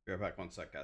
Be right back 1 sec, guys.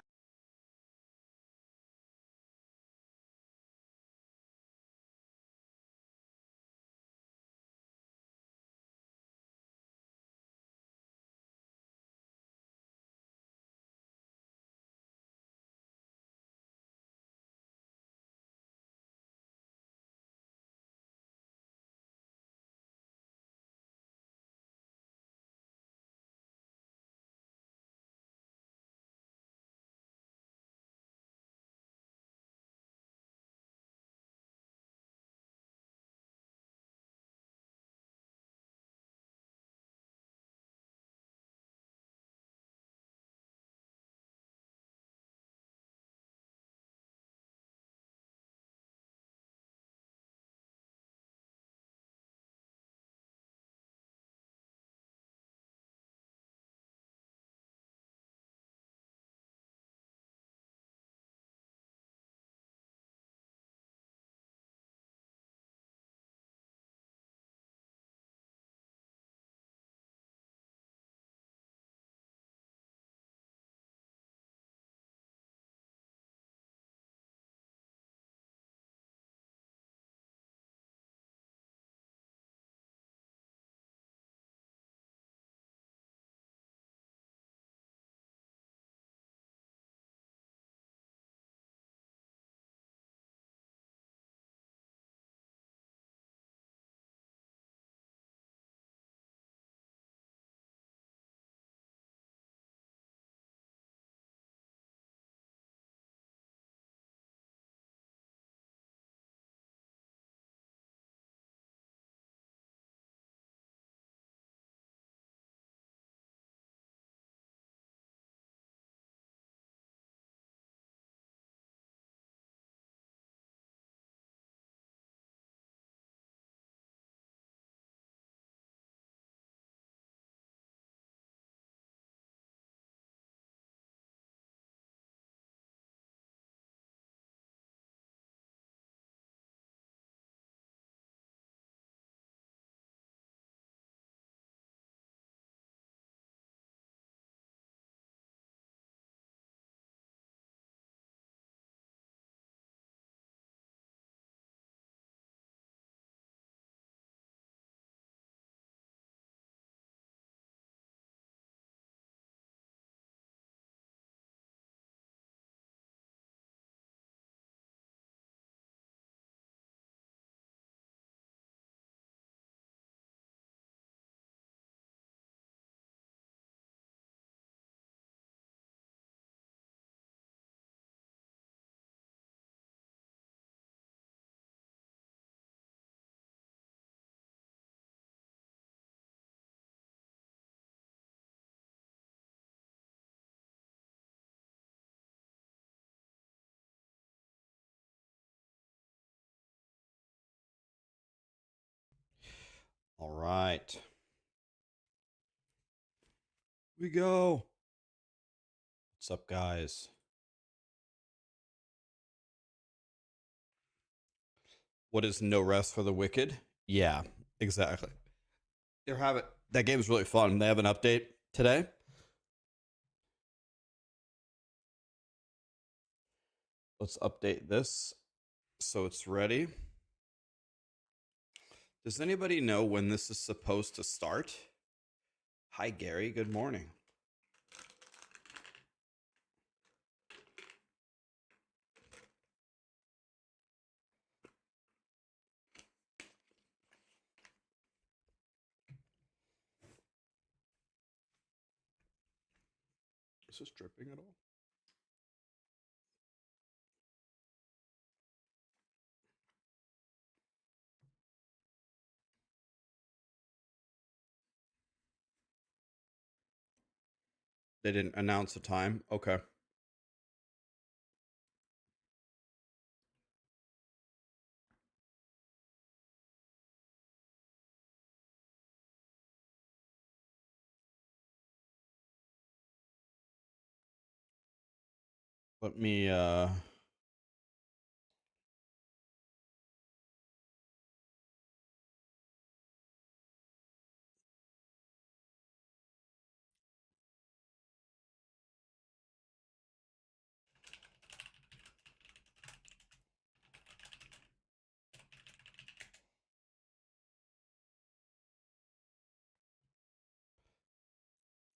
All right. We go. What's up, guys? What is No Rest for the Wicked? Yeah, exactly. They're having that game is really fun. They have an update today. Let's update this so it's ready. Does anybody know when this is supposed to start? Hi, Gary. Good morning. Is this dripping at all? They didn't announce a time. Okay. Let me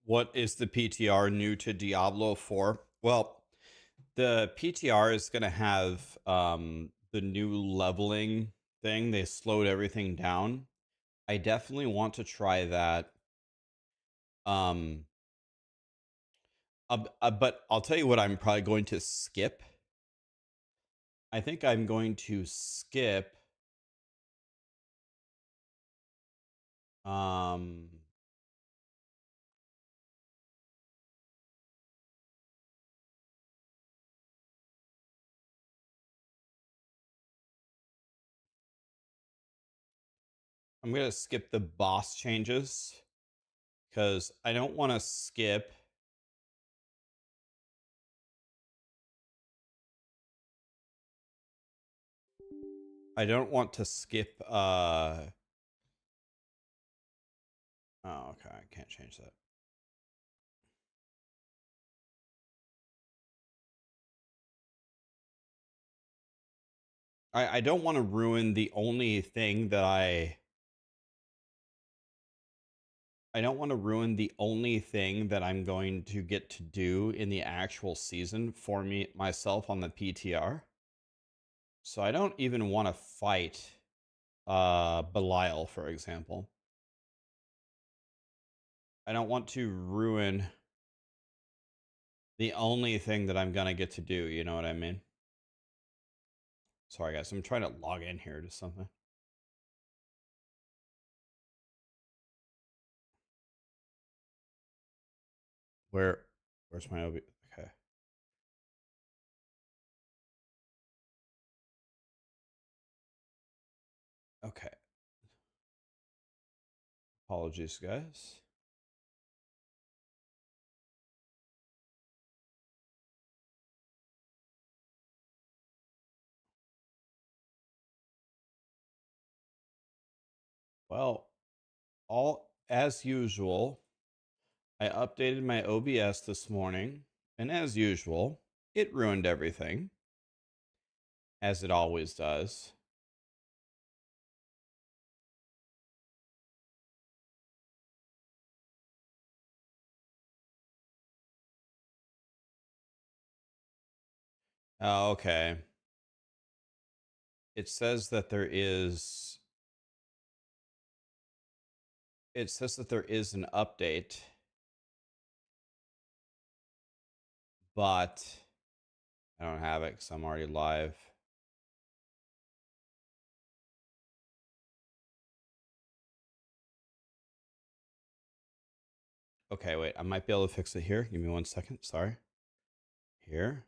What is the PTR new to Diablo 4? Well, the PTR is going to have the new leveling thing. They slowed everything down. I definitely want to try that. But I'll tell you what I'm probably going to skip. I think I'm going to skip I'm going to skip the boss changes because I don't want to skip. I don't want to skip. Oh, okay. I can't change that. I don't want to ruin the only thing that I don't want to ruin the only thing that I'm going to get to do in the actual season for me myself on the PTR. So I don't even want to fight Belial, for example. I don't want to ruin the only thing that I'm going to get to do, you know what I mean? Sorry guys, I'm trying to log in here to something. Where's my OB? Okay. Okay. Apologies, guys. Well, all as usual, I updated my OBS this morning, and as usual, it ruined everything, as it always does. Oh, okay. It says that there is. It says that there is an update, but I don't have it because I'm already live. Okay, wait. I might be able to fix it here. Give me 1 second. Sorry. Here.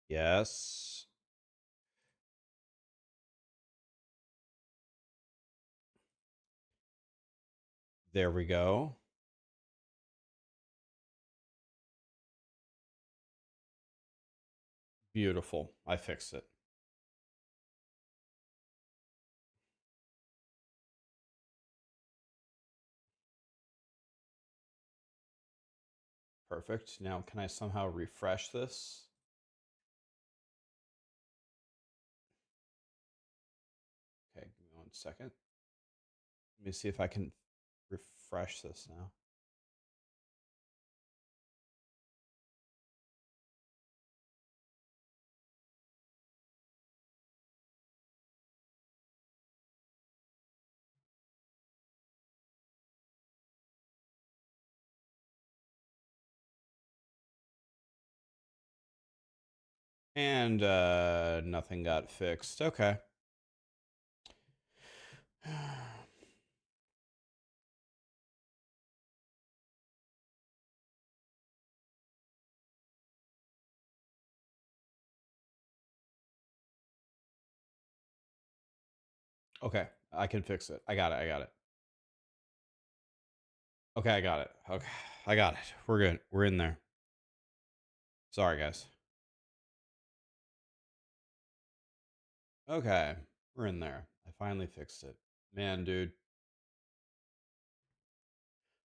Yes. There we go. Beautiful. I fixed it. Perfect. Now, can I somehow refresh this? Okay, give me 1 second. Let me see if I can refresh this now. And nothing got fixed. Okay. Okay, I can fix it. I got it. I got it. Okay, I got it. Okay, I got it. We're good. We're in there. Sorry, guys. Okay, we're in there. I finally fixed it. Man, dude.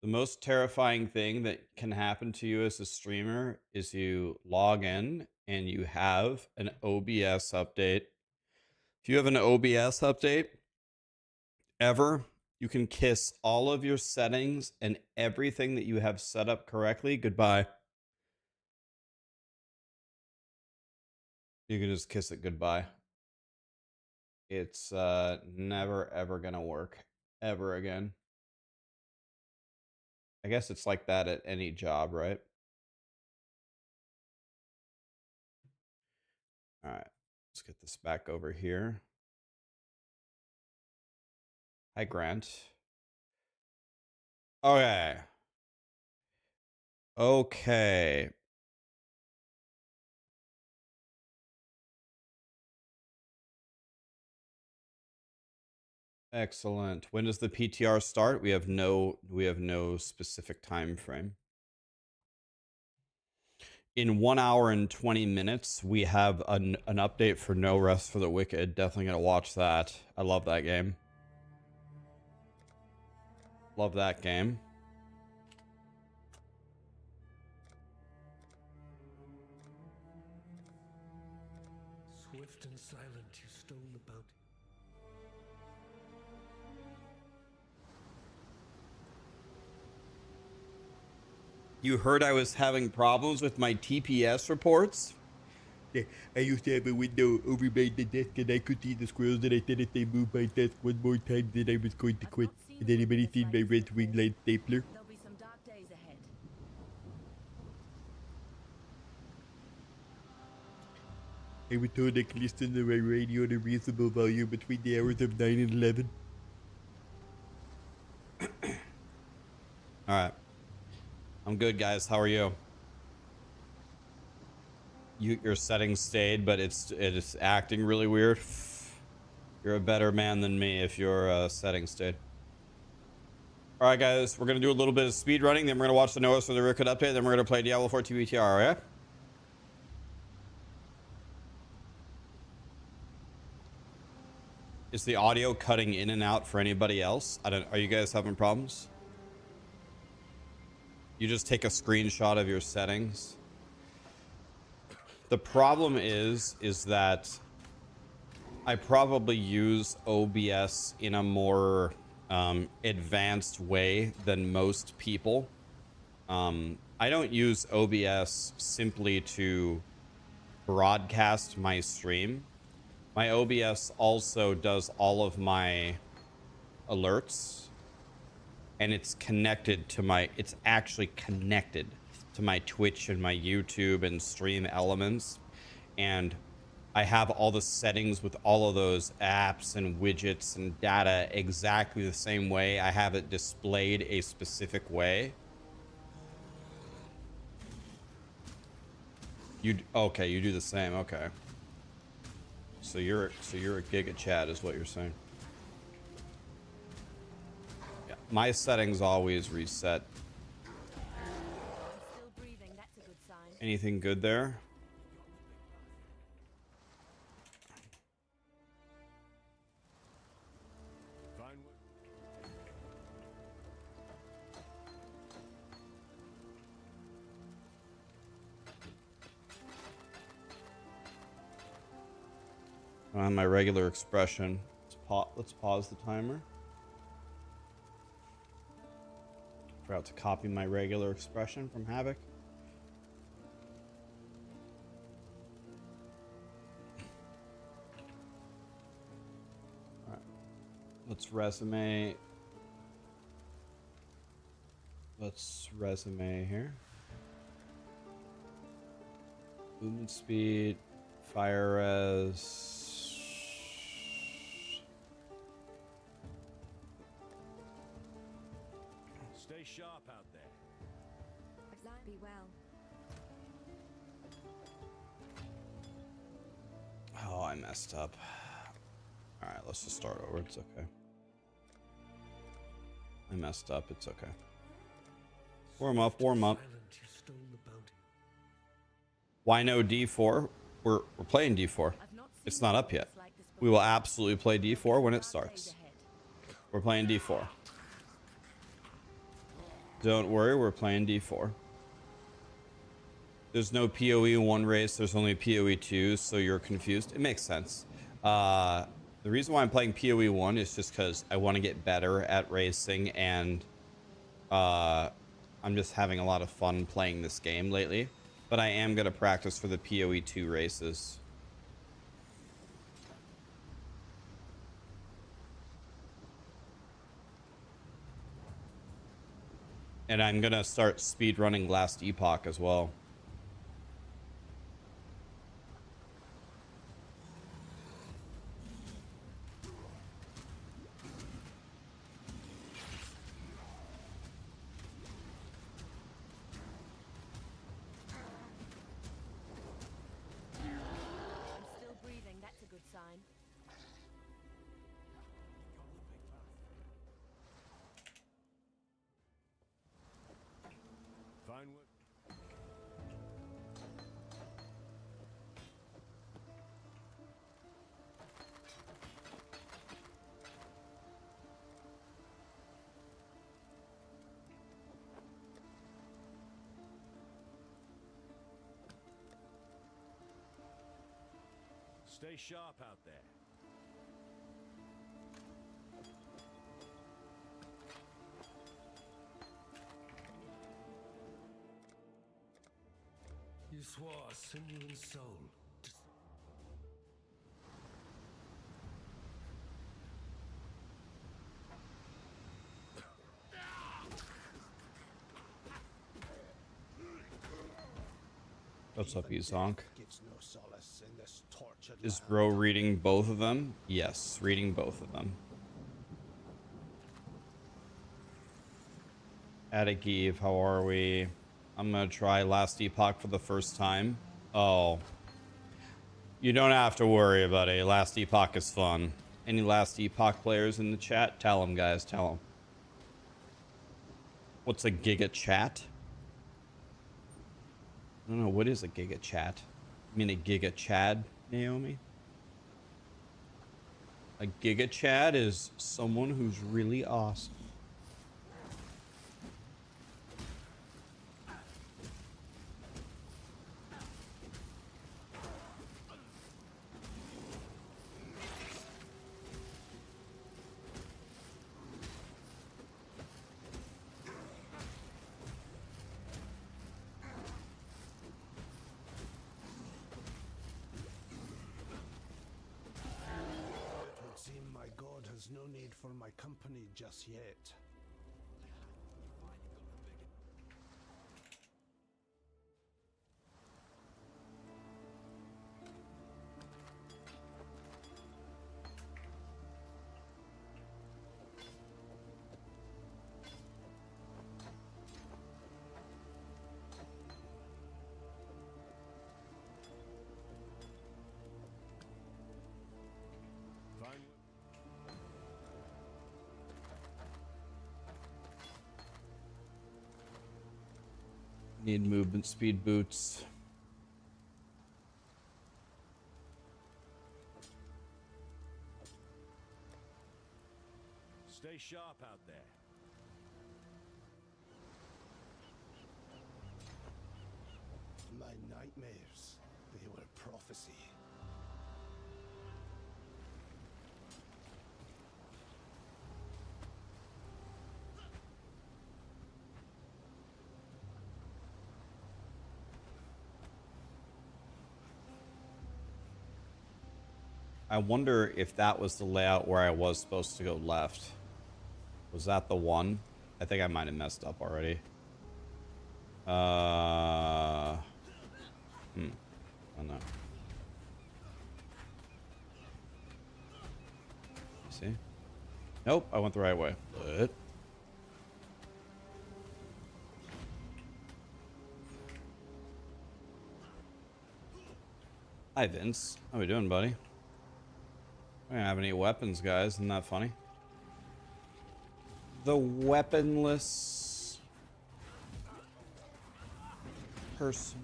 The most terrifying thing that can happen to you as a streamer is you log in and you have an OBS update. If you have an OBS update ever, You can kiss all of your settings and everything that you have set up correctly. Goodbye. You can just kiss it goodbye. It's never ever gonna work ever again. I guess it's like that at any job, right? All right, let's get this back over here. Hi, Grant. Okay. Okay. Excellent. When does the PTR start? We have no specific time frame. In 1 hour and 20 minutes, we have an update for No Rest for the Wicked. Definitely gonna watch that. I love that game. Love that game. Swift and silent, you stole the bounty. You heard I was having problems with my TPS reports? Yeah, I used to have a window over by the desk and I could see the squirrels and I said if they moved my desk one more time then I was going to quit. Has anybody seen my red wing line stapler? There'll be some dark days ahead. I was told I could listen to my radio at a reasonable volume between the hours of 9 and 11. Alright. I'm good, guys. How are you? Your settings stayed, but it's acting really weird. You're a better man than me if your settings stayed. All right, guys, we're gonna do a little bit of speed running, then we're gonna watch the Noahs for the Rickard update, then we're gonna play Diablo 4 PTR. All right? Is the audio cutting in and out for anybody else? I don't. Are you guys having problems? You just take a screenshot of your settings. The problem is that I probably use OBS in a more advanced way than most people. I don't use OBS simply to broadcast my stream. My OBS also does all of my alerts, and it's connected to my, it's actually connected to my Twitch and my YouTube and stream elements. And I have all the settings with all of those apps and widgets and data exactly the same way. I have it displayed a specific way. Okay, you do the same. Okay. So you're a Giga Chad is what you're saying. Yeah, my settings always reset. Still breathing, that's a good sign. Anything good there? On my regular expression. Let's pause the timer. Forgot to copy my regular expression from Havoc. All right. Let's resume. Let's resume here. Movement speed, fire res. Stay sharp out there. Be well. Oh, I messed up. All right, let's just start over. It's okay. I messed up. It's okay. Warm up, warm up. Why no D4? We're playing D4. It's not up yet. We will absolutely play D4 when it starts. We're playing D4. Don't worry, we're playing D4. There's no POE 1 race, there's only POE 2, so you're confused. It makes sense. The The reason why I'm playing POE1 is just because I want to get better at racing, and I'm just having a lot of fun playing this game lately. But I am going to practice for the POE2 races. And I'm going to start speedrunning Last Epoch as well. I'm still breathing. That's a good sign. Fine work. Stay sharp out there. You swore sinew and soul. What's up, Ezonk? Gives no solace in this tortured Is land. bro reading both of them? Yes, reading both of them. Eve, how are we? I'm gonna try Last Epoch for the first time. Oh. You don't have to worry, buddy. Last Epoch is fun. Any Last Epoch players in the chat? Tell them, guys. Tell them. What's a giga chat? I don't know. What is a giga chat? You mean a giga chad, Naomi? A giga chad is someone who's really awesome. It would seem my god has no need for my company just yet. Fine work. Need movement speed boots. Stay sharp out there. My nightmares, they were prophecy. I wonder if that was the layout where I was supposed to go left. Was that the one? I think I might have messed up already. I don't know. See? Nope, I went the right way. What? Hi, Vince. How we doing, buddy? I don't have any weapons, guys. Isn't that funny? The weaponless person.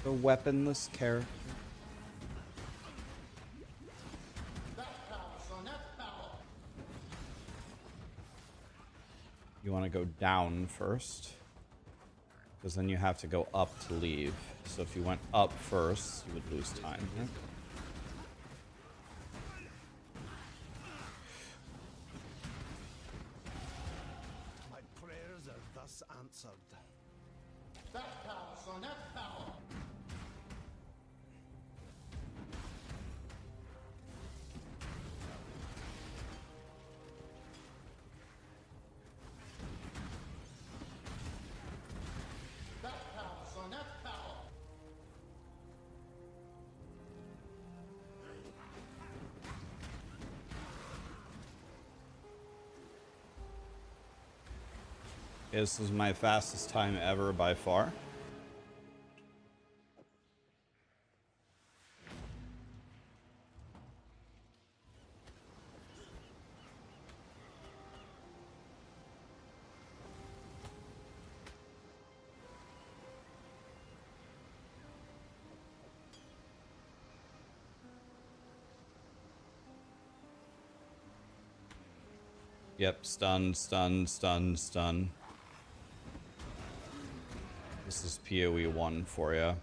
The weaponless character. You want to go down first, because then you have to go up to leave. So if you went up first, you would lose time. Business answered. That power, son, that power. That power, son, that power. This is my fastest time ever by far. Yep, stun, stun, stun, stun. This is POE1 for you.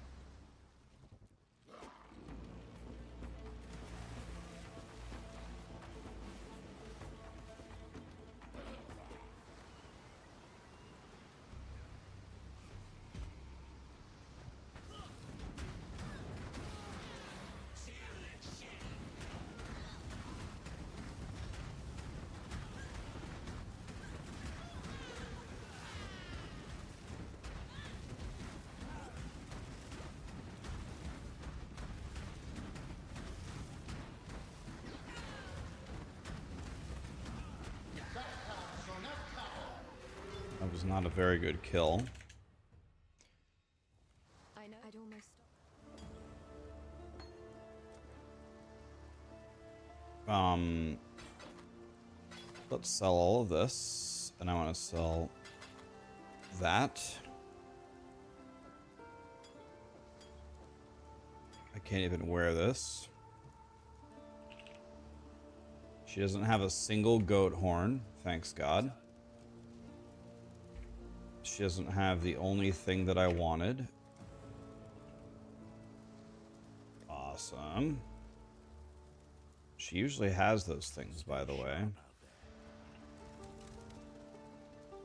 That was not a very good kill. I know. I'd almost stop. Let's sell all of this, and I want to sell that. I can't even wear this. She doesn't have a single goat horn, thanks God. She doesn't have the only thing that I wanted. Awesome. She usually has those things, by the way.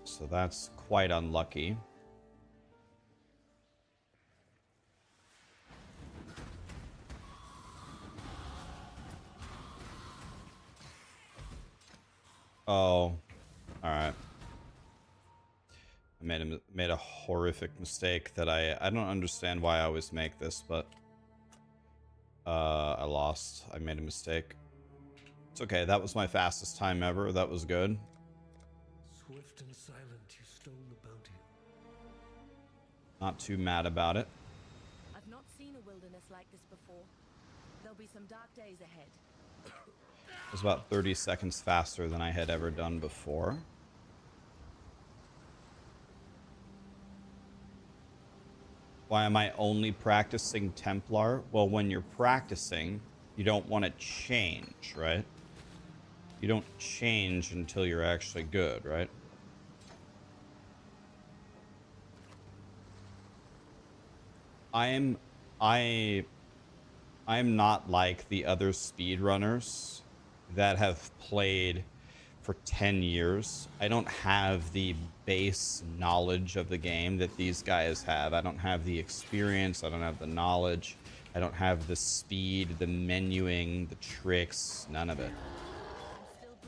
So that's quite unlucky. Oh, alright. I made a horrific mistake that I don't understand why I always make this, but I lost. I made a mistake. It's okay. That was my fastest time ever. That was good. Swift and silent, you stole the bounty. Not too mad about it. I've not seen a wilderness like this before. There'll be some dark days ahead. It was about 30 seconds faster than I had ever done before. Why am I only practicing Templar? Well, when you're practicing, you don't want to change, right? You don't change until you're actually good, right? I'm not like the other speedrunners that have played for 10 years. I don't have the base knowledge of the game that these guys have. I don't have the experience. I don't have the knowledge. I don't have the speed, the menuing, the tricks, none of it.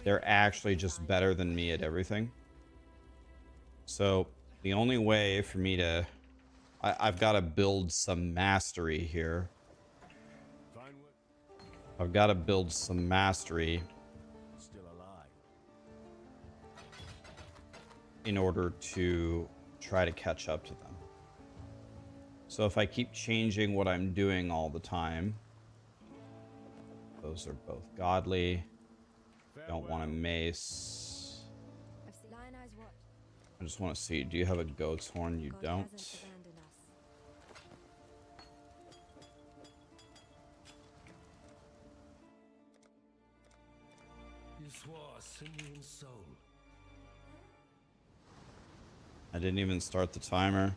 They're actually just better than me at everything. So the only way for me to... I've got to build some mastery here. I've got to build some mastery in order to try to catch up to them. So if I keep changing what I'm doing all the time, those are both godly. Don't want a mace. I just want to see, do you have a goat's horn? You don't. You swore sinew and soul. I didn't even start the timer.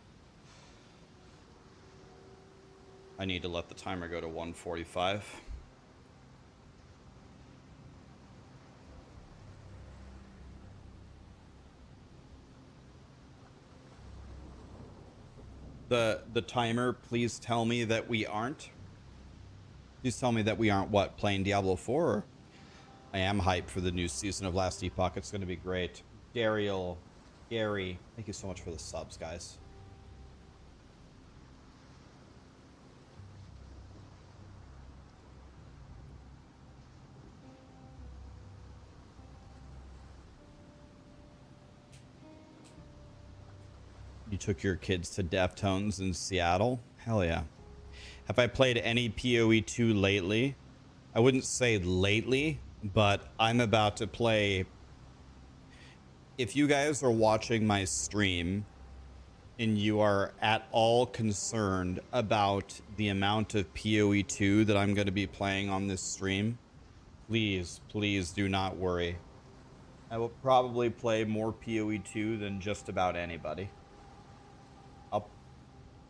I need to let the timer go to 145. The timer, please tell me that we aren't. Please tell me that we aren't what, playing Diablo 4? I am hyped for the new season of Last Epoch. It's going to be great. Gary, thank you so much for the subs, guys. You took your kids to Deftones in Seattle? Hell yeah. Have I played any POE2 lately? I wouldn't say lately, but I'm about to play. If you guys are watching my stream and you are at all concerned about the amount of POE2 that I'm going to be playing on this stream, please do not worry. I will probably play more POE2 than just about anybody.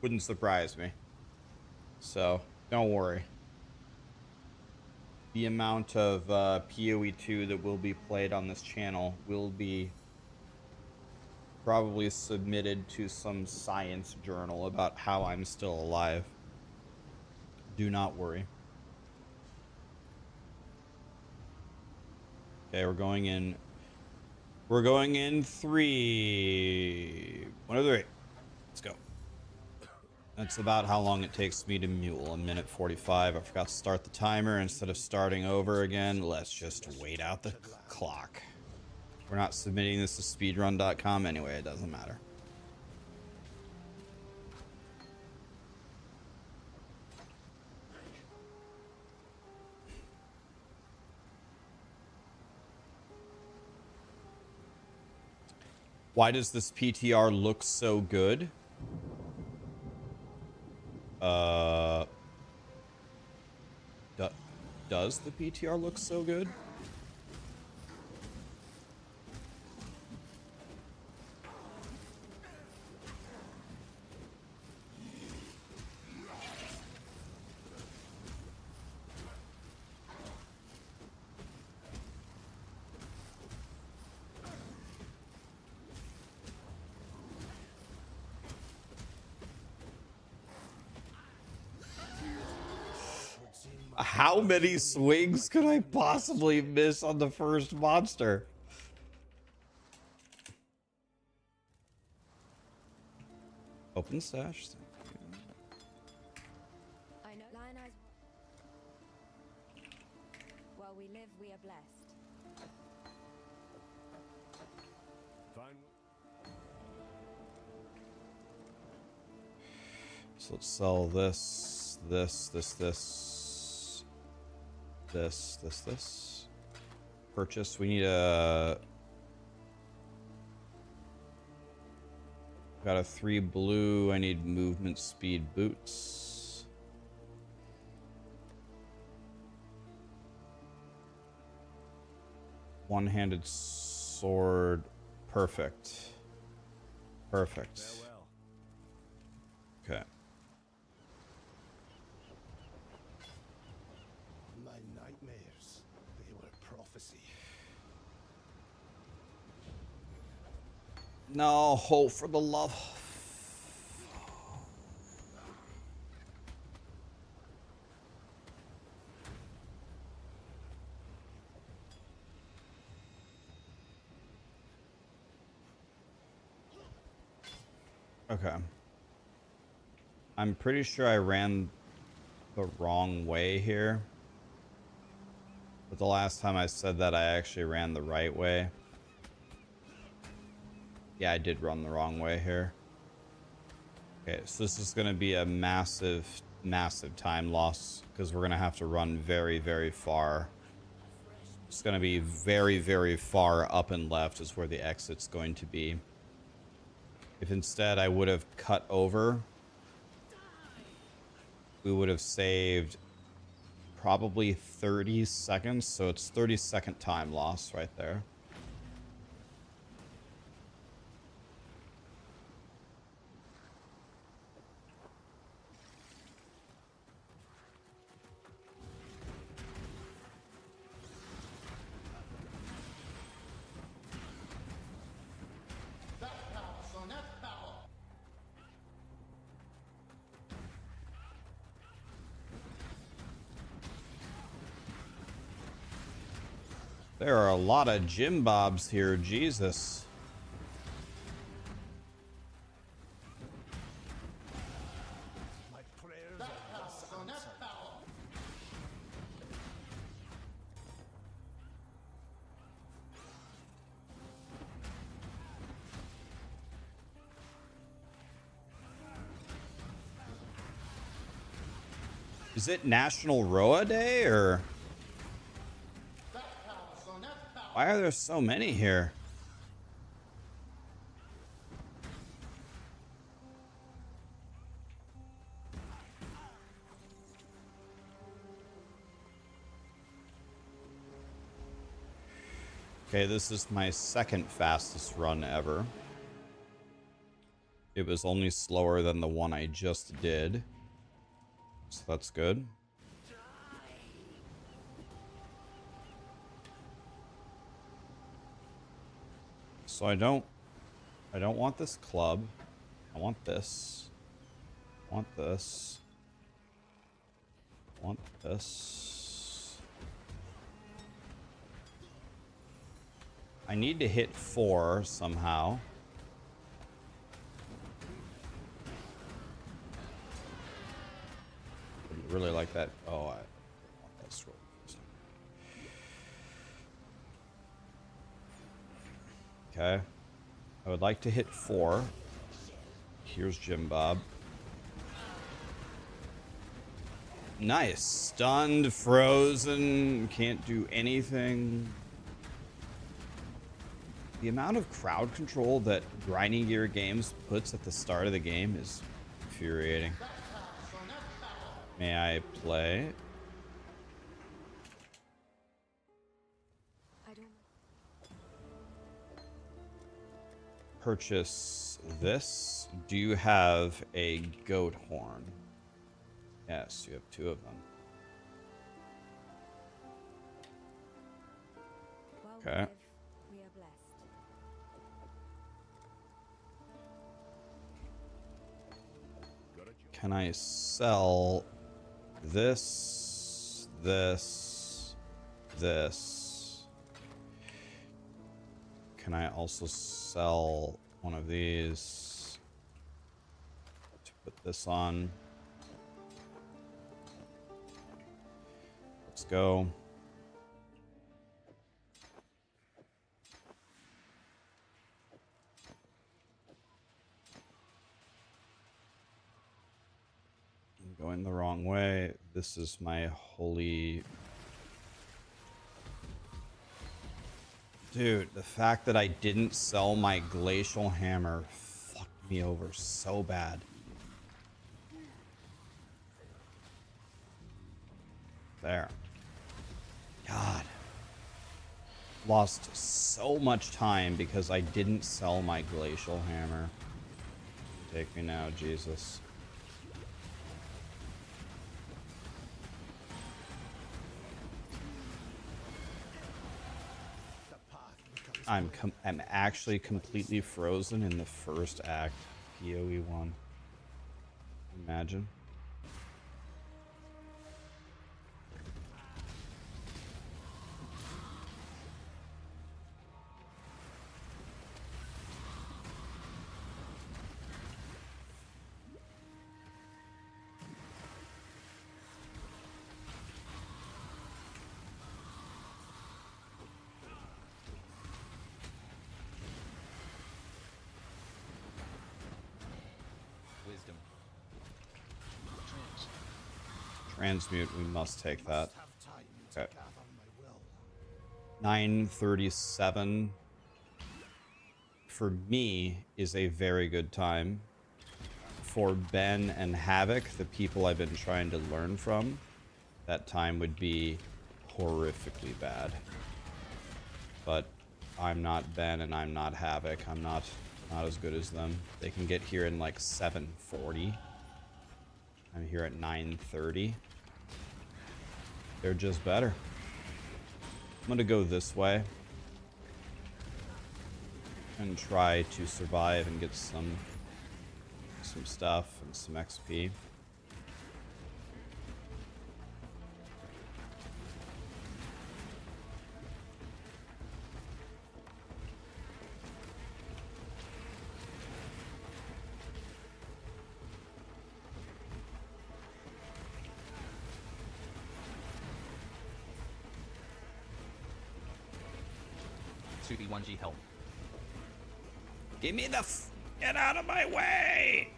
Wouldn't surprise me. So don't worry. The amount of POE2 that will be played on this channel will be probably submitted to some science journal about how I'm still alive. Do not worry. Okay, we're going in 3. 1 of 3. Let's go. That's about how long it takes me to mule, 1:45. I forgot to start the timer. Instead of starting over again, let's just wait out the clock. We're not submitting this to speedrun.com anyway, it doesn't matter. Why does this PTR look so good? Does the PTR look so good? How many swings could I possibly miss on the first monster? Open stash. I know. Lion eyes. While we live, we are blessed. Fine. So let's sell this. Purchase. We need a... Got a 3 blue. I need movement speed boots. One-handed sword. Perfect. Perfect. Farewell. Okay. My nightmares, they were prophecy. No, hope for the love. Okay. I'm pretty sure I ran the wrong way here. But the last time I said that, I actually ran the right way. Yeah, I did run the wrong way here. Okay, so this is going to be a massive time loss because we're going to have to run very, very far. It's going to be very, very far up and left is where the exit's going to be. If instead I would have cut over, we would have saved probably 30 seconds. So it's 30-second time loss right there. There are a lot of Jim Bobs here, Jesus. My prayers That are power, thus son, that answered. power. Is it National Roa Day, or That power, son, that power. why are there so many here? Okay, this is my second fastest run ever. It was only slower than the one I just did. So that's good. So I don't want this club. I want this. I want this. I want this. I need to hit 4 somehow. Wouldn't really like that. Oh, I want that scroll. Okay. I would like to hit 4. Here's Jim Bob. Nice. Stunned, frozen, can't do anything. The amount of crowd control that Grinding Gear Games puts at the start of the game is infuriating. May I play? I don't. Purchase this. Do you have a goat horn? Yes, you have 2 of them. While Okay. we live, we are blessed. Can I sell this, this, this? Can I also sell one of these to put this on? Let's go. I'm going the wrong way. This is my holy... Dude, the fact that I didn't sell my glacial hammer fucked me over so bad. There. God. Lost so much time because I didn't sell my glacial hammer. Take me now, Jesus. The path becomes I'm actually completely frozen in the first act. POE1. Imagine. Wisdom. Transmute, we must take that. have time to Okay. gather my will. 9:37 for me is a very good time. For Ben and Havoc, the people I've been trying to learn from, that time would be horrifically bad. But I'm not Ben and I'm not Havoc. I'm not as good as them. They can get here in like 7:40. I'm here at 9:30. They're just better. I'm gonna go this way and try to survive and get some stuff and some XP. 2v1g help. Give me the get out of my way!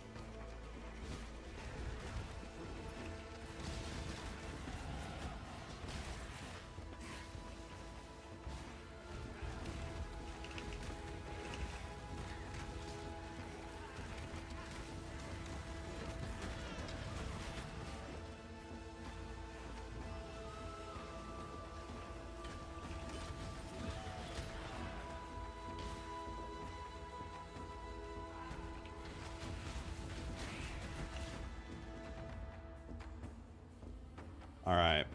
All right.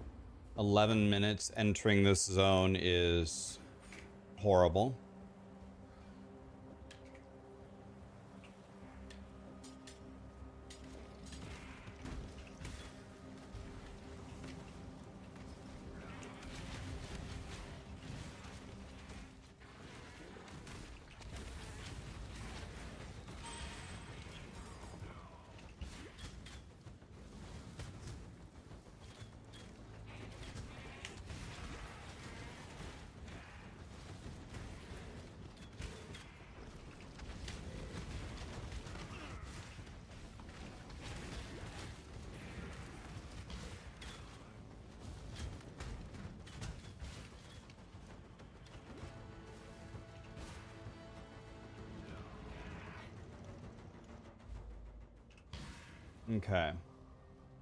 11 minutes entering this zone is horrible. Okay.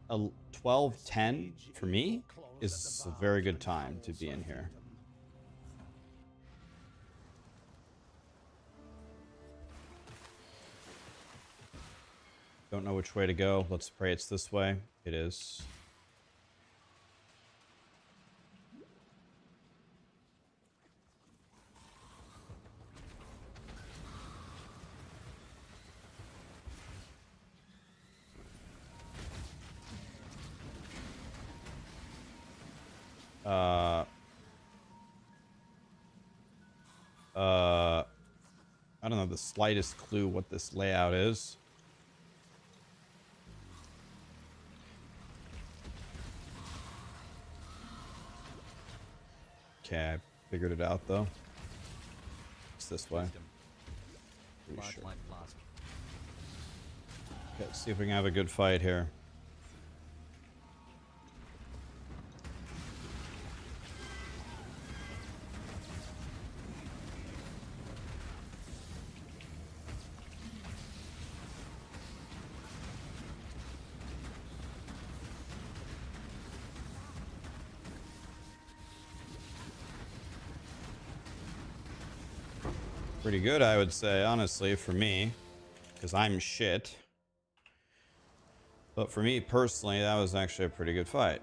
12:10 for me is a very good time to be in here. Don't know which way to go. Let's pray it's this way. It is. I don't know the slightest clue what this layout is. Okay, I figured it out though. It's this way. Pretty sure. Okay, let's see if we can have a good fight here. Pretty good, I would say, honestly, for me, because I'm shit. But for me personally, that was actually a pretty good fight.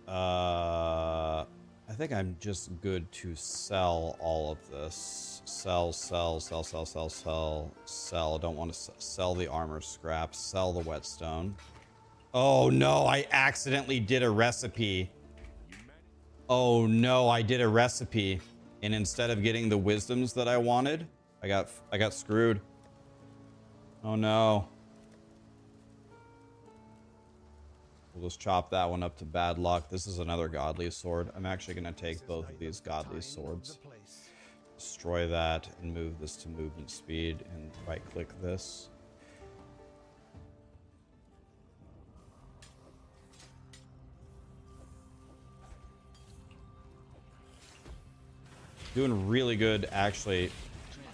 I think I'm just good to sell all of this. Sell. Don't want to sell the armor scraps. Sell the whetstone. Oh no, I accidentally did a recipe. Oh no, I did a recipe. And instead of getting the wisdoms that I wanted, I got screwed. Oh no. We'll just chop that one up to bad luck. This is another godly sword. I'm actually going to take both of these godly swords. Destroy that and move this to movement speed and right click this. Doing really good actually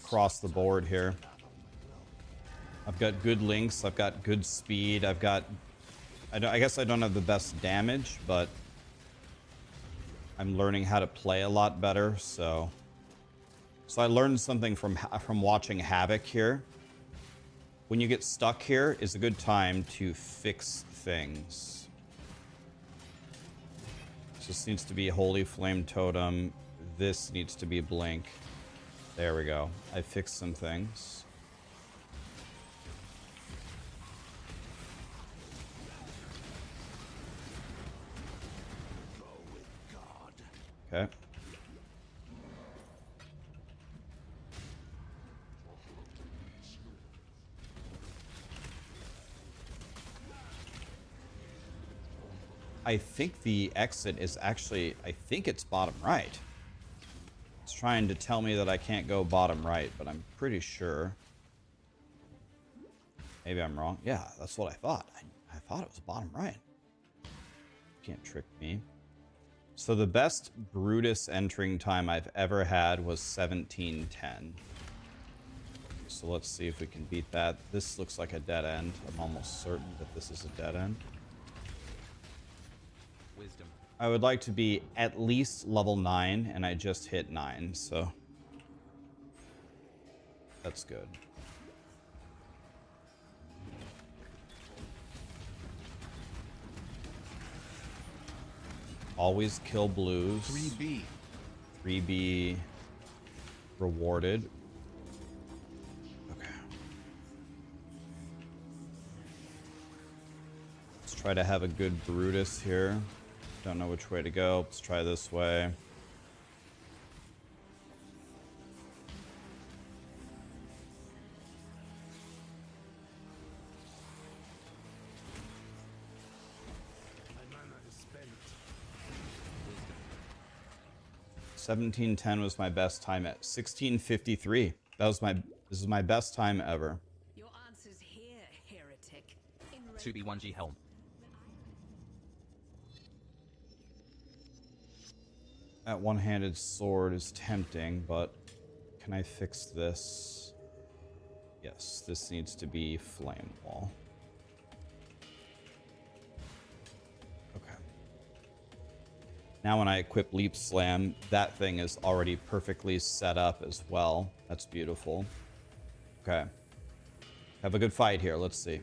across the board here. I've got good links, I've got good speed, I've got I guess I don't have the best damage, but I'm learning how to play a lot better, so I learned something from watching Havoc here. When you get stuck here is a good time to fix things. This needs to be Holy Flame Totem. This needs to be Blink. There we go. I fixed some things. Okay. I think the exit is actually, I think it's bottom right. Let's trying to tell me that I can't go bottom right, but I'm pretty sure. Maybe I'm wrong. Yeah, that's what I thought. I thought it was bottom right. Can't trick me. So the best Brutus entering time I've ever had was 17:10. So let's see if we can beat that. This looks like a dead end. I'm almost certain that this is a dead end. Wisdom. I would like to be at least level 9, and I just hit 9, so that's good. Always kill blues. 3B. 3B rewarded. Okay. Let's try to have a good Brutus here. Don't know which way to go. Let's try this way. My mana is spent. 17:10 was my best time at 16:53. This is my best time ever. Your answer's here, heretic. 2B1G helm. That one-handed sword is tempting, but can I fix this? Yes, this needs to be flame wall. Okay. Now when I equip Leap Slam, that thing is already perfectly set up as well. That's beautiful. Okay. Have a good fight here. Let's see.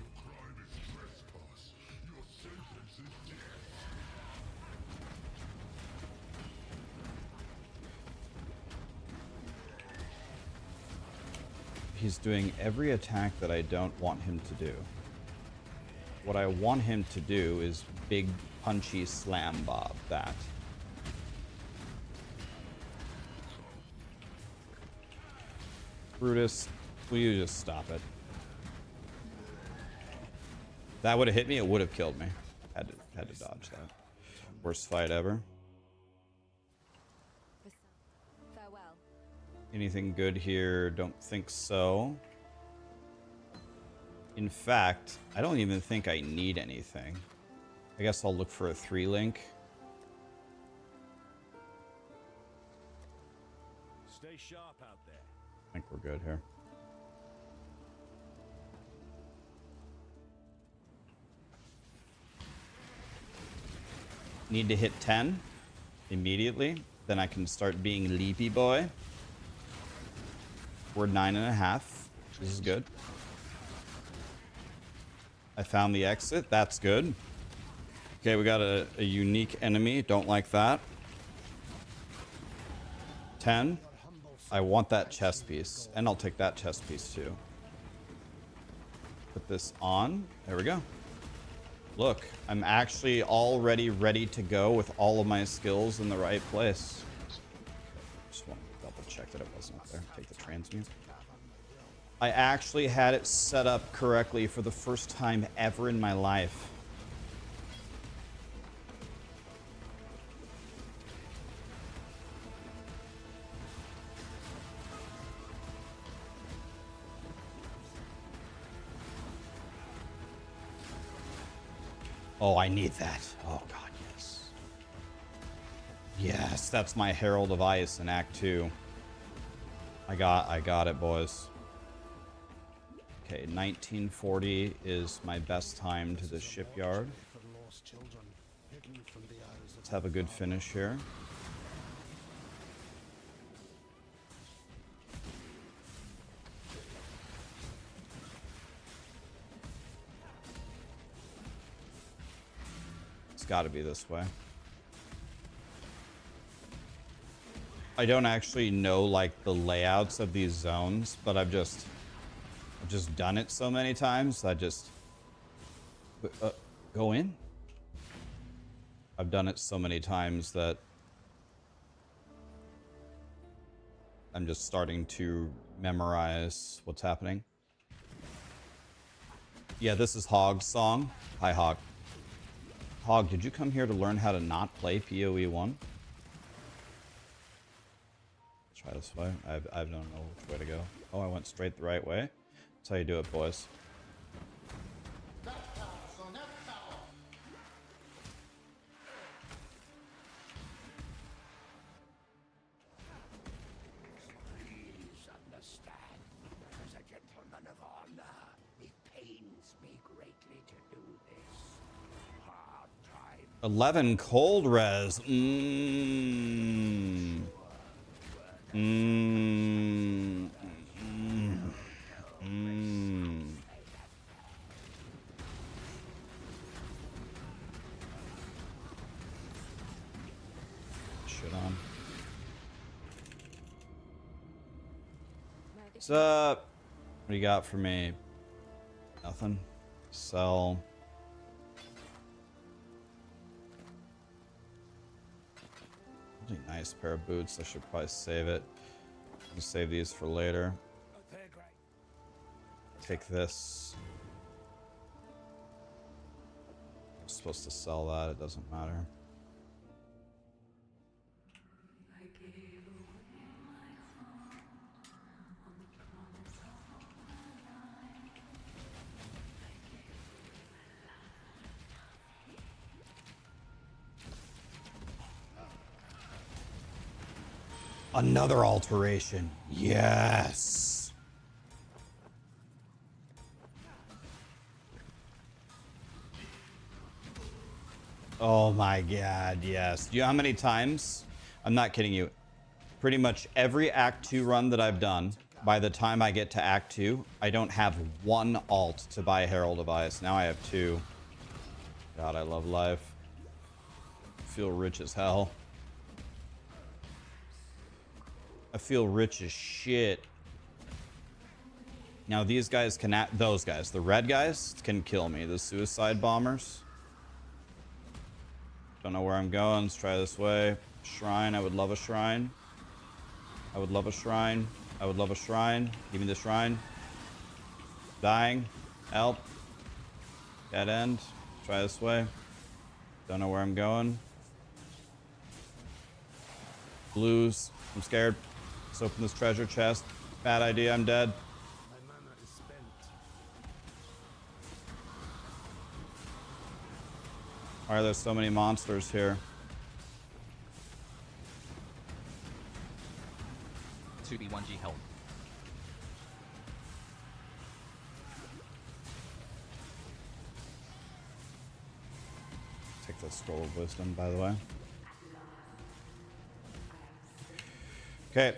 He's doing every attack that I don't want him to do. What I want him to do is big, punchy slam bob that. Brutus, will you just stop it? If that would have hit me, it would have killed me. Had to dodge that. Worst fight ever. Farewell. Anything good here? Don't think so. In fact, I don't even think I need anything. I guess I'll look for a 3-link. Stay sharp out there. I think we're good here. Need to hit 10 immediately. Then I can start being Leapy Boy. We're 9.5. This is good. I found the exit. That's good. Okay, we got a unique enemy. Don't like that. 10. I want that chest piece. And I'll take that chest piece too. Put this on. There we go. Look, I'm actually already ready to go with all of my skills in the right place. Just want to double check that it wasn't up there. Take the transmute. I actually had it set up correctly for the first time ever in my life. Oh, I need that. Oh god, yes. Yes, that's my Herald of Ice in Act 2. I got it, boys. Okay, 1940 is my best time to the shipyard. For lost children, hidden from the eyes of Let's have a good finish here. It's got to be this way. I don't actually know like the layouts of these zones, but I've just done it so many times. I just go in. I've done it so many times that I'm just starting to memorize what's happening. Yeah, this is Hog's song. Hi, Hog. Hog, did you come here to learn how to not play POE1? Try Try this way. I don't know which way to go. Oh, I went straight the right way. That's how you do it, boys. That palace on that tower. Please understand, as a gentleman of honor, it pains me greatly to do this. Hard time 11 cold res. Mmm. Mmm. Mmm. Mmm. Shit on. What's up? What do you got for me? Nothing. Sell. Really nice pair of boots. I should probably save it. I'll save these for later. Take this. I'm supposed to sell that. It doesn't matter. Another alteration. Yes. Oh my god, yes. Do you know how many times? I'm not kidding you. Pretty much every Act 2 run that I've done, by the time I get to Act 2, I don't have one alt to buy Herald of Ice. Now I have 2. God, I love life. I feel rich as hell. I feel rich as shit. Now these guys can those guys, the red guys, can kill me. The suicide bombers. Don't know where I'm going. Let's try this way. Shrine. I would love a shrine. I would love a shrine. I would love a shrine. Give me the shrine. Dying. Help. Dead end. Try this way. Don't know where I'm going. Blues. I'm scared. Let's open this treasure chest. Bad idea. I'm dead. My mana is spent. Why are there so many monsters here? 2B1G help. Take the scroll of wisdom, by the way. Okay.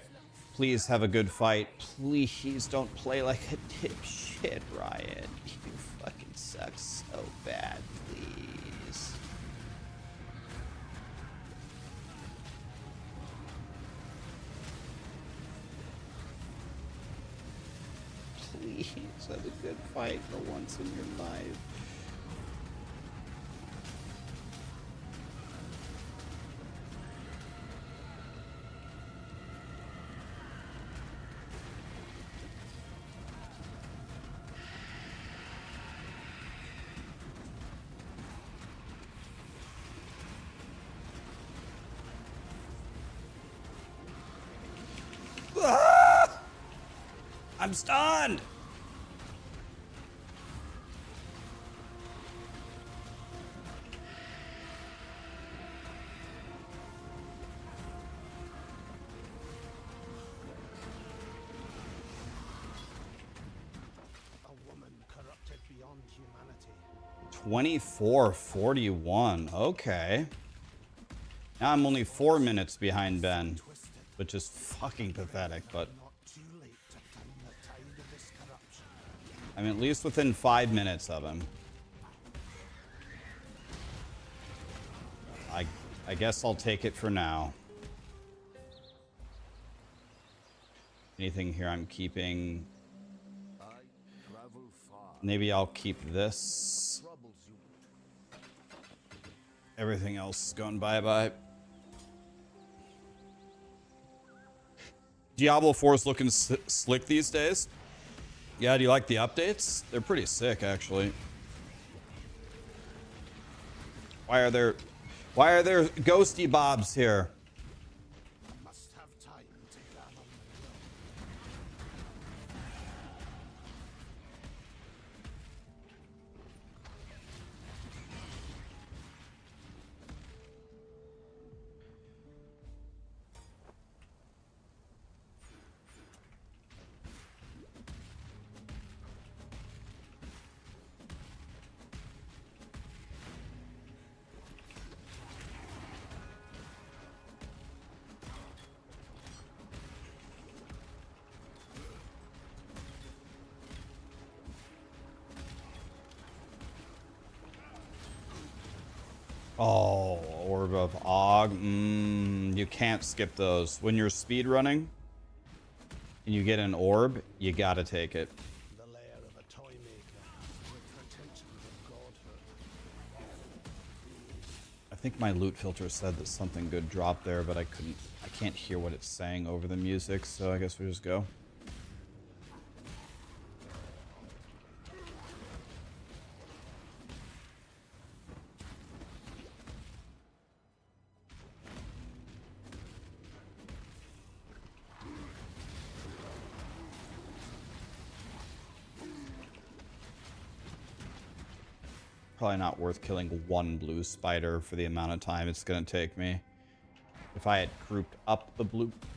Please have a good fight. Please don't play like a dipshit, Ryan. You fucking suck so bad, please. Please have a good fight for once in your life. I'm stunned! A woman corrupted beyond humanity. 24:41. Okay. Now I'm only 4 minutes behind Ben, which is fucking pathetic, but Not too late to turn the tide of this corruption. I'm at least within 5 minutes of him. I guess I'll take it for now. Anything here I'm keeping? Maybe I'll keep this. Everything else is going bye-bye. Diablo 4 is looking slick these days. Yeah, do you like the updates? They're pretty sick, actually. Why are there ghosty bobs here? Must have time to gather Oh, Orb of Og. You can't skip those. When you're speedrunning and you get an orb, you gotta take it. The lair of a toy maker with pretensions of godhood. I think my loot filter said that something good dropped there, but I can't hear what it's saying over the music, so I guess we just go. Probably not worth killing one blue spider for the amount of time it's going to take me. If I had grouped up the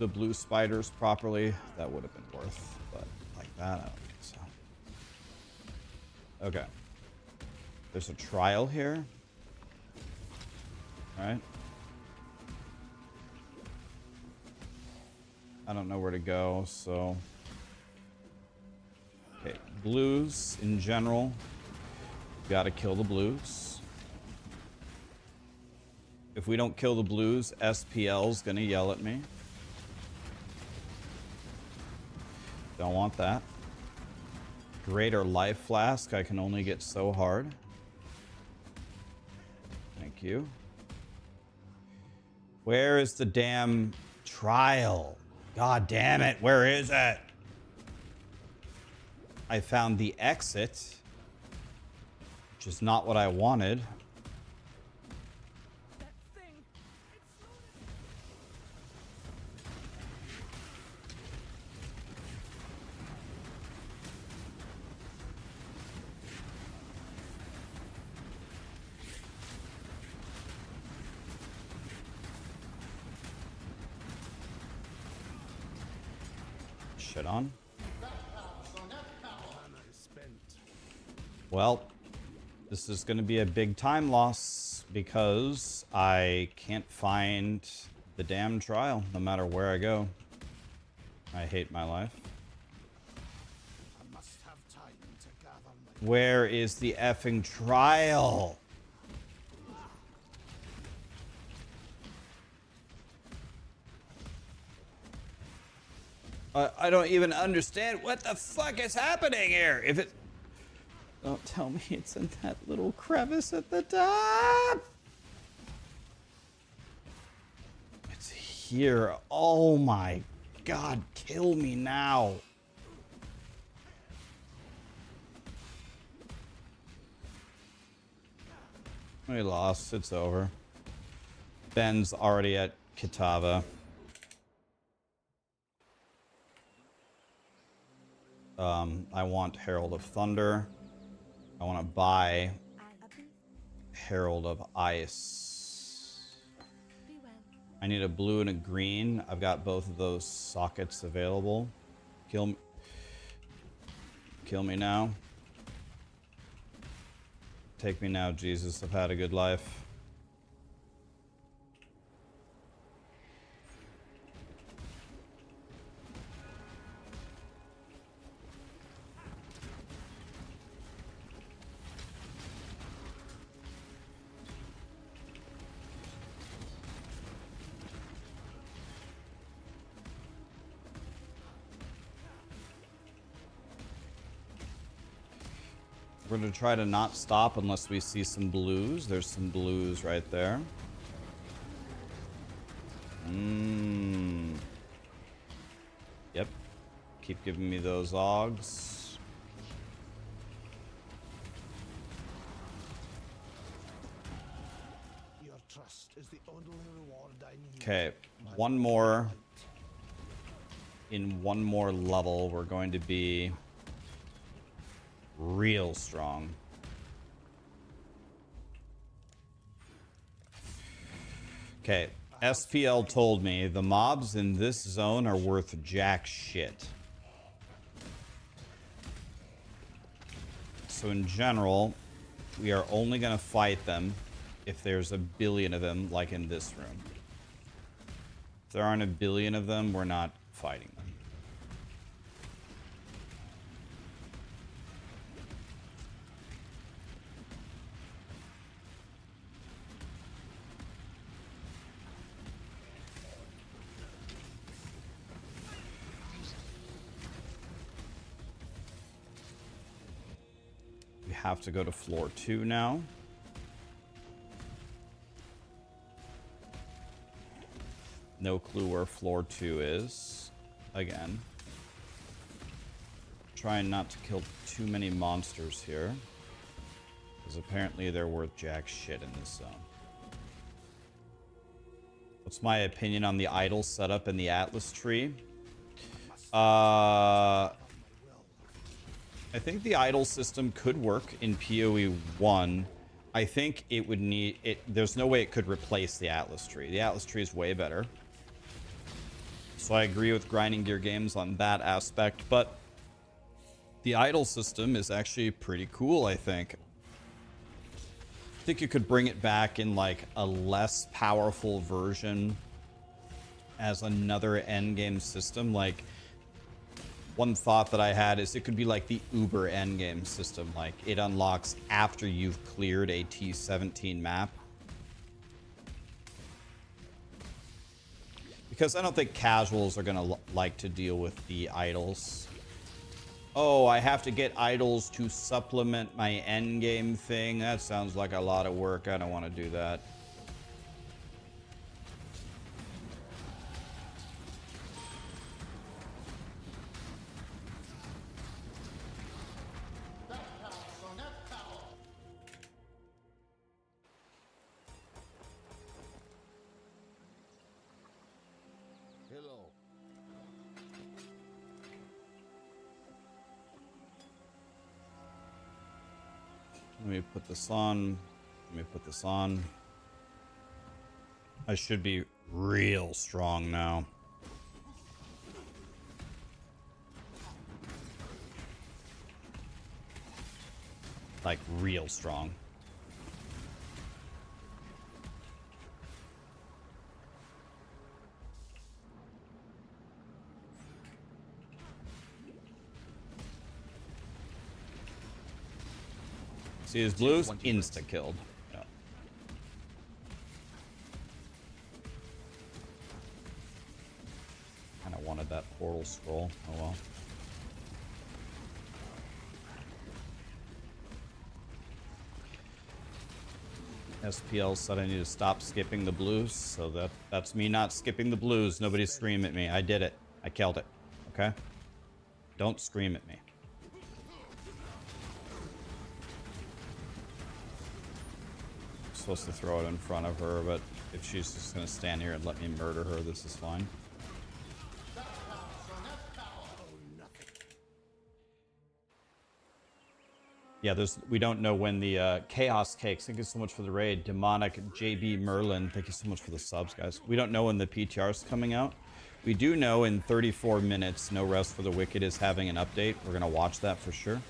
blue spiders properly, that would have been worth. But like that, I don't think so. Okay. There's a trial here. All right. I don't know where to go, so... Okay, blues in general. Gotta kill the blues. If we don't kill the blues, SPL's gonna yell at me. Don't want that. Greater life flask, I can only get so hard. Thank you. Where is the damn trial? God damn it, where is it? I found the exit, which is not what I wanted. Shit on. Well, this is going to be a big time loss because I can't find the damn trial no matter where I go. I hate my life. I must have time to gather my... Where is the effing trial? I don't even understand what the fuck is happening here. If it... Don't tell me it's in that little crevice at the top. It's here. Oh my God, kill me now. We lost. It's over. Ben's already at Kitava. I want Herald of Thunder. I want to buy Herald of Ice. I need a blue and a green. I've got both of those sockets available. Kill me now. Take me now, Jesus. I've had a good life. We're going to try to not stop unless we see some blues. There's some blues right there. Yep. Keep giving me those Augs. Your trust is the only reward I need. Okay, one more. In one more level, we're going to be real strong. Okay, SPL told me the mobs in this zone are worth jack shit. So in general, we are only going to fight them if there's a billion of them, like in this room. If there aren't a billion of them, we're not fighting them. have to go to floor 2 now. No clue where floor 2 is. Again. Trying not to kill too many monsters here. Because apparently they're worth jack shit in this zone. What's my opinion on the idol setup in the Atlas tree? I think the idol system could work in POE1. I think it would need it. There's no way it could replace the Atlas tree. The Atlas tree is way better. So I agree with Grinding Gear Games on that aspect, but the idol system is actually pretty cool, I think. I think you could bring it back in like a less powerful version as another endgame system. Like, one thought that I had is it could be like the Uber endgame system. Like, it unlocks after you've cleared a T17 map. Because I don't think casuals are going to like to deal with the idols. Oh, I have to get idols to supplement my endgame thing. That sounds like a lot of work. I don't want to do that. Let me put this on. Let me put this on. I should be real strong now. Like, real strong. See his blues? Insta-killed. Yeah. Kinda wanted that portal scroll. Oh well. SPL said I need to stop skipping the blues, so that's me not skipping the blues. Nobody scream at me. I did it. I killed it. Okay? Don't scream at me. Supposed to throw it in front of her, but if she's just gonna stand here and let me murder her, this is fine. Yeah, we don't know when the Chaos Cakes, thank you so much for the raid. Demonic JB Merlin, thank you so much for the subs, guys. We don't know when the PTR is coming out. We do know in 34 minutes, No Rest for the Wicked is having an update. We're gonna watch that for sure.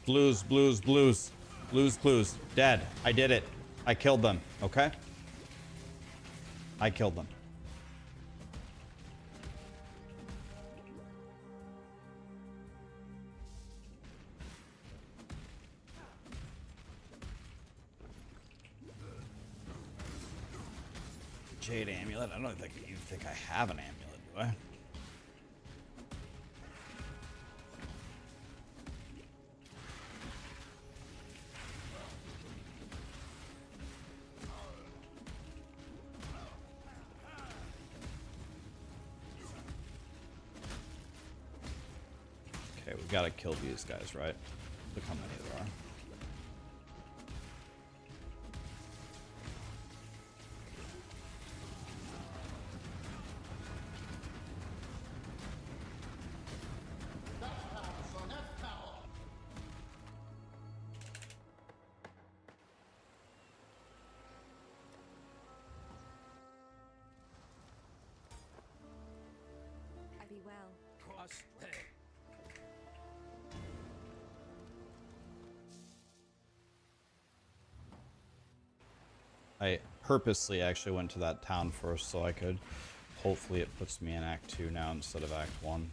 Blues, blues, blues. Blues, blues. Dead. I did it. I killed them. Okay? I killed them. Jade amulet? I don't think you think I have an amulet, do I? Okay, we gotta kill these guys, right? Look how many there are. I be well. I purposely actually went to that town first so I could... Hopefully it puts me in Act 2 now instead of Act 1.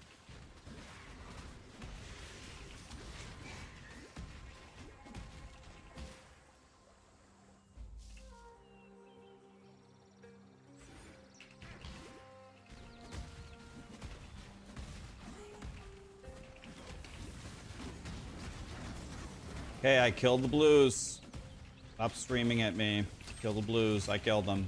Okay, I killed the blues. Stop screaming at me. Kill the blues. I killed them.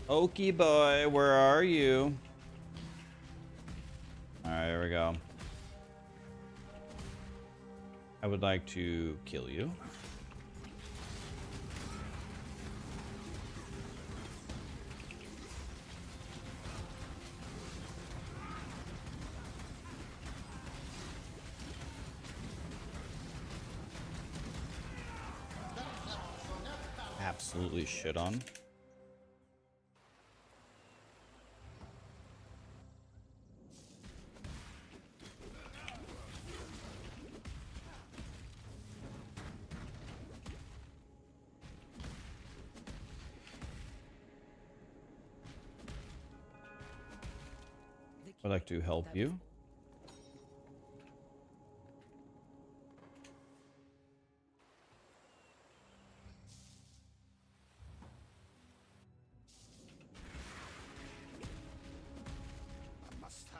Okie boy, where are you? Alright, here we go. I would like to kill you. Absolutely shit on. I'd like to help you.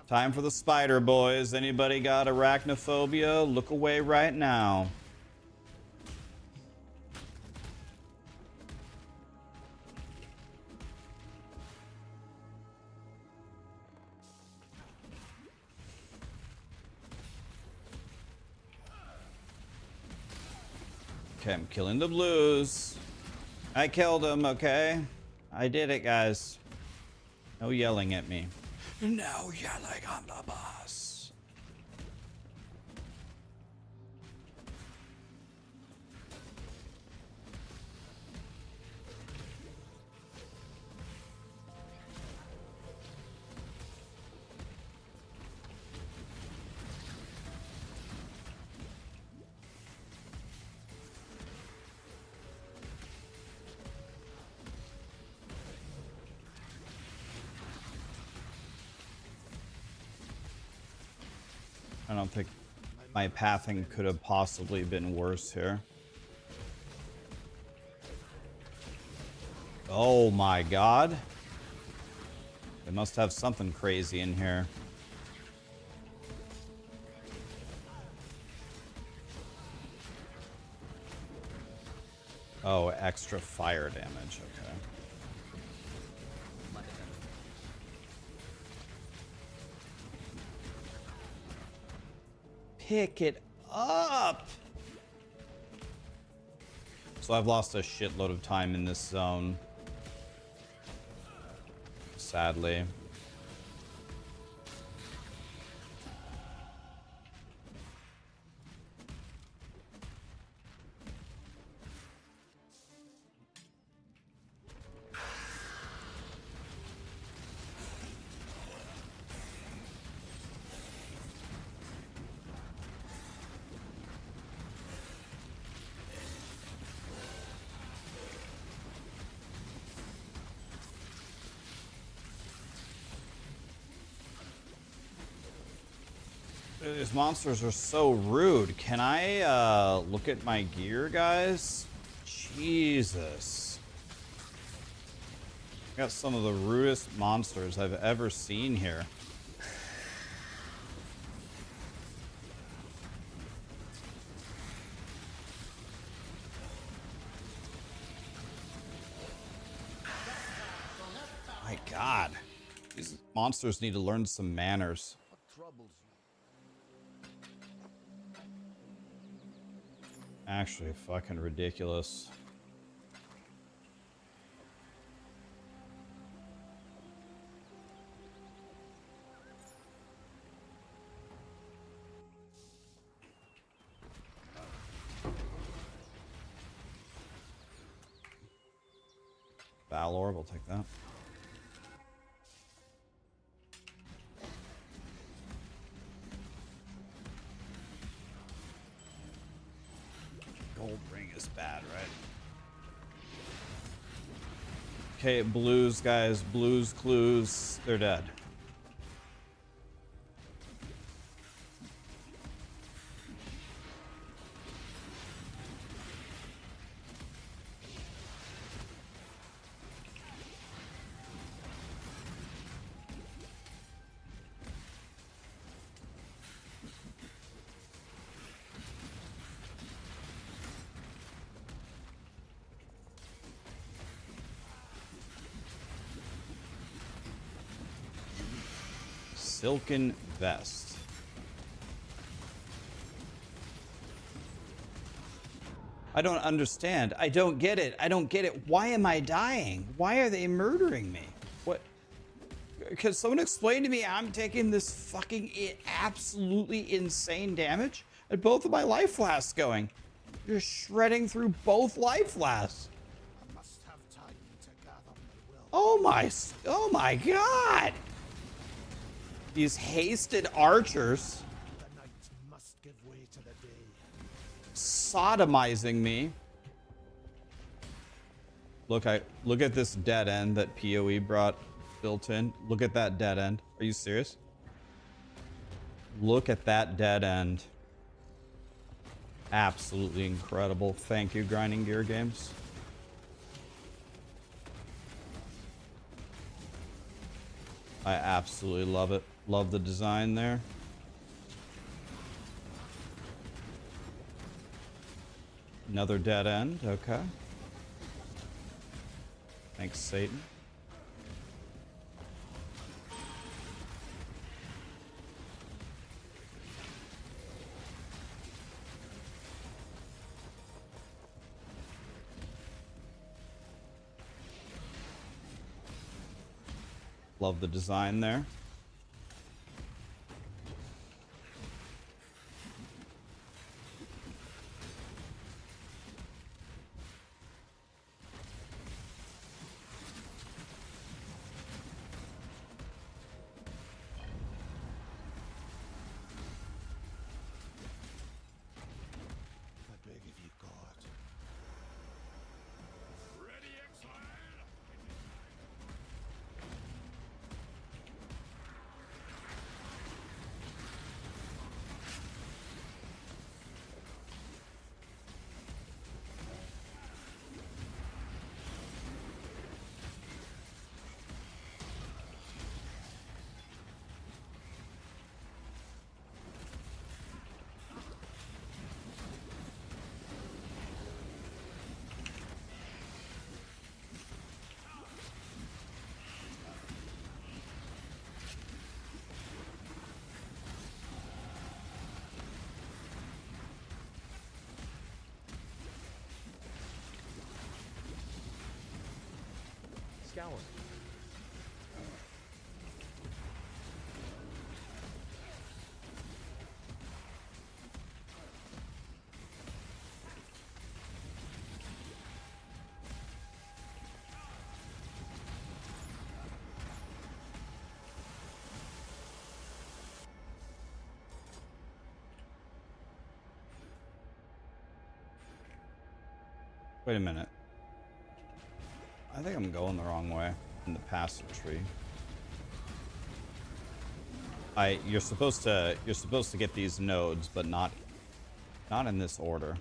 Time for the spider, boys. Anybody got arachnophobia? Look away right now. Okay, I'm killing the blues. I killed him, okay? I did it, guys. No yelling at me. No yelling on the boss. I don't think my pathing could have possibly been worse here. Oh my god. They must have something crazy in here. Oh, extra fire damage. Okay. Pick it up. So I've lost a shitload of time in this zone. Sadly. These monsters are so rude. Can I look at my gear, guys? Jesus. I got some of the rudest monsters I've ever seen here. My God. These monsters need to learn some manners. What troubles you? Actually, fucking ridiculous. Battle Orb, I'll take that. Gold ring is bad, right? Okay, blues, guys. Blues, clues. They're dead. Silken vest. I don't understand. I don't get it. I don't get it. Why am I dying? Why are they murdering me? What? Because someone explain to me I'm taking this fucking absolutely insane damage and both of my life flasks going. You're shredding through both life flasks. I must have time to gather my will. Oh my god. These hasted archers The night must give way to the day. sodomizing me. Look at this dead end that POE brought built in. Look at that dead end. Are you serious? Look at that dead end. Absolutely incredible. Thank you, Grinding Gear Games. I absolutely love it. Love the design there. Another dead end. Okay. Thanks, Satan. Love the design there. I beg of you, God. Ready, Exile? Scour. Wait a minute. I think I'm going the wrong way in the passive tree. You're supposed to get these nodes, but not in this order.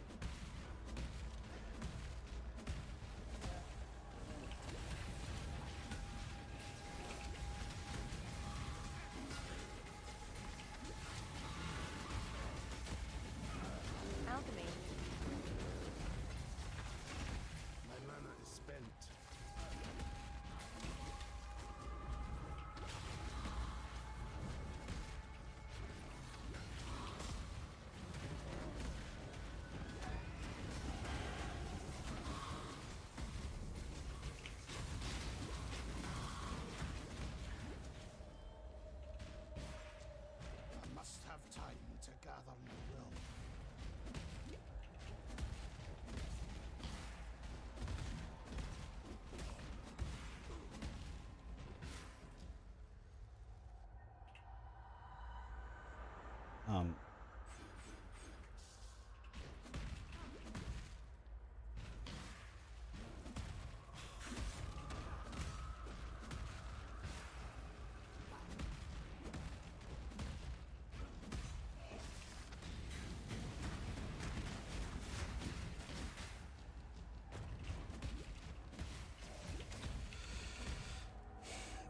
Alchemy. My mana is spent.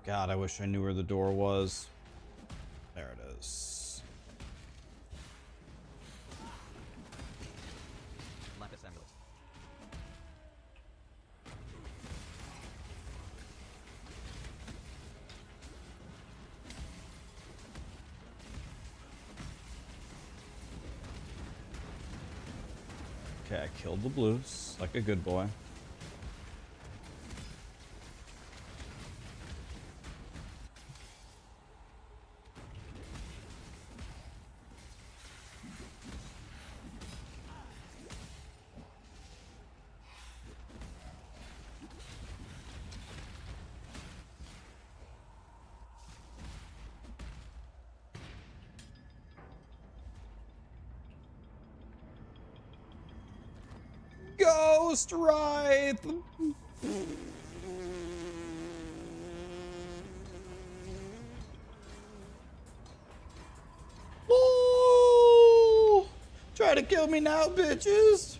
God, I wish I knew where the door was. There it is. Lapis amulet. Okay, I killed the blues like a good boy. Ghost Wraith! Oh! Try to kill me now, bitches!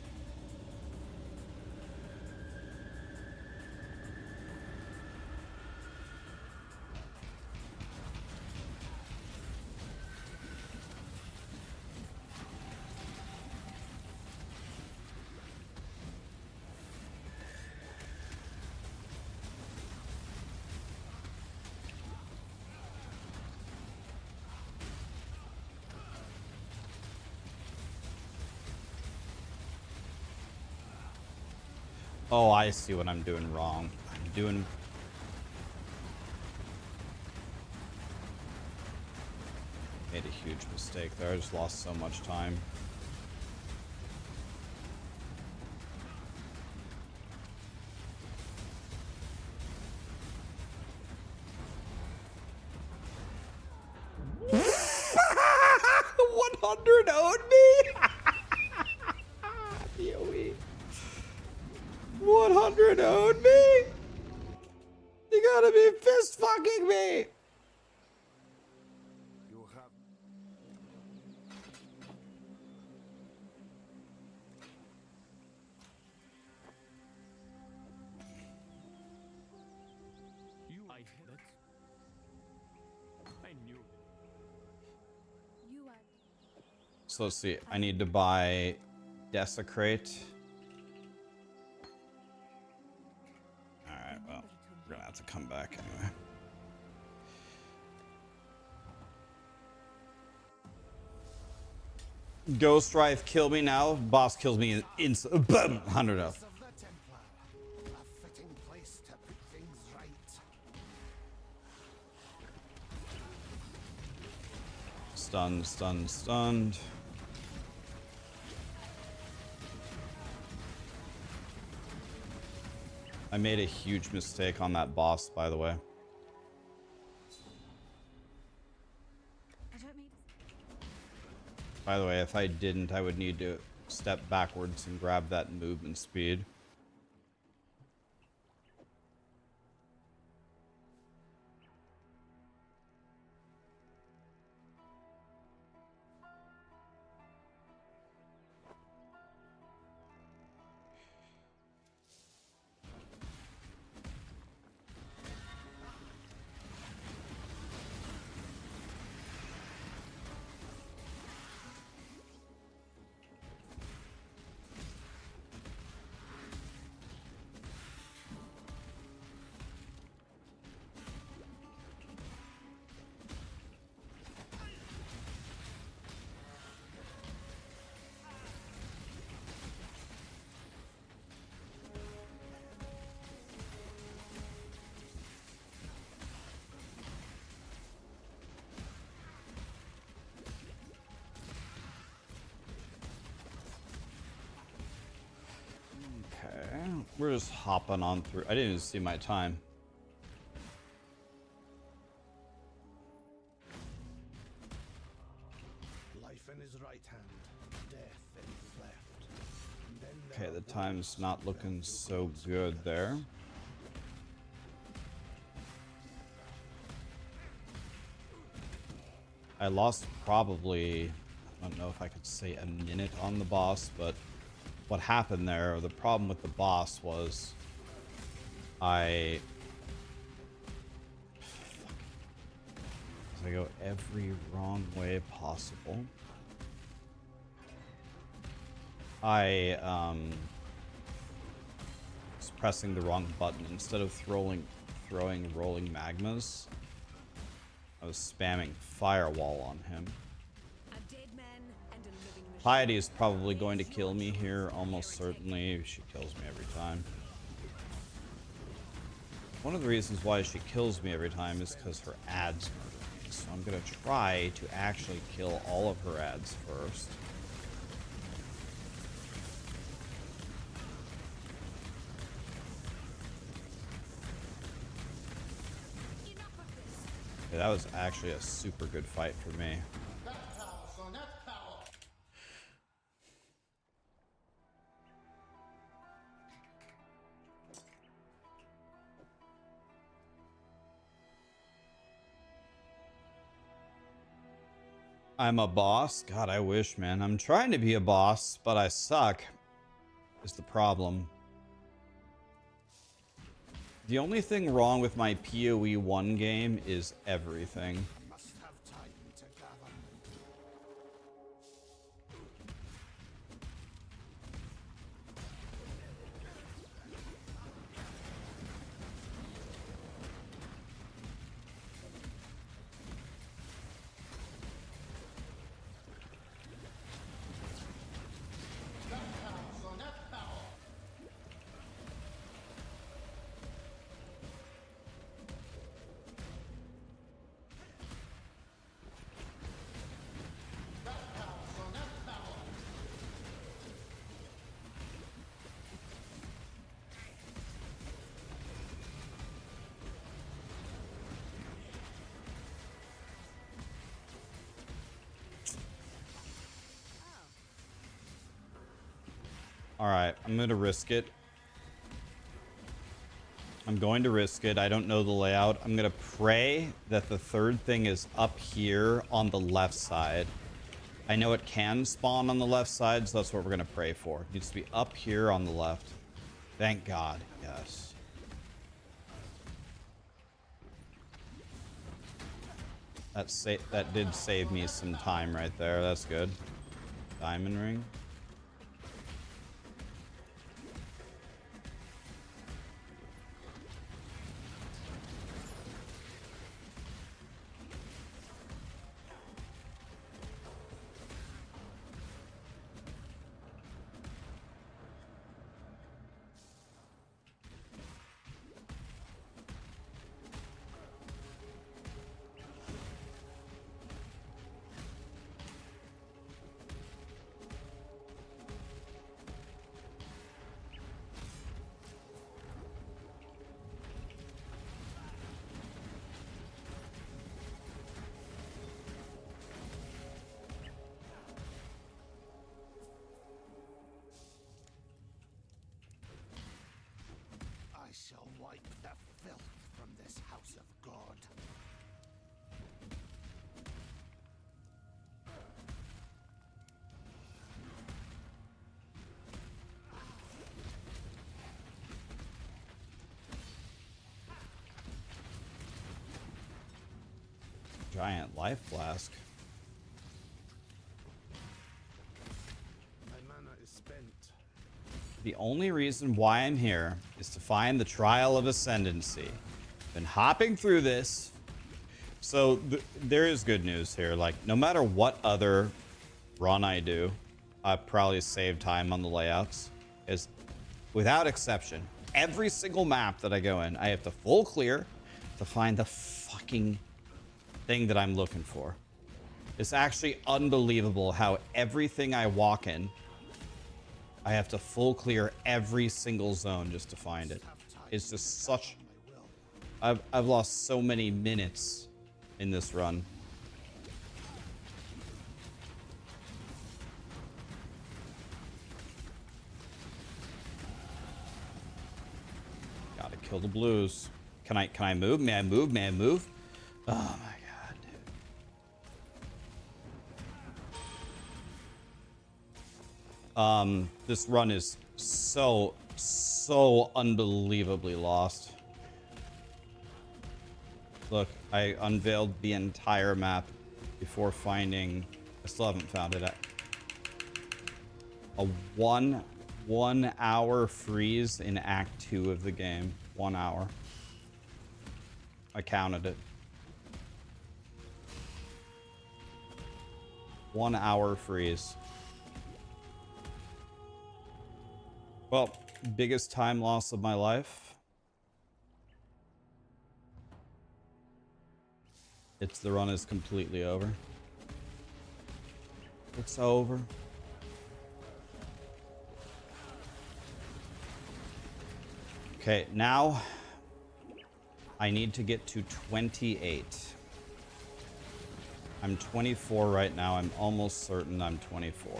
Oh, I see what I'm doing wrong. I'm doing... Made a huge mistake there. I just lost so much time. $100 owed me? POE. 100 owed me? You gotta be fist fucking me! You have I knew. You are. So let's see. I need to buy Desecrate. Alright, well, we're gonna have to come back anyway. Ghost Wraith, kill me now. Boss kills me in boom, 100 up. Of the Templar. A fitting place to put things right. Stunned, stunned, stunned. I made a huge mistake on that boss, by the way. I don't mean. By the way, if I didn't, I would need to step backwards and grab that movement speed. Okay, we're just hopping on through. I didn't even see my time. Life in his right hand, death in his left. And then there Okay, are the time's wolves not that looking will so close good with there. us. I lost probably, I don't know if I could say a minute on the boss, but what happened there, or the problem with the boss was I I go every wrong way possible. I was pressing the wrong button. Instead of throwing rolling magmas, I was spamming firewall on him. A dead man and a living machine. Piety is probably going to kill me here, almost certainly. She kills me every time. One of the reasons why she kills me every time is because her ads murder me. So I'm going to try to actually kill all of her ads first. Yeah, that was actually a super good fight for me. That power, son, that power. I'm a boss? God, I wish, man. I'm trying to be a boss, but I suck, is the problem. The only thing wrong with my POE1 game is everything. Must have time to gather. That power, son, that power. That power, son, that power. Alright, I'm going to risk it. I'm going to risk it. I don't know the layout. I'm going to pray that the third thing is up here on the left side. I know it can spawn on the left side, so that's what we're going to pray for. It needs to be up here on the left. Thank God. Yes. That did save me some time right there. That's good. Diamond ring. I shall wipe the filth from this house of God. Giant life flask. My mana is spent. The only reason why I'm here is to find the Trial of Ascendancy. Been hopping through this. So there is good news here. Like, no matter what other run I do, I probably save time on the layouts. Is without exception, every single map that I go in, I have to full clear to find the fucking thing that I'm looking for. It's actually unbelievable how everything I walk in, I have to full clear every single zone just to find it. It's just such... I've lost so many minutes in this run. Gotta kill the blues. Can I move? May I move? May I move? Oh my god, dude. This run is so unbelievably lost. Look, I unveiled the entire map before finding... I still haven't found it. A 1 hour freeze in Act 2 of the game. 1 hour. I counted it. 1 hour freeze. Well, biggest time loss of my life. The run is completely over. It's over. Okay, now I need to get to 28. I'm 24 right now. I'm almost certain I'm 24.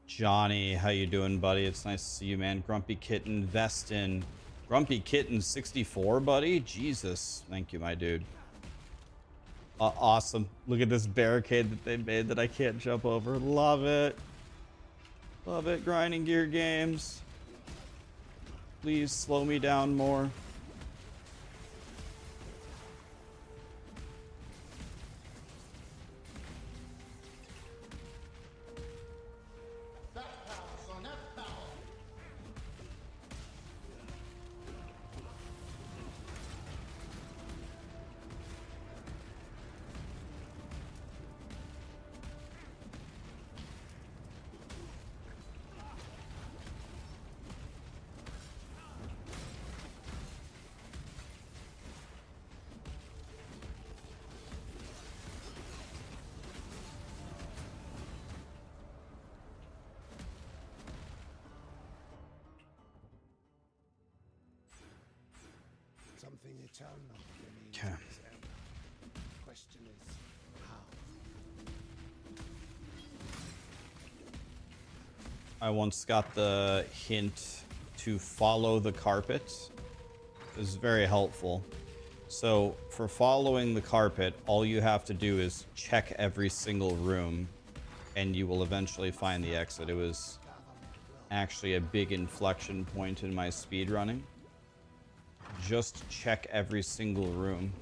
Johnny, how you doing, buddy? It's nice to see you, man. Grumpy Kitten, Vestin. Grumpy Kitten 64, buddy? Jesus. Thank you, my dude. Awesome. Look at this barricade that they made that I can't jump over. Love it. Love it. Grinding Gear Games. Please slow me down more. Something eternal remains Okay. in this era. Question is, how? I once got the hint to follow the carpet. It was very helpful. So for following the carpet, all you have to do is check every single room and you will eventually find the exit. It was actually a big inflection point in my speedrunning. Just check every single room.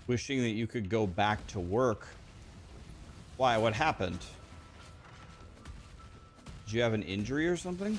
Wishing that you could go back to work. Why? What happened? Did you have an injury or something?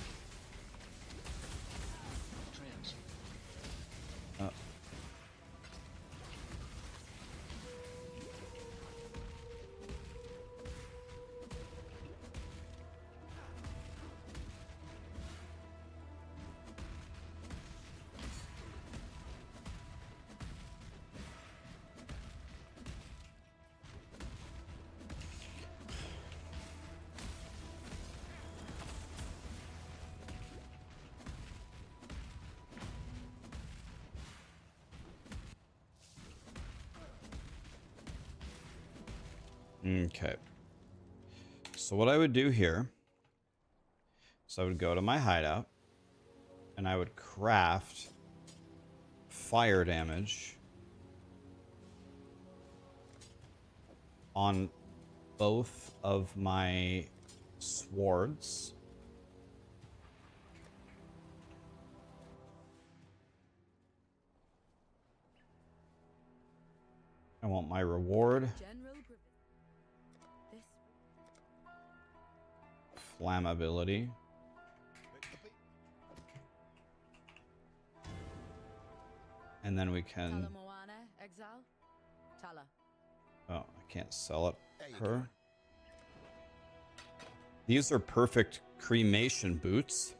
Okay. So what I would do here is I would go to my hideout and I would craft fire damage on both of my swords. I want my reward. Flammability. And then we can... Exile. Oh, I can't sell it. Her. These are perfect cremation boots.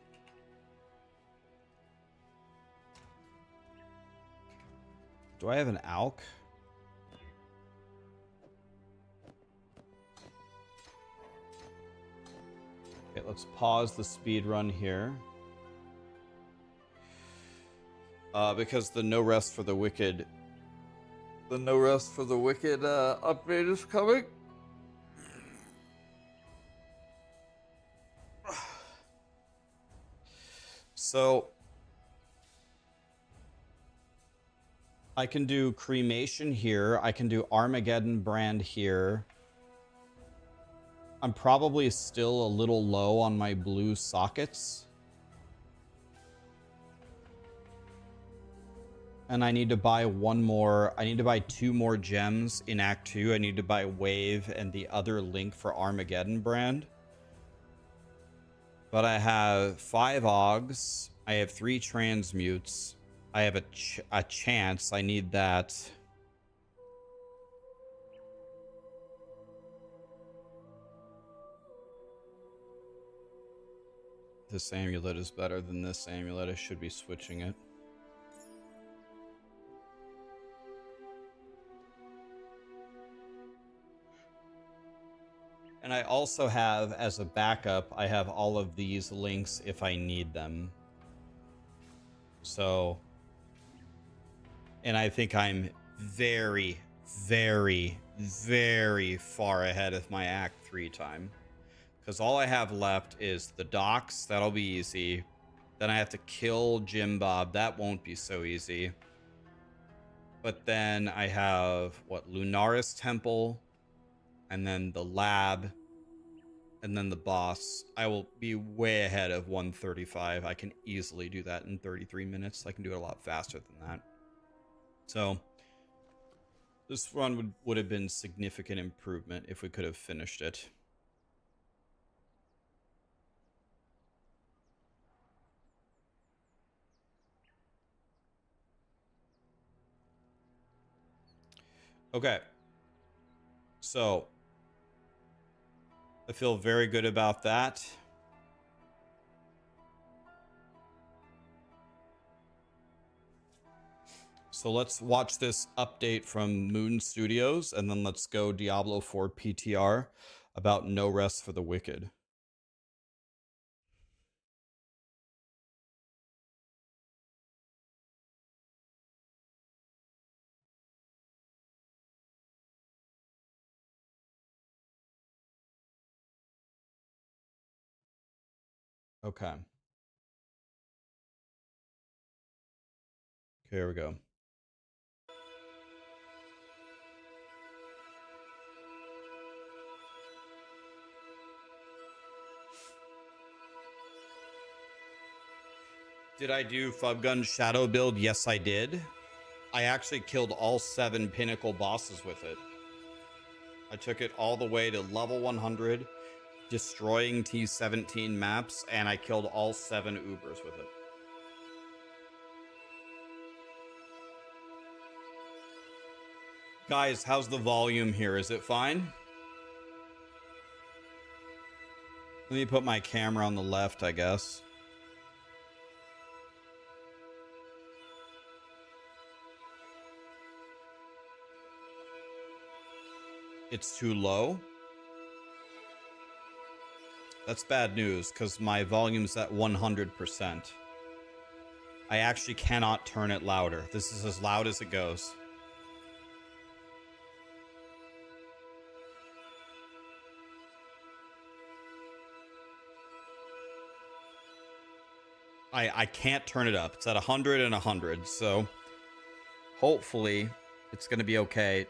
Do I have an ALK? Okay, let's pause the speed run here. Because the No Rest for the Wicked... The No Rest for the Wicked update is coming. So... I can do Cremation here. I can do Armageddon Brand here. I'm probably still a little low on my blue sockets. And I need to buy one more. I need to buy 2 more gems in Act 2. I need to buy Wave and the other link for Armageddon Brand. But I have 5 Augs. I have 3 Transmutes. I have a chance. I need that. This amulet is better than this amulet. I should be switching it. And I also have, as a backup, I have all of these links if I need them. So... And I think I'm very, very, very far ahead of my Act 3 time. Because all I have left is the docks. That'll be easy. Then I have to kill Jim Bob. That won't be so easy. But then I have, what, Lunaris Temple. And then the lab. And then the boss. I will be way ahead of 135. I can easily do that in 33 minutes. I can do it a lot faster than that. So, this run would have been significant improvement if we could have finished it. Okay. So, I feel very good about that. So let's watch this update from Moon Studios, and then let's go Diablo 4 PTR about No Rest for the Wicked. Okay. Okay, here we go. Did I do Fubgun Shadow build? Yes, I did. I actually killed all 7 pinnacle bosses with it. I took it all the way to level 100, destroying T17 maps, and I killed all 7 Ubers with it. Guys, how's the volume here? Is it fine? Let me put my camera on the left, I guess. It's too low. That's bad news, because my volume's at 100%. I actually cannot turn it louder. This is as loud as it goes. I can't turn it up. It's at 100 and 100, so hopefully it's going to be okay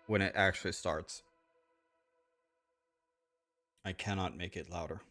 when it actually starts. I cannot make it louder.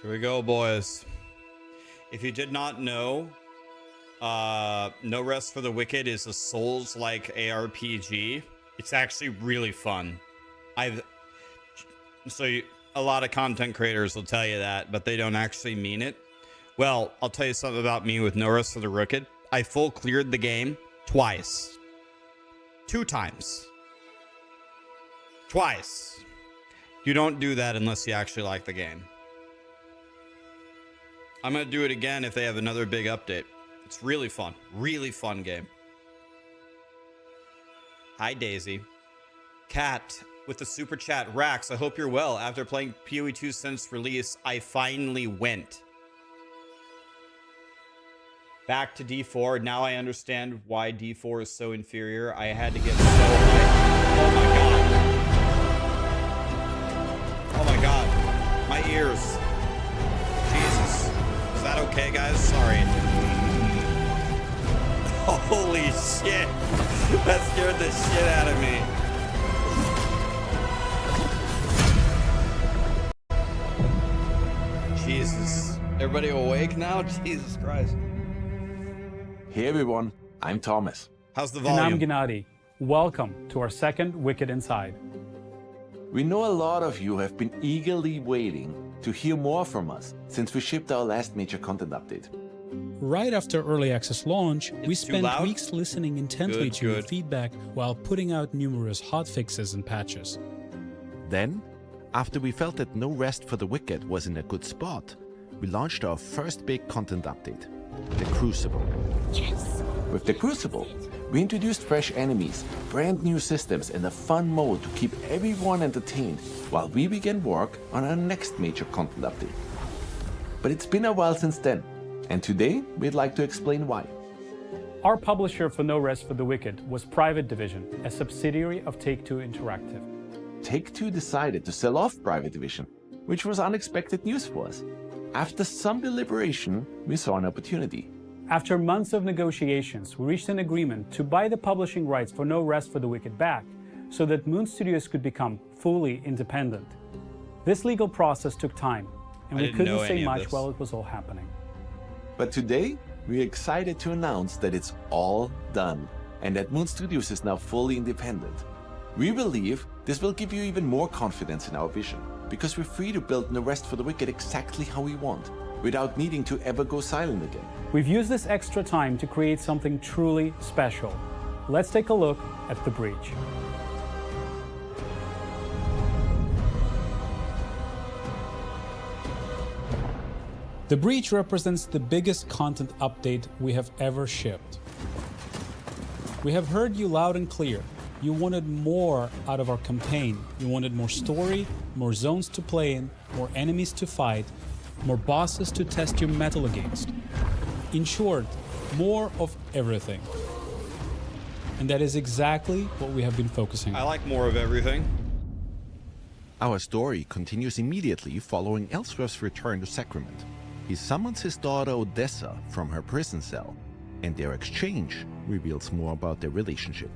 Here we go, boys. If you did not know, No Rest for the Wicked is a Souls-like ARPG. It's actually really fun. A lot of content creators will tell you that, but they don't actually mean it. Well, I'll tell you something about me with No Rest for the Wicked. I full cleared the game twice. 2 times. Twice. You don't do that unless you actually like the game. I'm going to do it again if they have another big update. It's really fun. Really fun game. Hi, Daisy. Cat with the super chat. Rax, I hope you're well. After playing POE2 since release, I finally went back to D4. Now I understand why D4 is so inferior. I had to get so high. Oh my god. Oh my god. My ears. Jesus. Is that okay, guys? Sorry. Holy shit. That scared the shit out of me. Jesus. Everybody awake now? Jesus Christ. Hey everyone, I'm Thomas. How's the volume? And I'm Gennady. Welcome to our second Wicked Inside. We know a lot of you have been eagerly waiting to hear more from us since we shipped our last major content update. Right after early access launch, we spent weeks listening intently to your Good. feedback while putting out numerous hotfixes and patches. Then, after we felt that No Rest for the Wicked was in a good spot, we launched our first big content update, the Crucible. Yes! With the Crucible, we introduced fresh enemies, brand new systems, and a fun mode to keep everyone entertained while we began work on our next major content update. But it's been a while since then, and today we'd like to explain why. Our publisher for No Rest for the Wicked was Private Division, a subsidiary of Take-Two Interactive. Take-Two decided to sell off Private Division, which was unexpected news for us. After some deliberation, we saw an opportunity. After months of negotiations, we reached an agreement to buy the publishing rights for No Rest for the Wicked back so that Moon Studios could become fully independent. This legal process took time, and we couldn't say much while it was all happening. But today, we're excited to announce that it's all done and that Moon Studios is now fully independent. We believe this will give you even more confidence in our vision, because we're free to build No Rest for the Wicked exactly how we want, without needing to ever go silent again. We've used this extra time to create something truly special. Let's take a look at The Breach. The Breach represents the biggest content update we have ever shipped. We have heard you loud and clear. You wanted more out of our campaign. You wanted more story, more zones to play in, more enemies to fight, more bosses to test your mettle against. In short, more of everything. And that is exactly what we have been focusing on. I like more of everything. Our story continues immediately following Ellsworth's return to Sacrament. He summons his daughter Odessa from her prison cell, and their exchange reveals more about their relationship.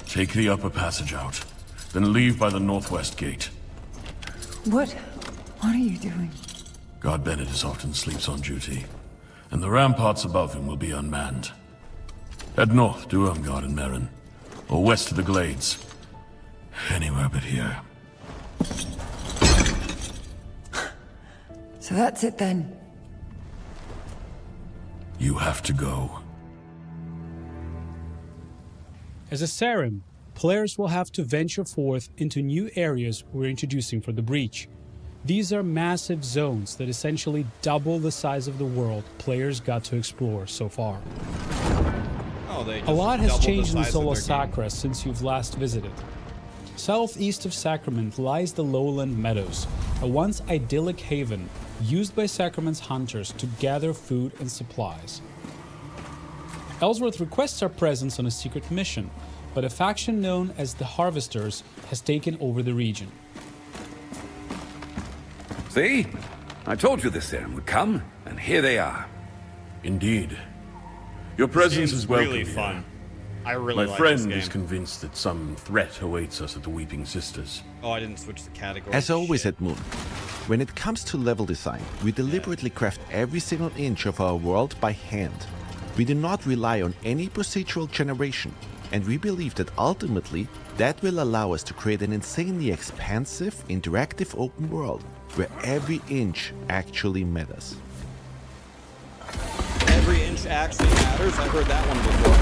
Take the upper passage out, then leave by the northwest gate. What are you doing? God Bennett often sleeps on duty, and the ramparts above him will be unmanned. Head north to Irmgard and Merrin, or west to the Glades. Anywhere but here. So that's it then. You have to go. As a Sarim, players will have to venture forth into new areas we're introducing for the Breach. These are massive zones that essentially double the size of the world players got to explore so far. A lot has changed in Solo Sacra since you've last visited. Southeast of Sacrament lies the Lowland Meadows, a once idyllic haven used by Sacrament's hunters to gather food and supplies. Ellsworth requests our presence on a secret mission, but a faction known as the Harvesters has taken over the region. See? I told you this Sarim would come, and here they are. Indeed. Your presence is welcome really here. fun. I really My like friend this game. is convinced that some threat awaits us at the Weeping Sisters. Oh, I didn't switch the category. As always Shit. at Moon, when it comes to level design, we deliberately craft every single inch of our world by hand. We do not rely on any procedural generation, and we believe that ultimately that will allow us to create an insanely expansive, interactive open world where every inch actually matters. Every inch actually matters. I've heard that one before.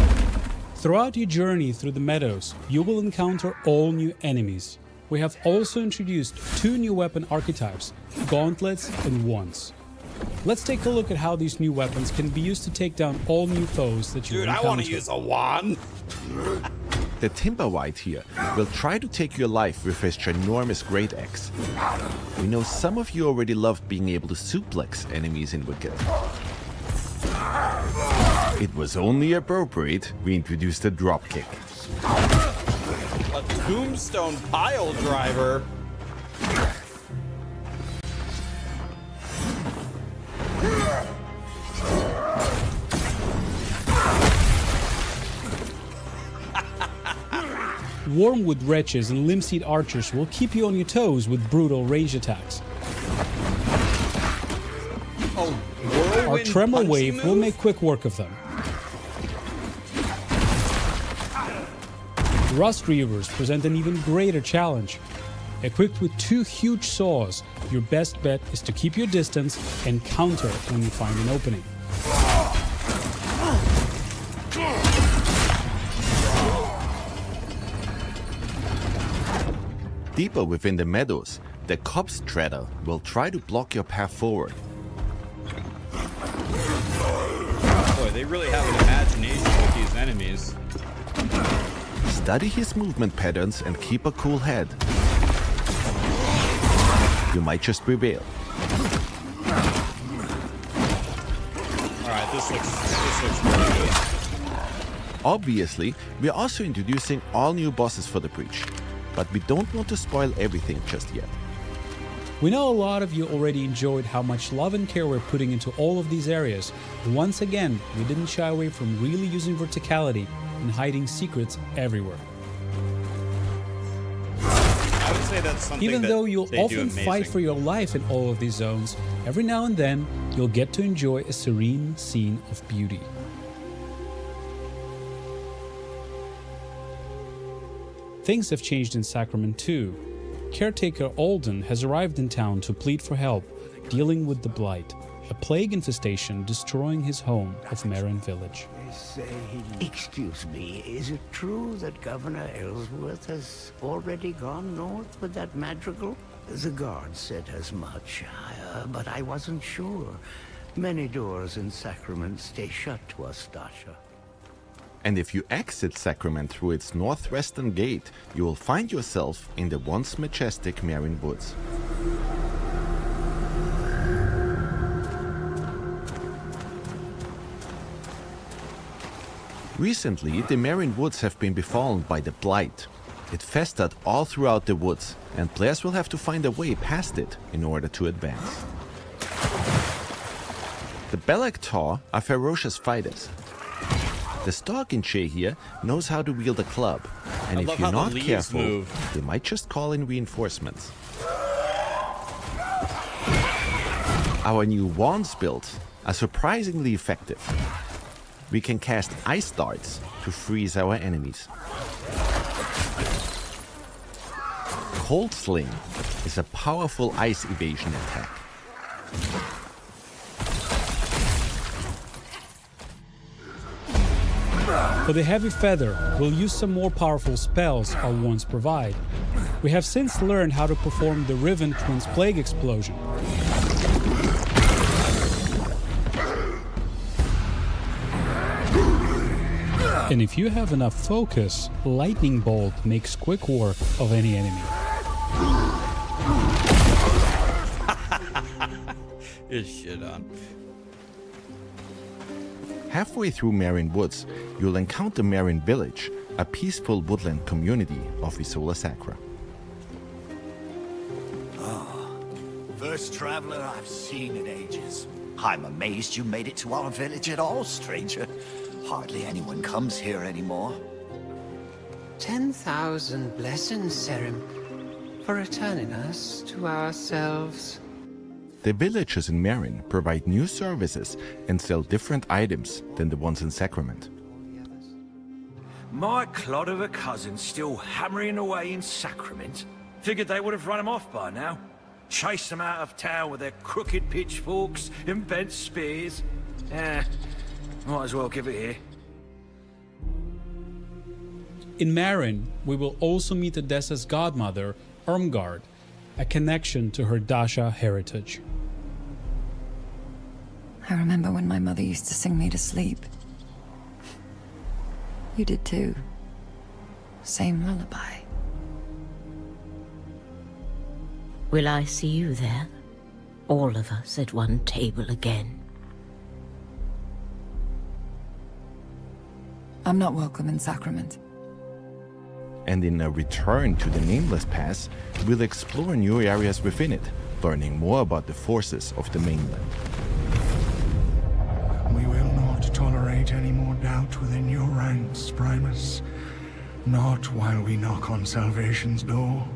Throughout your journey through the meadows, you will encounter all new enemies. We have also introduced 2 new weapon archetypes, gauntlets and wands. Let's take a look at how these new weapons can be used to take down all new foes that you encounter. Dude, I want to use a wand. The Timberwhite here will try to take your life with his ginormous great axe. We know some of you already loved being able to suplex enemies in Wicked. It was only appropriate we introduced a dropkick. A tombstone pile driver. Wormwood wretches and limb-seed archers will keep you on your toes with brutal range attacks. Oh, our tremor wave will make quick work of them. Rust Reavers present an even greater challenge. Equipped with 2 huge saws, your best bet is to keep your distance and counter when you find an opening. Deeper within the meadows, the Copse Treader will try to block your path forward. Boy, they really have an imagination with these enemies. Study his movement patterns and keep a cool head. You might just prevail. Alright, this looks really good. Obviously, we're also introducing all new bosses for the Breach, but we don't want to spoil everything just yet. We know a lot of you already enjoyed how much love and care we're putting into all of these areas, and once again, we didn't shy away from really using verticality and hiding secrets everywhere. I would say that's something Even that though you'll they do often fight amazing. for your life in all of these zones, every now and then you'll get to enjoy a serene scene of beauty. Things have changed in Sacrament too. Caretaker Alden has arrived in town to plead for help, dealing with the Blight, a plague infestation destroying his home of Marin Village. Excuse me, is it true that Governor Ellsworth has already gone north with that madrigal? The guard said as much, but I wasn't sure. Many doors in Sacrament stay shut to us, Dasha. And if you exit Sacrament through its northwestern gate, you will find yourself in the once majestic Marin Woods. Recently, the Marin Woods have been befallen by the Blight. It festered all throughout the woods, and players will have to find a way past it in order to advance. The Belak Tor are ferocious fighters. The Stalkinche here knows how to wield a club, and if you're not careful, they might just call in reinforcements. Our new wands build are surprisingly effective. We can cast ice darts to freeze our enemies. Cold Sling is a powerful ice evasion attack. For the Heavy Feather, we'll use some more powerful spells our wands provide. We have since learned how to perform the Riven Twins Plague Explosion. And if you have enough focus, Lightning Bolt makes quick work of any enemy. Is shit on. Halfway through Marin Woods, you'll encounter Marin Village, a peaceful woodland community of Isola Sacra. First traveler I've seen in ages. I'm amazed you made it to our village at all, stranger. Hardly anyone comes here anymore. 10,000 blessings, Serim, for returning us to ourselves. The villages in Merin provide new services and sell different items than the ones in Sacrament. My clod of a cousin's still hammering away in Sacrament. Figured they would have run him off by now. Chased them out of town with their crooked pitchforks and bent spears. Might as well give it here. In Merin, we will also meet Odessa's godmother, Irmgard, a connection to her Dasha heritage. I remember when my mother used to sing me to sleep. You did too. Same lullaby. Will I see you there? All of us at one table again. I'm not welcome in Sacrament. And in a return to the Nameless Pass, we'll explore new areas within it, learning more about the forces of the mainland. We will not tolerate any more doubt within your ranks, Primus. Not while we knock on salvation's door.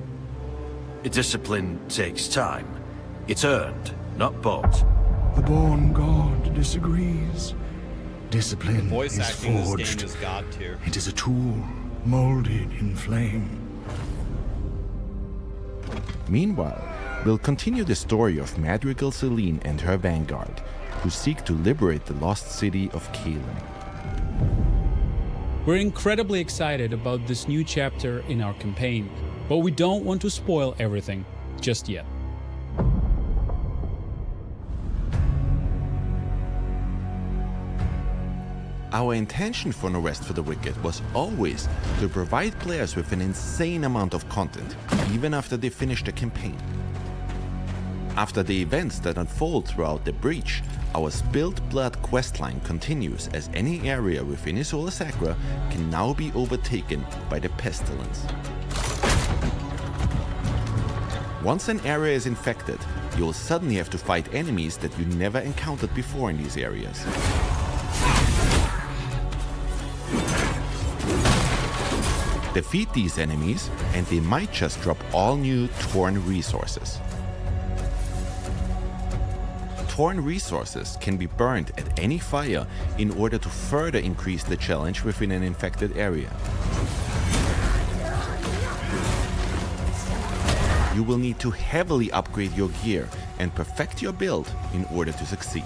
Discipline takes time. It's earned, not bought. The born god disagrees. Discipline Voice is acting in forged. this game is god tier. It is a tool, molded in flame. Meanwhile, we'll continue the story of Madrigal Celine and her vanguard, who seek to liberate the lost city of Caelin. We're incredibly excited about this new chapter in our campaign, but we don't want to spoil everything just yet. Our intention for No Rest for the Wicked was always to provide players with an insane amount of content, even after they finish the campaign. After the events that unfold throughout the Breach, our Spilled Blood questline continues as any area within Isola Sacra can now be overtaken by the Pestilence. Once an area is infected, you'll suddenly have to fight enemies that you never encountered before in these areas. Defeat these enemies, and they might just drop all new Torn resources. Torn resources can be burned at any fire in order to further increase the challenge within an infected area. You will need to heavily upgrade your gear and perfect your build in order to succeed.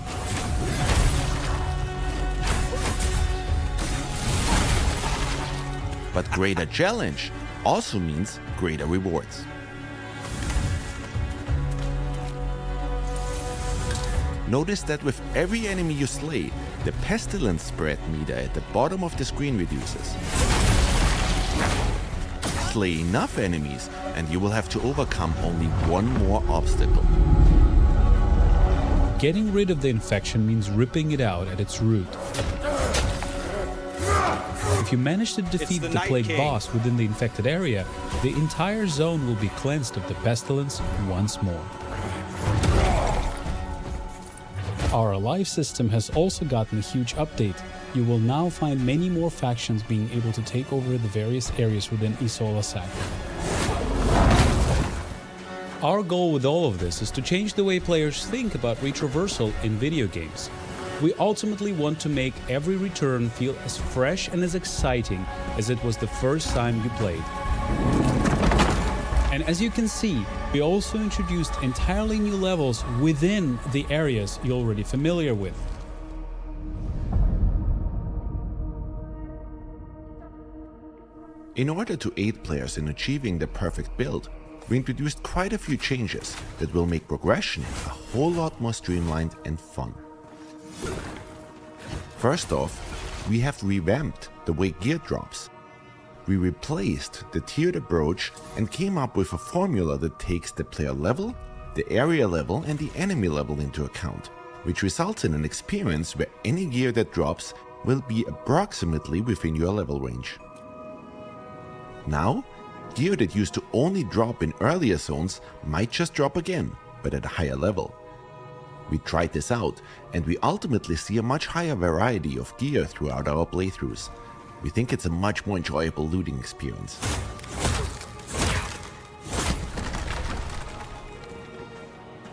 But greater challenge also means greater rewards. Notice that with every enemy you slay, the pestilence spread meter at the bottom of the screen reduces. Slay enough enemies and you will have to overcome only one more obstacle. Getting rid of the infection means ripping it out at its root. If you manage to defeat the Plague boss within the infected area, the entire zone will be cleansed of the pestilence once more. Our Alive system has also gotten a huge update. You will now find many more factions being able to take over the various areas within Isola Sacra. Our goal with all of this is to change the way players think about retraversal in video games. We ultimately want to make every return feel as fresh and as exciting as it was the first time you played. And as you can see, we also introduced entirely new levels within the areas you're already familiar with. In order to aid players in achieving the perfect build, we introduced quite a few changes that will make progression a whole lot more streamlined and fun. First off, we have revamped the way gear drops. We replaced the tiered approach and came up with a formula that takes the player level, the area level and the enemy level into account, which results in an experience where any gear that drops will be approximately within your level range. Now, gear that used to only drop in earlier zones might just drop again, but at a higher level. We tried this out, and we ultimately see a much higher variety of gear throughout our playthroughs. We think it's a much more enjoyable looting experience.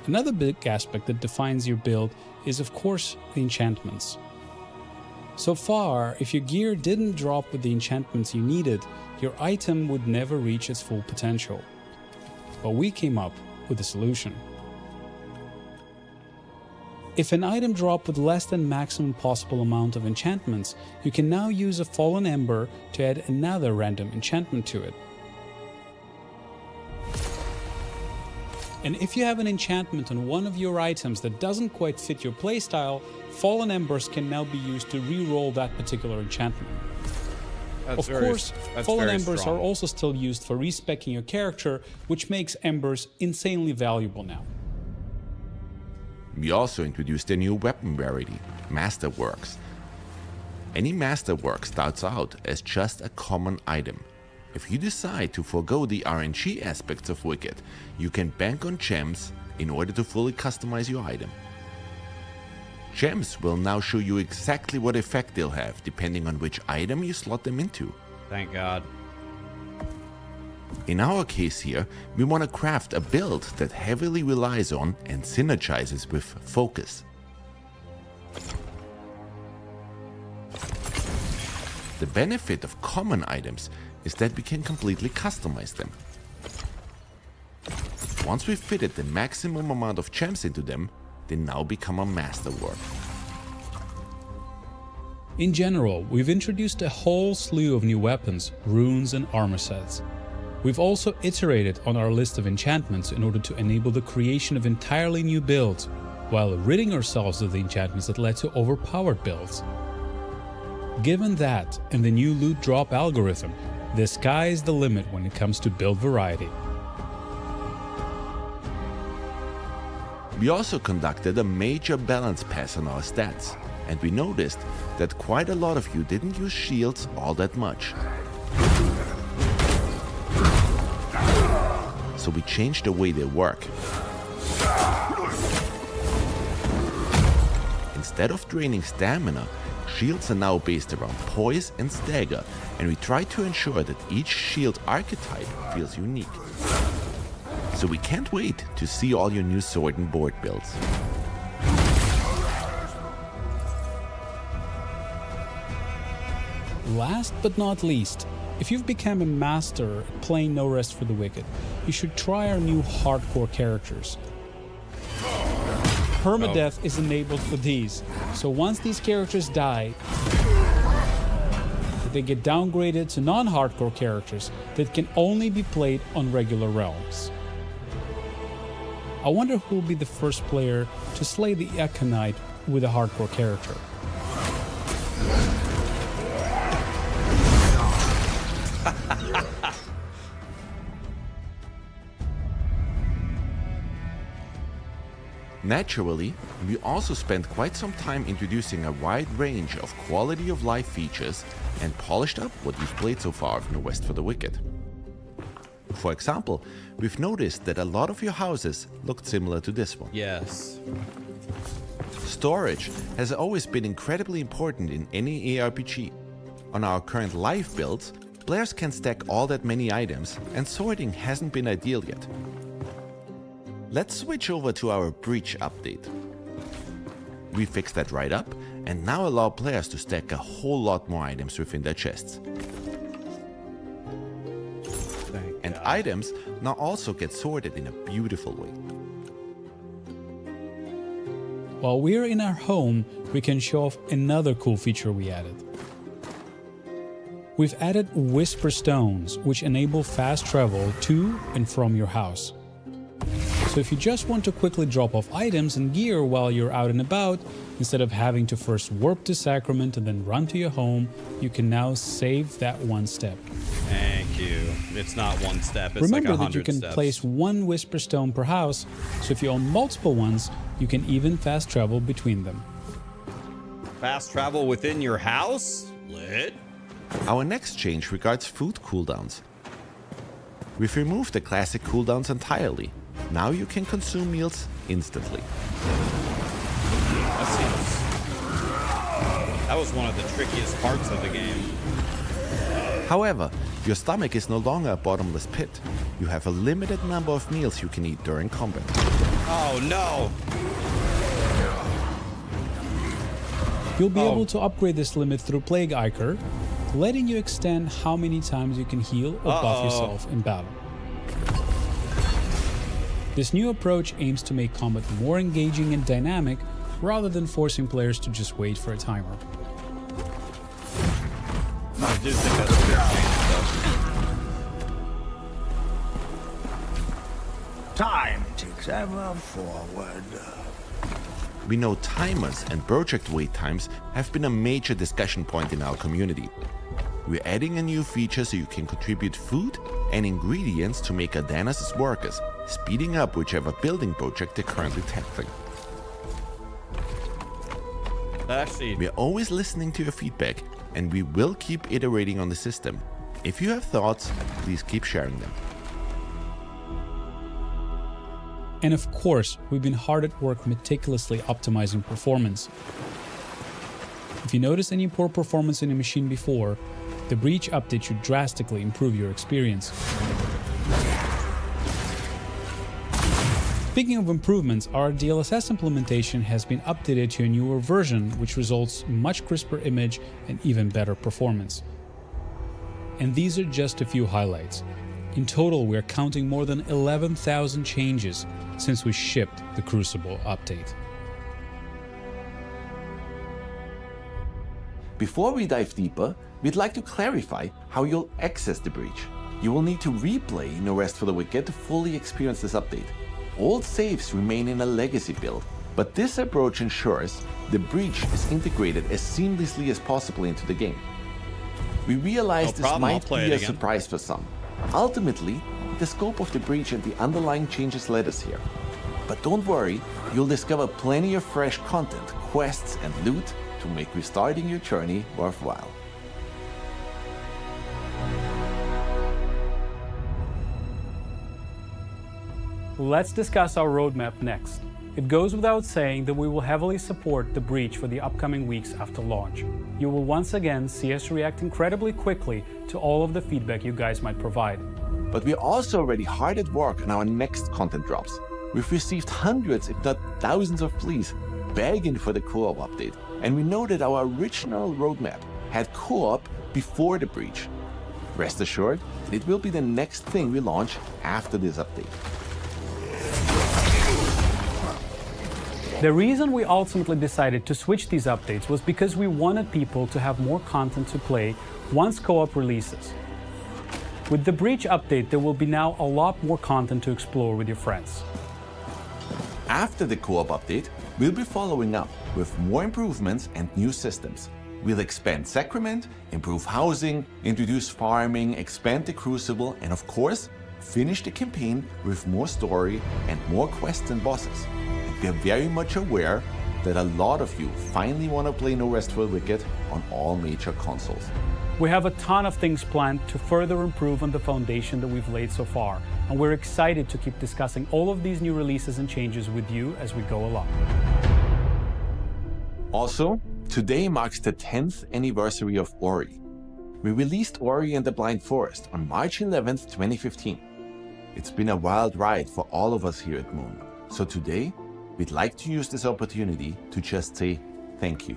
Another big aspect that defines your build is, of course, the enchantments. So far, if your gear didn't drop with the enchantments you needed, your item would never reach its full potential. But we came up with a solution. If an item dropped with less than maximum possible amount of enchantments, you can now use a fallen ember to add another random enchantment to it. And if you have an enchantment on one of your items that doesn't quite fit your playstyle, fallen embers can now be used to re-roll that particular enchantment. Of course, fallen embers are also still used for respeccing your character, which makes embers insanely valuable now. We also introduced a new weapon rarity, Masterworks. Any Masterwork starts out as just a common item. If you decide to forego the RNG aspects of Wicked, you can bank on gems in order to fully customize your item. Gems will now show you exactly what effect they'll have, depending on which item you slot them into. Thank God. In our case here, we want to craft a build that heavily relies on and synergizes with focus. The benefit of common items is that we can completely customize them. Once we've fitted the maximum amount of gems into them, they now become a masterwork. In general, we've introduced a whole slew of new weapons, runes and armor sets. We've also iterated on our list of enchantments in order to enable the creation of entirely new builds, while ridding ourselves of the enchantments that led to overpowered builds. Given that and the new loot drop algorithm, the sky is the limit when it comes to build variety. We also conducted a major balance pass on our stats, and we noticed that quite a lot of you didn't use shields all that much. So we changed the way they work. Instead of draining stamina, shields are now based around poise and stagger, and we try to ensure that each shield archetype feels unique. So we can't wait to see all your new sword and board builds. Last but not least, if you've become a master at playing No Rest for the Wicked, you should try our new hardcore characters. Permadeath is enabled for these, so once these characters die, they get downgraded to non-hardcore characters that can only be played on regular realms. I wonder who will be the first player to slay the Econite with a hardcore character. Naturally, we also spent quite some time introducing a wide range of quality of life features and polished up what you've played so far of No Rest for the Wicked. For example, we've noticed that a lot of your houses looked similar to this one. Yes. Storage has always been incredibly important in any ARPG. On our current live builds, players can stack all that many items, and sorting hasn't been ideal yet. Let's switch over to our breach update. We fixed that right up, and now allow players to stack a whole lot more items within their chests. And items now also get sorted in a beautiful way. While we're in our home, we can show off another cool feature we added. We've added Whisper Stones, which enable fast travel to and from your house. So if you just want to quickly drop off items and gear while you're out and about, instead of having to first warp to Sacrament and then run to your home, you can now save that one step. Thank you. It's not one step, it's Remember like 100 that you can steps. place one Whisper Stone per house, so if you own multiple ones, you can even fast travel between them. Fast travel within your house? Lit. Our next change regards food cooldowns. We've removed the classic cooldowns entirely. Now you can consume meals instantly. That was one of the trickiest parts of the game. However, your stomach is no longer a bottomless pit. You have a limited number of meals you can eat during combat. Oh no! You'll be able to upgrade this limit through Plague Ichor, letting you extend how many times you can heal or buff yourself in battle. This new approach aims to make combat more engaging and dynamic, rather than forcing players to just wait for a timer. I do think that's a good change, Time ticks ever forward. We know timers and project wait times have been a major discussion point in our community. We're adding a new feature so you can contribute food and ingredients to make Adana's workers, speeding up whichever building project they're currently tackling. We're always listening to your feedback, and we will keep iterating on the system. If you have thoughts, please keep sharing them. And of course, we've been hard at work meticulously optimizing performance. If you notice any poor performance in a machine before, the Breach update should drastically improve your experience. Speaking of improvements, our DLSS implementation has been updated to a newer version, which results in much crisper image and even better performance. And these are just a few highlights. In total, we are counting more than 11,000 changes since we shipped the Crucible update. Before we dive deeper, we'd like to clarify how you'll access the Breach. You will need to replay No Rest for the Wicked to fully experience this update. Old saves remain in a legacy build, but this approach ensures the Breach is integrated as seamlessly as possible into the game. We realize this might be a surprise for some. Ultimately, the scope of the Breach and the underlying changes led us here. But don't worry, you'll discover plenty of fresh content, quests and loot to make restarting your journey worthwhile. Let's discuss our roadmap next. It goes without saying that we will heavily support the Breach for the upcoming weeks after launch. You will once again see us react incredibly quickly to all of the feedback you guys might provide. But we're also already hard at work on our next content drops. We've received hundreds, if not thousands of pleas begging for the co-op update, and we know that our original roadmap had co-op before the Breach. Rest assured, it will be the next thing we launch after this update. The reason we ultimately decided to switch these updates was because we wanted people to have more content to play once co-op releases. With the Breach update, there will be now a lot more content to explore with your friends. After the co-op update, we'll be following up with more improvements and new systems. We'll expand Sacrament, improve housing, introduce farming, expand the Crucible, and of course, finish the campaign with more story and more quests and bosses. We are very much aware that a lot of you finally want to play No Rest for the Wicked on all major consoles. We have a ton of things planned to further improve on the foundation that we've laid so far, and we're excited to keep discussing all of these new releases and changes with you as we go along. Also, today marks the 10th anniversary of Ori. We released Ori and the Blind Forest on March 11th, 2015. It's been a wild ride for all of us here at Moon, so today, we'd like to use this opportunity to just say thank you.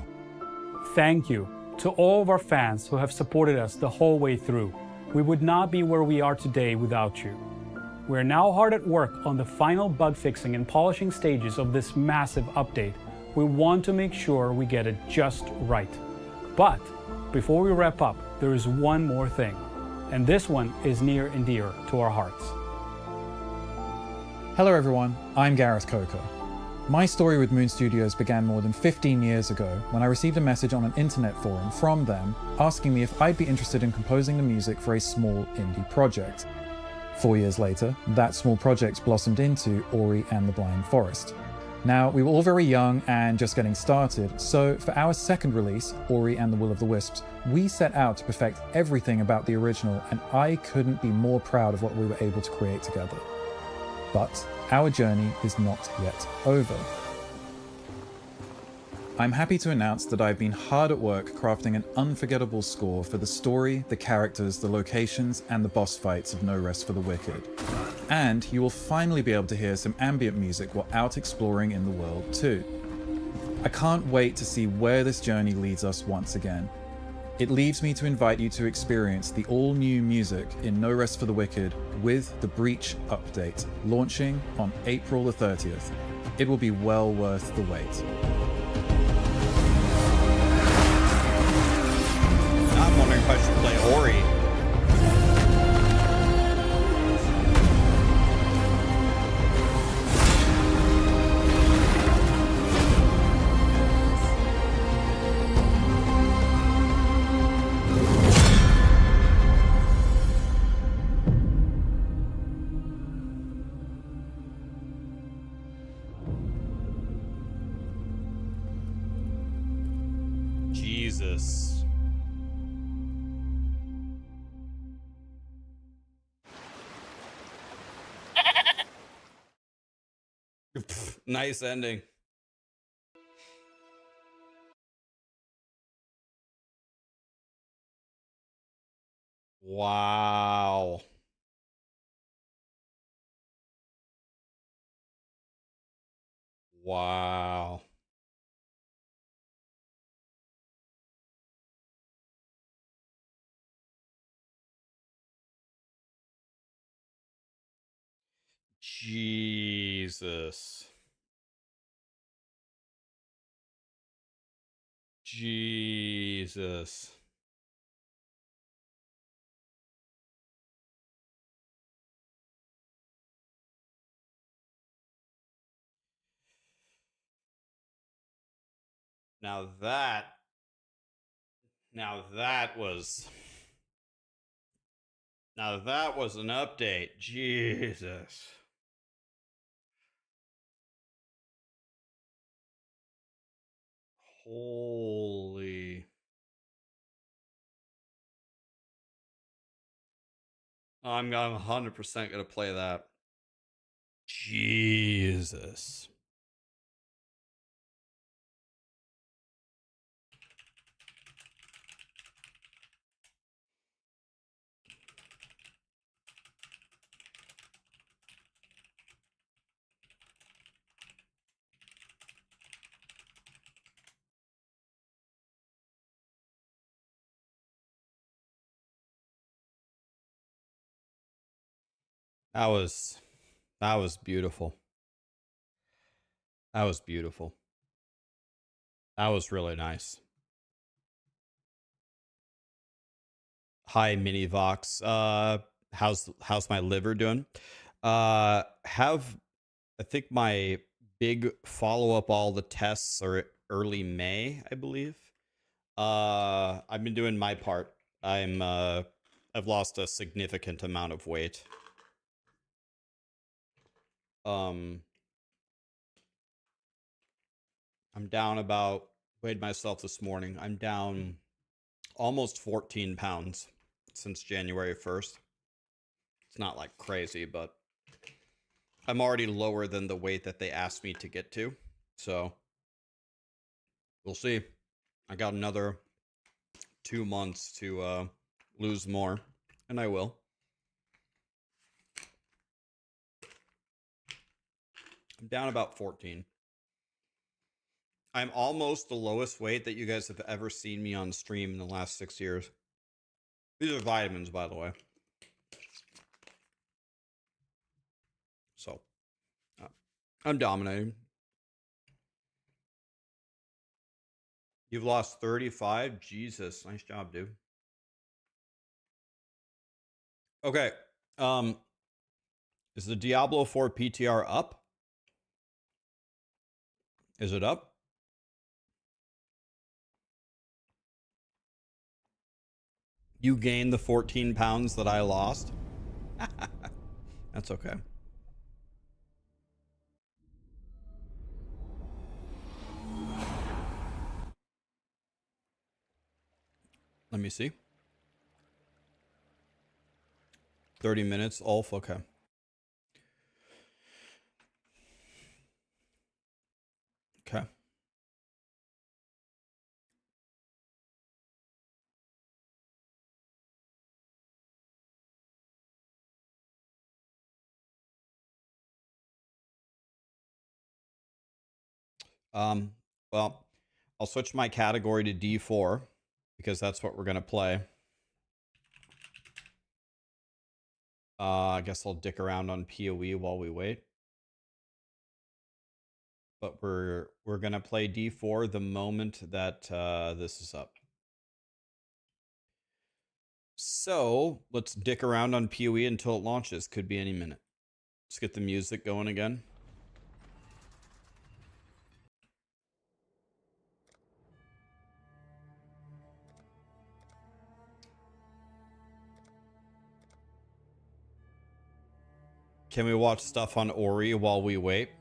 Thank you to all of our fans who have supported us the whole way through. We would not be where we are today without you. We're now hard at work on the final bug fixing and polishing stages of this massive update. We want to make sure we get it just right. But before we wrap up, there is one more thing, and this one is near and dear to our hearts. Hello everyone, I'm Gareth Coker. My story with Moon Studios began more than 15 years ago when I received a message on an internet forum from them asking me if I'd be interested in composing the music for a small indie project. 4 years later, that small project blossomed into Ori and the Blind Forest. Now, we were all very young and just getting started, so for our second release, Ori and the Will of the Wisps, we set out to perfect everything about the original, and I couldn't be more proud of what we were able to create together. But our journey is not yet over. I'm happy to announce that I've been hard at work crafting an unforgettable score for the story, the characters, the locations, and the boss fights of No Rest for the Wicked. And you will finally be able to hear some ambient music while out exploring in the world too. I can't wait to see where this journey leads us once again. It leaves me to invite you to experience the all-new music in No Rest for the Wicked with the Breach update, launching on April the 30th. It will be well worth the wait. I'm wondering if I should play Ori. Jesus. Nice ending. Wow. Wow. Jesus. Jesus. Now that was an update. Jesus. Holy. I'm 100% gonna play that. Jesus. That was beautiful. That was beautiful. That was really nice. Hi, Minivox. How's my liver doing? I think my big follow-up all the tests are early May, I believe. I've been doing my part. I've lost a significant amount of weight. I'm down about, weighed myself this morning. I'm down almost 14 pounds since January 1st. It's not like crazy, but I'm already lower than the weight that they asked me to get to. So we'll see. I got another 2 months to lose more, and I will. I'm down about 14. I'm almost the lowest weight that you guys have ever seen me on stream in the last 6 years. These are vitamins, by the way. So, I'm dominating. You've lost 35? Jesus, nice job, dude. Okay. Is the Diablo 4 PTR up? Is it up? You gained the 14 pounds that I lost? That's okay. Let me see. 30 minutes, Ulf, okay. Okay. Well, I'll switch my category to D4 because that's what we're gonna play. I guess I'll dick around on POE while we wait. But we're gonna play D4 the moment that this is up. So let's dick around on POE until it launches. Could be any minute. Let's get the music going again. Can we watch stuff on Ori while we wait?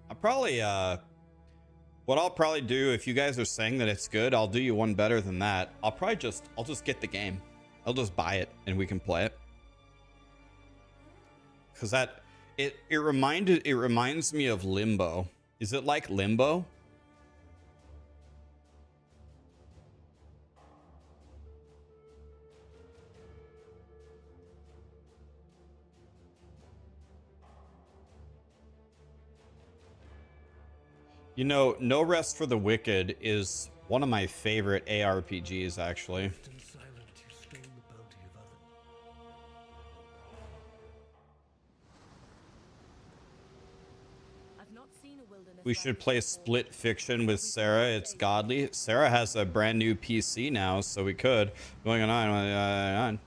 I'll probably, what I'll probably do, if you guys are saying that it's good, I'll do you one better than that. I'll just get the game. I'll just buy it and we can play it. Cause it reminds me of Limbo. Is it like Limbo? You know, No Rest for the Wicked is one of my favorite ARPGs, actually. We should play Split Fiction with Sarah. It's godly. Sarah has a brand new PC now, so we could. Going on.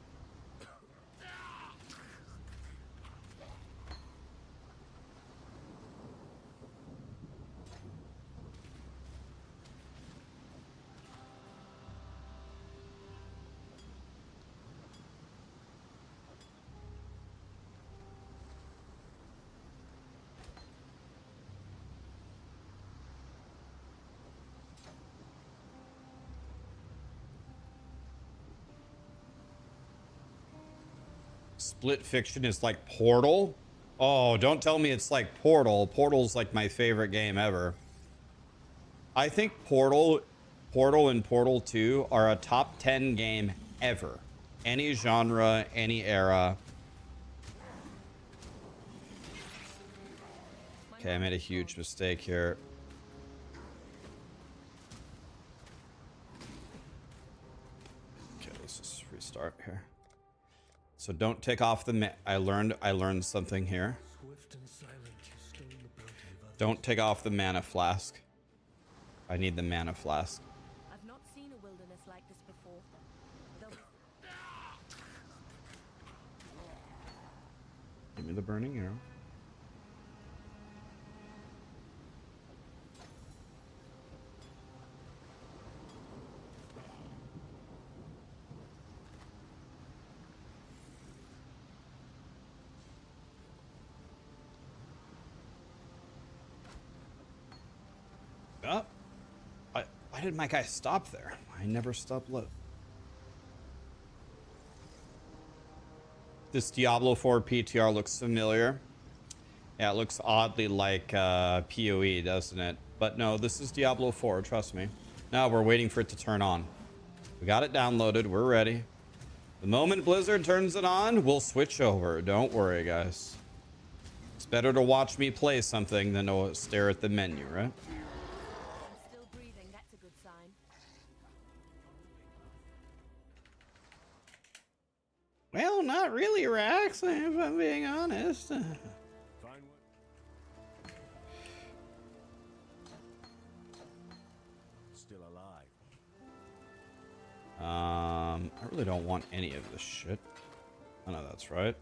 Split Fiction is like Portal. Oh, don't tell me it's like Portal. Portal's like my favorite game ever. I think Portal and Portal 2 are a top 10 game ever. Any genre, any era. Okay, I made a huge mistake here. Okay, let's just restart here. So don't take off the I learned something here. Don't take off the mana flask. I need the mana flask. I've not seen a wilderness like this before. Give me the burning arrow. Oh, why did my guy stop there? I never stopped load. This Diablo 4 PTR looks familiar. Yeah, it looks oddly like POE, doesn't it? But no, this is Diablo 4, trust me. Now we're waiting for it to turn on. We got it downloaded, we're ready. The moment Blizzard turns it on, we'll switch over. Don't worry, guys. It's better to watch me play something than to stare at the menu, right? Well, not really, Rax, if I'm being honest. Still alive. I really don't want any of this shit. I know that's right.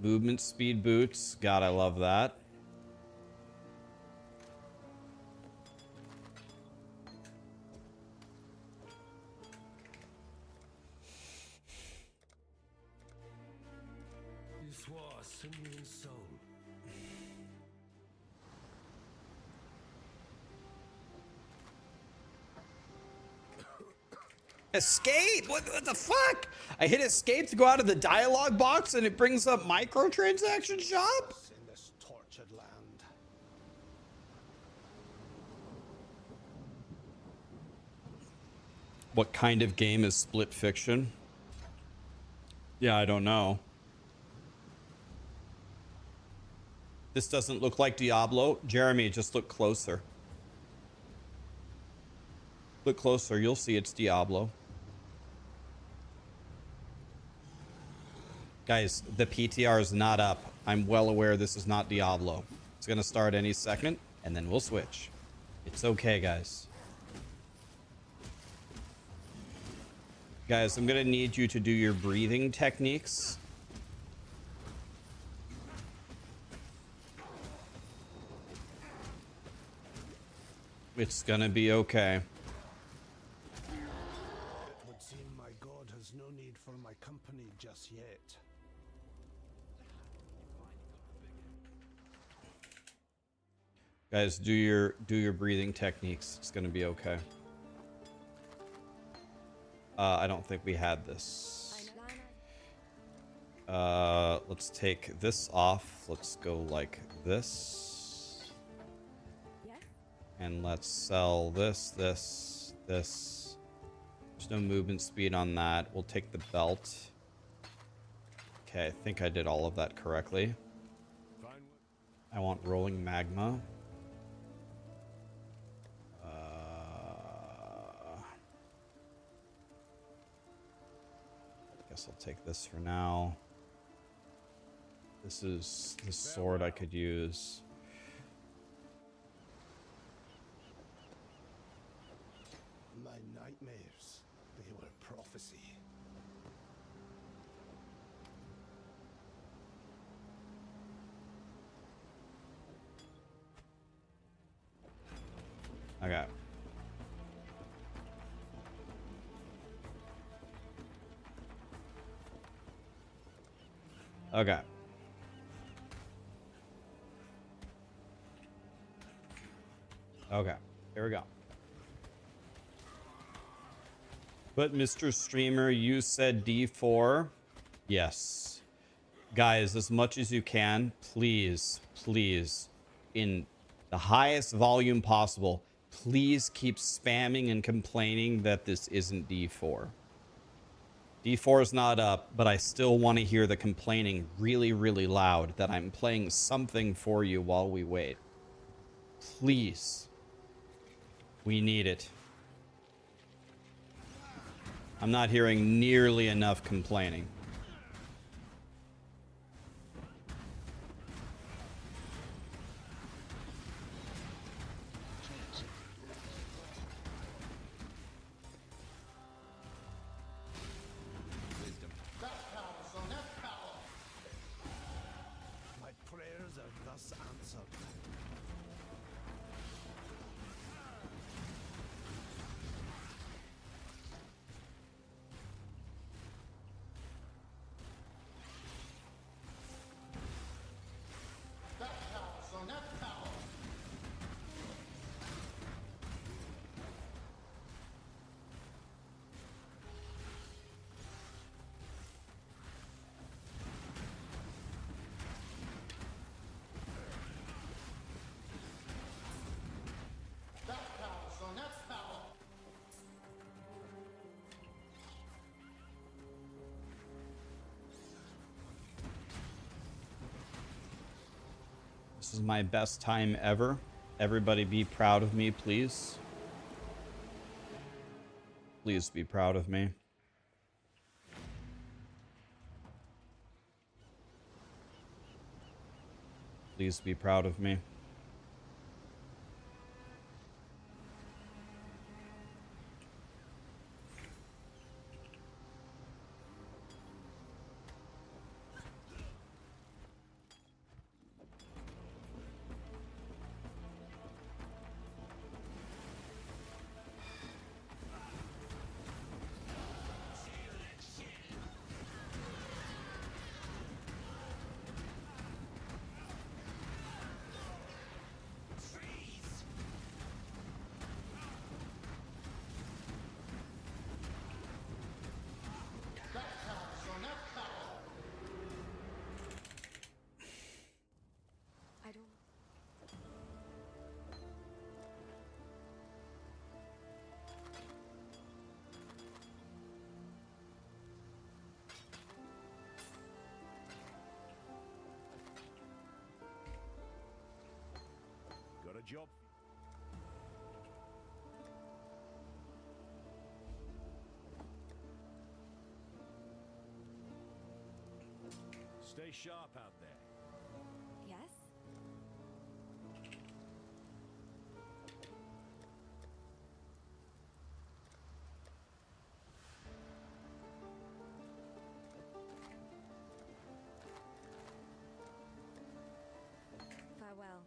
Movement speed boots. God, I love that. Escape? What the fuck? I hit escape to go out of the dialogue box and it brings up microtransaction shop? In this tortured land. What kind of game is Split Fiction? Yeah, I don't know. This doesn't look like Diablo. Jeremy, just look closer. Look closer. You'll see it's Diablo. Guys, the PTR is not up. I'm well aware this is not Diablo. It's going to start any second, and then we'll switch. It's okay, guys. Guys, I'm going to need you to do your breathing techniques. It's going to be okay. It would seem my god has no need for my company just yet. Guys, do your breathing techniques. It's going to be okay. I don't think we had this. Let's take this off. Let's go like this. And let's sell this. There's no movement speed on that. We'll take the belt. Okay, I think I did all of that correctly. I want rolling magma. Guess I'll take this for now. This sword I could use. My nightmares, they were prophecy. Okay. Okay. Okay. Here we go. But Mr. Streamer, you said D4. Yes. Guys, as much as you can, please, please, in the highest volume possible, please keep spamming and complaining that this isn't D4. D4 is not up, but I still want to hear the complaining really, really loud that I'm playing something for you while we wait. Please. We need it. I'm not hearing nearly enough complaining. My prayers are thus answered. This is my best time ever. Everybody be proud of me, please. Please be proud of me. Please be proud of me. job. Stay sharp out there. Yes? Farewell.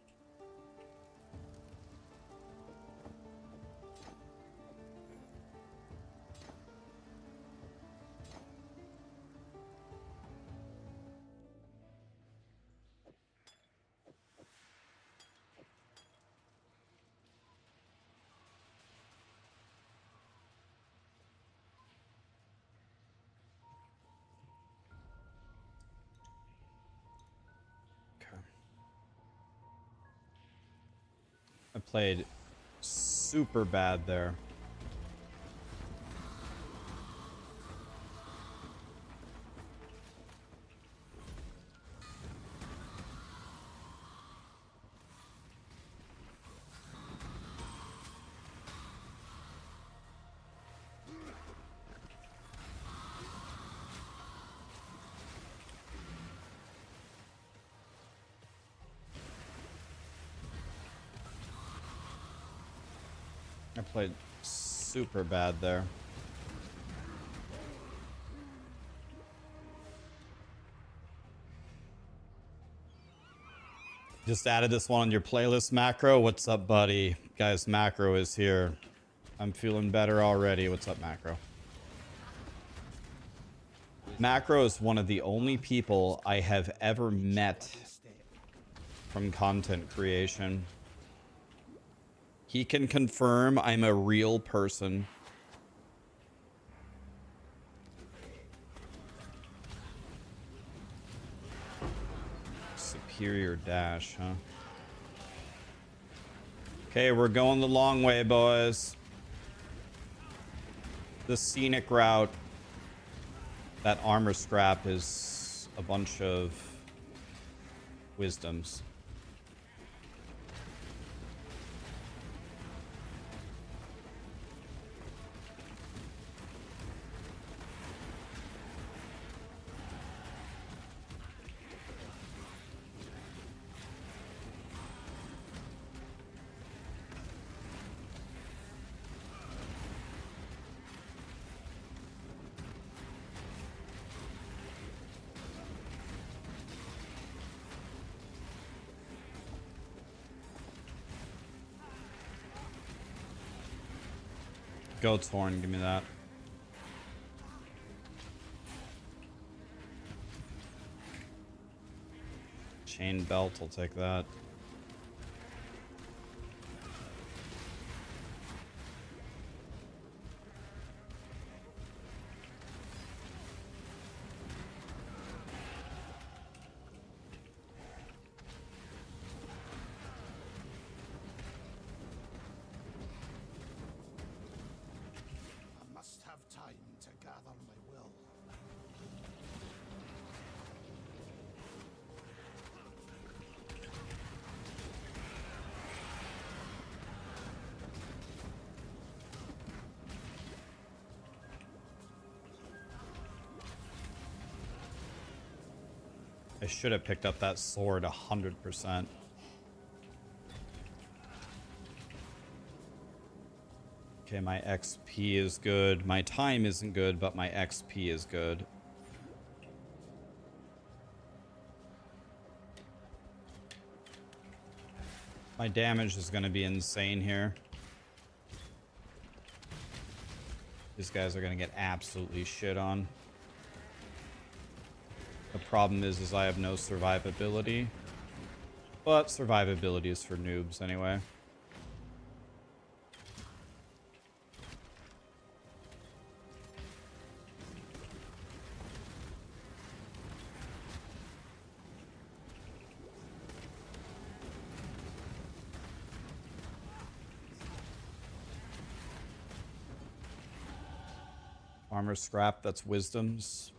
I played super bad there. I played super bad there. Just added this one on your playlist, Macro. What's up, buddy? Guys, Macro is here. I'm feeling better already. What's up, Macro? Macro is one of the only people I have ever met from content creation. He can confirm I'm a real person. Superior dash, huh? Okay, we're going the long way, boys. The scenic route. That armor scrap is a bunch of wisdoms. Goat's horn, give me that. Chain belt, I'll take that. I should have picked up that sword 100%. Okay, my XP is good. My time isn't good, but my XP is good. My damage is going to be insane here. These guys are going to get absolutely shit on. The problem is I have no survivability. But survivability is for noobs anyway. Armor scrap, that's wisdoms.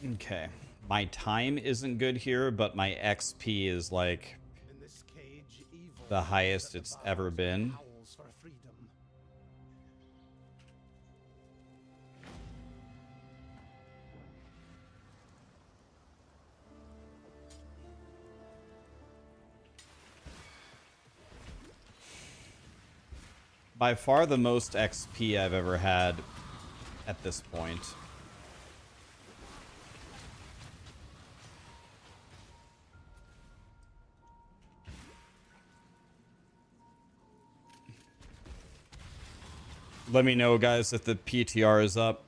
Okay. My time isn't good here, but my XP is like the highest it's ever been. By far the most XP I've ever had at this point. Let me know, guys, if the PTR is up.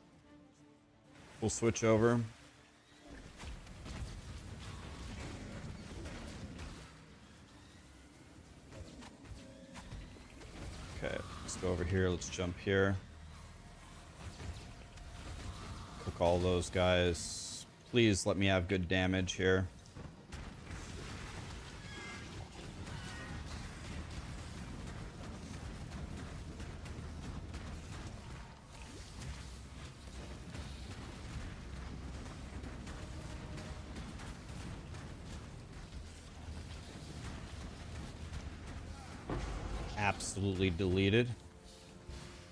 We'll switch over. Okay, let's go over here. Let's jump here. Cook all those guys. Please let me have good damage here. Absolutely deleted.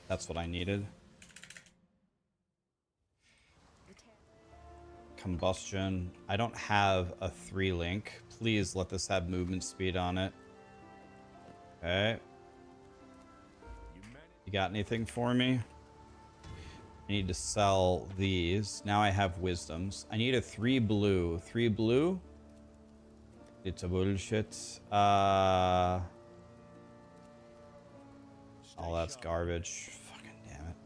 That's what I needed. Combustion. I don't have a 3-link. Please let this have movement speed on it. Okay. You got anything for me? I need to sell these. Now I have wisdoms. I need a 3 blue. 3 blue? It's a bullshit. Oh, that's garbage. Fucking damn it.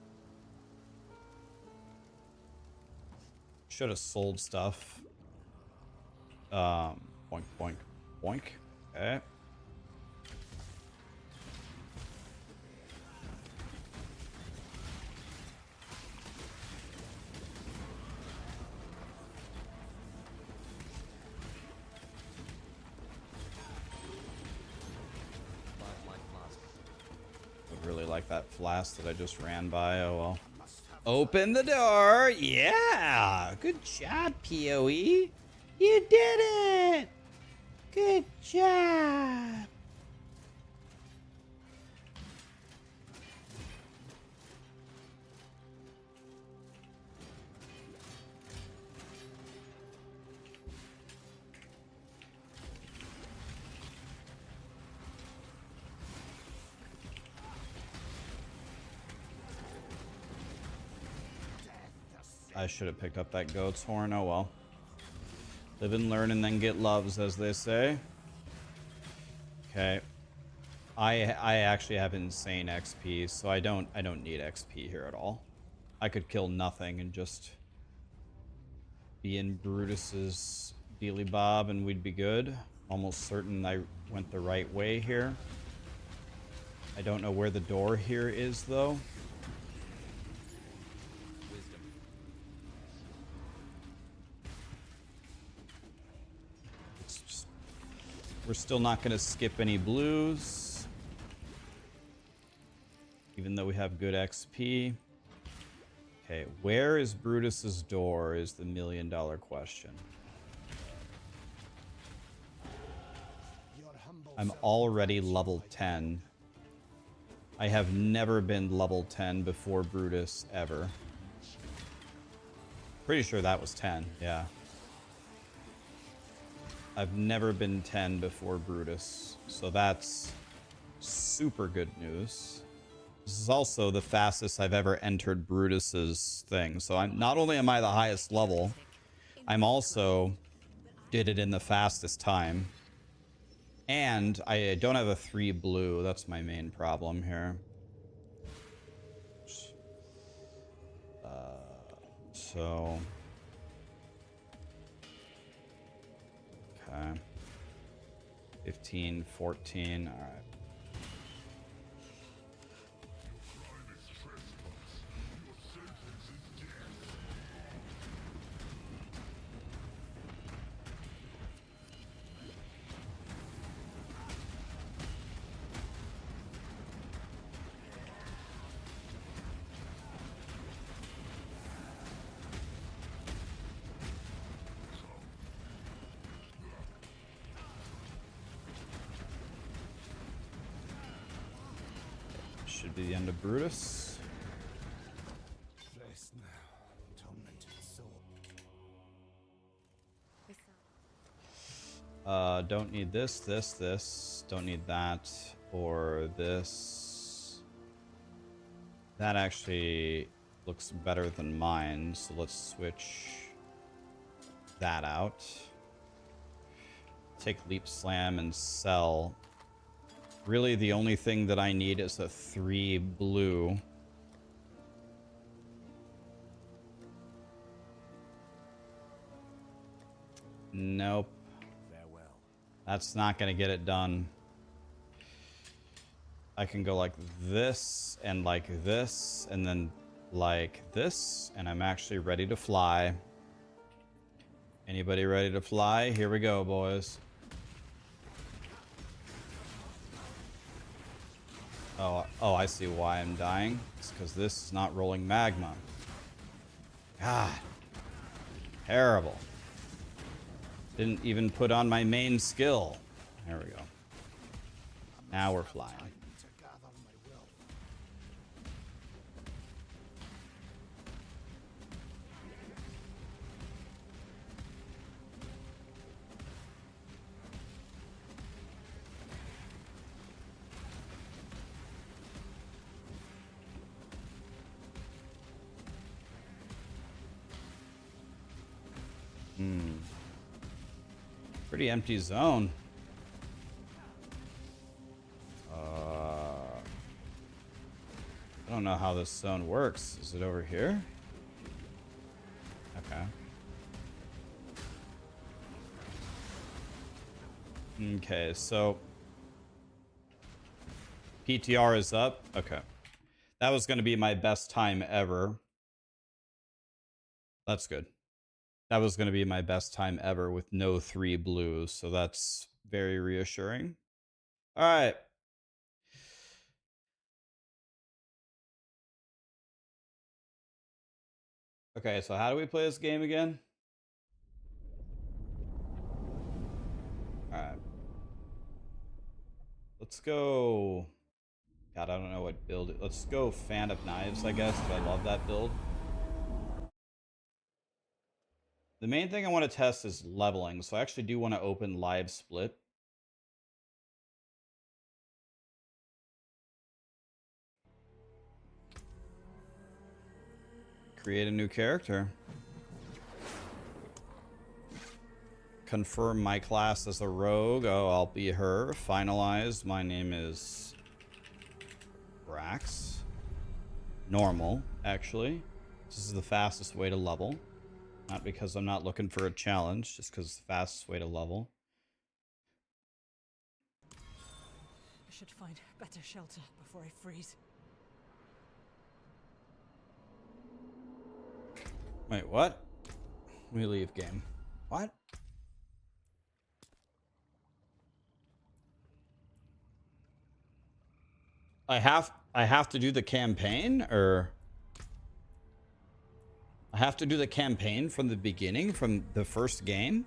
Should have sold stuff. Boink, boink, boink. Okay. Really like that flask that I just ran by. Oh well. Open the door. Yeah. Good job, POE. You did it. Good job. I should have picked up that goat's horn. Oh well. Live and learn and then get loves, as they say. Okay. I actually have insane XP, so I don't need XP here at all. I could kill nothing and just be in Brutus's dealy bob and we'd be good. Almost certain I went the right way here. I don't know where the door here is though. We're still not going to skip any blues, even though we have good XP. Okay, where is Brutus's door is the $1 million question. I'm already level 10. I have never been level 10 before Brutus, ever. Pretty sure that was 10, yeah. I've never been 10 before Brutus, so that's super good news. This is also the fastest I've ever entered Brutus's thing. So I'm not only am I the highest level, I'm also did it in the fastest time. And I don't have a 3 blue. That's my main problem here. So... Okay. 15, 14, all right. should be the end of Brutus. Rest now, tormented soul. Don't need this, this. Don't need that or this. That actually looks better than mine, so let's switch that out. Take Leap Slam and sell. Really, the only thing that I need is a 3 blue. Nope. Farewell. That's not going to get it done. I can go like this, and then like this, and I'm actually ready to fly. Anybody ready to fly? Here we go, boys. Oh, I see why I'm dying. It's because this is not rolling magma. God. Terrible. Didn't even put on my main skill. There we go. Now we're flying. Pretty empty zone. I don't know how this zone works. Is it over here? Okay. Okay, so PTR is up. Okay. That was going to be my best time ever. That's good. That was going to be my best time ever with no 3 blues, so that's very reassuring. All right. Okay, so how do we play this game again? All right. Let's go. God, I don't know what build. Let's go Fan of Knives, I guess, because I love that build. The main thing I want to test is leveling, so I actually do want to open Live Split. Create a new character. Confirm my class as a rogue. Oh, I'll be her. Finalize. My name is Rax. Normal, actually. This is the fastest way to level. Not because I'm not looking for a challenge, just because it's the fastest way to level. I should find better shelter before I freeze. Wait, what? Let me leave game. What? I have to do the campaign, or I have to do the campaign from the beginning, from the first game?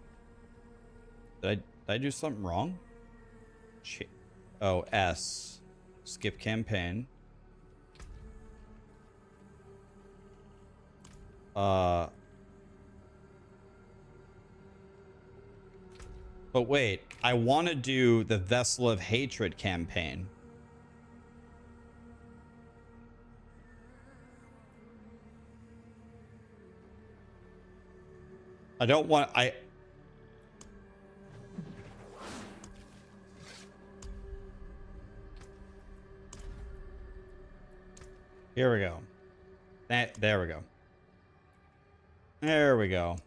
Did I do something wrong? Oh, S. Skip campaign. But wait, I want to do the Vessel of Hatred campaign. I don't want... Here we go. There we go. There we go.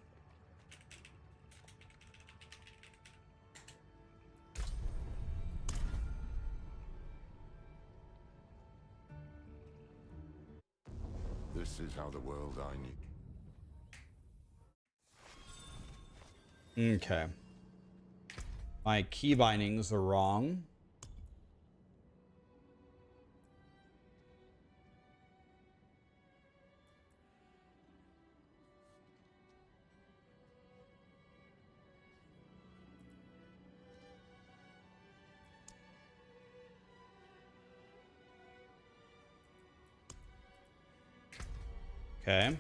This is how the world I need. Okay. My key bindings are wrong. Okay.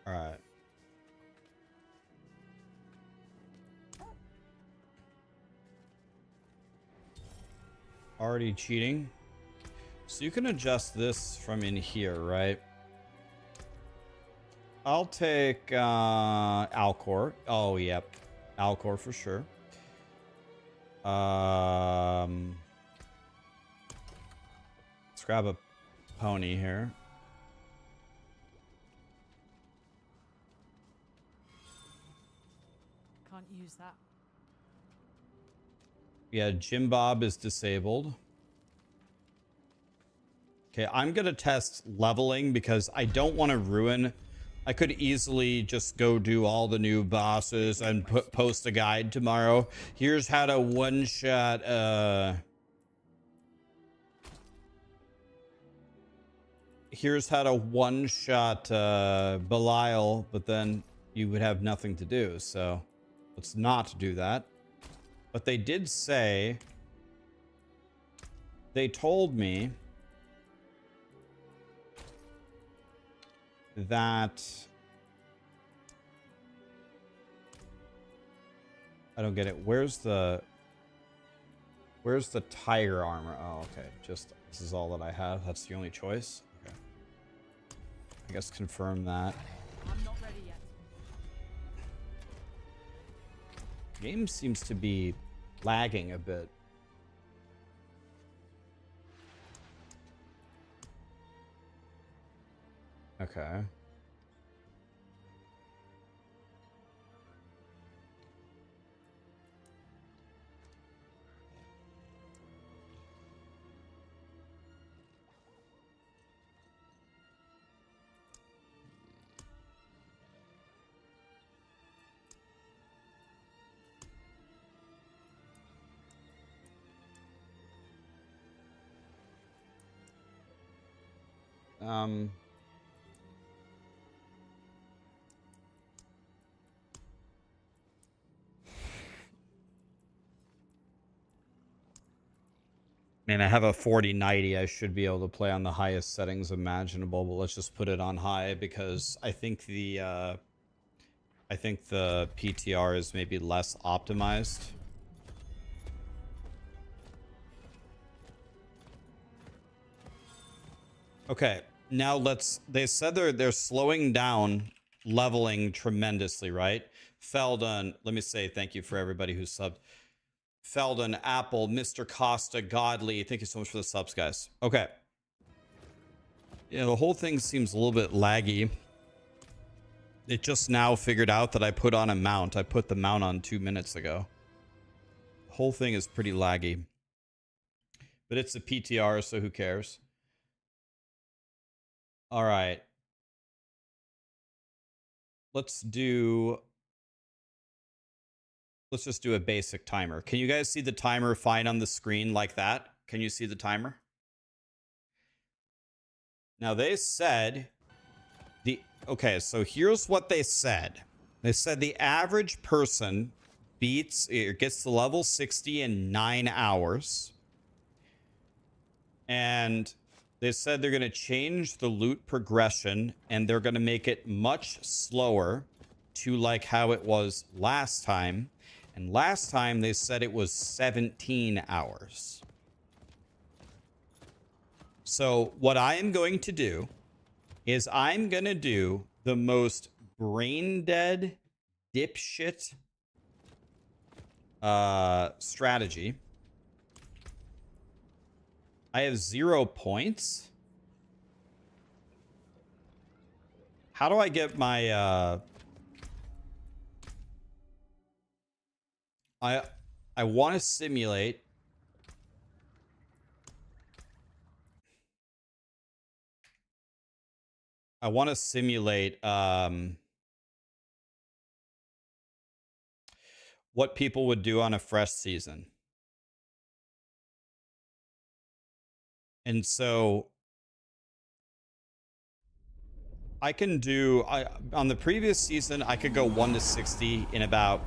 All right. Already cheating. So you can adjust this from in here, right? I'll take Alcor. Oh, yep. Alcor for sure. Let's grab a pony here. Can't use that. Yeah, Jim Bob is disabled. Okay, I'm going to test leveling because I don't want to ruin... I could easily just go do all the new bosses and post a guide tomorrow. Here's how to one-shot... Here's how to one-shot Belial, but then you would have nothing to do, so let's not do that. But they did say... They told me... that I don't get it. Where's the tiger armor? Oh, okay. Just this is all that I have. That's the only choice. Okay. I guess confirm that. I'm not ready yet. Game seems to be lagging a bit. Okay. Man, I have a 4090. I should be able to play on the highest settings imaginable, but let's just put it on high because I think the PTR is maybe less optimized. Okay, now they said they're slowing down leveling tremendously, right? Feldon, let me say thank you for everybody who's subbed. Feldon, Apple, Mr. Costa, Godly, thank you so much for the subs, guys. Okay. Yeah, the whole thing seems a little bit laggy. It just now figured out that I put on a mount. I put the mount on 2 minutes ago. The whole thing is pretty laggy. But it's a PTR, so who cares? All right. Let's just do a basic timer. Can you guys see the timer fine on the screen like that? Can you see the timer? Now they said okay, so here's what they said. They said the average person gets to level 60 in 9 hours. And they said they're going to change the loot progression and they're going to make it much slower to like how it was last time. And last time they said it was 17 hours. So what I am going to do is I'm going to do the most brain dead dipshit strategy. I have 0 points. How do I get my I want to simulate what people would do on a fresh season. And so I can do on the previous season I could go 1 to 60 in about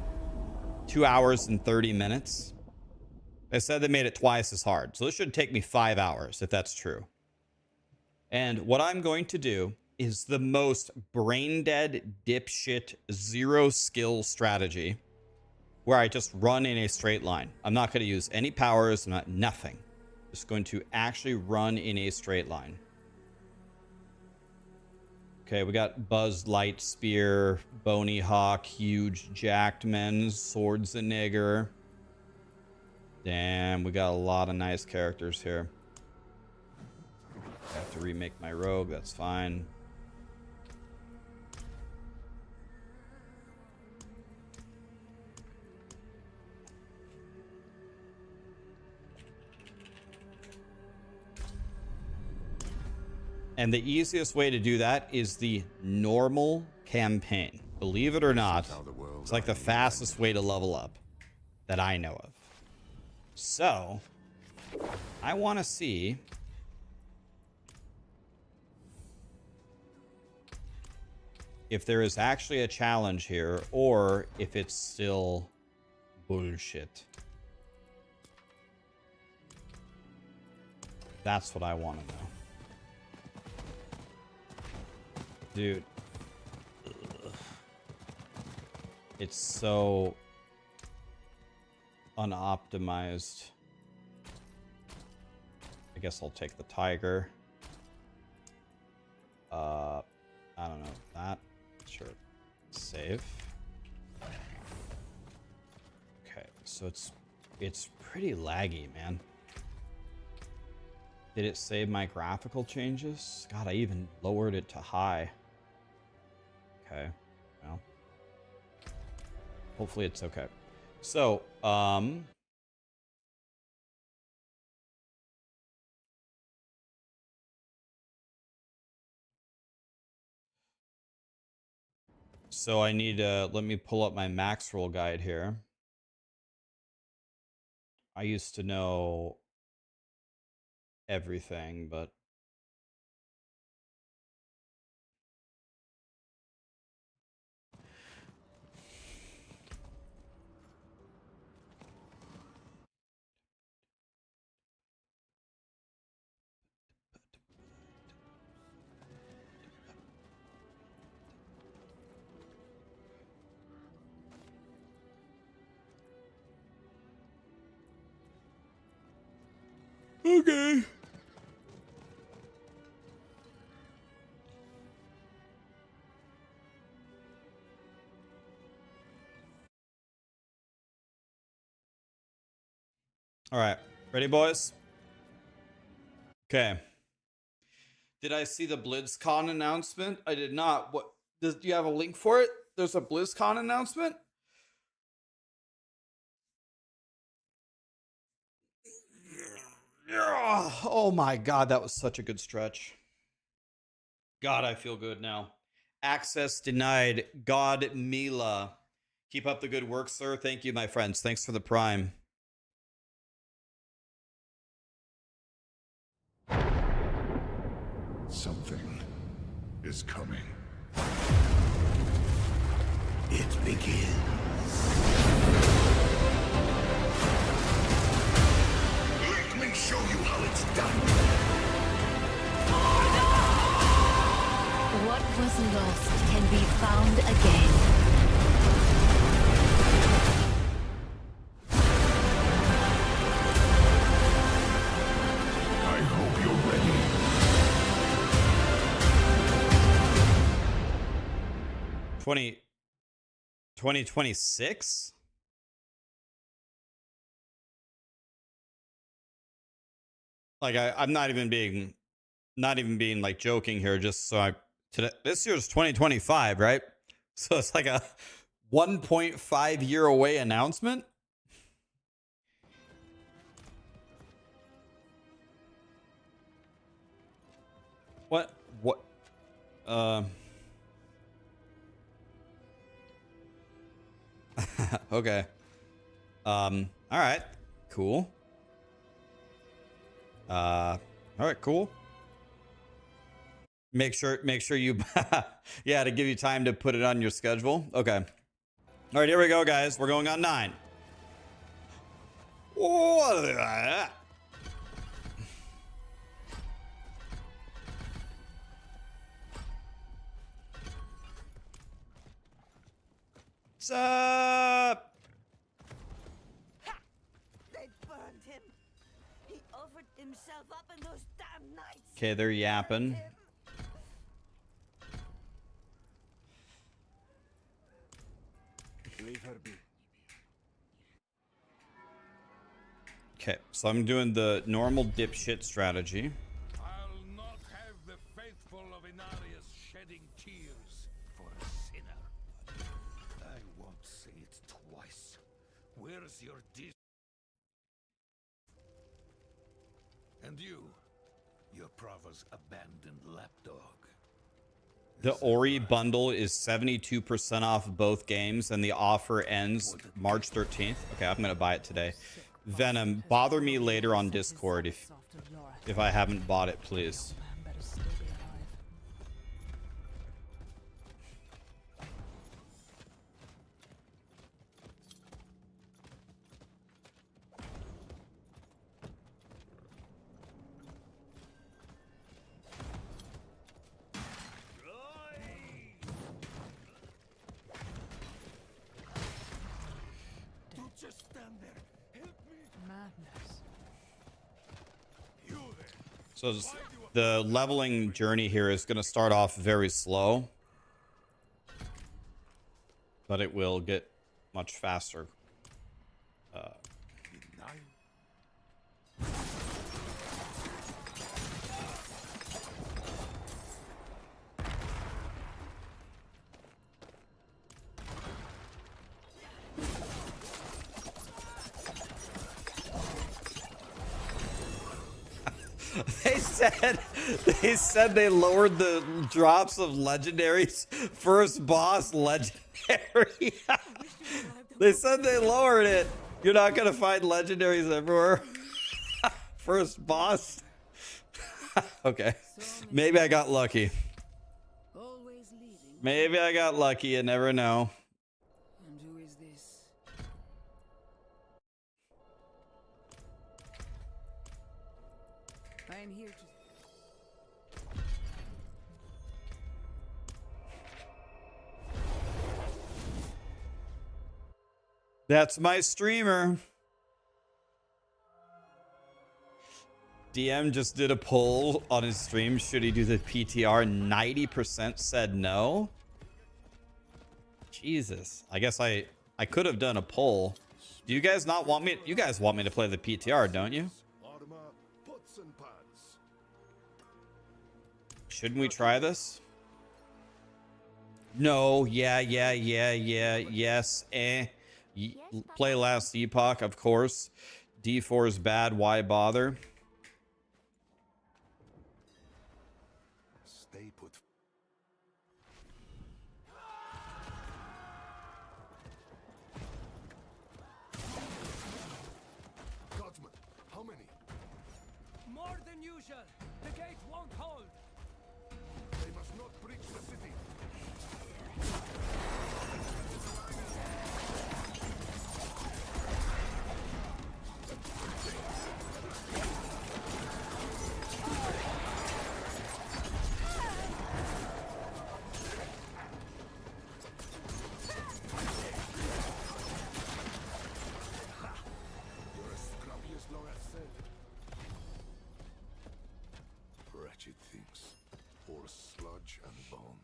2 hours and 30 minutes. They said they made it twice as hard. So this should take me 5 hours if that's true. And what I'm going to do is the most brain dead, dipshit, zero skill strategy where I just run in a straight line. I'm not going to use any powers, nothing. Just going to actually run in a straight line. Okay, we got Buzz Light Spear, Bony Hawk, Huge Jacked Men, Swords a Nigger. Damn, we got a lot of nice characters here. I have to remake my rogue, that's fine. And the easiest way to do that is the normal campaign. Believe it or not, it's like the fastest way to level up that I know of. So, I want to see if there is actually a challenge here or if it's still bullshit. That's what I want to know. Dude. Ugh. It's so unoptimized. I guess I'll take the tiger. I don't know. That. Sure. Save. Okay, so it's pretty laggy, man. Did it save my graphical changes? God, I even lowered it to high. Okay, well, hopefully it's okay. So, so I need to, let me pull up my max roll guide here. I used to know everything, but okay. All right, ready, boys? Okay. Did I see the BlizzCon announcement? I did not. What? Do you have a link for it? There's a BlizzCon announcement? Oh my god, that was such a good stretch. God, I feel good now. Access denied. God Mila. Keep up the good work, sir. Thank you, my friends. Thanks for the prime. Something is coming. It begins. Let me show you how it's done. What was lost can be found again. I hope you're ready. 2026? Like I'm not even being like joking here, just so this year's 2025, right? So it's like a 1.5 year away announcement. What okay. All right. Cool. All right, cool. Make sure you yeah, to give you time to put it on your schedule. Okay. All right, here we go, guys. We're going on 9. What's up? They burned him. He offered himself up in those damn nights. Okay, they're yapping. Leave her be. Okay, so I'm doing the normal dipshit strategy. I'll not have the faithful of Inarius shedding tears for a sinner. I won't say it twice. Where's your dis? And you, your Prava's abandoned lapdog. The Ori bundle is 72% off both games, and the offer ends March 13th. Okay, I'm gonna buy it today. Venom, bother me later on Discord if I haven't bought it, please. Just stand there. Help me. Madness. So the leveling journey here is going to start off very slow, but it will get much faster. They said they lowered the drops of legendaries. First boss legendary. They said they lowered it. You're not gonna find legendaries everywhere. First boss. Okay. Maybe I got lucky. Maybe I got lucky. You never know. And who is this? I am here to... That's my streamer. DM just did a poll on his stream. Should he do the PTR? 90% said no. Jesus. I guess I could have done a poll. Do you guys not want me? You guys want me to play the PTR, don't you? Shouldn't we try this? No. Yeah. Yes. Play last Epoch, of course. D4 is bad. Why bother? Stay put. Guardsmen, how many? More than usual. The gate won't hold. They must not breach the city. You're as scrappy as long as said. Wretched things, all sludge and bone.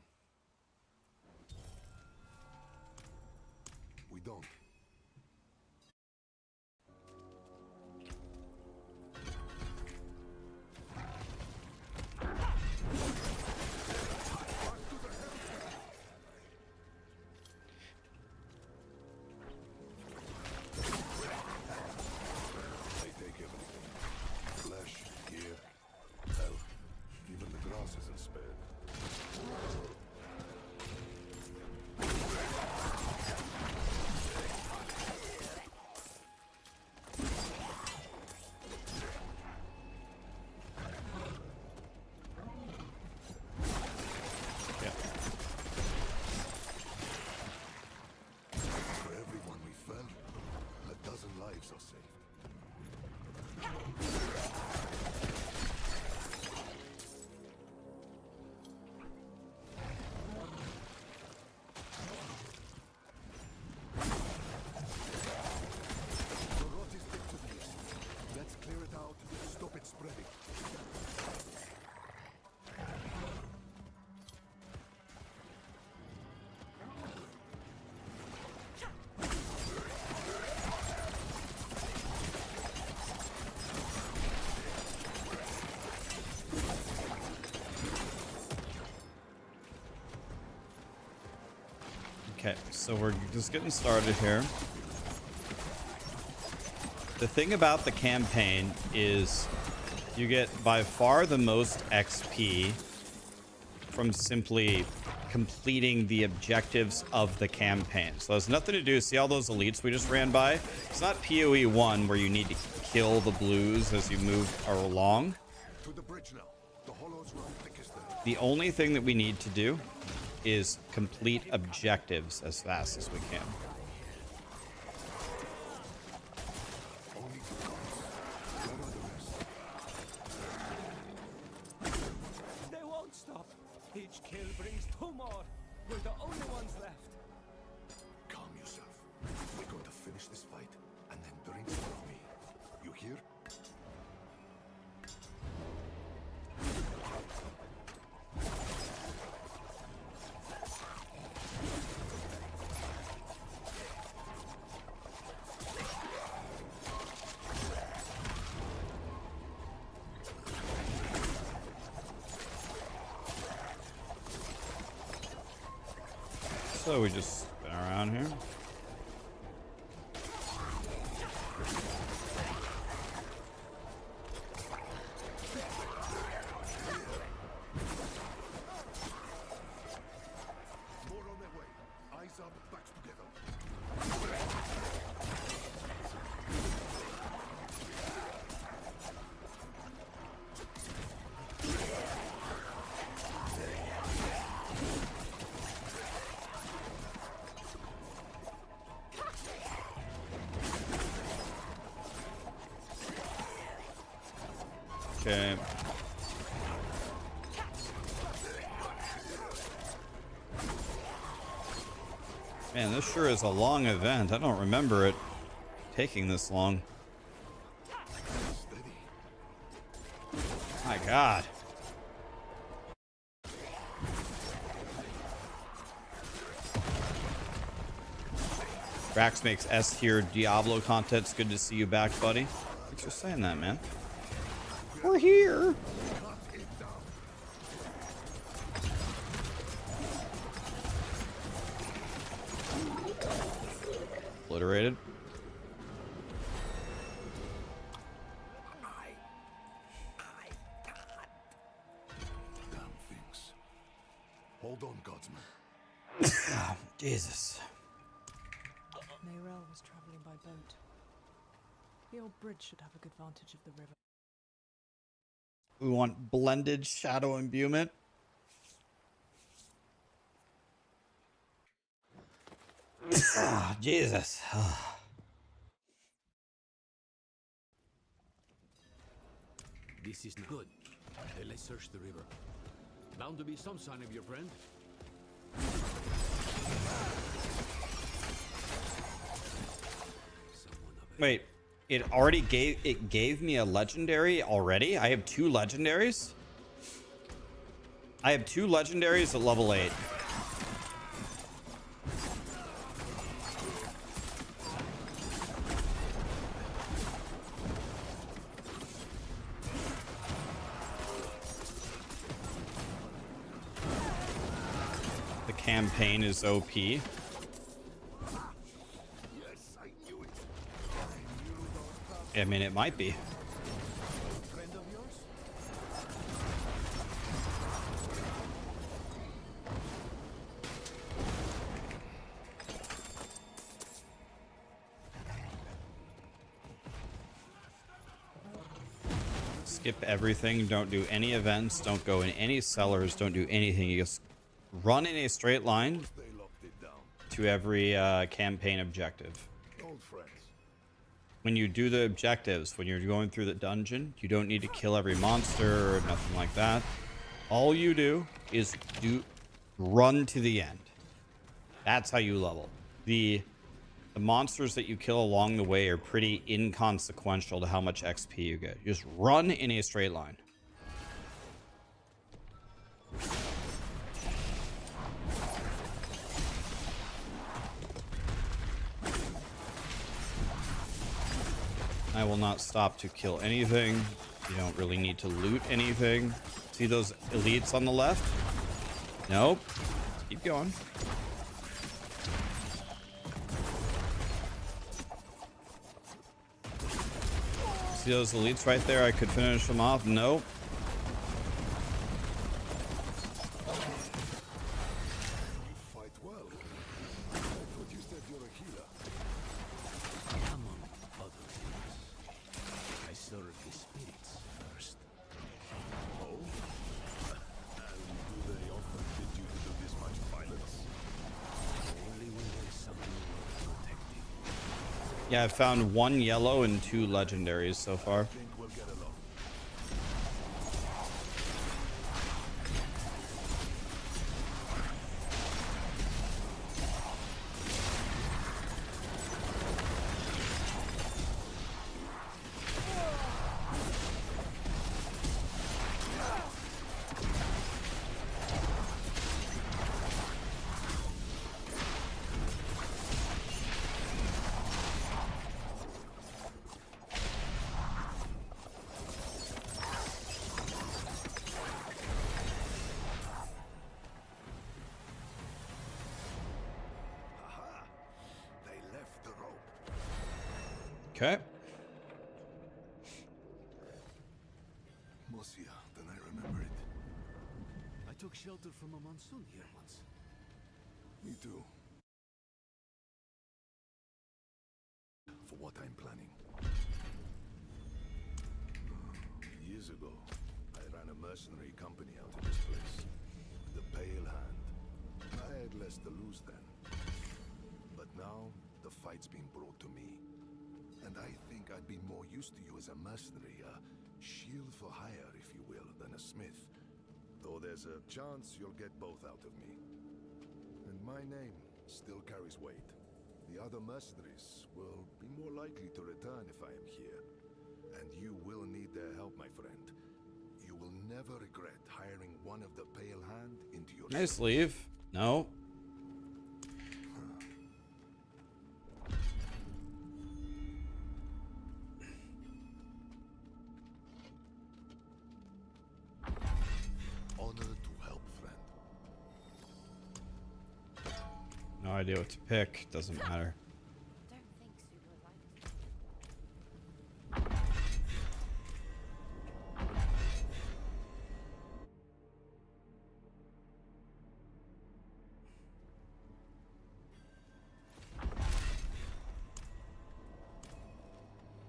Get spreading. Okay, so we're just getting started here. The thing about the campaign is you get by far the most XP from simply completing the objectives of the campaign. So it has nothing to do, see all those elites we just ran by? It's not POE1 where you need to kill the blues as you move along. To the bridge now. The hollows run thickest there. The only thing that we need to do is complete objectives as fast as we can. They won't stop. Each kill brings 2 more. We're the only ones left. Calm yourself. We're going to finish this fight and then drink some of me. You hear? So we just spin around here. More on their way. Eyes up, backs together. Okay. Man, this sure is a long event. I don't remember it taking this long. My God. Rax makes S tier Diablo content. It's good to see you back, buddy. Thanks for saying that, man. We're here. Obliterated. Damn things. Hold on, Godsman. Jesus. Mayrel was traveling by boat. The old bridge should have a good vantage of the river. We want blended shadow imbuement. Jesus. This is good. Then let's search the river. Bound to be some sign of your friend. Wait, it gave me a legendary already? I have 2 legendaries? I have 2 legendaries at level 8. The campaign is OP. I mean, it might be. Skip everything. Don't do any events. Don't go in any cellars. Don't do anything. You just run in a straight line to every campaign objective. When you do the objectives, when you're going through the dungeon, you don't need to kill every monster or nothing like that. All you do is run to the end. That's how you level. The The monsters that you kill along the way are pretty inconsequential to how much XP you get. You just run in a straight line. I will not stop to kill anything. You don't really need to loot anything. See those elites on the left? Nope. Let's keep going. See those elites right there? I could finish them off. Nope. Fight well. I thought you said you're a healer. Among other things, I serve the spirits first. Oh? And do they often bid you to do this much violence? Only when there's something worth protecting. Yeah, I've found 1 yellow and 2 legendaries so far. Think we'll get along. Okay. Mosia, then I remember it. I took shelter from a monsoon here once. Me too. For what I'm planning. Years ago, I ran a mercenary company out of this place. The Pale Hand. I had less to lose then. But now, the fight's been brought to me. And I think I'd be more used to you as a mercenary, a shield for hire, if you will, than a smith. Though there's a chance you'll get both out of me. And my name still carries weight. The other mercenaries will be more likely to return if I am here. And you will need their help, my friend. You will never regret hiring one of the Pale Hand into your... Nice leave. No. Honor to help, friend. No idea what to pick. Doesn't matter.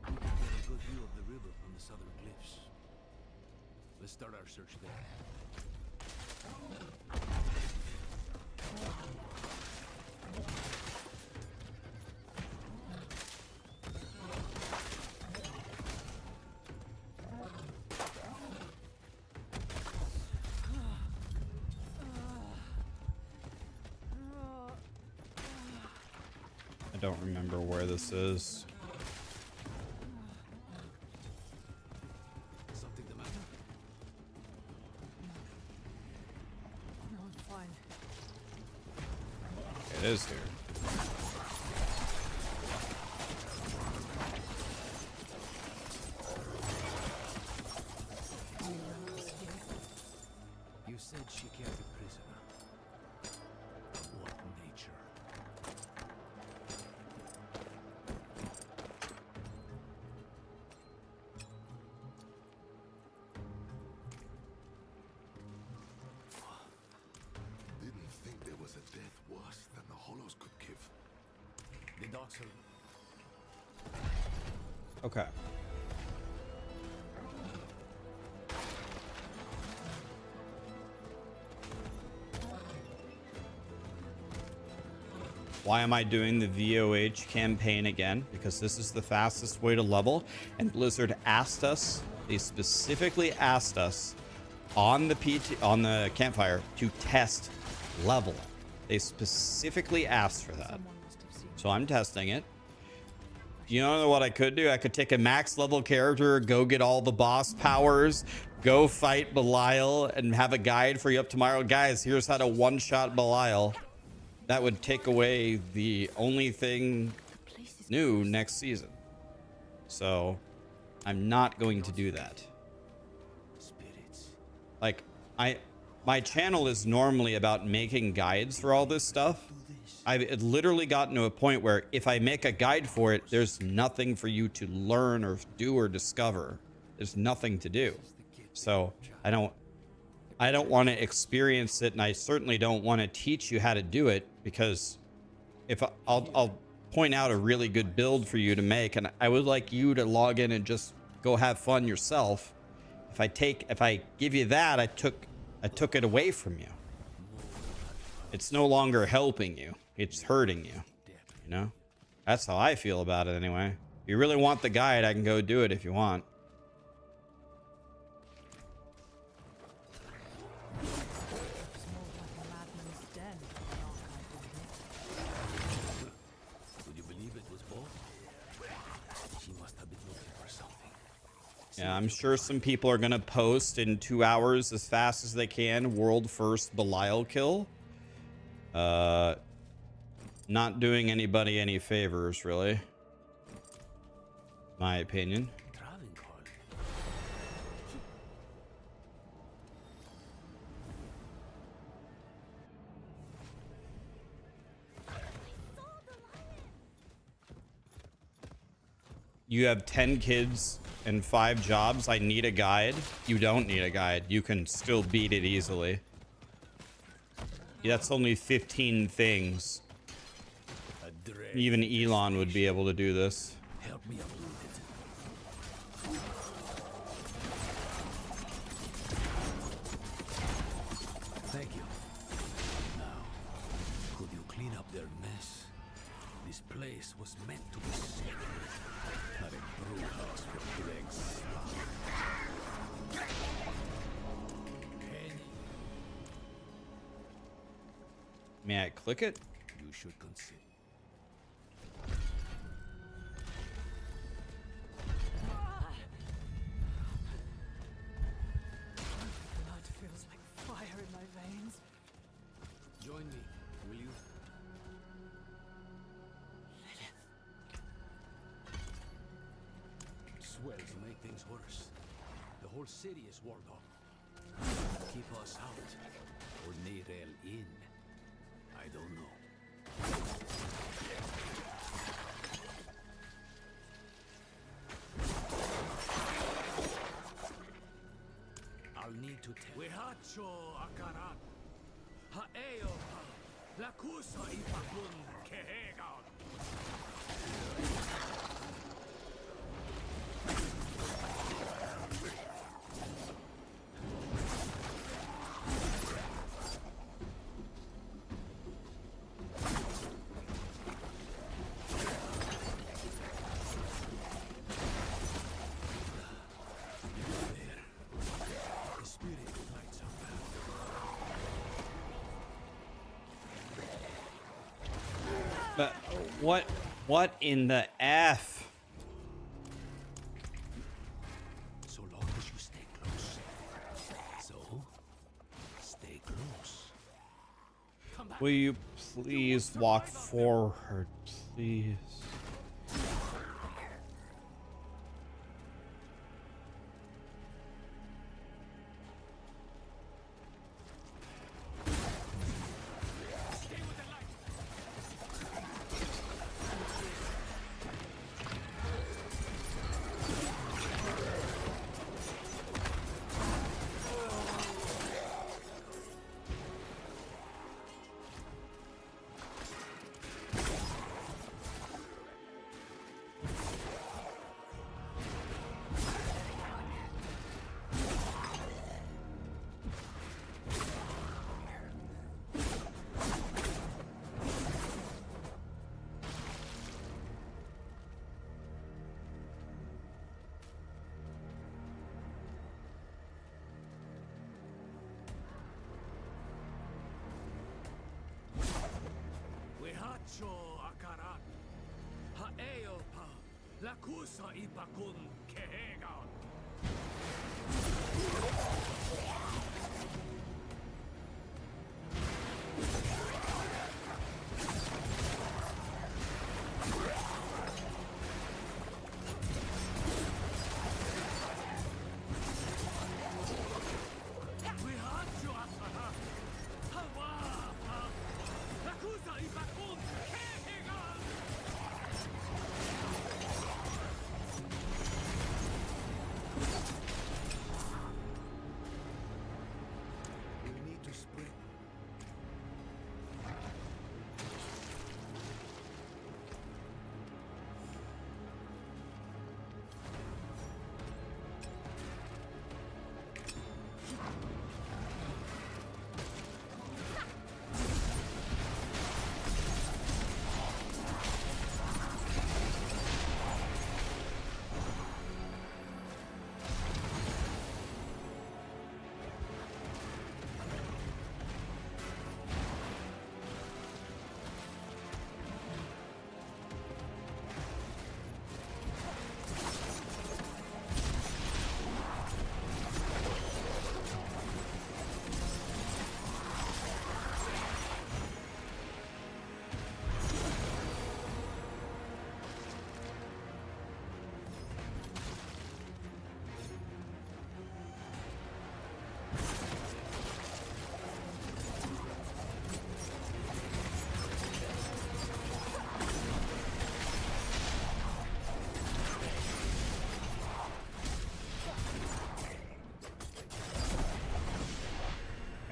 We can get a good view of the river from the southern cliffs. Let's start our search there. I don't remember where this is. Something the matter? No, I'm fine. It is here. You said she kept a prisoner. Of what nature? Didn't think there was a death worse than the Hollows could give. The dogs are... Okay. Why am I doing the VOH campaign again? Because this is the fastest way to level. And Blizzard asked us, they specifically asked us on the campfire to test level. They specifically asked for that. So I'm testing it. You know what I could do? I could take a max level character, go get all the boss powers, go fight Belial, and have a guide for you up tomorrow. Guys, here's how to one-shot Belial. That would take away the only thing new next season. So I'm not going to do that. Like, my channel is normally about making guides for all this stuff. I've literally gotten to a point where if I make a guide for it, there's nothing for you to learn or do or discover. There's nothing to do. So I don't want to experience it, and I certainly don't want to teach you how to do it, because if I'll point out a really good build for you to make, and I would like you to log in and just go have fun yourself. If I give you that, I took it away from you. It's no longer helping you. It's hurting you. You know? That's how I feel about it anyway. If you really want the guide, I can go do it if you want. Would you believe it was both? She must have been looking for something. Yeah, I'm sure some people are gonna post in 2 hours as fast as they can. World first Belial kill. Not doing anybody any favors, really. My opinion. You have 10 kids and 5 jobs. I need a guide. You don't need a guide. You can still beat it easily. That's only 15 things. Even Elon would be able to do this. Help me uproot it. Thank you. Now, could you clean up their mess? This place was meant to be sacred, not a brew house for dregs. May I click it? You should consider. Blood feels like fire in my veins. Join me, will you? Swells make things worse. The whole city is walled off. Keep us out, or Neirel in. I don't know. I'll need to tell. Wehacho akaran. Haeo la kusa ipakun kehegan. But what in the F? So long as you stay close. So, stay close. Come back. Will you please walk forward, please?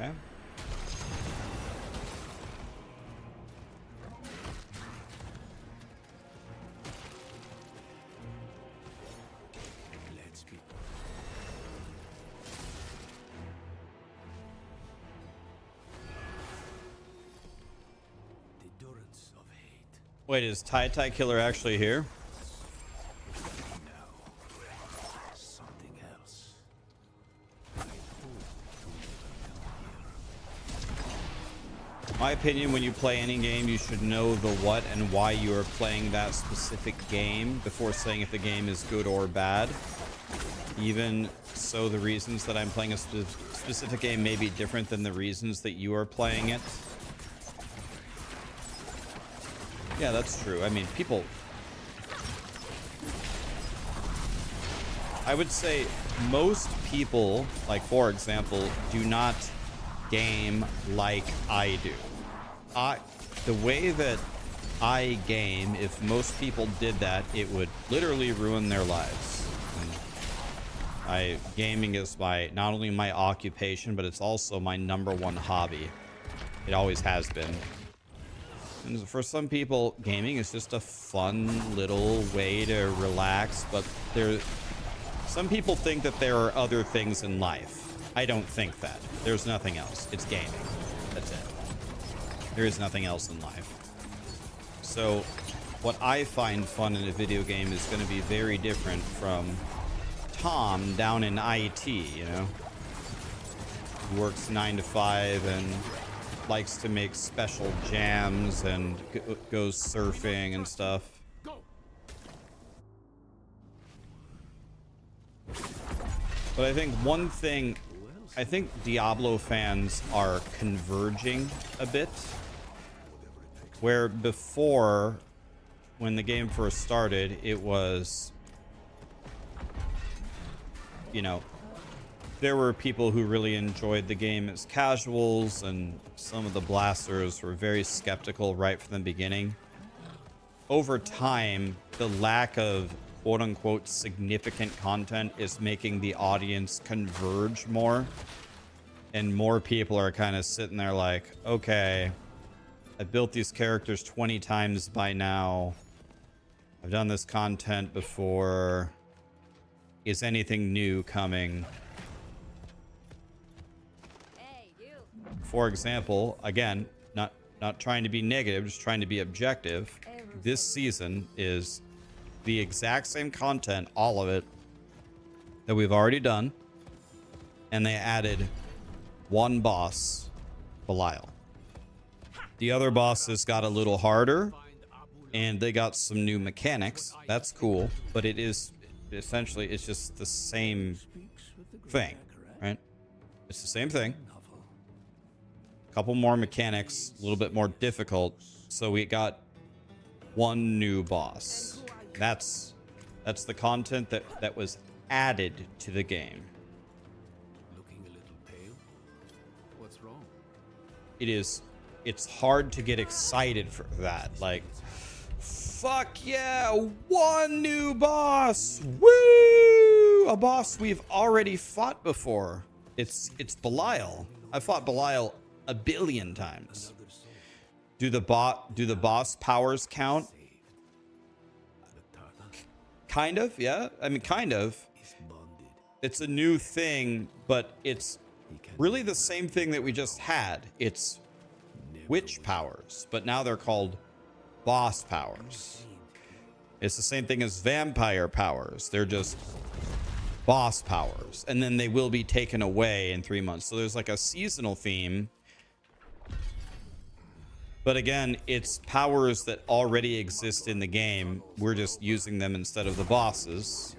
Okay. Let's be. The endurance of hate. Wait, is Tai Killer actually here? Something else. My opinion, when you play any game, you should know the what and why you are playing that specific game before saying if the game is good or bad. Even so, the reasons that I'm playing a specific game may be different than the reasons that you are playing it. Yeah, that's true. I mean, people... I would say most people, like, for example, do not game like I do. The way that I game, if most people did that, it would literally ruin their lives. Gaming is not only my occupation, but it's also my #1 hobby. It always has been. And for some people, gaming is just a fun little way to relax, but some people think that there are other things in life. I don't think that. There's nothing else. It's gaming. That's it. There is nothing else in life. So what I find fun in a video game is going to be very different from Tom down in IT, you know? He works 9 to 5 and likes to make special jams and goes surfing and stuff. But I think one thing, I think Diablo fans are converging a bit. Where before, when the game first started, it was, you know, there were people who really enjoyed the game as casuals, and some of the blasters were very skeptical right from the beginning. Over time, the lack of quote-unquote significant content is making the audience converge more, and more people are kind of sitting there like, okay, I built these characters 20 times by now. I've done this content before. Is anything new coming? For example, again, not trying to be negative, just trying to be objective. This season is the exact same content, all of it, that we've already done. And they added one boss, Belial. The other bosses got a little harder, and they got some new mechanics. That's cool, but it is essentially, it's just the same thing, right? It's the same thing. A couple more mechanics, a little bit more difficult. So we got one new boss. That's the content that was added to the game. Looking a little pale. What's wrong? It's hard to get excited for that. Like, fuck yeah, one new boss. Woo! A boss we've already fought before. It's Belial. I fought Belial a billion times. Do the boss powers count? Kind of, yeah. I mean, kind of. It's a new thing, but it's really the same thing that we just had. It's witch powers, but now they're called boss powers. It's the same thing as vampire powers. They're just boss powers, and then they will be taken away in 3 months. So there's like a seasonal theme. But again, it's powers that already exist in the game. We're just using them instead of the bosses.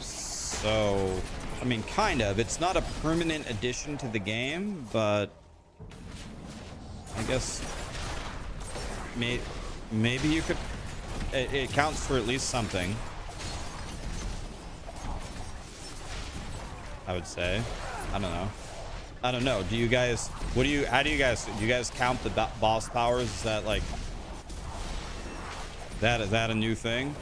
So, I mean, kind of. It's not a permanent addition to the game, but I guess maybe you could... It counts for at least something, I would say. I don't know. I don't know. Do you guys, how do you guys count the boss powers? Is that like, is that a new thing?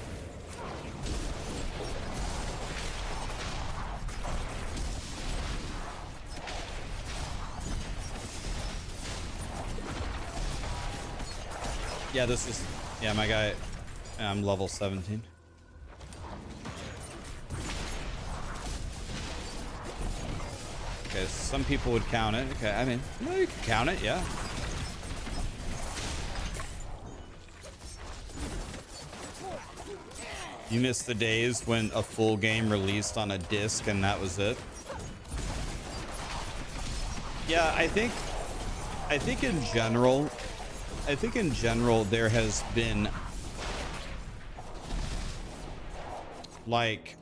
Yeah, this is, yeah, my guy, I'm level 17. Okay, some people would count it. Okay, I mean, well, you can count it, yeah. You miss the days when a full game released on a disc and that was it. Yeah, I think in general there has been like,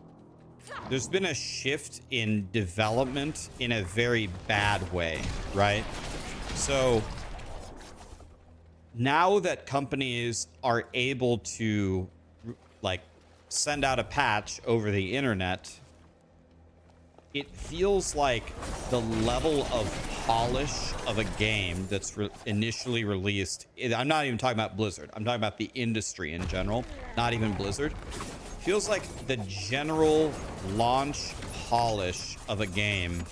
there's been a shift in development in a very bad way, right? So now that companies are able to like send out a patch over the internet, it feels like the level of polish of a game that's initially released. I'm not even talking about Blizzard. I'm talking about the industry in general, not even Blizzard. Feels like the general launch polish of a game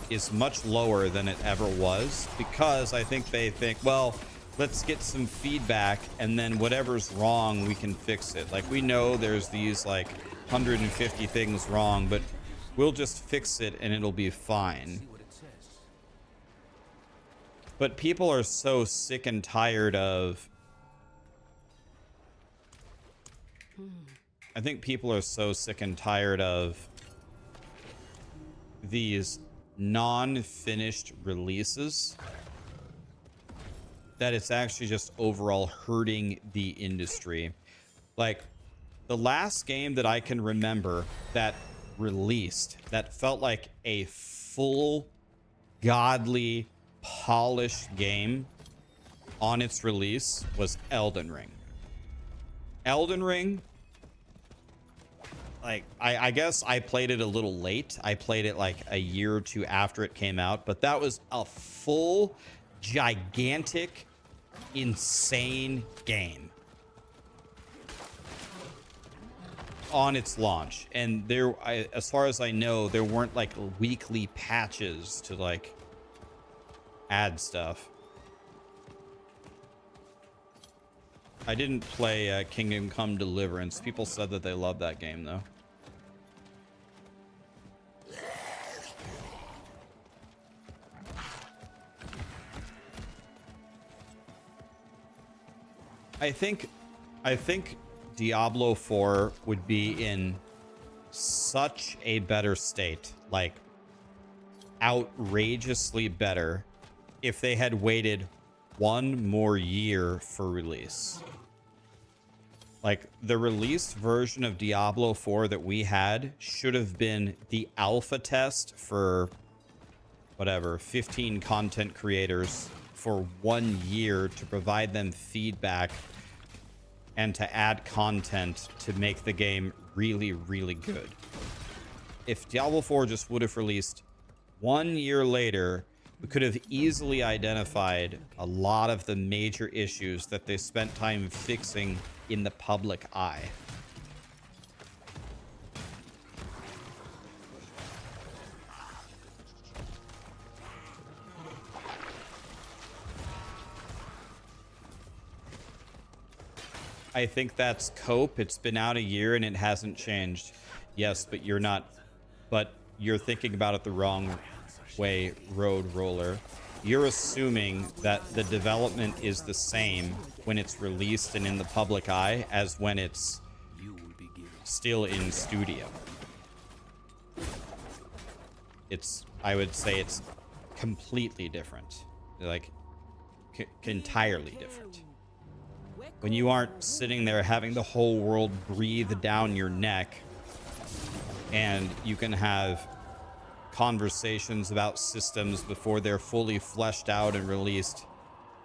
is much lower than it ever was, because I think they think, well, let's get some feedback and then whatever's wrong, we can fix it. Like, we know there's these like 150 things wrong, but we'll just fix it and it'll be fine. But people are so sick and tired of... I think people are so sick and tired of these non-finished releases that it's actually just overall hurting the industry. Like, the last game that I can remember that released that felt like a full, godly, polished game on its release was Elden Ring. Elden Ring, like, I guess I played it a little late. I played it like a year or two after it came out, but that was a full, gigantic, insane game on its launch. And there, as far as I know, there weren't like weekly patches to like add stuff. I didn't play Kingdom Come Deliverance. People said that they loved that game though. I think Diablo 4 would be in such a better state, like outrageously better, if they had waited one more year for release. Like, the released version of Diablo 4 that we had should have been the alpha test for, whatever, 15 content creators for 1 year to provide them feedback and to add content to make the game really, really good. If Diablo 4 just would have released 1 year later, we could have easily identified a lot of the major issues that they spent time fixing in the public eye. I think that's cope. It's been out a year and it hasn't changed. Yes, but you're not, but you're thinking about it the wrong way, Road Roller. You're assuming that the development is the same when it's released and in the public eye as when it's still in studio. I would say it's completely different. Like, entirely different. When you aren't sitting there having the whole world breathe down your neck and you can have conversations about systems before they're fully fleshed out and released.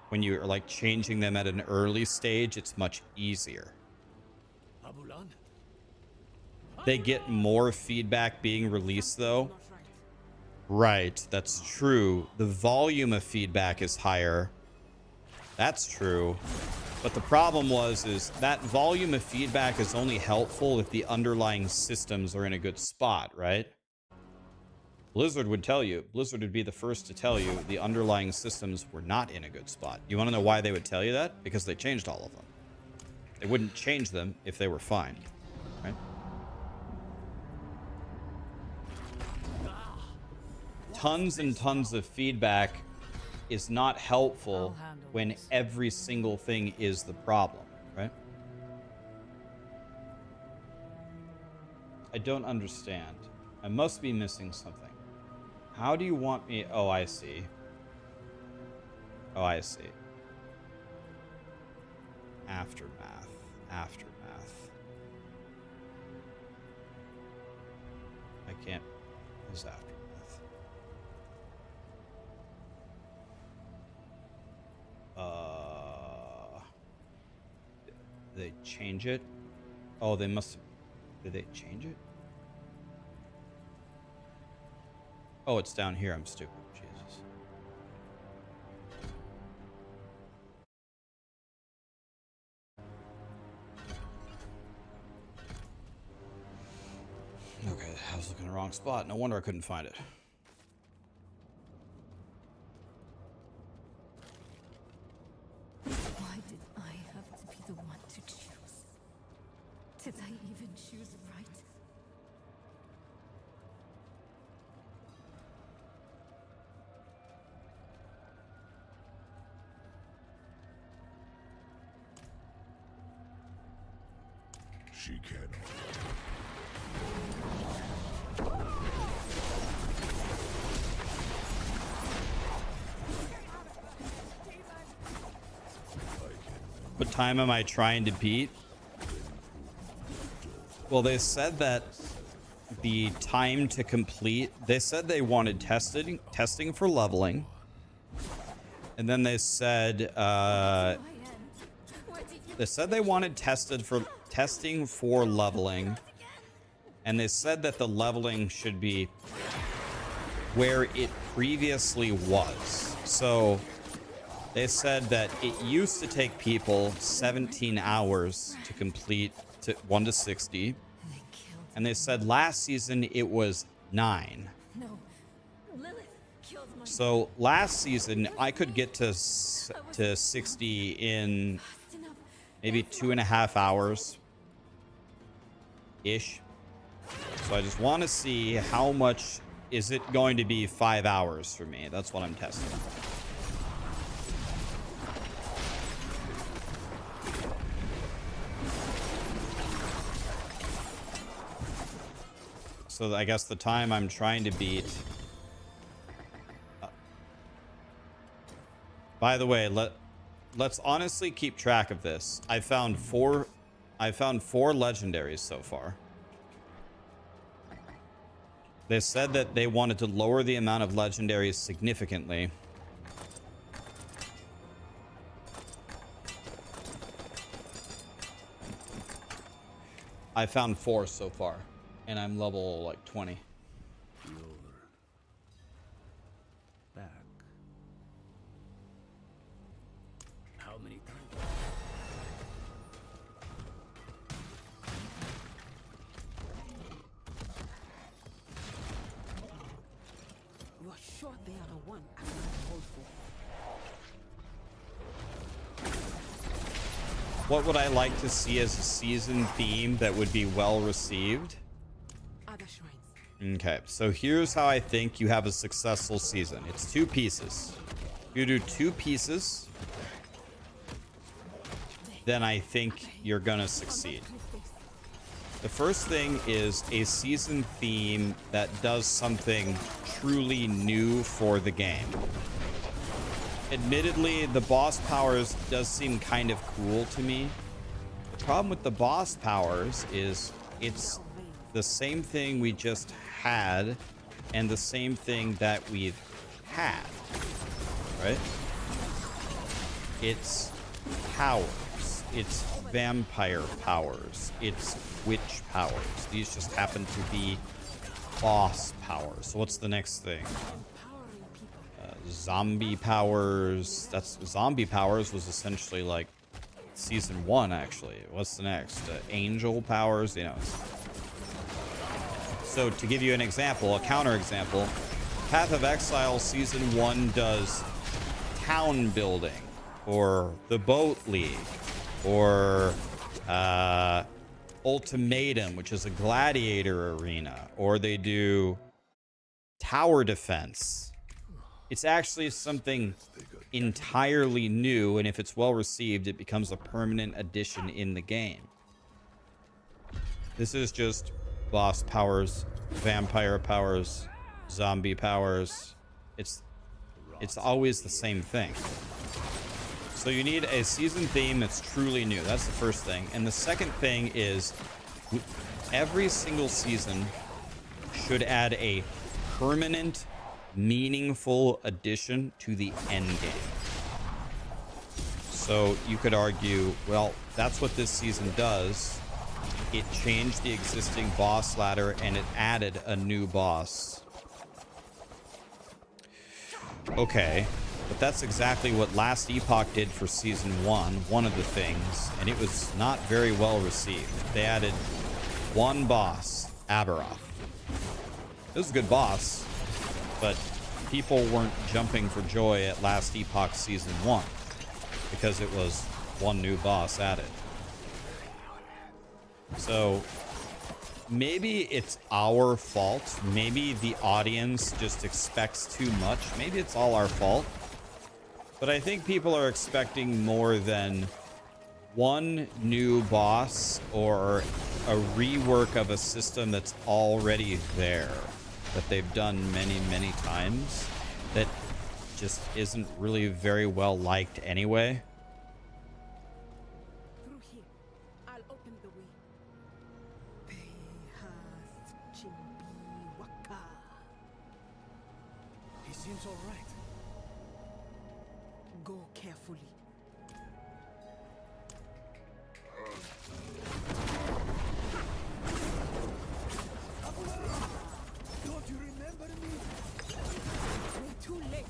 When you're like changing them at an early stage, it's much easier. They get more feedback being released though. Right, that's true. The volume of feedback is higher. That's true. But the problem is that volume of feedback is only helpful if the underlying systems are in a good spot, right? Blizzard would tell you, Blizzard would be the first to tell you the underlying systems were not in a good spot. You want to know why they would tell you that? Because they changed all of them. They wouldn't change them if they were fine, right? Tons and tons of feedback is not helpful when every single thing is the problem, right? I don't understand. I must be missing something. How do you want me? Oh, I see. Oh, I see. Aftermath. Aftermath. I can't. What's aftermath? Did they change it? Oh, they must have. Did they change it? Oh, it's down here. I'm stupid. Jesus. Okay, I was looking in the wrong spot. No wonder I couldn't find it. Why did I have to be the one to choose? Did I even choose right? She cannot. What time am I trying to beat? Well, they said that the time to complete, they said they wanted testing for leveling. And then they said they wanted testing for leveling. And they said that the leveling should be where it previously was. So they said that it used to take people 17 hours to complete 1 to 60. And they said last season it was 9. No. Lilith killed my So last season I could get to 60 in maybe 2.5 hours ish. So I just want to see how much is it going to be 5 hours for me. That's what I'm testing. So I guess the time I'm trying to beat By the way, let's honestly keep track of this. I found four legendaries so far. They said that they wanted to lower the amount of legendaries significantly. I found 4 so far, and I'm level like 20. Back. How many times? You are sure they are the one I called for? What would I like to see as a season theme that would be well received? Other shrines. Okay, so here's how I think you have a successful season. It's 2 pieces. You do 2 pieces, then I think you're gonna succeed. The first thing is a season theme that does something truly new for the game. Admittedly, the boss powers does seem kind of cool to me. The problem with the boss powers is it's the same thing we just had and the same thing that we've had, right? It's powers, it's vampire powers, it's witch powers. These just happen to be boss powers. So what's the next thing? Zombie powers. That's zombie powers was essentially like season 1 actually. What's the next? Angel powers, you know. So to give you an example, a counter example, Path of Exile season 1 does town building, or the boat league, or Ultimatum, which is a gladiator arena, or they do tower defense. It's actually something entirely new, and if it's well received, it becomes a permanent addition in the game. This is just boss powers, vampire powers, zombie powers. It's always the same thing. So you need a season theme that's truly new. That's the first thing. And the second thing is every single season should add a permanent, meaningful addition to the end game. So you could argue, well, that's what this season does. It changed the existing boss ladder and it added a new boss. Okay, but that's exactly what last Epoch did for season 1, one of the things, and it was not very well received. They added one boss, Aberoth. It was a good boss, but people weren't jumping for joy at last Epoch season 1 because it was one new boss added. So maybe it's our fault. Maybe the audience just expects too much. Maybe it's all our fault. But I think people are expecting more than one new boss or a rework of a system that's already there, that they've done many, many times, that just isn't really very well liked anyway. Through here. I'll open the way. He seems all right. Go carefully. Don't you remember me? We're too late.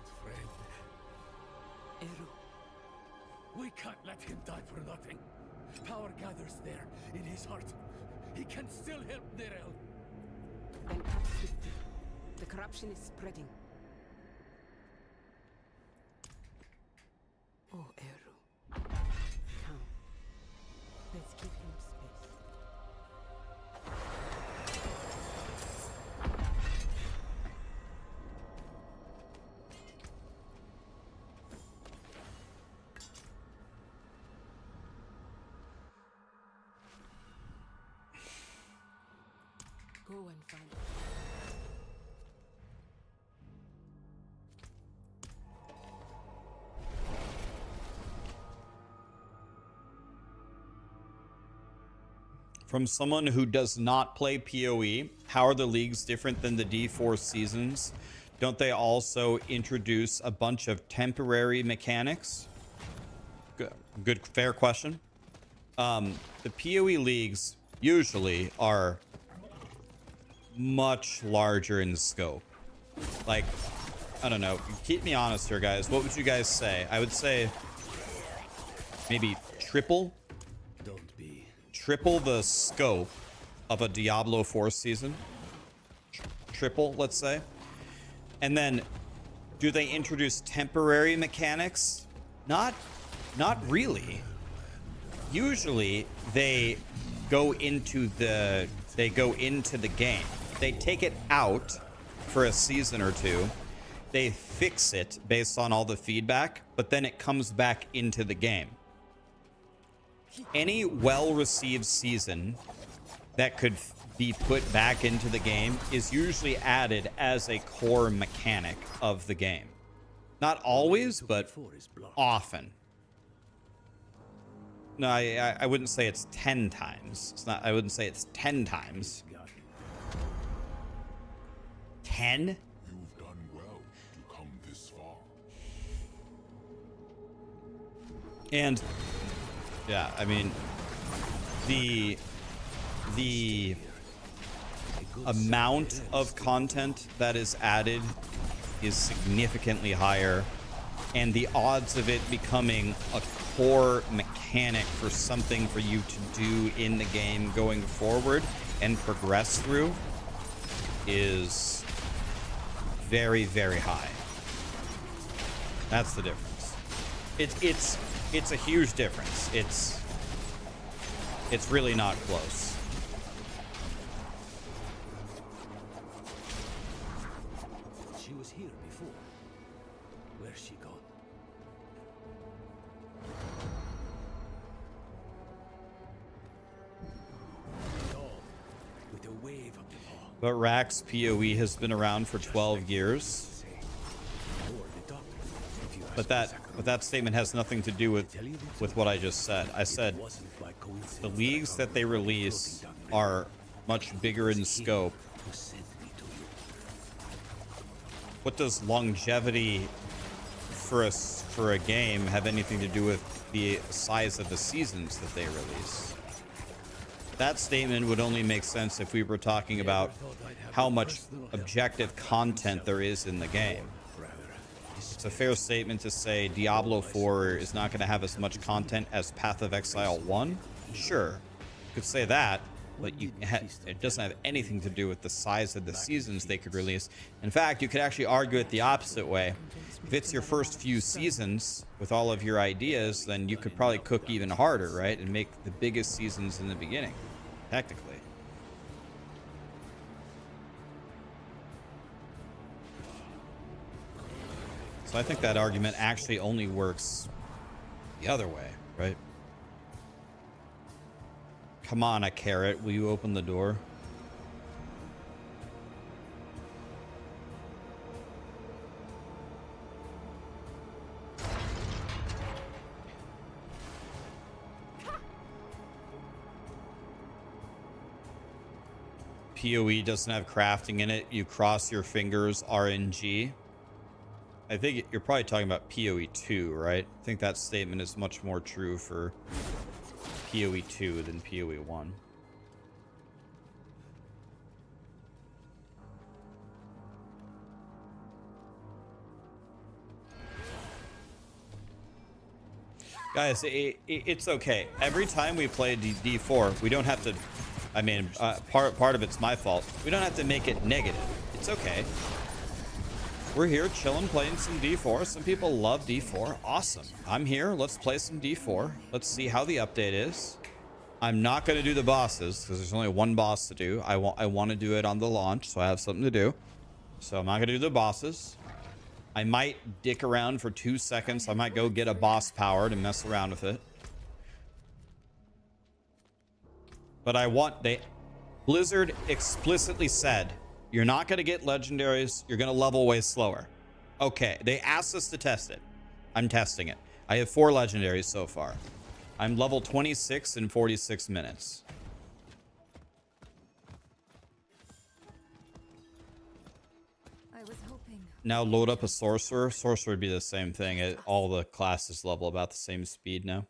old friend. Eru. We can't let him die for nothing. Power gathers there, in his heart. He can still help Nerel. Then act swiftly. The corruption is spreading. Oh, Eru. Come. Let's give him space. Go and find it. From someone who does not play PoE, how are the leagues different than the D4 seasons? Don't they also introduce a bunch of temporary mechanics? Good, fair question. The PoE leagues usually are much larger in scope. Like, I don't know. Keep me honest here, guys. What would you guys say? I would say maybe triple the scope of a Diablo 4 season. Triple, let's say. And then, do they introduce temporary mechanics? Not really. Usually, they go into the game. They take it out for a season or two. They fix it based on all the feedback, but then it comes back into the game. Any well-received season that could be put back into the game is usually added as a core mechanic of the game. Not always, but often. No, I wouldn't say it's 10 times. It's not. I wouldn't say it's 10 times. 10? You've done well to come this far. And yeah, I mean, the amount of content that is added is significantly higher, and the odds of it becoming a core mechanic for something for you to do in the game going forward and progress through is very, very high. That's the difference. It's a huge difference. It's really not close. She was here before. Where's she gone? With a wave of the paw. But Rax PoE has been around for 12 years. But that statement has nothing to do with what I just said. I said the leagues that they release are much bigger in scope. What does longevity for a game have anything to do with the size of the seasons that they release? That statement would only make sense if we were talking about how much objective content there is in the game. It's a fair statement to say Diablo 4 is not going to have as much content as Path of Exile 1. Sure, you could say that, but it doesn't have anything to do with the size of the seasons they could release. In fact, you could actually argue it the opposite way. If it's your first few seasons with all of your ideas, then you could probably cook even harder, right? And make the biggest seasons in the beginning, technically. So I think that argument actually only works the other way, right? Come on, a carrot. Will you open the door? PoE doesn't have crafting in it. You cross your fingers, RNG. I think you're probably talking about POE2, right? I think that statement is much more true for POE2 than POE1. Guys, it's okay. Every time we play D4, we don't have to... I mean, part of it's my fault. We don't have to make it negative. It's okay. We're here chilling, playing some D4. Some people love D4. Awesome. I'm here. Let's play some D4. Let's see how the update is. I'm not going to do the bosses because there's only one boss to do. I want to do it on the launch, so I have something to do. So I'm not going to do the bosses. I might dick around for 2 seconds. I might go get a boss power to mess around with it. But Blizzard explicitly said, you're not going to get legendaries. You're going to level way slower. Okay. They asked us to test it. I'm testing it. I have 4 legendaries so far. I'm level 26 in 46 minutes. I was hoping. Now load up a sorcerer. Sorcerer would be the same thing. All the classes level about the same speed now.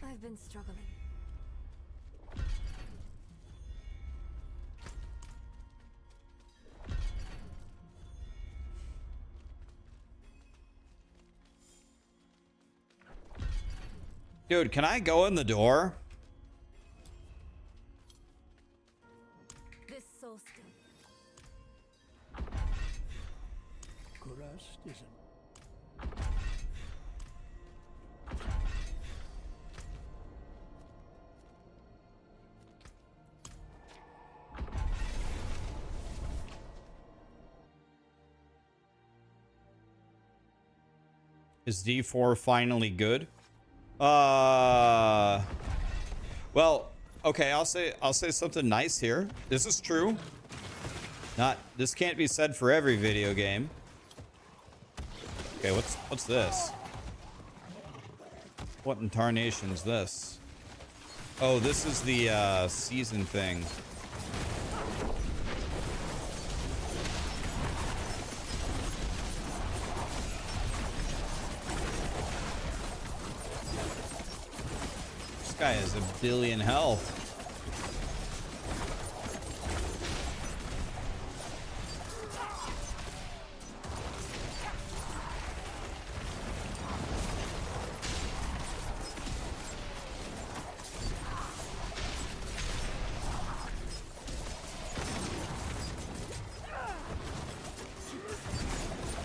I've been struggling. Dude, can I go in the door? This soul skin. Crust isn't. Is D4 finally good? Well, okay, I'll say something nice here. This is true. This can't be said for every video game. Okay, what's this? What in tarnation's this? Oh, this is the season thing. This guy has 1 billion health.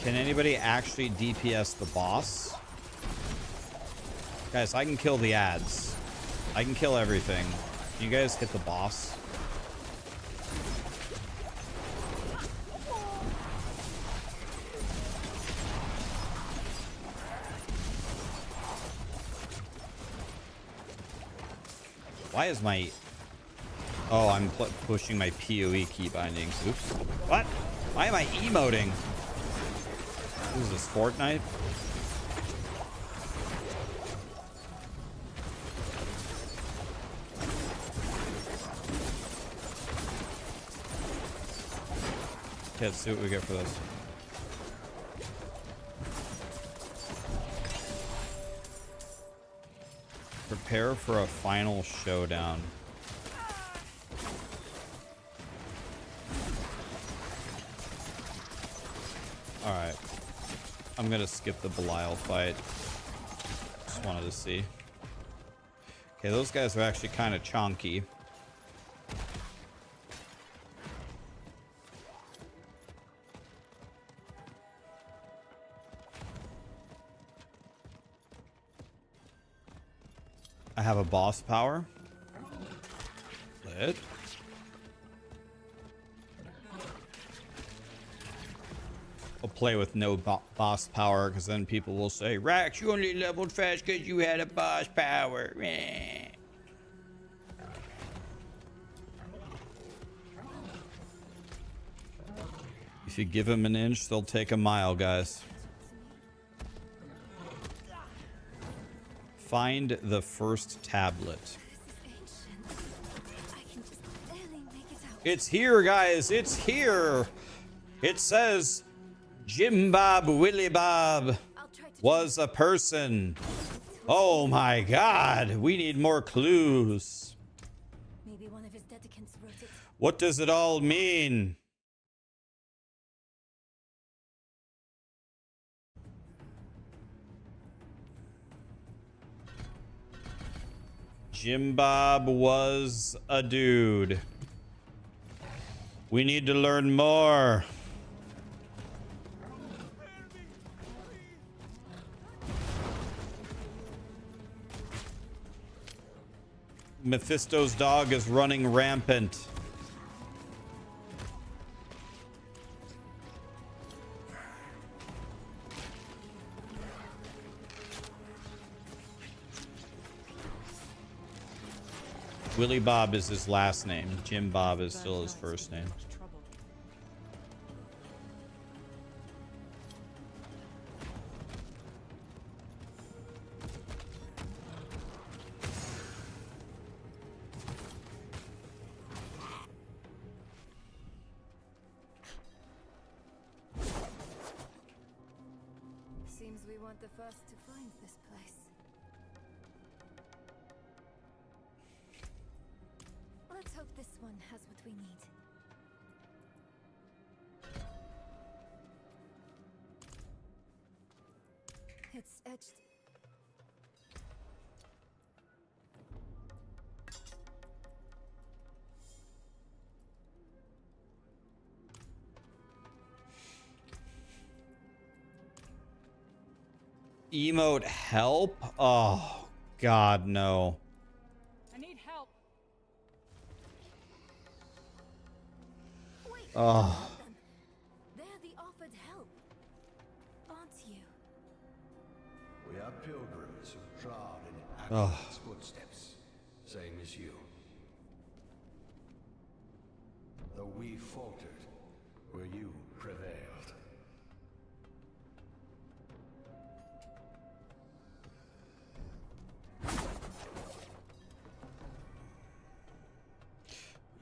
Can anybody actually DPS the boss? Guys, I can kill the ads. I can kill everything. Can you guys hit the boss? Why is my... Oh, I'm pushing my POE key bindings. Oops. What? Why am I emoting? What is this, Fortnite? Okay, let's see what we get for this. Prepare for a final showdown. Alright. I'm gonna skip the Belial fight. Just wanted to see. Okay, those guys are actually kind of chonky. I have a boss power. Lit. I'll play with no boss power because then people will say, Rax, you only leveled fast because you had a boss power. If you give them an inch, they'll take a mile, guys. Find the first tablet. It's here, guys. It's here. It says Jim Bob Willie Bob was a person. Oh my God. We need more clues. Maybe one of his dedicants wrote it. What does it all mean? Jim Bob was a dude. We need to learn more. Mephisto's dog is running rampant. Willie Bob is his last name. Jim Bob is still his first name. Seems we weren't the first to find this place. Let's hope this one has what we need. It's etched. Emote help? Oh, God, no. I need help. Oh. They're the offered help, aren't you? We are pilgrims who trod in Oh. Adam's footsteps, same as you. Though we faltered, where you prevailed.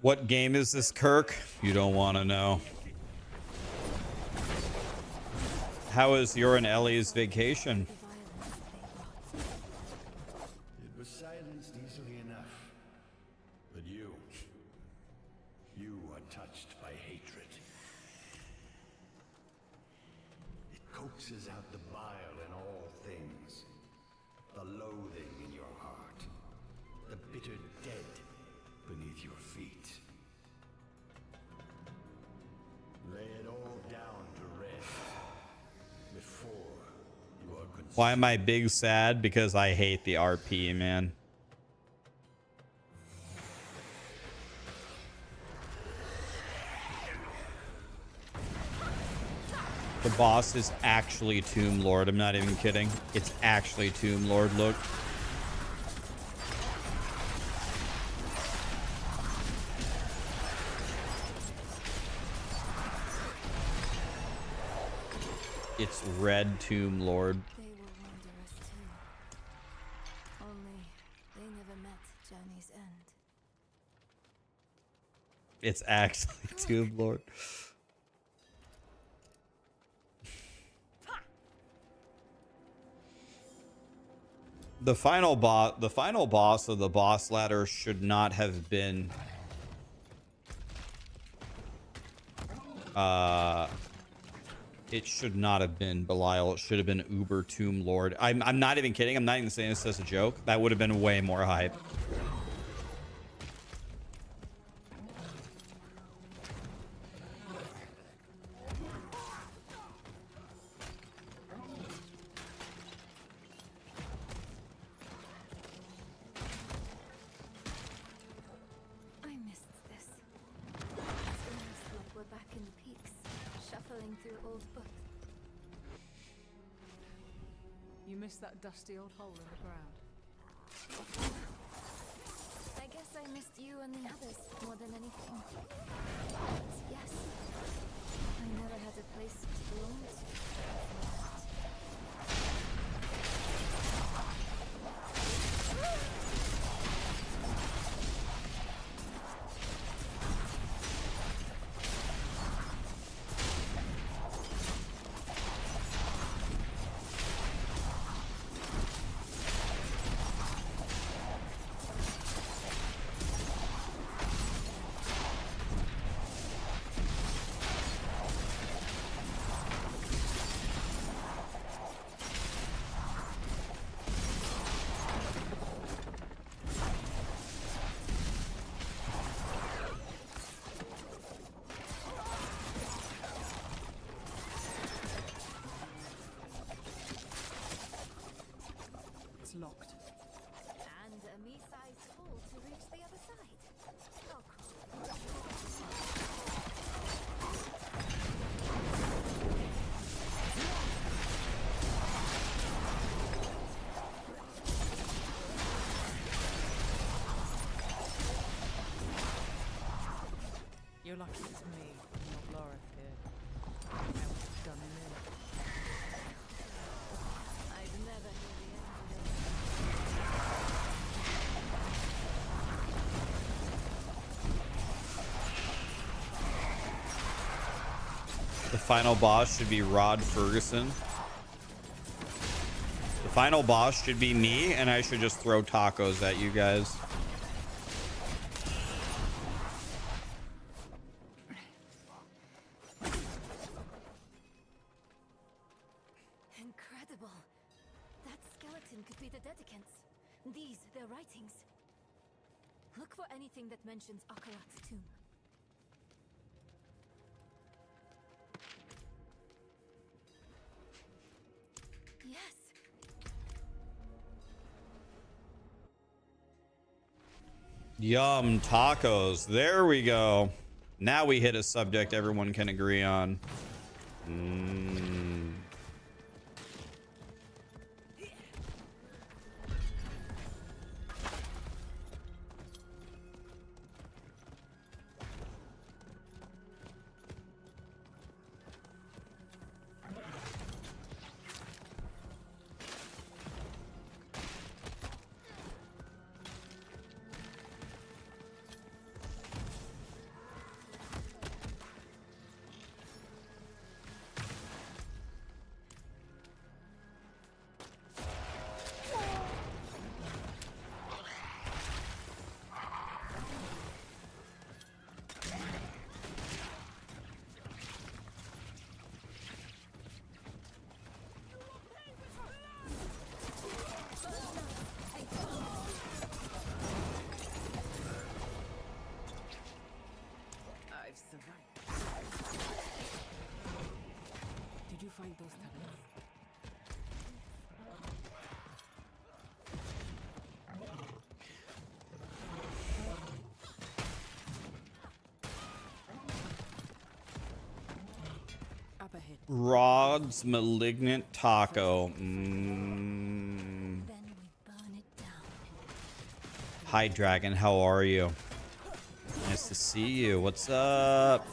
What game is this, Kirk? You don't want to know. How is your and Ellie's vacation? It was silenced easily enough. But you are touched by hatred. It coaxes out the bile in all things. The loathing in your heart. The bitter dead beneath your feet. Lay it all down to rest before you are consumed. Why am I big sad? Because I hate the RP, man. The boss is actually Tomb Lord. I'm not even kidding. It's actually Tomb Lord. Look. It's Red Tomb Lord. They were wondrous too. Only they never met Journey's end. It's actually Tomb Lord. The final boss of the boss ladder should not have been it should not have been Belial. It should have been Uber Tomb Lord. I'm not even kidding. I'm not even saying this as a joke. That would have been way more hype. I missed this. It's almost like we're back in the peaks, shuffling through old books. You missed that dusty old hole in the ground. I guess I missed you and the others more than anything. But yes, I never had a place to belong to. lucky it's me, not Laura here. I was done in. I'd never hear the end of it. The final boss should be Rod Ferguson. The final boss should be me, and I should just throw tacos at you guys. Incredible. That skeleton could be the dedicants. These, their writings. Look for anything that mentions Akarat's tomb. Yes. Yum, tacos. There we go. Now we hit a subject everyone can agree on. I've survived. Did you find those tablets? Up ahead. Rod's Malignant Taco. Hi, Dragon. How are you? Nice to see you. What's up?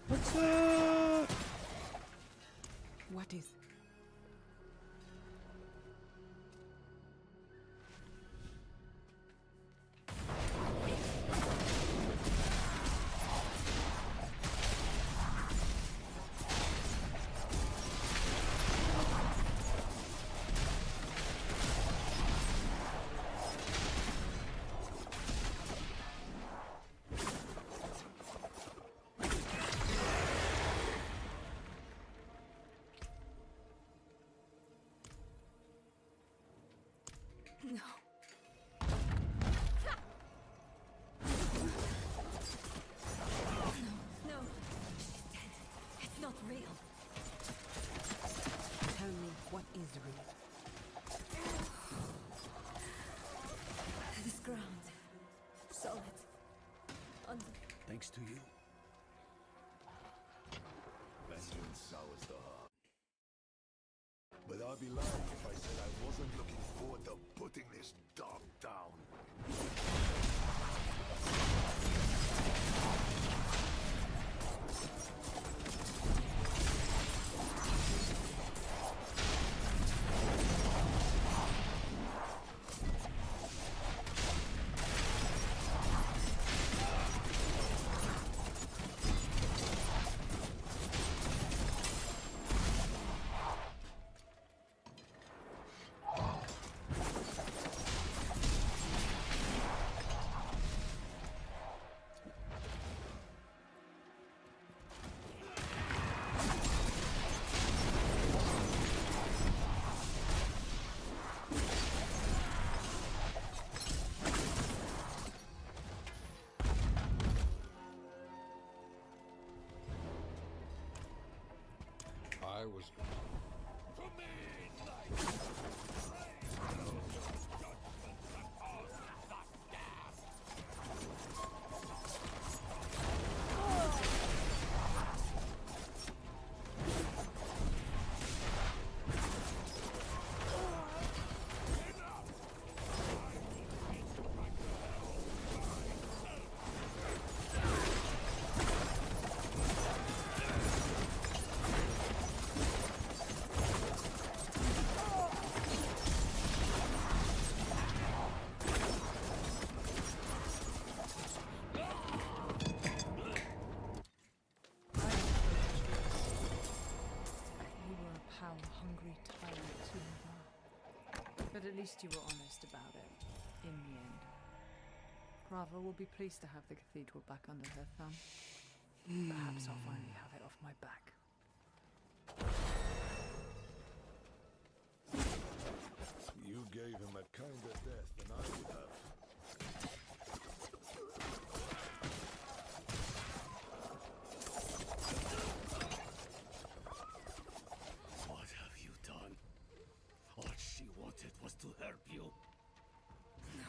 What's up? What is? No. No. She's dead. It's not real. Tell me what is real. This ground. Solid. Thanks to you. Vengeance sours the heart. But I'd be lying if I said I wasn't looking forward to putting this dog down. I was... least you were honest about it, in the end. Brava will be pleased to have the cathedral back under her thumb. Perhaps I'll finally have it off my back. You gave him a kinder death than I would have. What have you done? All she wanted was to help you. No.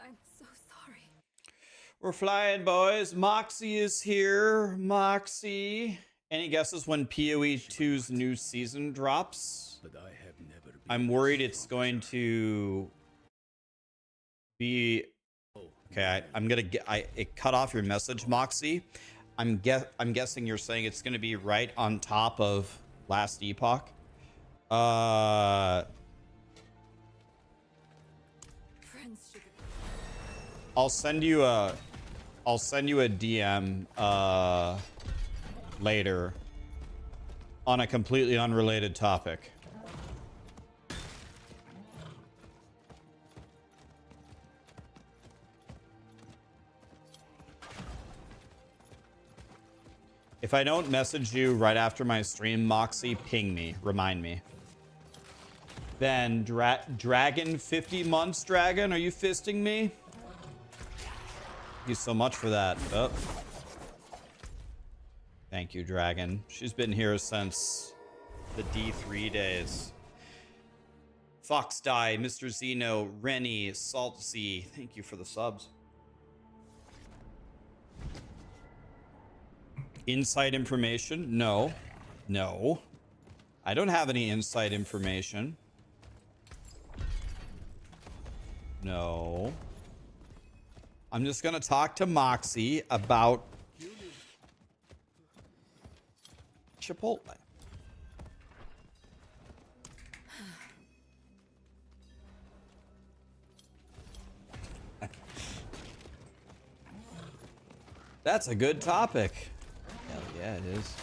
I'm so sorry. We're flying, boys. Moxie is here. Moxie. Any guesses when POE2's new season drops? But I have never been. I'm worried it's going to be... Okay, I'm gonna get... it cut off your message, Moxie. I'm guessing you're saying it's gonna be right on top of last Epoch. I'll send you a DM later on a completely unrelated topic. If I don't message you right after my stream, Moxie, ping me. Remind me. Then, Dragon, 50 months, Dragon. Are you fisting me? Thank you so much for that. Oh. Thank you, Dragon. She's been here since the D3 days. Fox Die, Mr. Zeno, Rennie, Salt Sea. Thank you for the subs. Inside information? No. No. I don't have any inside information. No. I'm just gonna talk to Moxie about Chipotle. That's a good topic. Hell yeah, it is.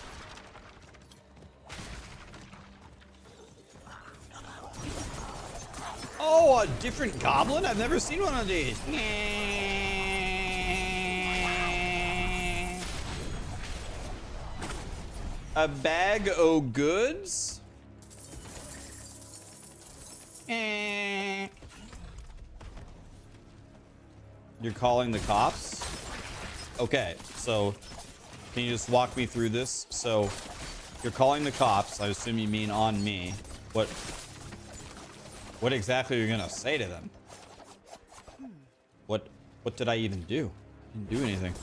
Oh, a different goblin? I've never seen one of these. A bag o' goods? You're calling the cops? Okay, so can you just walk me through this? So you're calling the cops. I assume you mean on me. What exactly are you gonna say to them? What did I even do? I didn't do anything.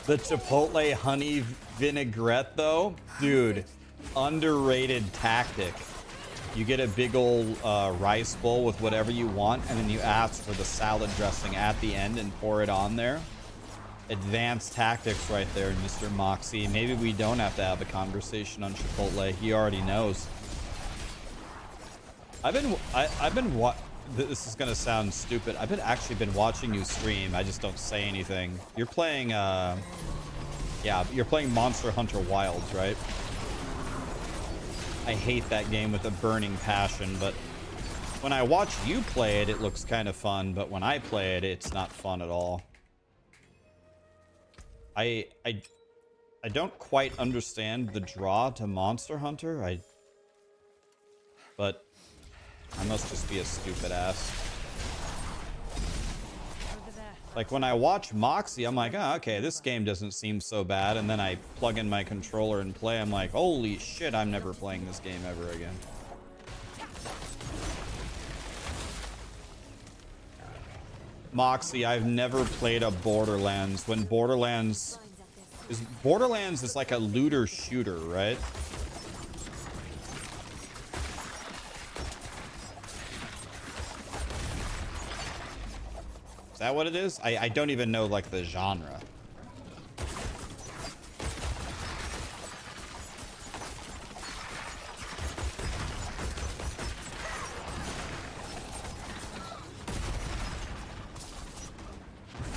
The Chipotle honey vinaigrette though? Dude, underrated tactic. You get a big old rice bowl with whatever you want, and then you ask for the salad dressing at the end and pour it on there. Advanced tactics right there, Mr. Moxie. Maybe we don't have to have a conversation on Chipotle. He already knows. This is gonna sound stupid. I've actually been watching you stream. I just don't say anything. You're playing, yeah, you're playing Monster Hunter Wilds, right? I hate that game with a burning passion, but when I watch you play it, it looks kind of fun, but when I play it, it's not fun at all. I don't quite understand the draw to Monster Hunter. But I must just be a stupid ass. Like when I watch Moxie, I'm like, oh, okay, this game doesn't seem so bad. And then I plug in my controller and play. I'm like, holy shit, I'm never playing this game ever again. Moxie, I've never played a Borderlands. When Borderlands is like a looter shooter, right? Is that what it is? I don't even know like the genre.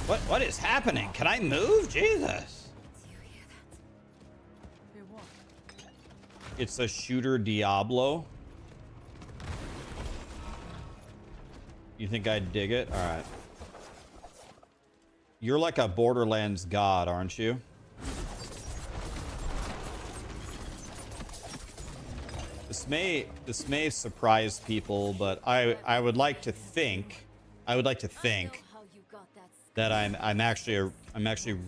What is happening? Can I move? Jesus. Hear what? It's a shooter Diablo. You think I'd dig it? All right. You're like a Borderlands god, aren't you? This may surprise people, but I would like to think that I'm actually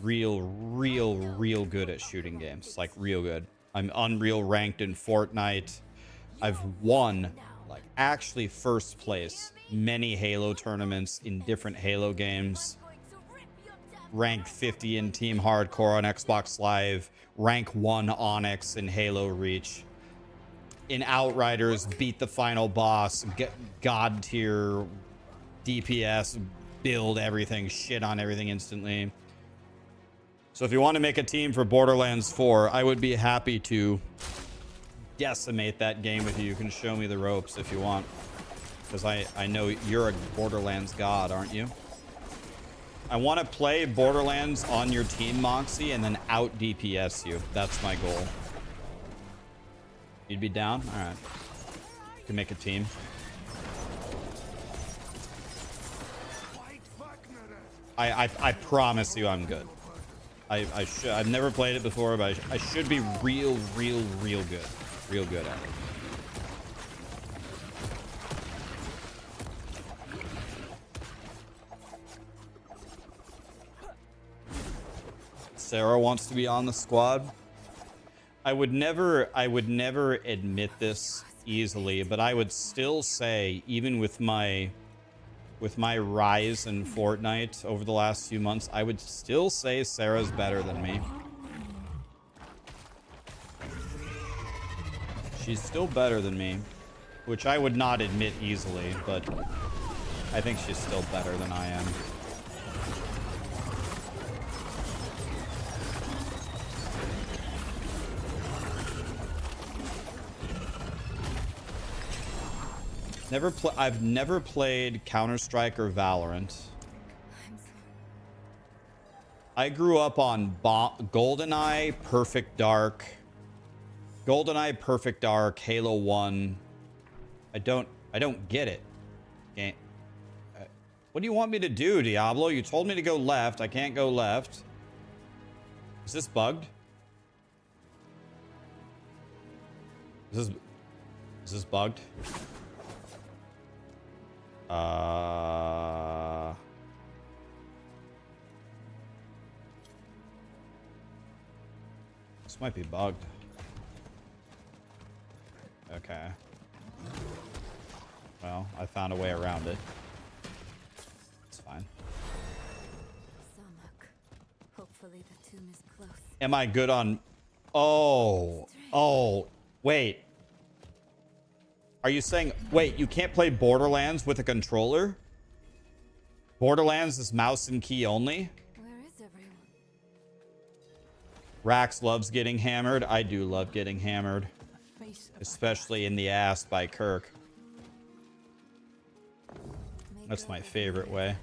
real good at shooting games, like real good. I'm Unreal ranked in Fortnite. I've won like actually first place many Halo tournaments in different Halo games. Rank 50 in Team Hardcore on Xbox Live. Rank 1 Onyx in Halo Reach. In Outriders, beat the final boss, get god tier DPS, build everything, shit on everything instantly. So if you want to make a team for Borderlands 4, I would be happy to decimate that game with you. You can show me the ropes if you want. Because I know you're a Borderlands god, aren't you? I want to play Borderlands on your team, Moxie, and then out DPS you. That's my goal. You'd be down? All right. Can make a team. I promise you I'm good. I've never played it before, but I should be real good. Real good at it. Sarah wants to be on the squad. I would never admit this easily, but I would still say, even with my rise in Fortnite over the last few months, I would still say Sarah's better than me. She's still better than me, which I would not admit easily, but I think she's still better than I am. I've never played Counter-Strike or Valorant. I grew up on GoldenEye, Perfect Dark, Halo 1. I don't get it. Can't. What do you want me to do, Diablo? You told me to go left. I can't go left. Is this bugged? Is this bugged? This might be bugged. Okay. Well, I found a way around it. It's fine. Hopefully the tomb is close. Am I good on... Oh, wait. Are you saying, wait, you can't play Borderlands with a controller? Borderlands is mouse and key only? Where is everyone? Rax loves getting hammered. I do love getting hammered. Especially in the ass by Kirk. That's my favorite way.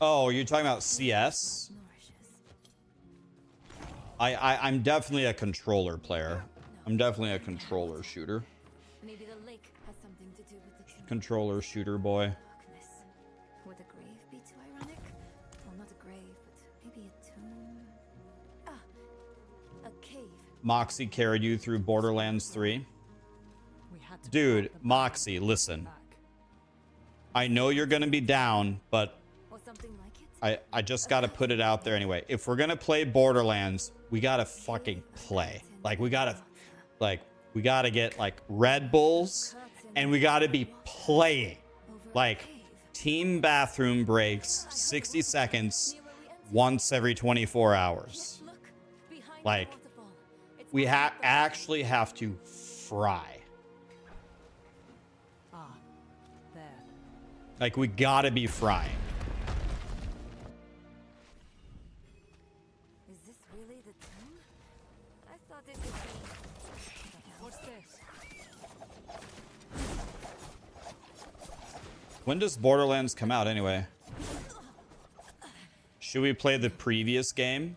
Oh, you're talking about CS? I'm definitely a controller player. I'm definitely a controller shooter. Maybe the lake has something to do with the tomb. Controller shooter boy. Darkness. Would a grave be too ironic? Well, not a grave, but maybe a tomb. Ah, a cave. Moxie carried you through Borderlands 3. Dude, Moxie, listen. I know you're gonna be down, but I just gotta put it out there anyway. If we're gonna play Borderlands, we gotta fucking play. Like we gotta get like Red Bulls, and we gotta be playing. Like team bathroom breaks, 60 seconds, once every 24 hours. Like we actually have to fry. Like we gotta be frying. Is this really the tomb? I thought it would be. What's this? When does Borderlands come out anyway? Should we play the previous game?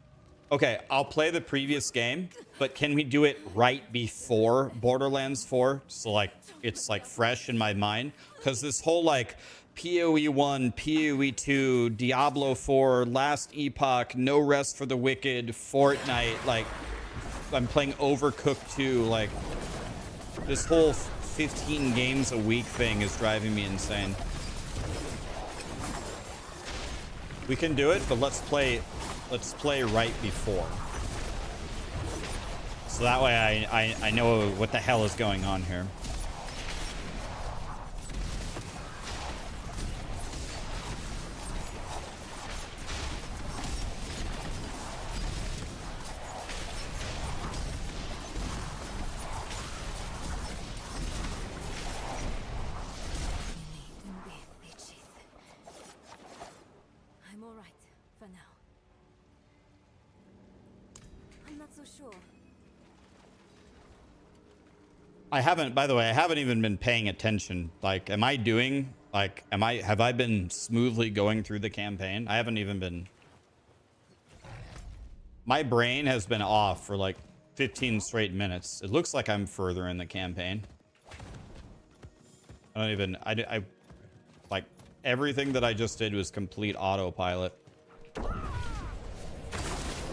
Okay, I'll play the previous game, but can we do it right before Borderlands 4? So like it's like fresh in my mind, because this whole like POE1, POE2, Diablo 4, Last Epoch, No Rest for the Wicked, Fortnite, like I'm playing Overcooked 2, like this whole 15 games a week thing is driving me insane. We can do it, but let's play right before. So that way I know what the hell is going on here. I'm all right for now. I'm not so sure. I haven't, by the way, I haven't even been paying attention. Like, have I been smoothly going through the campaign? I haven't even been. My brain has been off for like 15 straight minutes. It looks like I'm further in the campaign. I like everything that I just did was complete autopilot.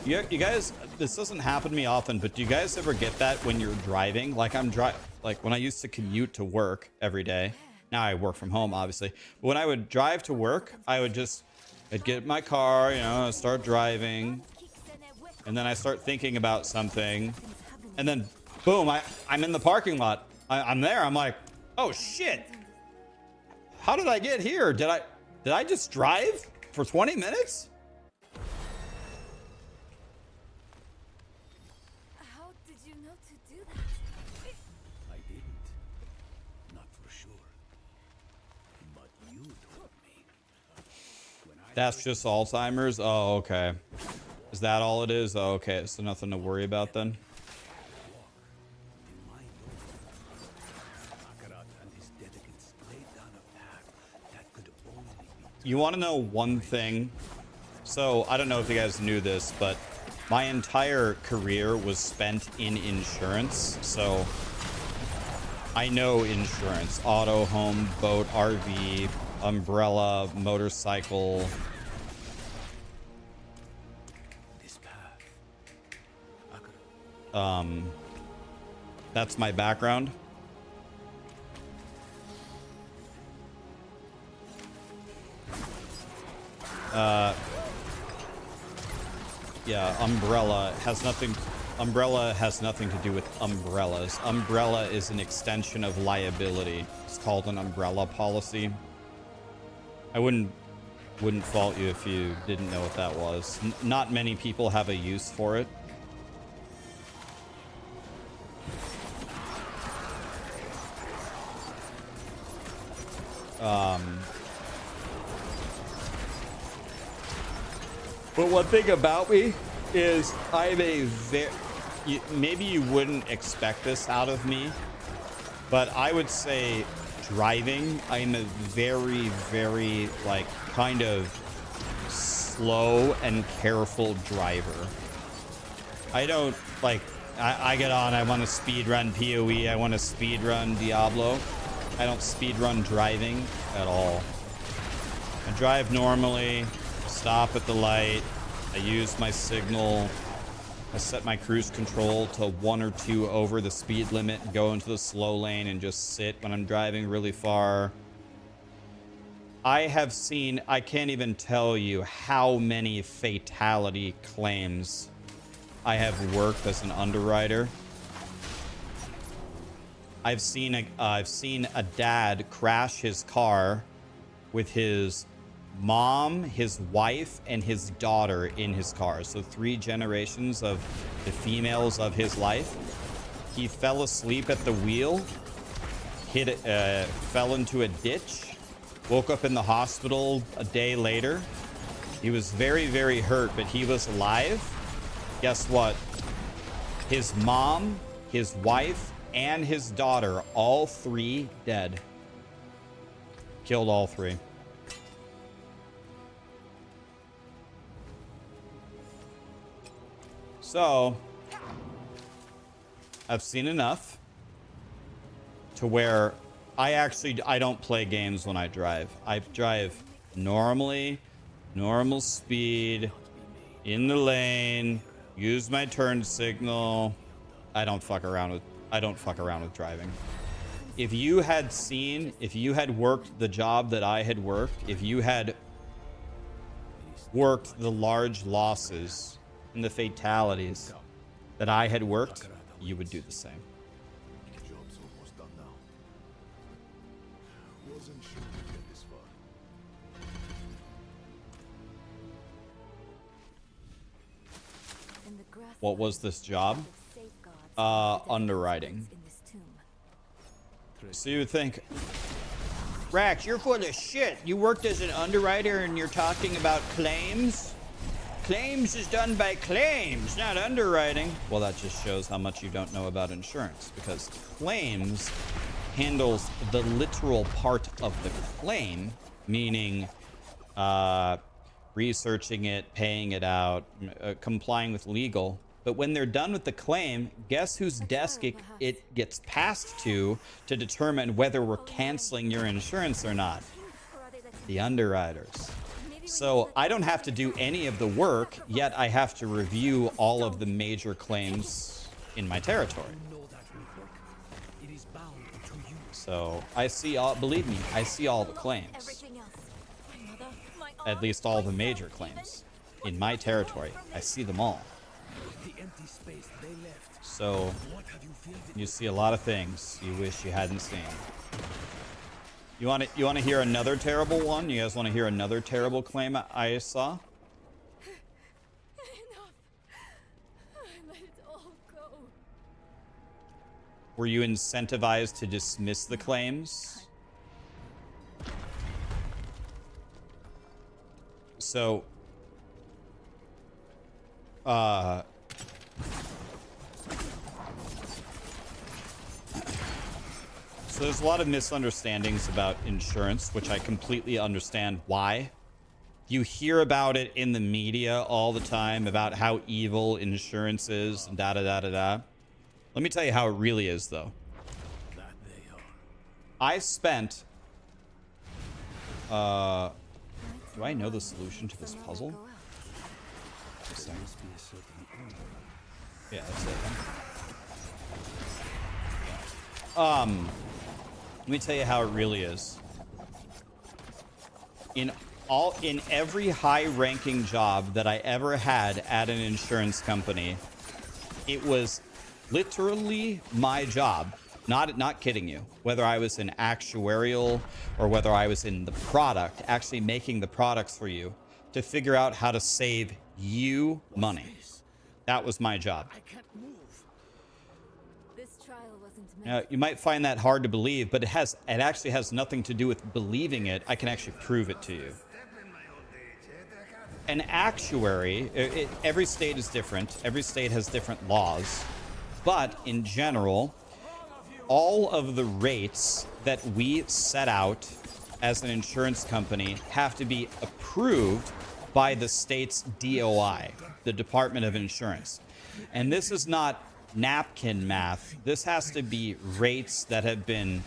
You guys, this doesn't happen to me often, but do you guys ever get that when you're driving? Like like when I used to commute to work every day. Now I work from home, obviously. But when I would drive to work, I'd get in my car, you know, start driving, and then I start thinking about something, and then boom, I'm in the parking lot. I'm there. I'm like, oh shit! How did I get here? Did I just drive for 20 minutes? How did you know to do that? I didn't. Not for sure. But you told me. That's just Alzheimer's? Oh, okay. Is that all it is? Oh, okay. So nothing to worry about then? You want to know one thing? So I don't know if you guys knew this, but my entire career was spent in insurance. So I know insurance: auto, home, boat, RV, umbrella, motorcycle. That's my background. Yeah, umbrella has nothing to do with umbrellas. Umbrella is an extension of liability. It's called an umbrella policy. I wouldn't fault you if you didn't know what that was. Not many people have a use for it. But one thing about me is I'm maybe you wouldn't expect this out of me, but I would say driving, I'm a very, very like kind of slow and careful driver. I don't like, I get on, I want to speed run POE, I want to speed run Diablo. I don't speed run driving at all. I drive normally, stop at the light, I use my signal, I set my cruise control to 1 or 2 over the speed limit and go into the slow lane and just sit when I'm driving really far. I have seen, I can't even tell you how many fatality claims I have worked as an underwriter. I've seen a dad crash his car with his mom, his wife, and his daughter in his car. So 3 generations of the females of his life. He fell asleep at the wheel, fell into a ditch, woke up in the hospital a day later. He was very, very hurt, but he was alive. Guess what? His mom, his wife, and his daughter, all 3 dead. Killed all 3. So I've seen enough to where I don't play games when I drive. I drive normally, normal speed, in the lane, use my turn signal. I don't fuck around with driving. If you had worked the job that I had worked, if you had worked the large losses and the fatalities that I had worked, you would do the same. Job's almost done now. Wasn't sure we'd get this far. What was this job? Underwriting. So you would think, Rax, you're full of shit. You worked as an underwriter and you're talking about claims? Claims is done by claims, not underwriting. Well, that just shows how much you don't know about insurance, because claims handles the literal part of the claim, meaning researching it, paying it out, complying with legal. But when they're done with the claim, guess whose desk it gets passed to determine whether we're canceling your insurance or not? The underwriters. So I don't have to do any of the work, yet I have to review all of the major claims in my territory. So I see all, believe me, I see all the claims. At least all the major claims in my territory. I see them all. So you see a lot of things you wish you hadn't seen. You want to hear another terrible one? You guys want to hear another terrible claim I saw? Enough. I let it all go. Were you incentivized to dismiss the claims? So, so there's a lot of misunderstandings about insurance, which I completely understand why. You hear about it in the media all the time about how evil insurance is and da-da-da-da-da. Let me tell you how it really is, though. I spent... do I know the solution to this puzzle? Yeah, that's it. Let me tell you how it really is. In every high-ranking job that I ever had at an insurance company, it was literally my job. Not kidding you. Whether I was in actuarial or whether I was in the product, actually making the products for you, to figure out how to save you money. That was my job. Now, you might find that hard to believe, but it actually has nothing to do with believing it. I can actually prove it to you. An actuary, every state is different. Every state has different laws. But in general, all of the rates that we set out as an insurance company have to be approved by the state's DOI, the Department of Insurance. And this is not napkin math. This has to be rates that have been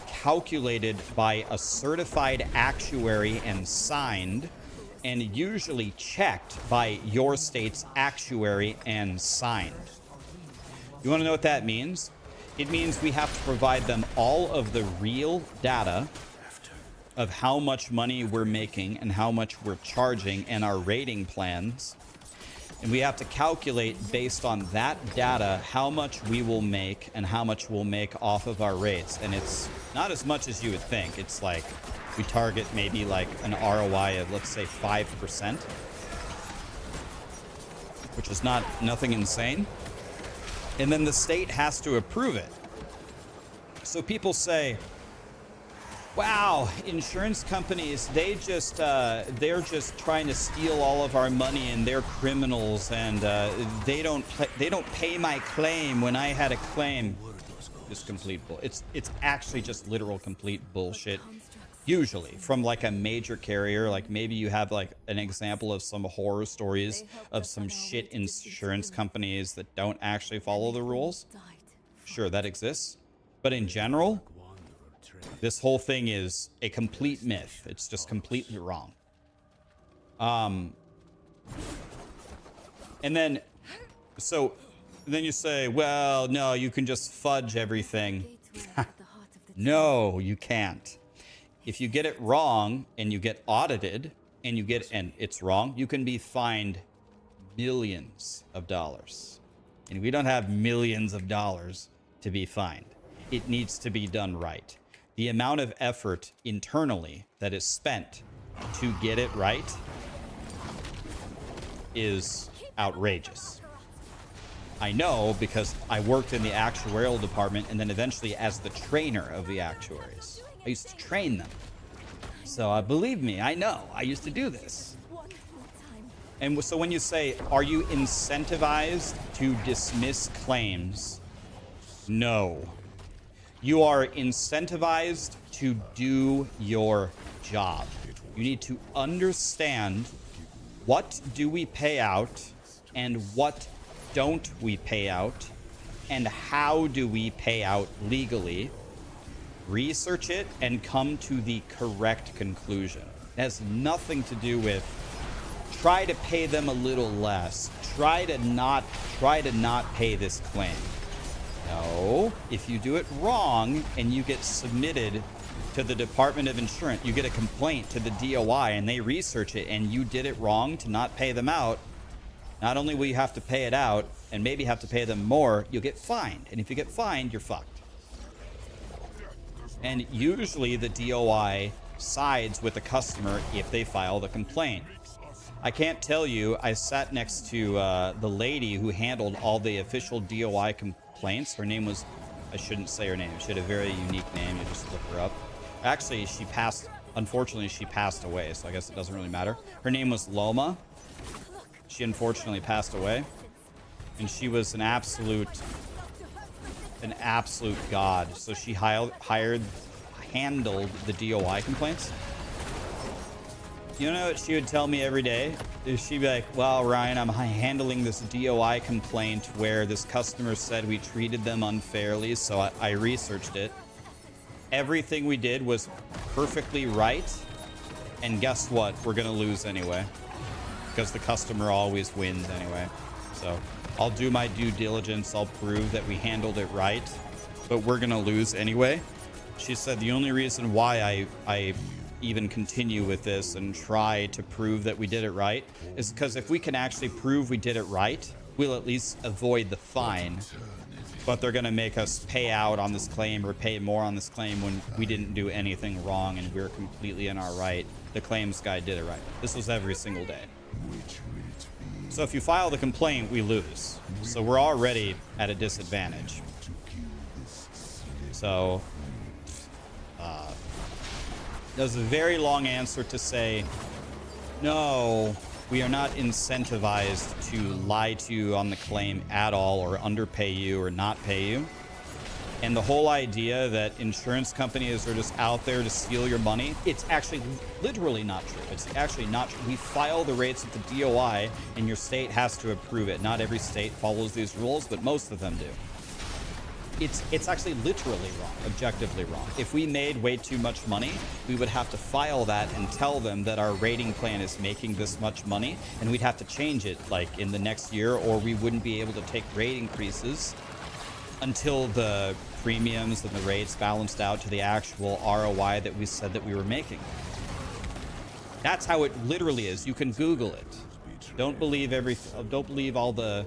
calculated by a certified actuary and signed, and usually checked by your state's actuary and signed. You want to know what that means? It means we have to provide them all of the real data of how much money we're making and how much we're charging and our rating plans. And we have to calculate based on that data how much we will make and how much we'll make off of our rates. And it's not as much as you would think. It's like we target maybe like an ROI of, let's say, 5%, which is nothing insane. And then the state has to approve it. So people say, wow, insurance companies, they're just trying to steal all of our money and they're criminals, and they don't pay my claim when I had a claim. It's complete bull. It's actually just literal complete bullshit. Usually from like a major carrier, like maybe you have like an example of some horror stories of some shit insurance companies that don't actually follow the rules. Sure, that exists. But in general, this whole thing is a complete myth. It's just completely wrong. And then, so then you say, well, no, you can just fudge everything. No, you can't. If you get it wrong and you get audited and it's wrong, you can be fined millions of dollars. And we don't have millions of dollars to be fined. It needs to be done right. The amount of effort internally that is spent to get it right is outrageous. I know because I worked in the actuarial department and then eventually as the trainer of the actuaries. I used to train them. So believe me, I know. I used to do this. And so when you say, are you incentivized to dismiss claims? No. You are incentivized to do your job. You need to understand what do we pay out and what don't we pay out and how do we pay out legally. Research it and come to the correct conclusion. It has nothing to do with try to pay them a little less. Try to not pay this claim. No, if you do it wrong and you get submitted to the Department of Insurance, you get a complaint to the DOI and they research it and you did it wrong to not pay them out, not only will you have to pay it out and maybe have to pay them more, you'll get fined. And if you get fined, you're fucked. And usually the DOI sides with the customer if they file the complaint. I can't tell you, I sat next to the lady who handled all the official DOI complaints. Her name was, I shouldn't say her name. She had a very unique name. You just look her up. Actually, she passed, unfortunately, she passed away, so I guess it doesn't really matter. Her name was Loma. She unfortunately passed away. And she was an absolute god. So she handled the DOI complaints. You know what she would tell me every day? She'd be like, well, Ryan, I'm handling this DOI complaint where this customer said we treated them unfairly, so I researched it. Everything we did was perfectly right, and guess what? We're gonna lose anyway, because the customer always wins anyway. So I'll do my due diligence, I'll prove that we handled it right, but we're gonna lose anyway. She said the only reason why I even continue with this and try to prove that we did it right is because if we can actually prove we did it right, we'll at least avoid the fine. But they're gonna make us pay out on this claim or pay more on this claim when we didn't do anything wrong and we're completely in our right. The claims guy did it right. This was every single day. So if you file the complaint, we lose. So we're already at a disadvantage. So that was a very long answer to say, no, we are not incentivized to lie to you on the claim at all or underpay you or not pay you. And the whole idea that insurance companies are just out there to steal your money, it's actually literally not true. It's actually not true. We file the rates at the DOI and your state has to approve it. Not every state follows these rules, but most of them do. It's actually literally wrong, objectively wrong. If we made way too much money, we would have to file that and tell them that our rating plan is making this much money, and we'd have to change it like in the next year, or we wouldn't be able to take rate increases until the premiums and the rates balanced out to the actual ROI that we said that we were making. That's how it literally is. You can Google it. Don't believe all the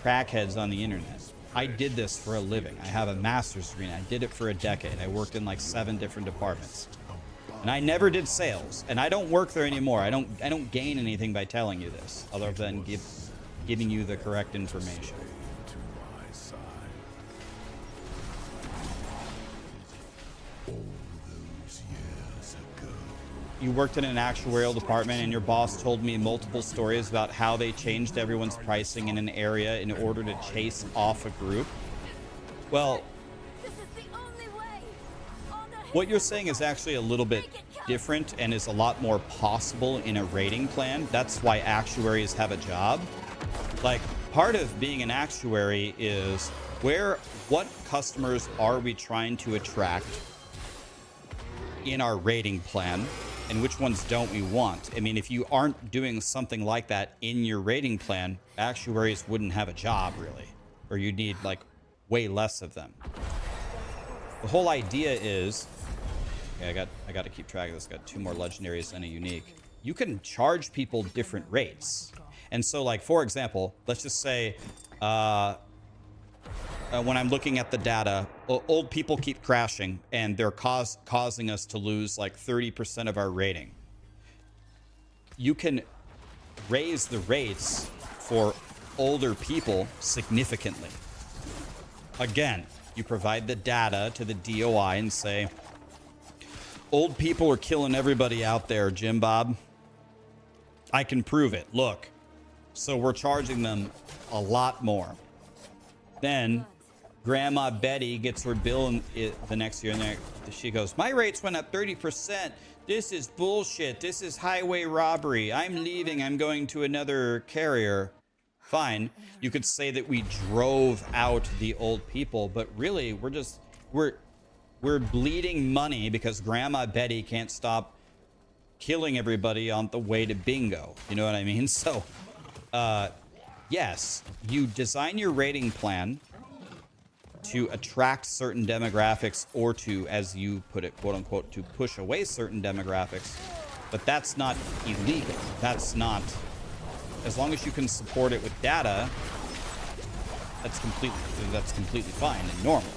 crackheads on the internet. I did this for a living. I have a master's degree. I did it for a decade. I worked in like 7 different departments. And I never did sales. And I don't work there anymore. I don't gain anything by telling you this, other than giving you the correct information. You worked in an actuarial department and your boss told me multiple stories about how they changed everyone's pricing in an area in order to chase off a group. Well, What you're saying is actually a little bit different and is a lot more possible in a rating plan. That's why actuaries have a job. Like, part of being an actuary is what customers are we trying to attract in our rating plan, and which ones don't we want? I mean, if you aren't doing something like that in your rating plan, actuaries wouldn't have a job, really. Or you'd need, like, way less of them. The whole idea is... Okay, I got to keep track of this. Got 2 more legendaries and a unique. You can charge people different rates. And so, like, for example, let's just say... when I'm looking at the data, old people keep crashing, and they're causing us to lose like 30% of our rating. You can raise the rates for older people significantly. Again, you provide the data to the DOI and say, old people are killing everybody out there, Jim Bob. I can prove it. Look. So we're charging them a lot more. Then Grandma Betty gets her bill the next year, and she goes, my rates went up 30%. This is bullshit. This is highway robbery. I'm leaving. I'm going to another carrier. Fine. You could say that we drove out the old people, but really we're bleeding money because Grandma Betty can't stop killing everybody on the way to bingo. You know what I mean? So, yes, you design your rating plan to attract certain demographics or to, as you put it, quote unquote, to push away certain demographics. But that's not illegal. That's not, as long as you can support it with data, that's completely fine and normal.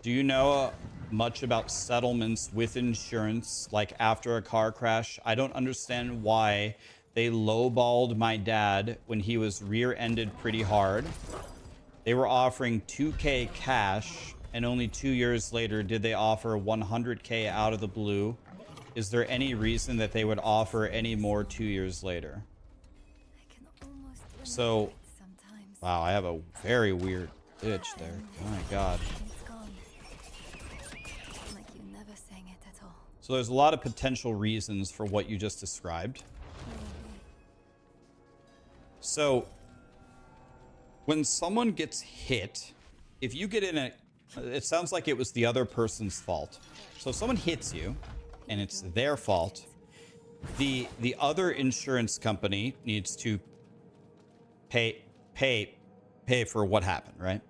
Do you know much about settlements with insurance, like after a car crash? I don't understand why they lowballed my dad when he was rear-ended pretty hard. They were offering 2K cash, and only 2 years later did they offer 100K out of the blue. Is there any reason that they would offer any more 2 years later? So, wow, I have a very weird itch there. Oh my god. So there's a lot of potential reasons for what you just described. So when someone gets hit, if you get in it sounds like it was the other person's fault. So if someone hits you and it's their fault, the other insurance company needs to pay for what happened, right?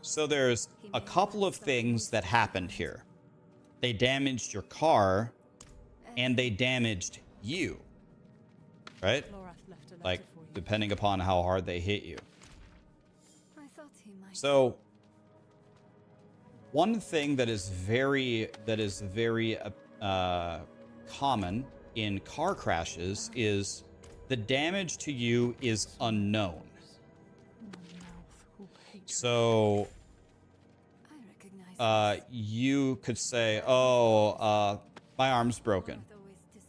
So there's a couple of things that happened here. They damaged your car, and they damaged you, right? Like, depending upon how hard they hit you. So, one thing that is very common in car crashes is the damage to you is unknown. So you could say, oh, my arm's broken.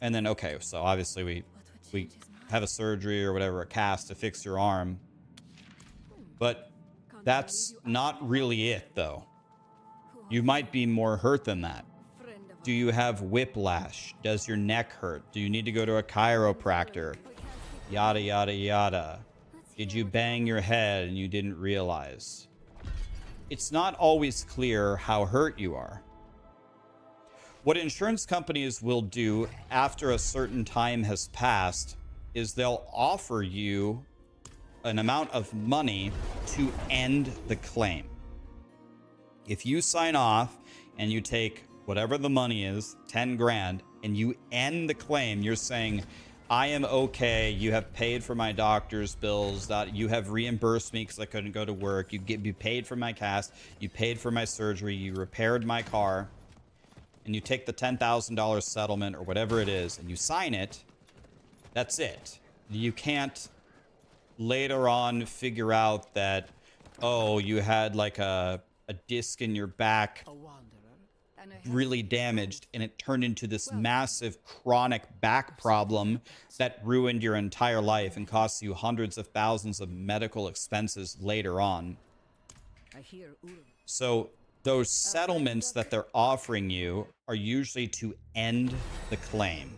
And then, okay, so obviously we have a surgery or whatever, a cast to fix your arm. But that's not really it, though. You might be more hurt than that. Do you have whiplash? Does your neck hurt? Do you need to go to a chiropractor? Yada, yada, yada. Did you bang your head and you didn't realize? It's not always clear how hurt you are. What insurance companies will do after a certain time has passed is they'll offer you an amount of money to end the claim. If you sign off and you take whatever the money is, 10 grand, and you end the claim, you're saying, I am okay. You have paid for my doctor's bills. That you have reimbursed me because I couldn't go to work. You paid for my cast. You paid for my surgery. You repaired my car. And you take the $10,000 settlement or whatever it is, and you sign it. That's it. You can't later on figure out that, oh, you had like a disc in your back really damaged and it turned into this massive chronic back problem that ruined your entire life and cost you hundreds of thousands of medical expenses later on. So those settlements that they're offering you are usually to end the claim.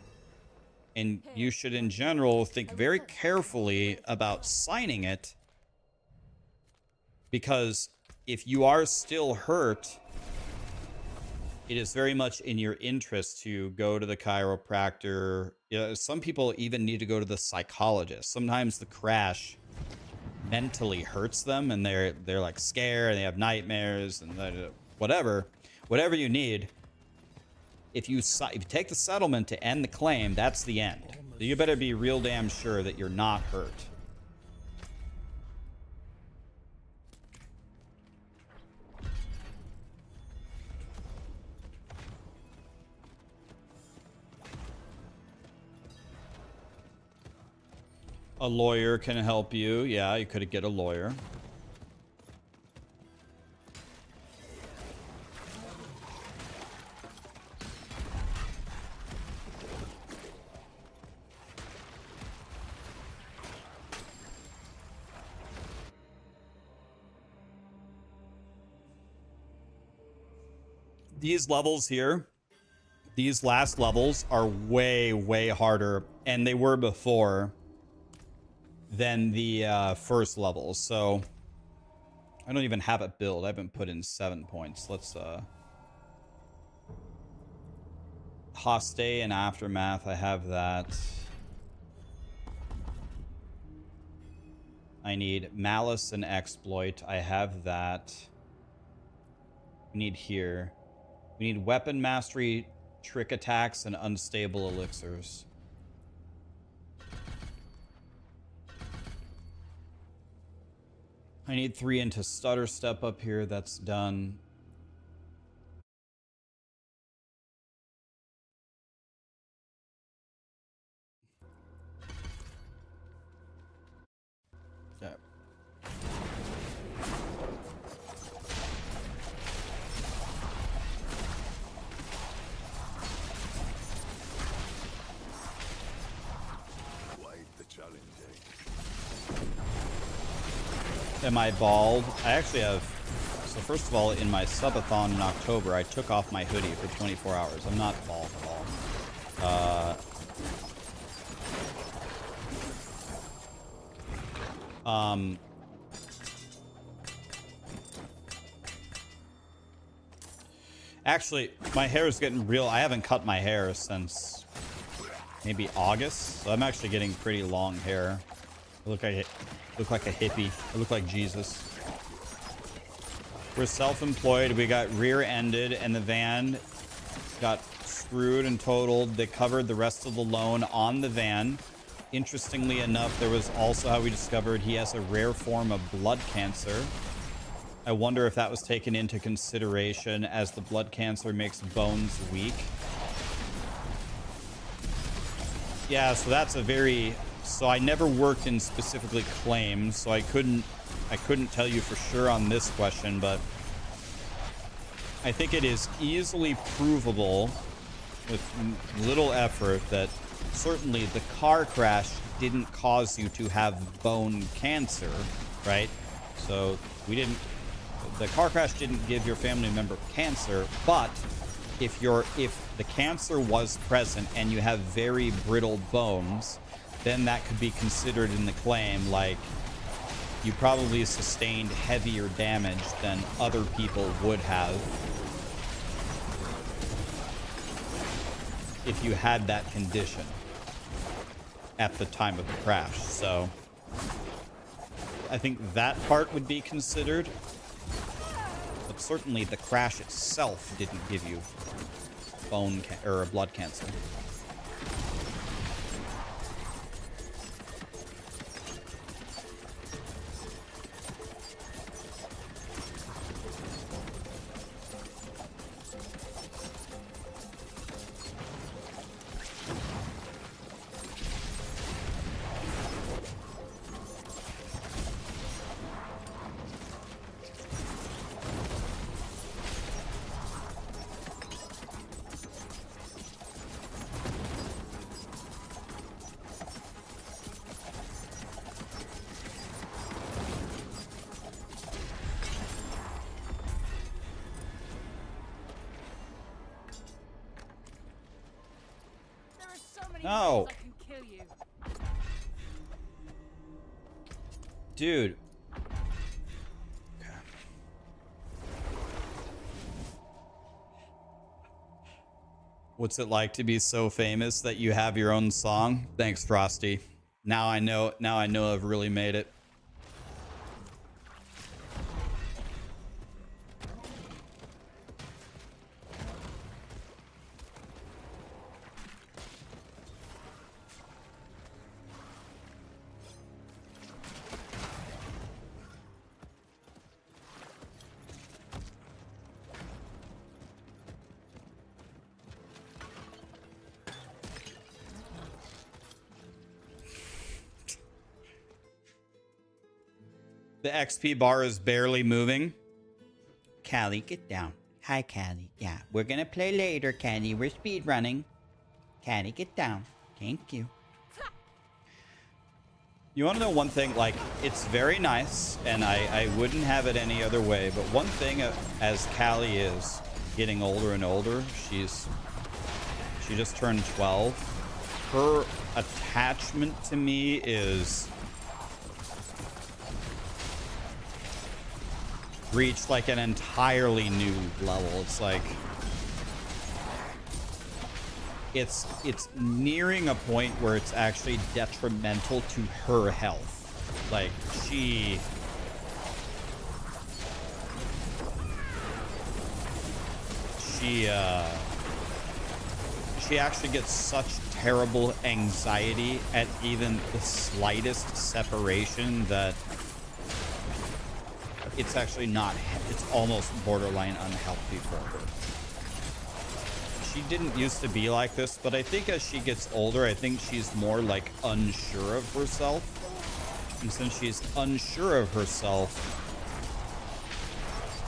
And you should, in general, think very carefully about signing it, because if you are still hurt, it is very much in your interest to go to the chiropractor. Some people even need to go to the psychologist. Sometimes the crash mentally hurts them and they're like scared and they have nightmares and whatever you need. If you take the settlement to end the claim, that's the end. So you better be real damn sure that you're not hurt. A lawyer can help you. Yeah, you could get a lawyer. These levels here, these last levels are way, way harder, and they were before, than the first levels. So I don't even have it built. I haven't put in 7 points. Let's Hostay and Aftermath, I have that. I need Malice and Exploit, I have that. We need here, we need Weapon Mastery, Trick Attacks, and Unstable Elixirs. I need 3 into Stutter Step up here. That's done. Okay. Quite the challenge, eh? Am I bald? I actually have. So first of all, in my subathon in October, I took off my hoodie for 24 hours. I'm not bald at all. Actually, my hair is getting real. I haven't cut my hair since maybe August, so I'm actually getting pretty long hair. I look like a hippie. I look like Jesus. We're self-employed. We got rear-ended and the van got screwed and totaled. They covered the rest of the loan on the van. Interestingly enough, there was also how we discovered he has a rare form of blood cancer. I wonder if that was taken into consideration, as the blood cancer makes bones weak. Yeah, so that's a very... So I never worked in specifically claims, so I couldn't tell you for sure on this question, but I think it is easily provable with little effort that certainly the car crash didn't cause you to have bone cancer, right? So the car crash didn't give your family member cancer, but if the cancer was present and you have very brittle bones, then that could be considered in the claim, like you probably sustained heavier damage than other people would have if you had that condition at the time of the crash. So I think that part would be considered, but certainly the crash itself didn't give you or blood cancer. No. Dude. Okay. What's it like to be so famous that you have your own song? Thanks, Frosty. Now I know I've really made it. The XP bar is barely moving. Callie, get down. Hi, Callie. Yeah, we're gonna play later, Callie. We're speedrunning. Callie, get down. Thank you. You want to know one thing? Like, it's very nice, and I wouldn't have it any other way. But one thing, as Callie is getting older and older, she just turned 12. Her attachment to me is reached like an entirely new level. It's like it's nearing a point where it's actually detrimental to her health. Like she actually gets such terrible anxiety at even the slightest separation that it's actually not, it's almost borderline unhealthy for her. She didn't used to be like this, but I think as she gets older, I think she's more like unsure of herself. And since she's unsure of herself,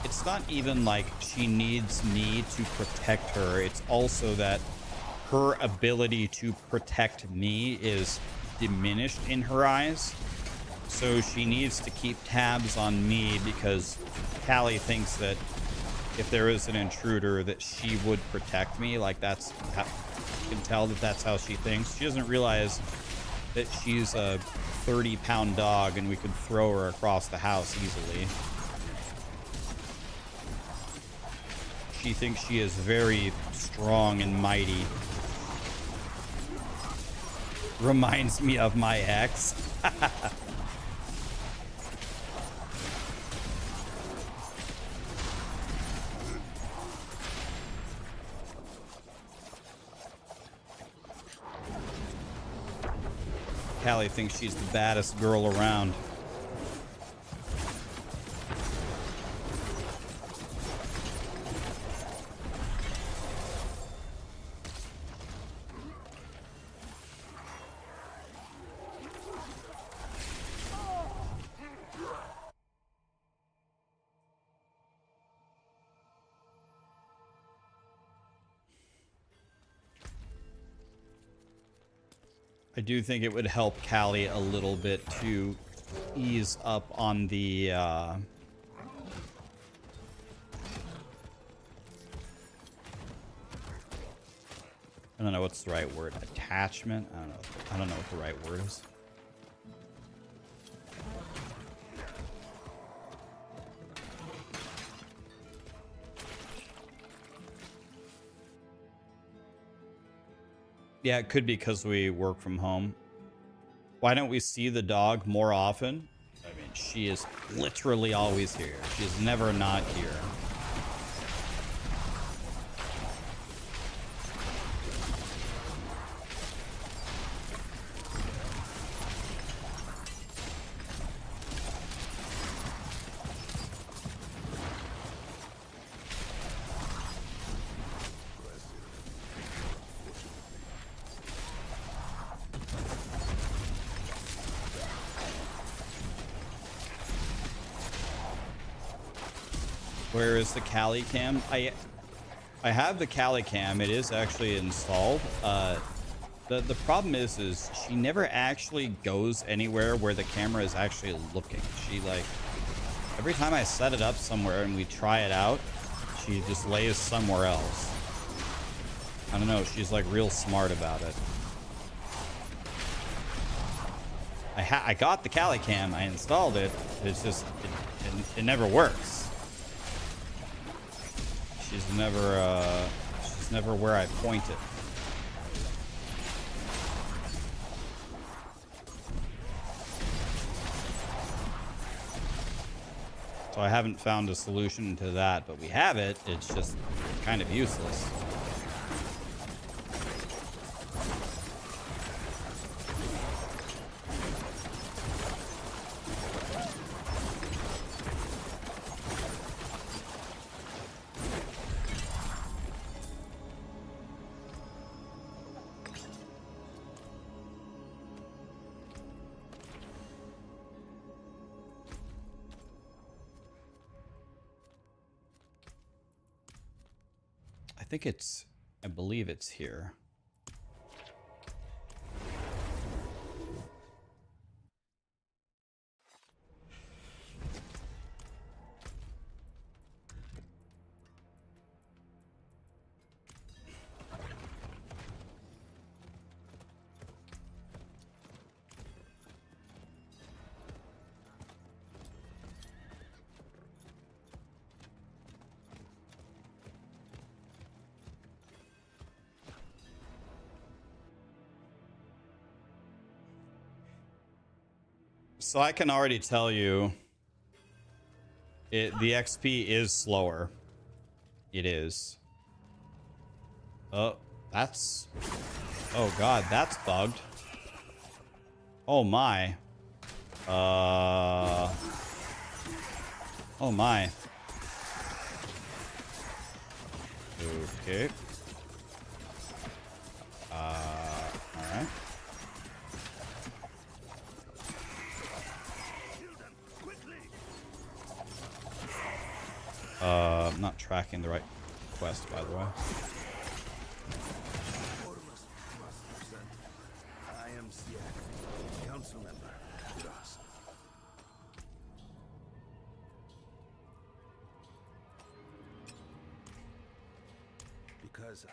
it's not even like she needs me to protect her. It's also that her ability to protect me is diminished in her eyes. So she needs to keep tabs on me because Callie thinks that if there is an intruder that she would protect me. Like that's, you can tell that that's how she thinks. She doesn't realize that she's a 30-pound dog and we could throw her across the house easily. She thinks she is very strong and mighty. Reminds me of my ex. Callie thinks she's the baddest girl around. I do think it would help Callie a little bit to ease up on the I don't know what's the right word. Attachment? I don't know what the right word is. Yeah, it could be because we work from home. Why don't we see the dog more often? I mean, she is literally always here. She's never not here. Where is the Callie cam? I have the Callie cam. It is actually installed. The problem is she never actually goes anywhere where the camera is actually looking. She like every time I set it up somewhere and we try it out, she just lays somewhere else. I don't know. She's like real smart about it. I got the Calicam. I installed it. It's just it never works. She's never where I point it. So I haven't found a solution to that, but we have it. It's just kind of useless. I believe it's here. So I can already tell you the XP is slower. It is. Oh, that's... Oh god, that's bugged. Oh my. Oh my. Okay. Alright. I'm not tracking the right quest, by the way. I am Siak, council member. Trust. Because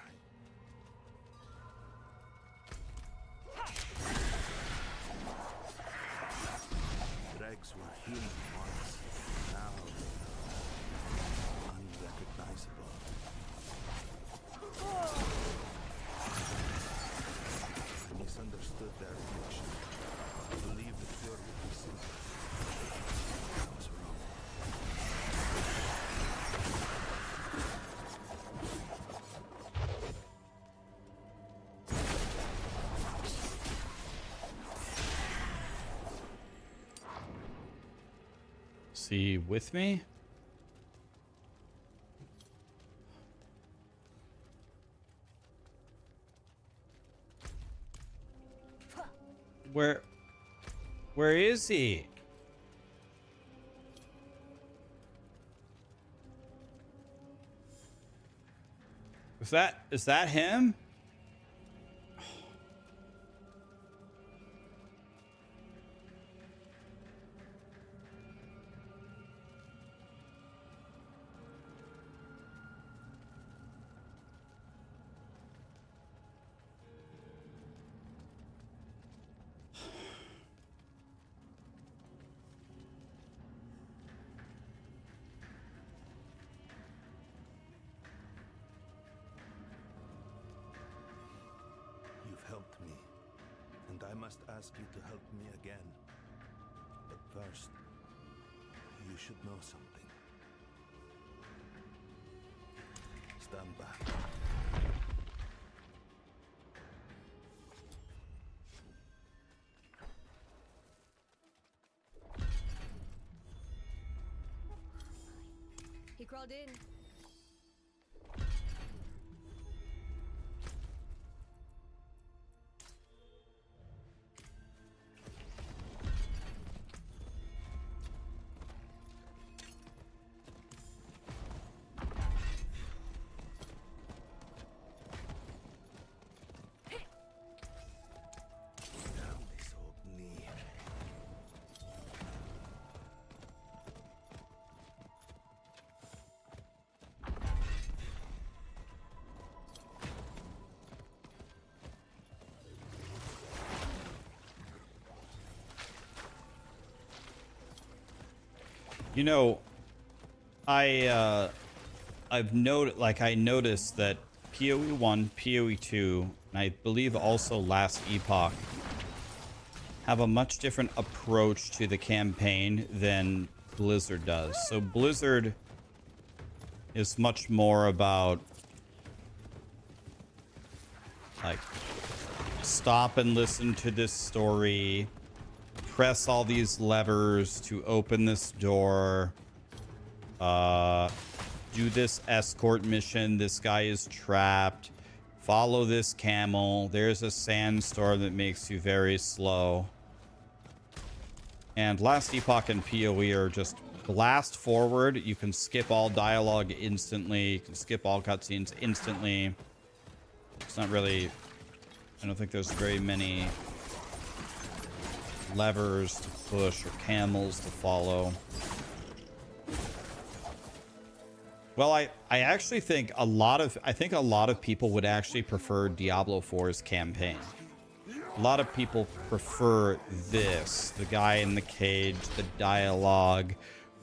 dregs were human once. Now unrecognizable. I misunderstood their emotion. I believed the cure would be simple. I was wrong. Is he with me? Where is he? Is that him? You've helped me, and I must ask you to help me again. But first, you should know something. Stand back. He crawled in. You know, I've noticed that POE1, POE2, and I believe also last Epoch have a much different approach to the campaign than Blizzard does. So Blizzard is much more about like stop and listen to this story, press all these levers to open this door, do this escort mission, this guy is trapped, follow this camel, there's a sandstorm that makes you very slow. And last Epoch and PoE are just blast forward. You can skip all dialogue instantly, you can skip all cutscenes instantly. It's not really, I don't think there's very many levers to push or camels to follow. Well, I actually think a lot of people would actually prefer Diablo 4's campaign. A lot of people prefer this, the guy in the cage, the dialogue,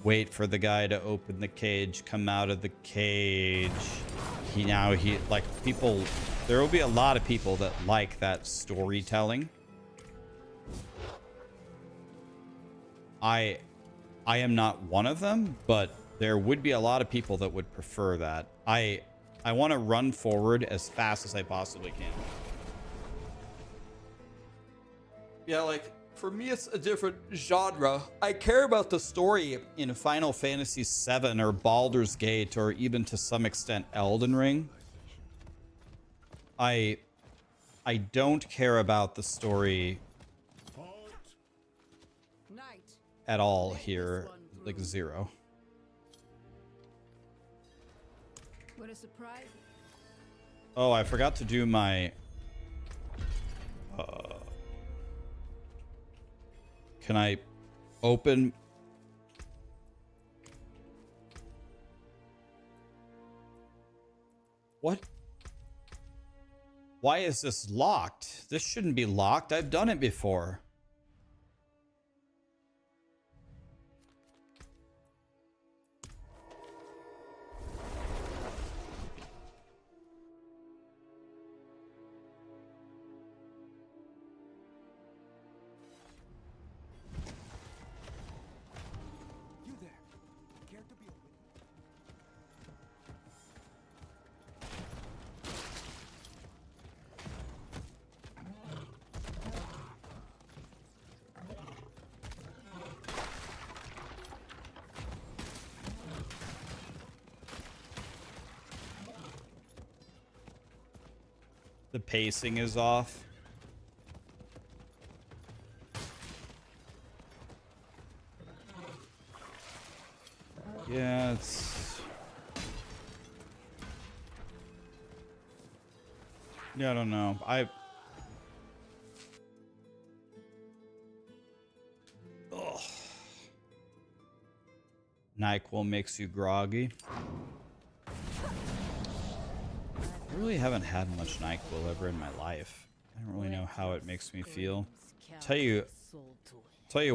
wait for the guy to open the cage, come out of the cage. There will be a lot of people that like that storytelling. I am not one of them, but there would be a lot of people that would prefer that. I want to run forward as fast as I possibly can. Yeah, like, for me, it's a different genre. I care about the story in Final Fantasy VII or Baldur's Gate or even to some extent Elden Ring. I don't care about the story at all here, like zero. What a surprise. Oh, I forgot to do my... Can I open... What? Why is this locked? This shouldn't be locked. I've done it before. The pacing is off. Yeah, it's... Yeah, I don't know. Ugh. NyQuil makes you groggy. I really haven't had much NyQuil ever in my life. I don't really know how it makes me feel. Tell you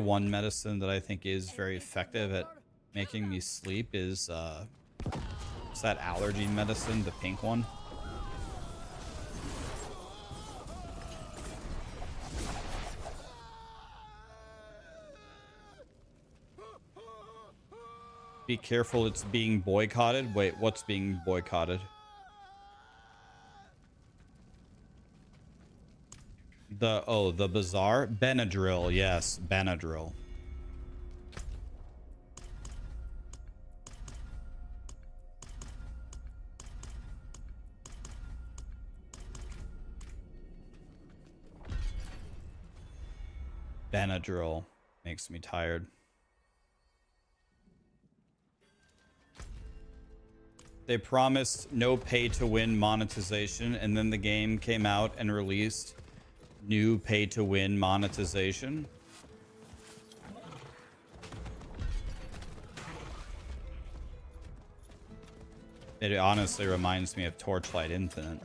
one medicine that I think is very effective at making me sleep is it's that allergy medicine, the pink one. Be careful, it's being boycotted. Wait, what's being boycotted? The bazaar? Benadryl, yes, Benadryl. Benadryl makes me tired. They promised no pay-to-win monetization, and then the game came out and released new pay-to-win monetization. It honestly reminds me of Torchlight Infinite.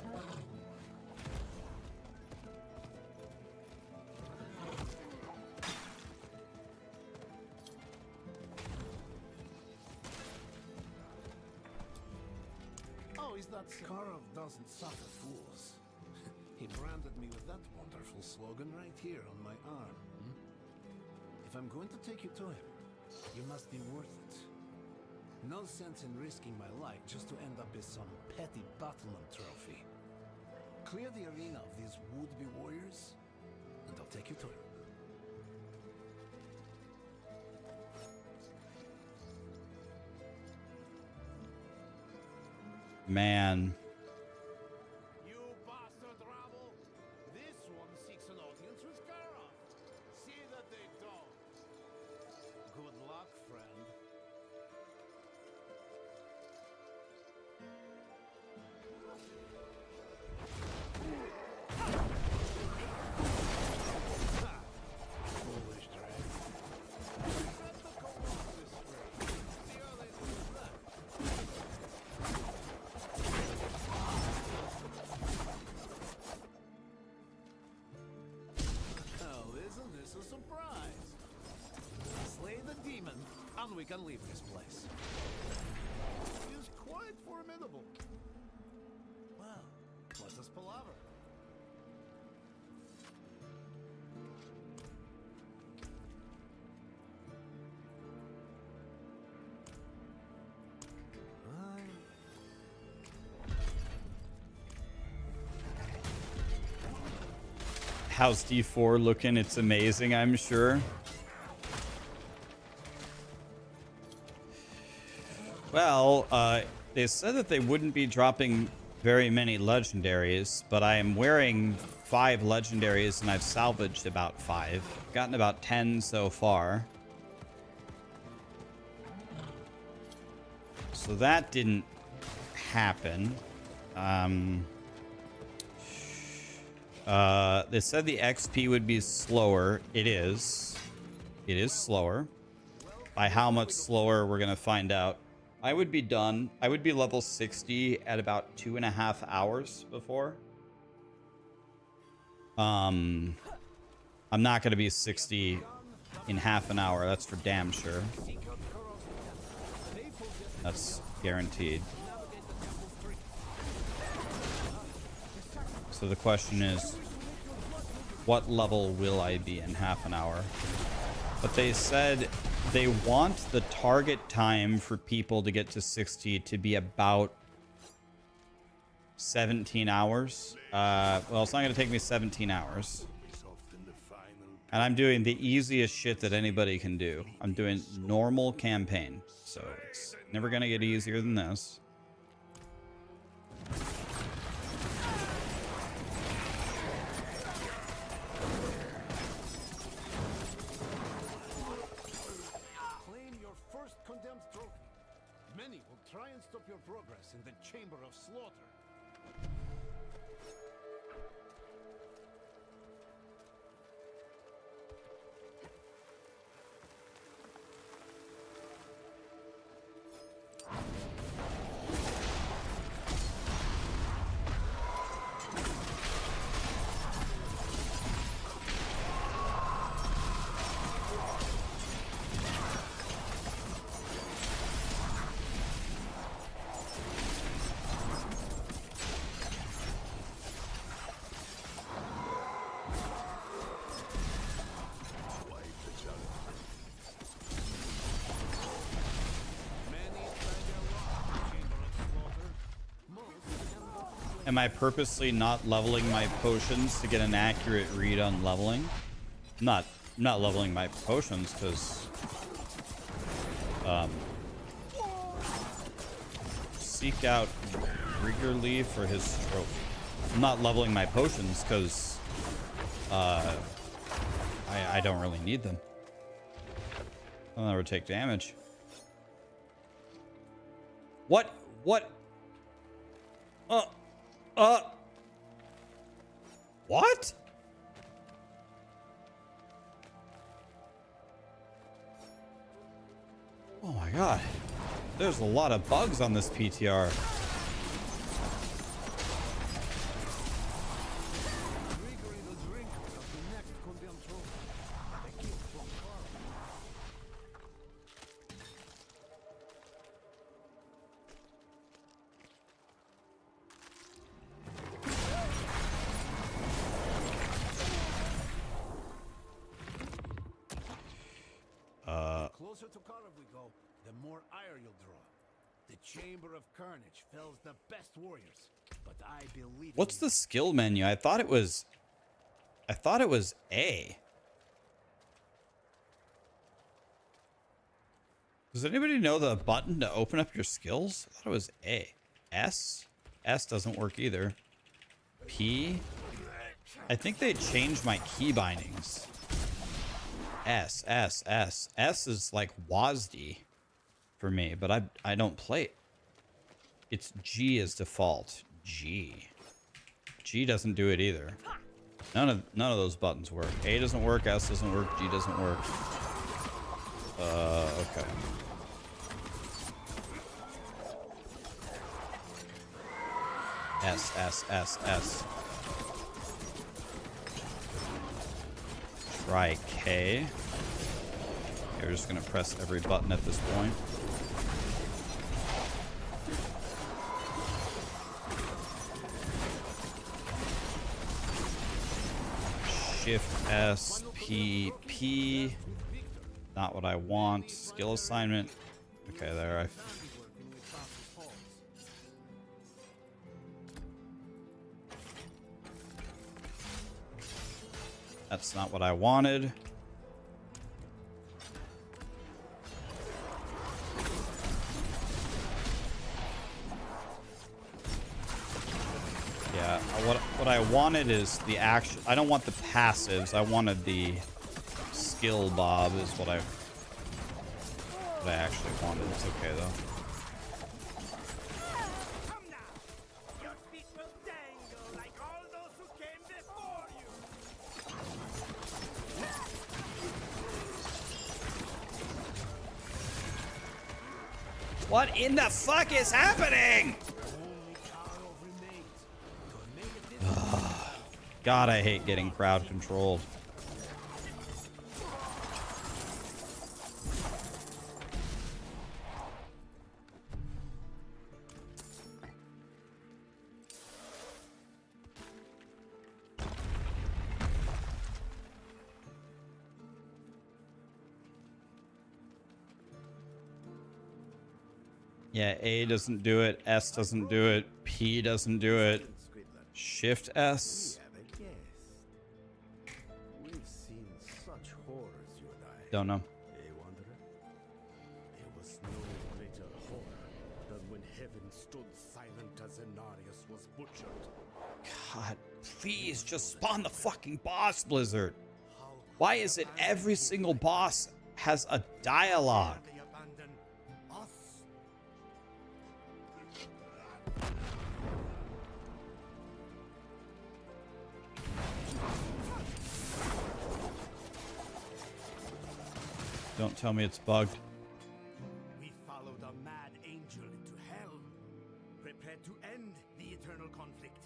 is that Karov doesn't suffer fools. He branded me with that wonderful slogan right here on my arm. If I'm going to take you to him, you must be worth it. No sense in risking my life just to end up as some petty battlement trophy. Clear the arena of these would-be warriors, and I'll take you to him. Man. You bastard rabble! This one seeks an audience with Karov. See that they don't. Good luck, friend. Foolish dragon. Oh, isn't this a surprise? Slay the demon, and we can leave this place. He is quite formidable. Well, let us palaver. How's D4 looking? It's amazing, I'm sure. Well, they said that they wouldn't be dropping very many legendaries, but I am wearing 5 legendaries and I've salvaged about 5. Gotten about 10 so far. So that didn't happen. They said the XP would be slower. It is. It is slower. By how much slower, we're going to find out. I would be done. I would be level 60 at about 2.5 hours before. I'm not going to be 60 in half an hour. That's for damn sure. That's guaranteed. So the question is, what level will I be in half an hour? But they said they want the target time for people to get to 60 to be about 17 hours. Well, it's not going to take me 17 hours. And I'm doing the easiest shit that anybody can do. I'm doing normal campaign. So it's never going to get easier than this. Many will try and stop your progress in the Chamber of Slaughter. Am I purposely not leveling my potions to get an accurate read on leveling? Not leveling my potions because seek out regularly for his trophy. I'm not leveling my potions because I don't really need them. I'll never take damage. What? What? Oh my god. There's a lot of bugs on this PTR. to Tokarov we go, the more ire you'll draw. The Chamber of Carnage fells the best warriors, but I believe. What's the skill menu? I thought it was A. Does anybody know the button to open up your skills? I thought it was A. S? S doesn't work either. P? I think they changed my key bindings. S, S, S. S is like WASD for me, but I don't play it. It's G as default. G. G doesn't do it either. None of those buttons work. A doesn't work, S doesn't work, G doesn't work. Okay. S, S, S, S. Try K. Okay, we're just gonna press every button at this point. Shift S, P, P. Not what I want. Skill assignment. Okay, there. That's not what I wanted. Yeah, what I wanted is the action. I don't want the passives. I wanted the skill bob is what I actually wanted. It's okay though. What in the fuck is happening? God, I hate getting crowd controlled. Yeah, A doesn't do it, S doesn't do it, P doesn't do it. Shift S. We've seen such horrors, you and I. Don't know. Hey, Wanderer. There was no greater horror than when heaven stood silent as Inarius was butchered. God, please just spawn the fucking boss, Blizzard. Why is it every single boss has a dialogue? Don't tell me it's bugged. We followed a mad angel into hell, prepared to end the eternal conflict.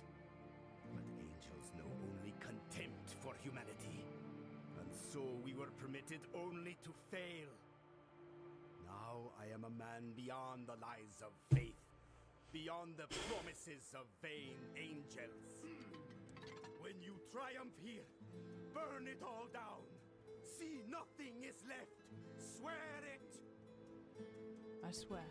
But angels know only contempt for humanity, and so we were permitted only to fail. Now I am a man beyond the lies of faith, beyond the promises of vain angels. When you triumph here, burn it all down. See, nothing is left. Swear it. I swear.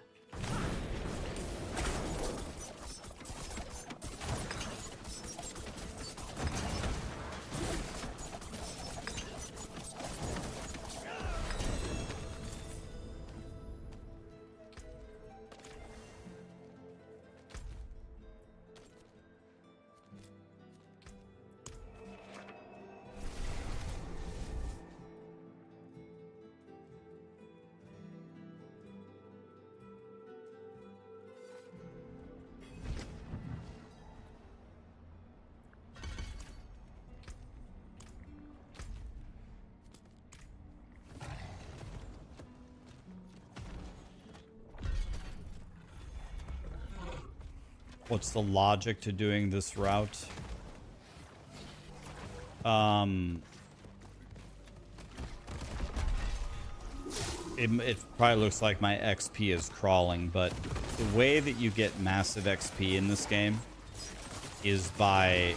What's the logic to doing this route? It probably looks like my XP is crawling, but the way that you get massive XP in this game is by...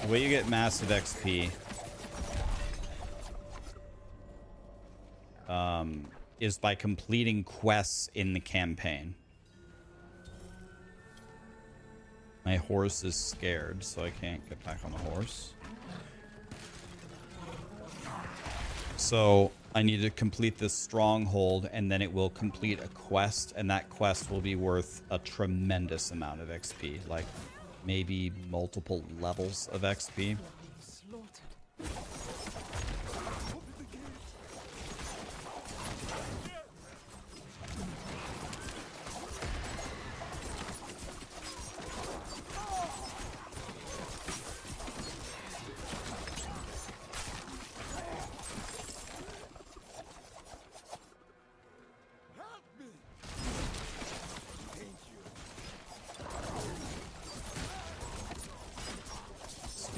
The way you get massive XP is by completing quests in the campaign. My horse is scared, so I can't get back on the horse. So I need to complete this stronghold, and then it will complete a quest, and that quest will be worth a tremendous amount of XP, like maybe multiple levels of XP.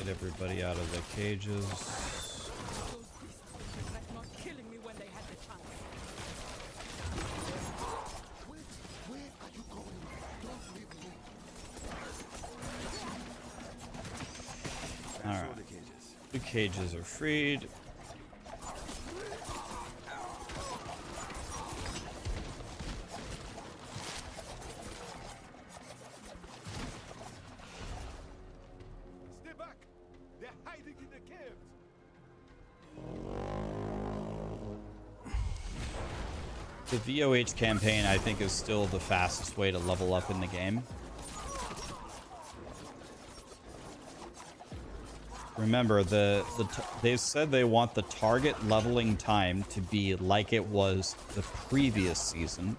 Everybody out of the cages. Alright. The cages are freed. The VOH campaign, I think, is still the fastest way to level up in the game. Remember, they said they want the target leveling time to be like it was the previous season.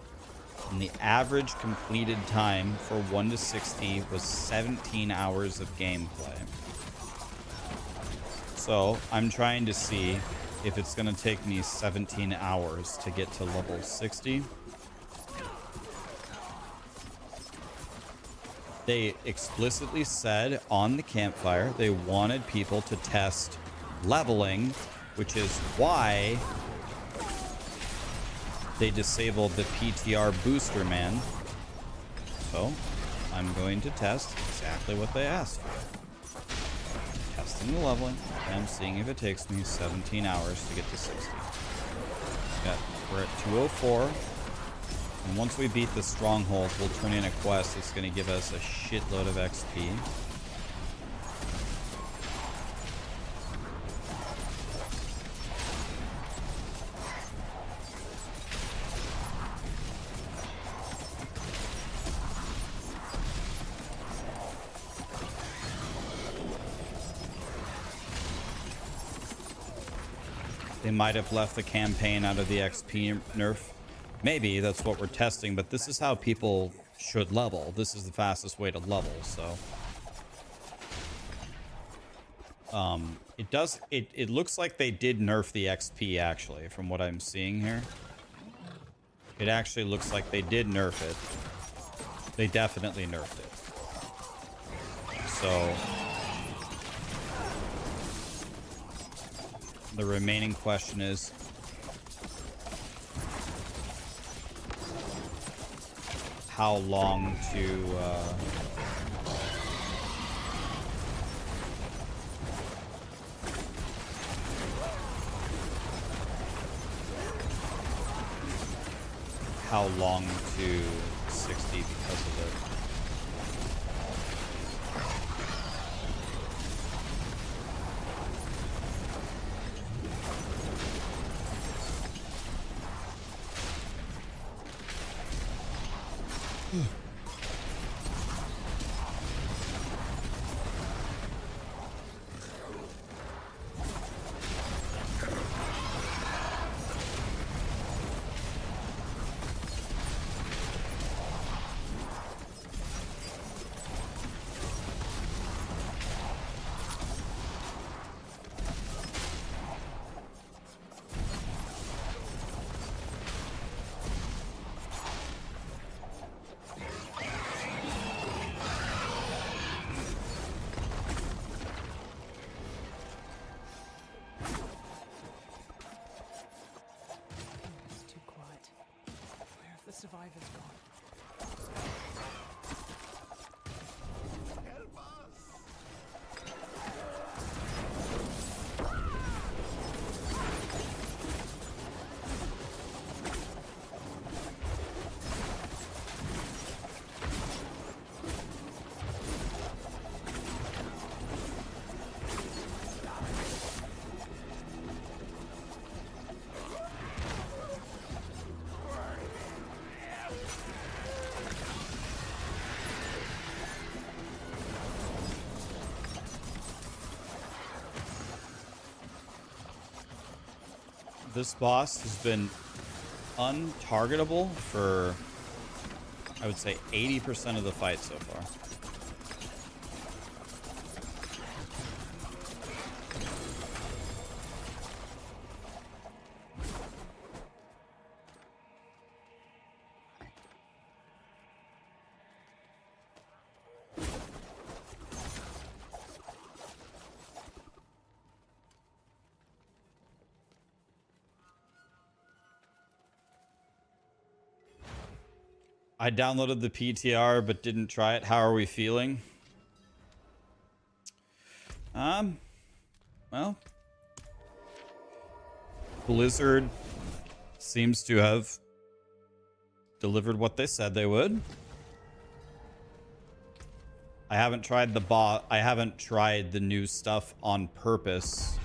And the average completed time for 1 to 60 was 17 hours of gameplay. So, I'm trying to see if it's going to take me 17 hours to get to level 60. They explicitly said on the campfire they wanted people to test leveling, which is why they disabled the PTR booster man. So I'm going to test exactly what they asked for. Testing the leveling, and I'm seeing if it takes me 17 hours to get to 60. We're at 204. And once we beat the stronghold, we'll turn in a quest that's going to give us a shitload of XP. They might have left the campaign out of the XP nerf. Maybe that's what we're testing, but this is how people should level. This is the fastest way to level, so. It looks like they did nerf the XP, actually, from what I'm seeing here. It actually looks like they did nerf it. They definitely nerfed it. So the remaining question is, how long to how long to 60 because of it. this boss has been untargetable for, I would say, 80% of the fight so far. I downloaded the PTR but didn't try it. How are we feeling? Well, Blizzard seems to have delivered what they said they would. I haven't tried the bot. I haven't tried the new stuff on purpose.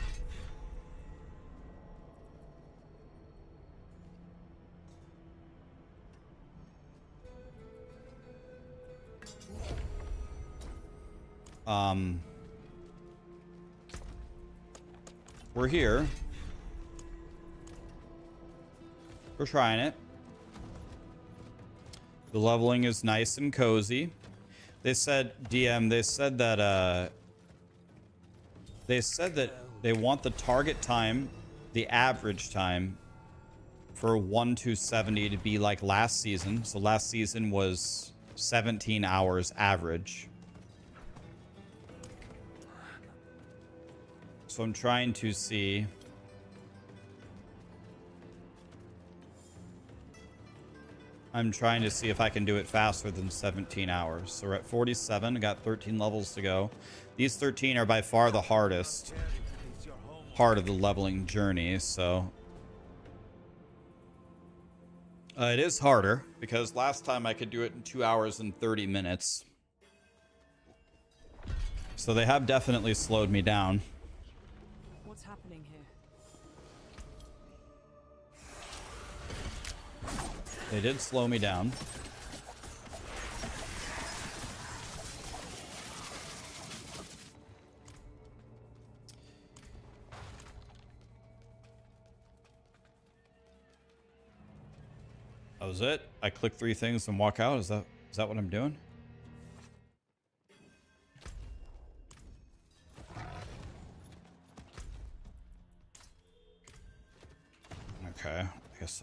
We're here. We're trying it. The leveling is nice and cozy. They said, DM, they said that they want the target time, the average time for 1-70 to be like last season. So last season was 17 hours average. So I'm trying to see. I'm trying to see if I can do it faster than 17 hours. So we're at 47. I got 13 levels to go. These 13 are by far the hardest part of the leveling journey. So it is harder because last time I could do it in 2 hours and 30 minutes. So they have definitely slowed me down. What's happening here? They did slow me down. That was it. I click 3 things and walk out. Is that what I'm doing? Okay. I guess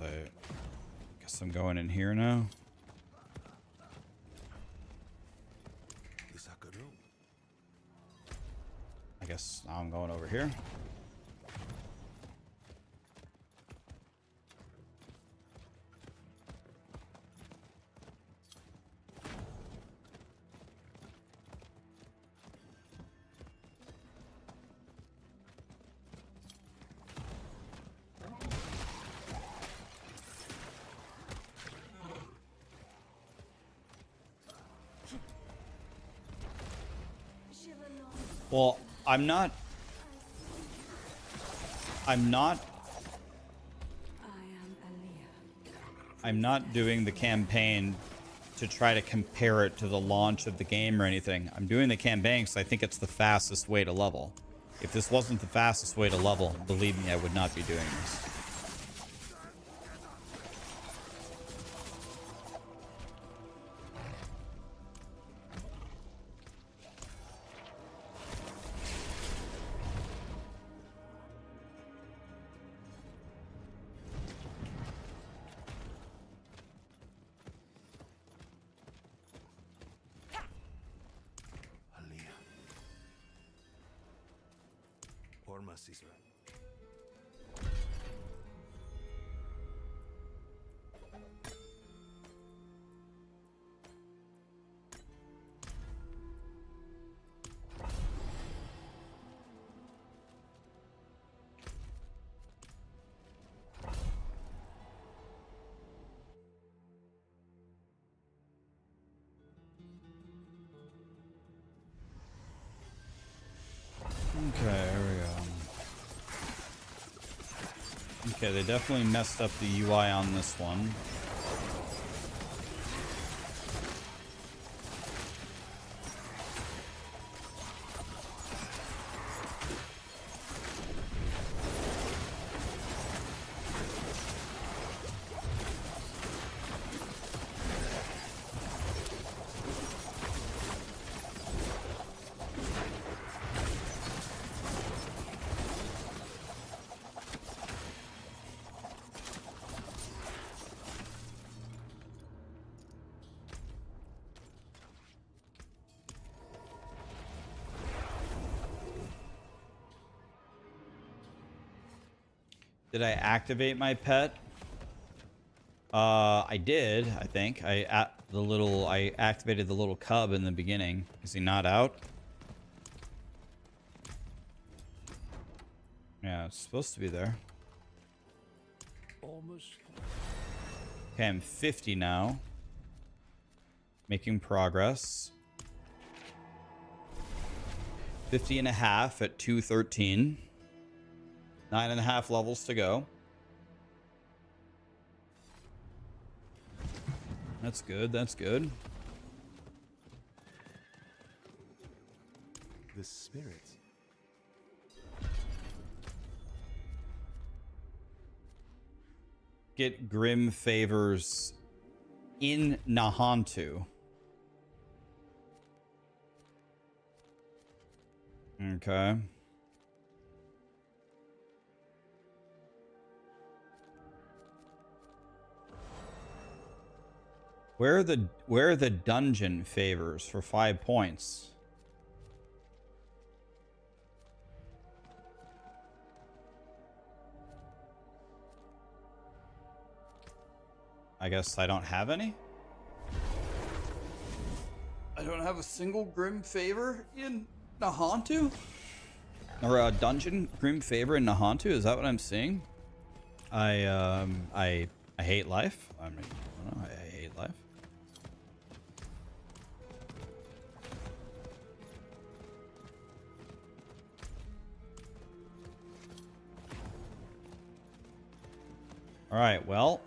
I'm going in here now. I guess now I'm going over here. Well, I'm not doing the campaign to try to compare it to the launch of the game or anything. I'm doing the campaign because I think it's the fastest way to level. If this wasn't the fastest way to level, believe me, I would not be doing this. Okay, here we go. Okay, they definitely messed up the UI on this one. Did I activate my pet? I did, I think. I activated the little cub in the beginning. Is he not out? Yeah, it's supposed to be there. Almost. Okay, I'm 50 now. Making progress. 50 and a half at 213. 9.5 levels to go. That's good, that's good. The spirit. Get grim favors in Nahantu. Okay. Where are the dungeon favors for 5 points? I guess I don't have any. I don't have a single grim favor in Nahantu? Or a dungeon grim favor in Nahantu? Is that what I'm seeing? I hate life. I mean, I don't know, I hate life. All right, well.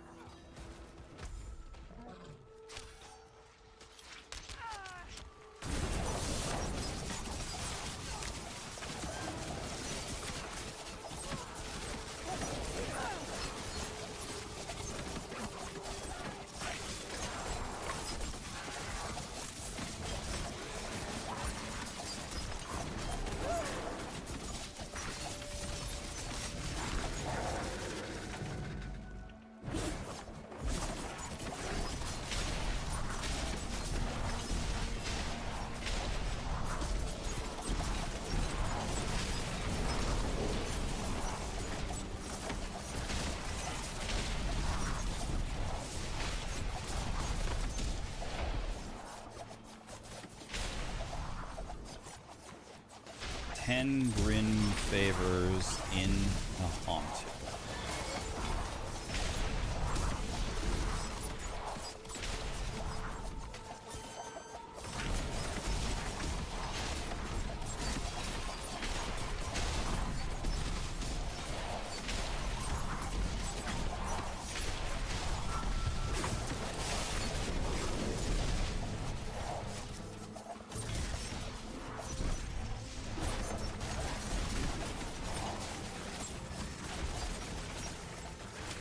Grin favors in the haunt.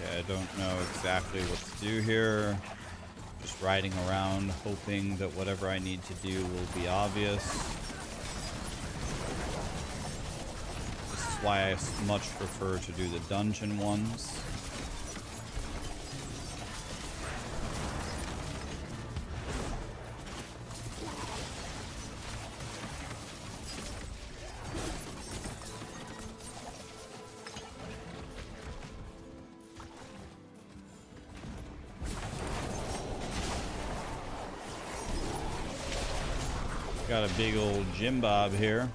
I don't know exactly what to do here. Just riding around, hoping that whatever I need to do will be obvious. This is why I much prefer to do the dungeon ones. Got a big old Jim Bob here.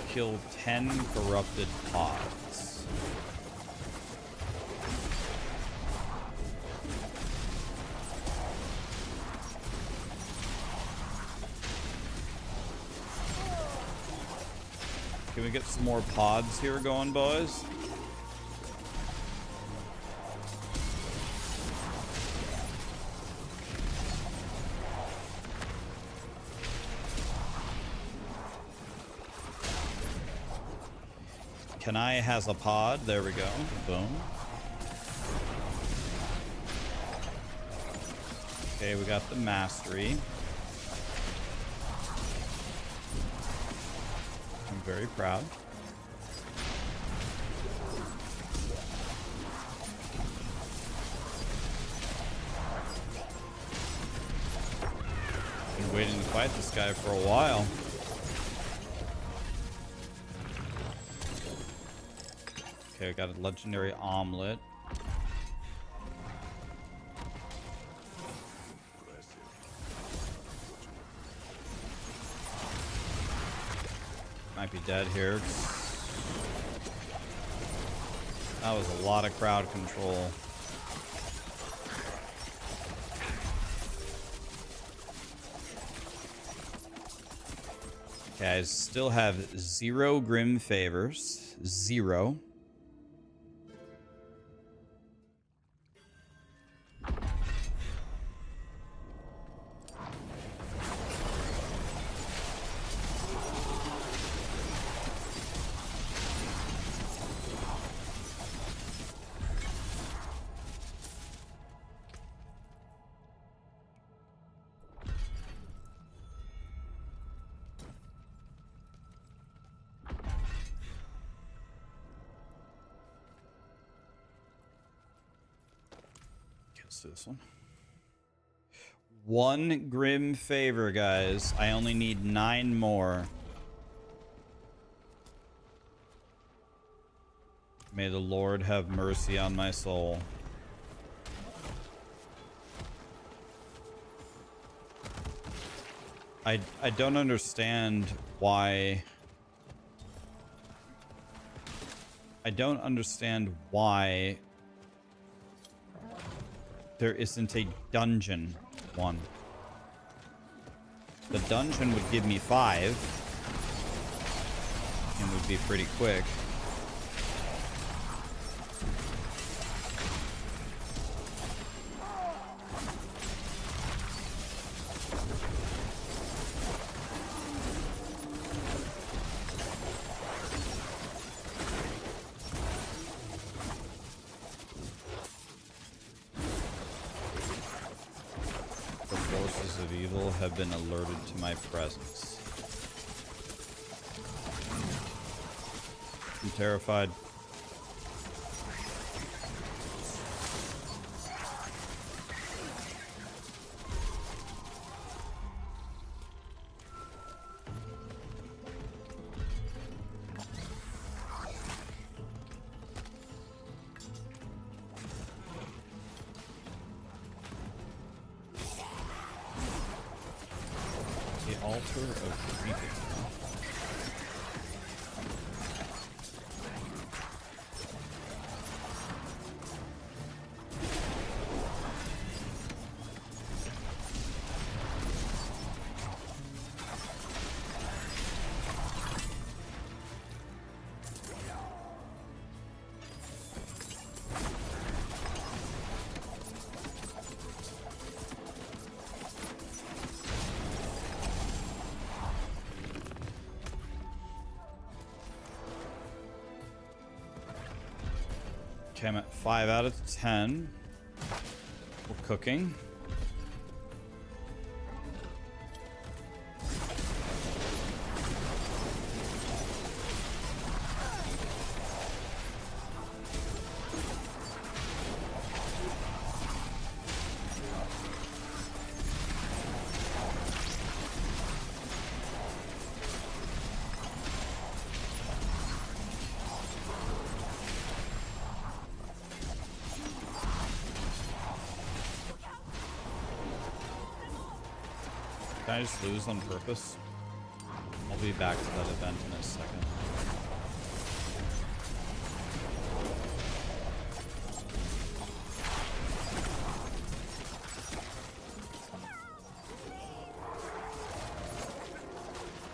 Kill 10 corrupted pods. Can we get some more pods here going, boys? Kanai has a pod. There we go. Boom. Okay, we got the mastery. I'm very proud. Been waiting to fight this guy for a while. Okay, I got a legendary omelet. Might be dead here. That was a lot of crowd control. Okay, I still have 0 Grim Favors. 0. This one. 1 Grim Favor, guys. I only need 9 more. May the Lord have mercy on my soul. I don't understand why. I don't understand why there isn't a dungeon one. The dungeon would give me 5 and would be pretty quick. Have been alerted to my presence. I'm terrified. Okay, I'm at 5 out of 10. We're cooking. Did I just lose on purpose? I'll be back to that event in a second.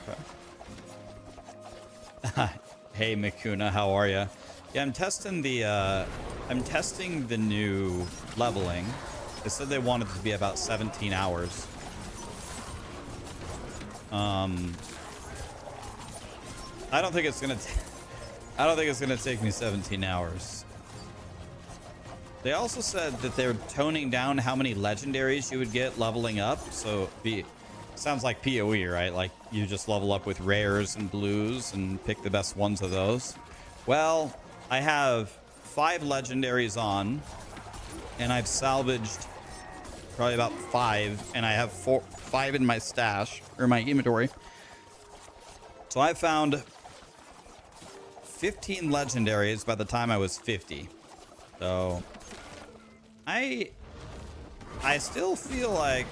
Okay. Hey Mikuna, how are ya? Yeah, I'm testing the new leveling. They said they wanted it to be about 17 hours. I don't think it's gonna take me 17 hours. They also said that they're toning down how many legendaries you would get leveling up. So sounds like POE, right? Like you just level up with rares and blues and pick the best ones of those. Well, I have 5 legendaries on, and I've salvaged probably about 5, and I have 5 in my stash or my inventory. So I found 15 legendaries by the time I was 50. So I still feel like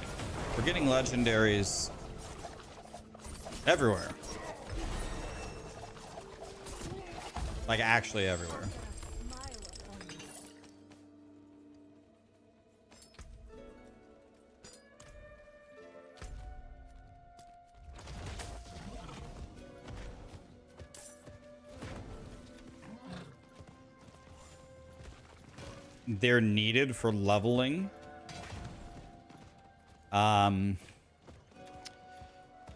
we're getting legendaries everywhere. Like actually everywhere. They're needed for leveling. I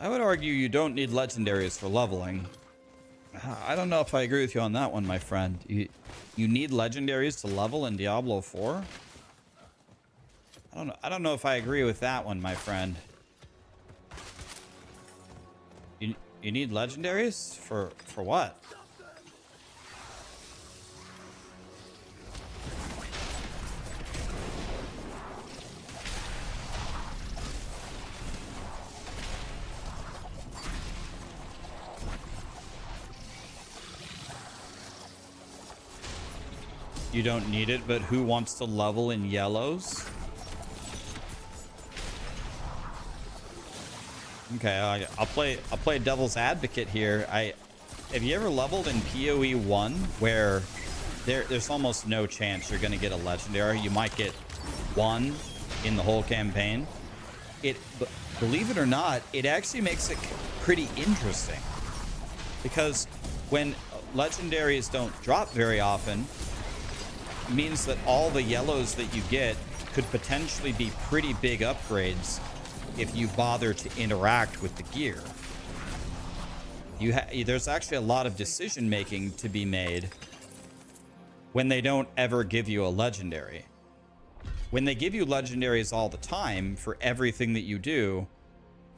would argue you don't need legendaries for leveling. I don't know if I agree with you on that one, my friend. You need legendaries to level in Diablo 4? I don't know if I agree with that one, my friend. You need legendaries for what? You don't need it, but who wants to level in yellows? Okay, I'll play devil's advocate here. Have you ever leveled in POE1 where there's almost no chance you're gonna get a legendary? You might get one in the whole campaign. Believe it or not, it actually makes it pretty interesting, because when legendaries don't drop very often, means that all the yellows that you get could potentially be pretty big upgrades if you bother to interact with the gear. There's actually a lot of decision making to be made when they don't ever give you a legendary. When they give you legendaries all the time for everything that you do,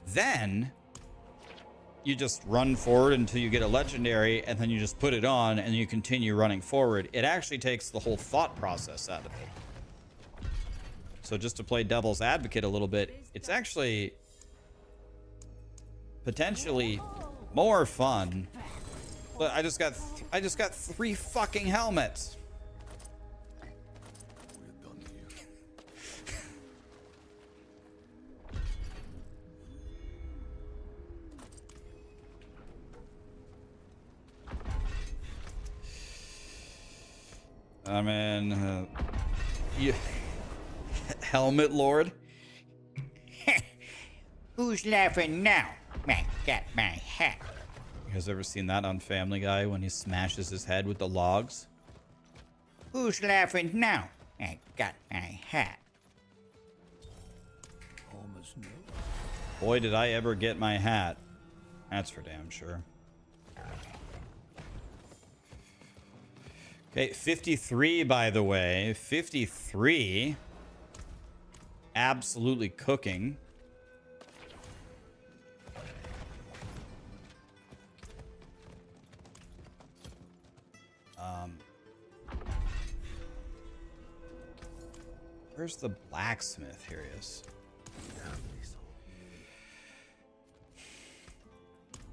then you just run forward until you get a legendary, and then you just put it on and you continue running forward. It actually takes the whole thought process out of it. So just to play devil's advocate a little bit, it's actually potentially more fun. But I just got 3 fucking helmets. I mean, Helmet Lord. Who's laughing now? I got my hat. You guys ever seen that on Family Guy when he smashes his head with the logs? Who's laughing now? I got my hat. Boy, did I ever get my hat. That's for damn sure. Okay, 53, by the way. 53. Absolutely cooking. Where's the blacksmith? Here he is.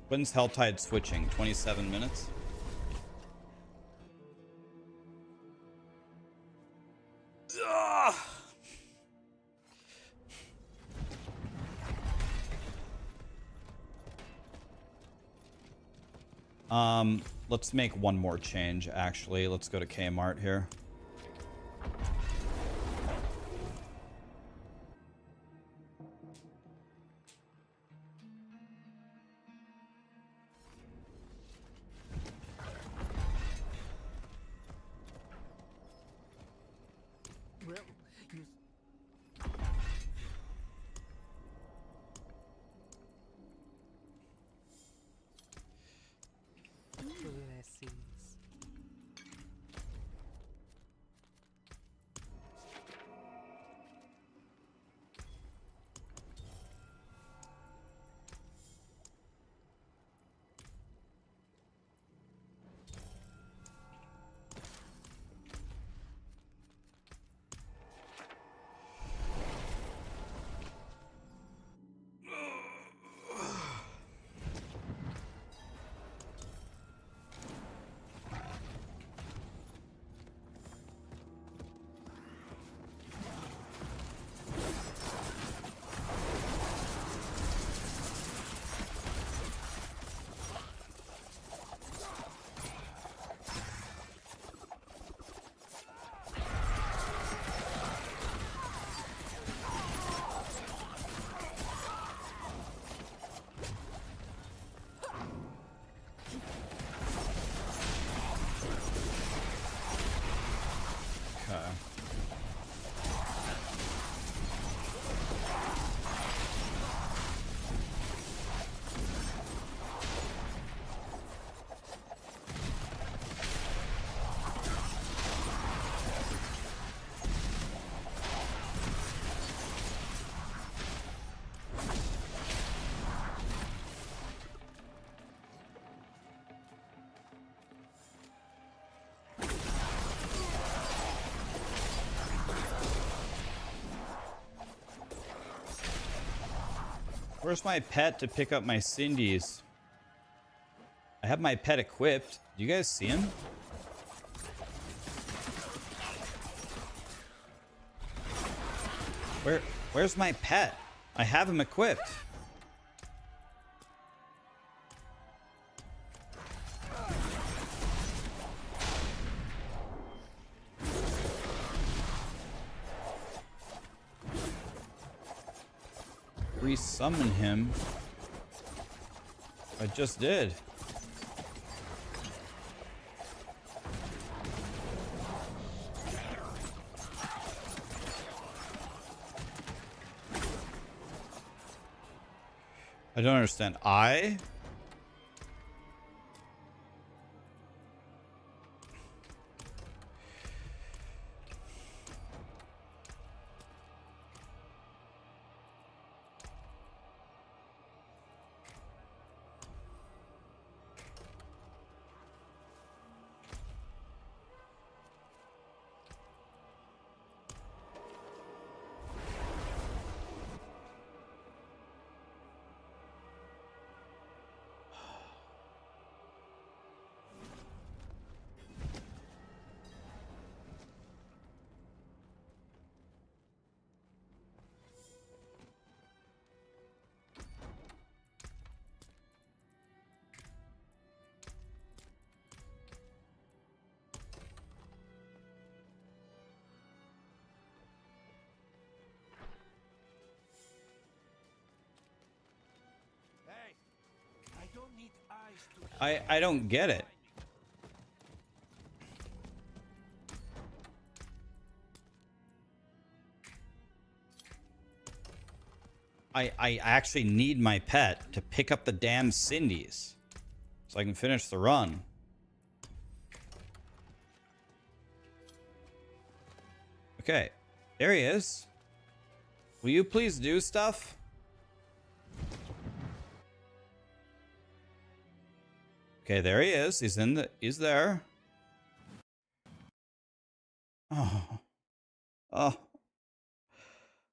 When's Helltide switching? 27 minutes? Let's make one more change, actually. Let's go to Kmart here. Where's my pet to pick up my Cindy's? I have my pet equipped. Do you guys see him? Where's my pet? I have him equipped. Resummon him. I just did. I don't understand. I don't get it. I actually need my pet to pick up the damn Cindy's so I can finish the run. Okay, there he is. Will you please do stuff? Okay, there he is. He's there. Oh. Oh.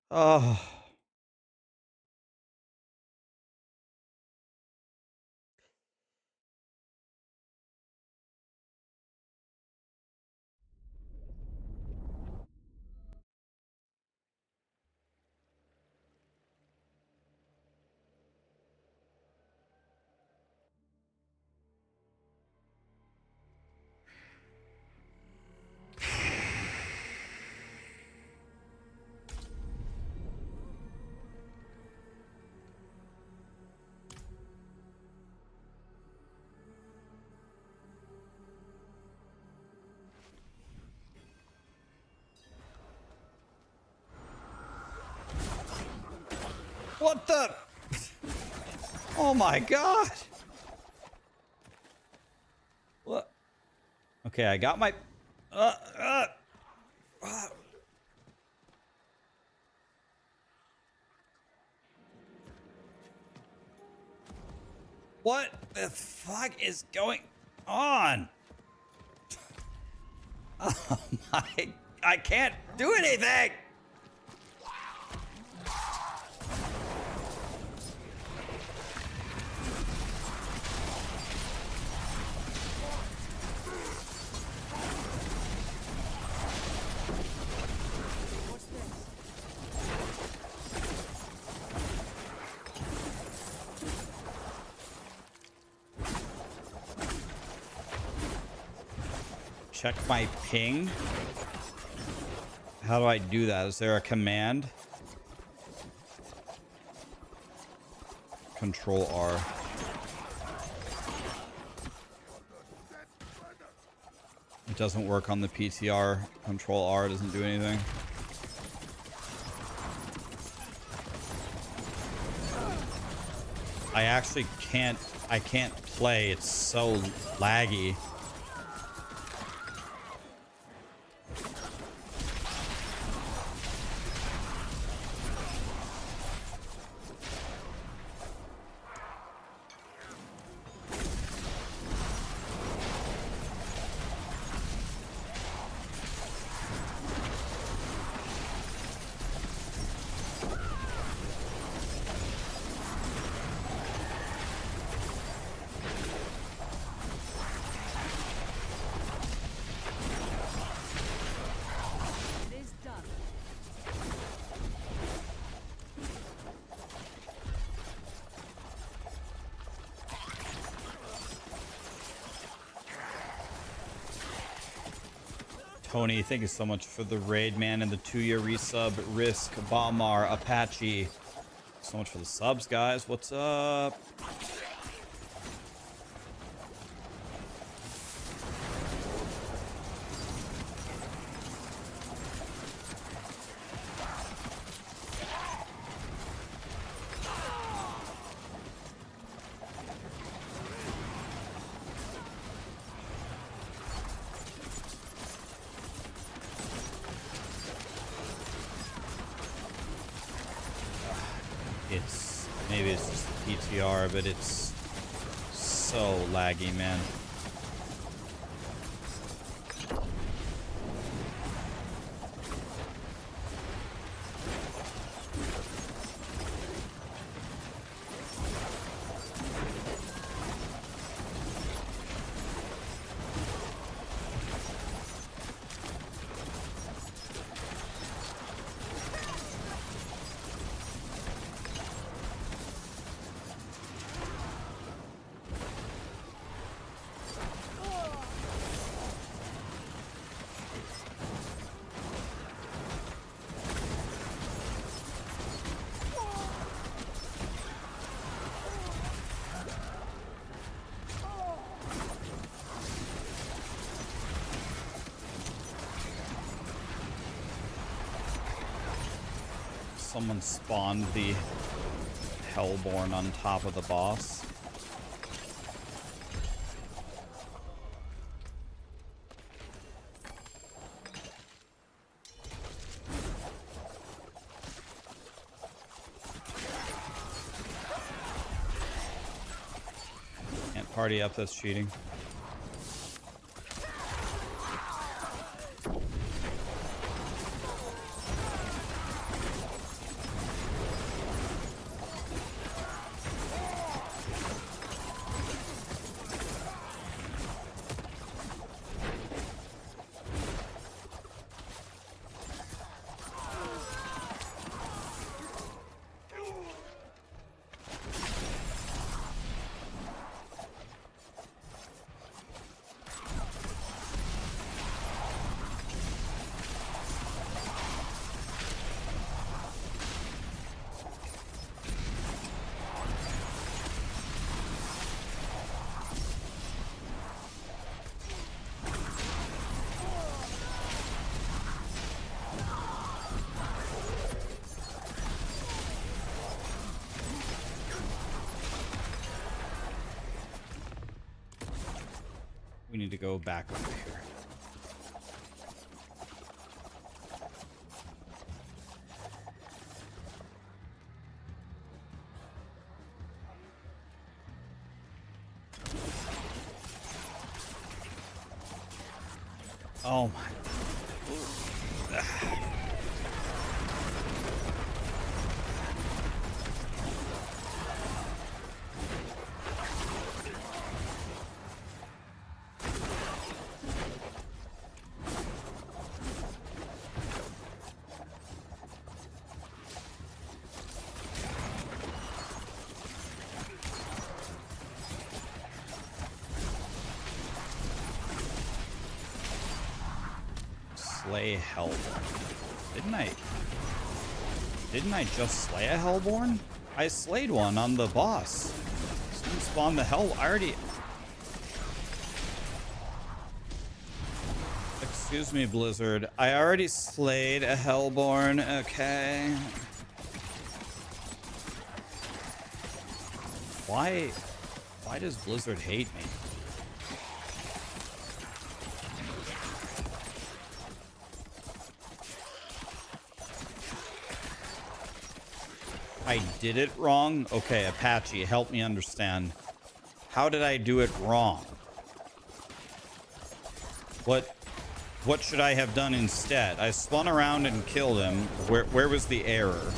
Oh. What the? Oh my god. What? Okay, I got my... What the fuck is going on? Oh my... I can't do anything! Check my ping. How do I do that? Is there a command? Control R. It doesn't work on the PTR. Control R doesn't do anything. I actually can't play. It's so laggy. Tony, thank you so much for the raid, man, and the 2-year resub. Risk, Balmar, Apache. So much for the subs, guys. What's up? Maybe it's just the PTR, but it's so laggy, man. Someone spawned the Hellborn on top of the boss. Can't party up, that's cheating. We need to go back over here. Oh my. Slay Hellborn. Didn't I just slay a Hellborn? I slayed one on the boss. Someone spawned the hell. I already. Excuse me, Blizzard. I already slayed a Hellborn. Okay. Why does Blizzard hate me? I did it wrong? Okay, Apache, help me understand. How did I do it wrong? What should I have done instead? I spun around and killed him. Where was the error?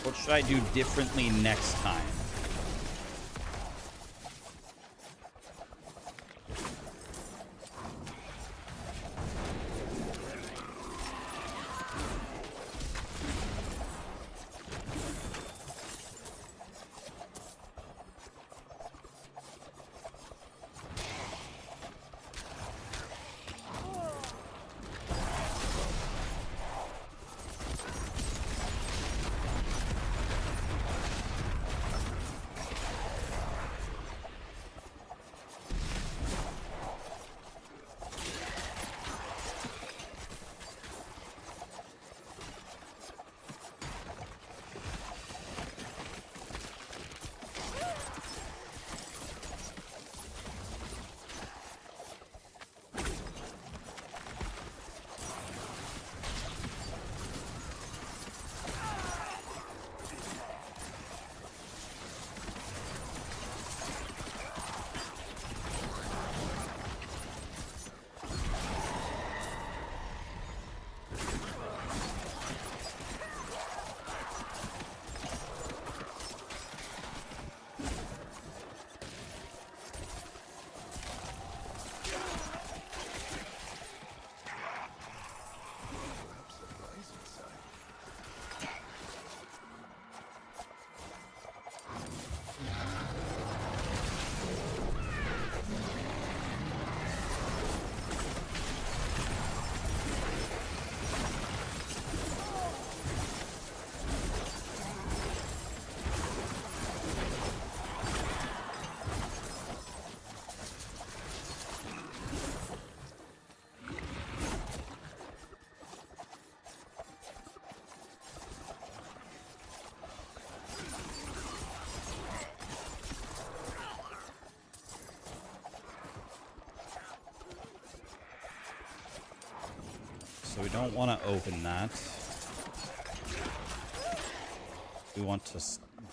What should I do differently next time? So we don't want to open that. We want to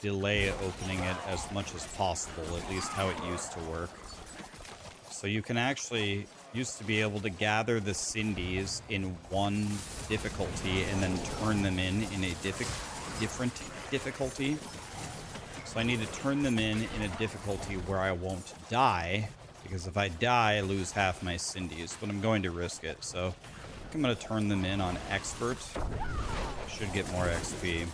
delay opening it as much as possible, at least how it used to work. So you can actually used to be able to gather the Cindies in one difficulty and then turn them in a different difficulty. So I need to turn them in a difficulty where I won't die, because if I die, I lose half my Cindies, but I'm going to risk it. So I think I'm going to turn them in on Expert. Should get more XP.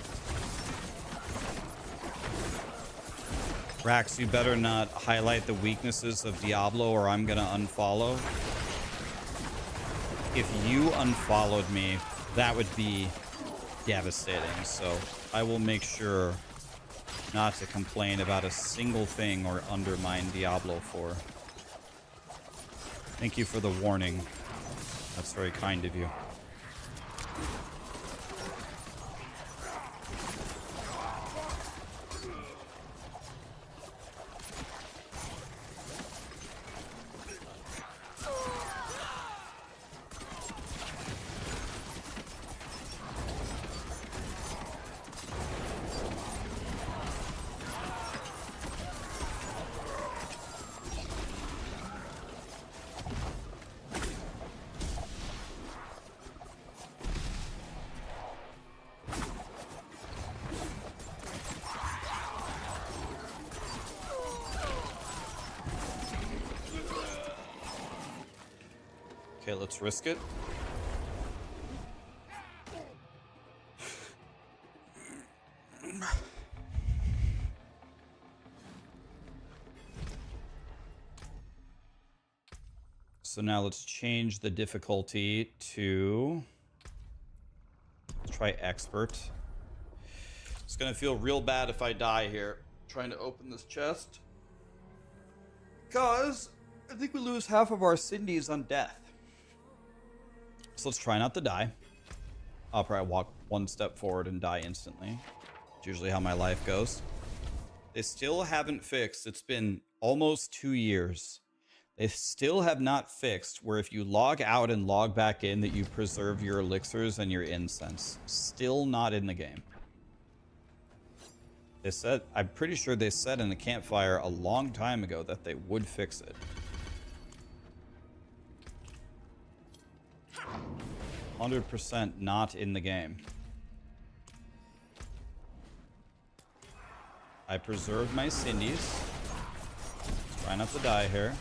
Rax, you better not highlight the weaknesses of Diablo or I'm gonna unfollow. If you unfollowed me, that would be devastating. So I will make sure not to complain about a single thing or undermine Diablo for. Thank you for the warning. That's very kind of you. Okay, let's risk it. So now let's change the difficulty to, let's try Expert. It's gonna feel real bad if I die here trying to open this chest, because I think we lose half of our Cindies on death. So let's try not to die. I'll probably walk one step forward and die instantly. It's usually how my life goes. They still haven't fixed. It's been almost 2 years. They still have not fixed where if you log out and log back in that you preserve your elixirs and your incense. Still not in the game. They said, I'm pretty sure they said in the campfire a long time ago that they would fix it. 100% not in the game. I preserved my Cindies. Try not to die here.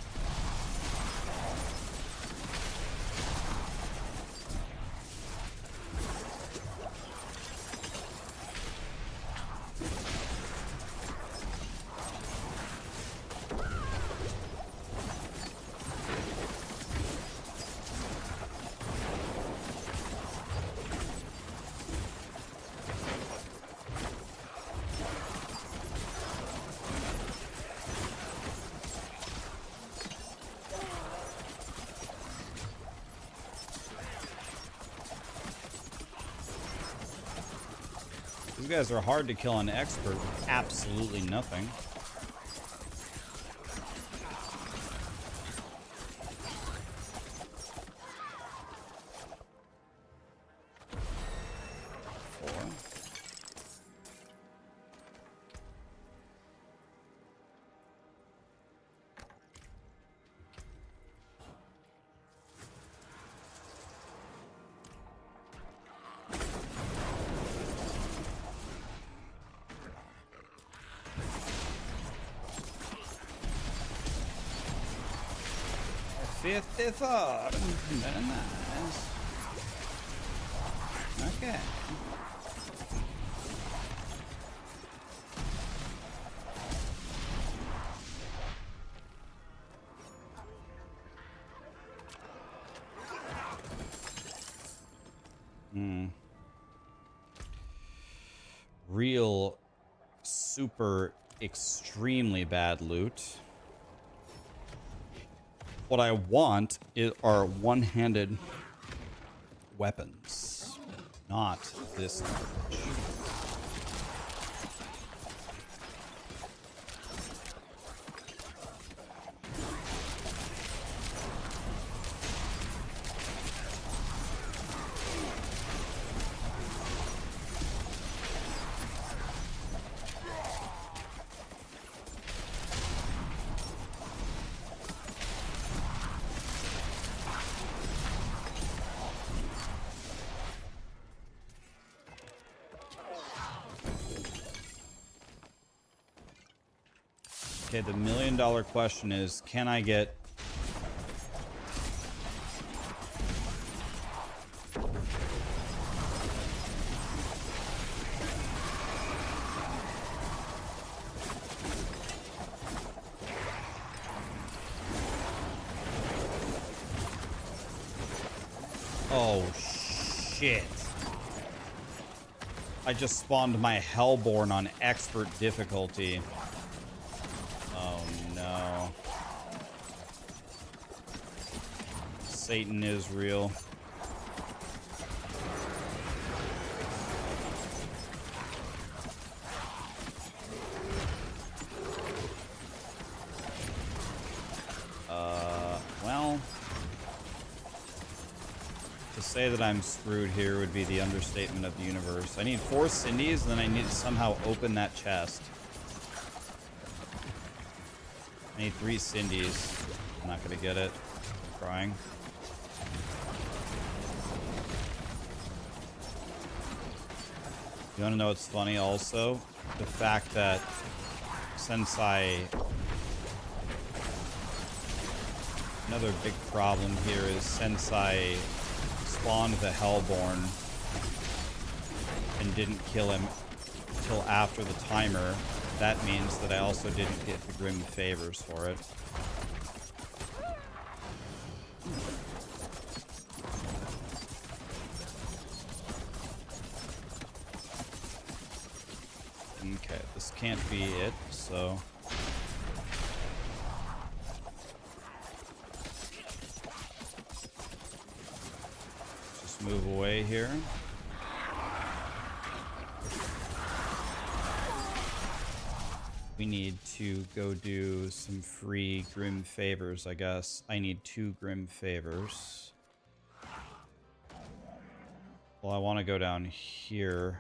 These guys are hard to kill on Expert with absolutely nothing. $54. Very nice. Okay. Real super extremely bad loot. What I want are one-handed weapons, not this garbage. Okay, the $1 million question is, can I get... Oh, shit. I just spawned my Hellborn on expert difficulty. Oh, no. Satan is real. Well... To say that I'm screwed here would be the understatement of the universe. I need 4 Cindy's, and then I need to somehow open that chest. I need 3 Cindy's. I'm not gonna get it. I'm crying. You wanna know what's funny also? The fact that since another big problem here is since I spawned the Hellborn and didn't kill him till after the timer, that means that I also didn't get the Grim Favors for it. Okay, this can't be it, so... Move away here. We need to go do some free Grim Favors, I guess. I need 2 Grim Favors. Well, I want to go down here.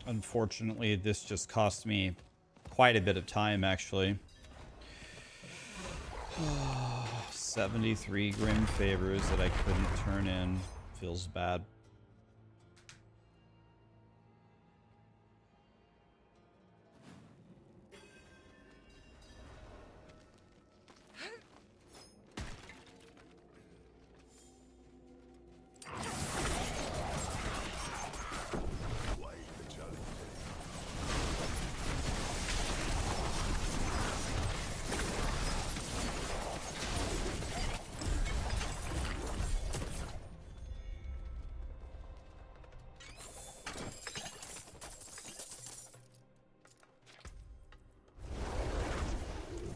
Unfortunately, this just cost me quite a bit of time, actually. 73 Grim Favors that I couldn't turn in. Feels bad.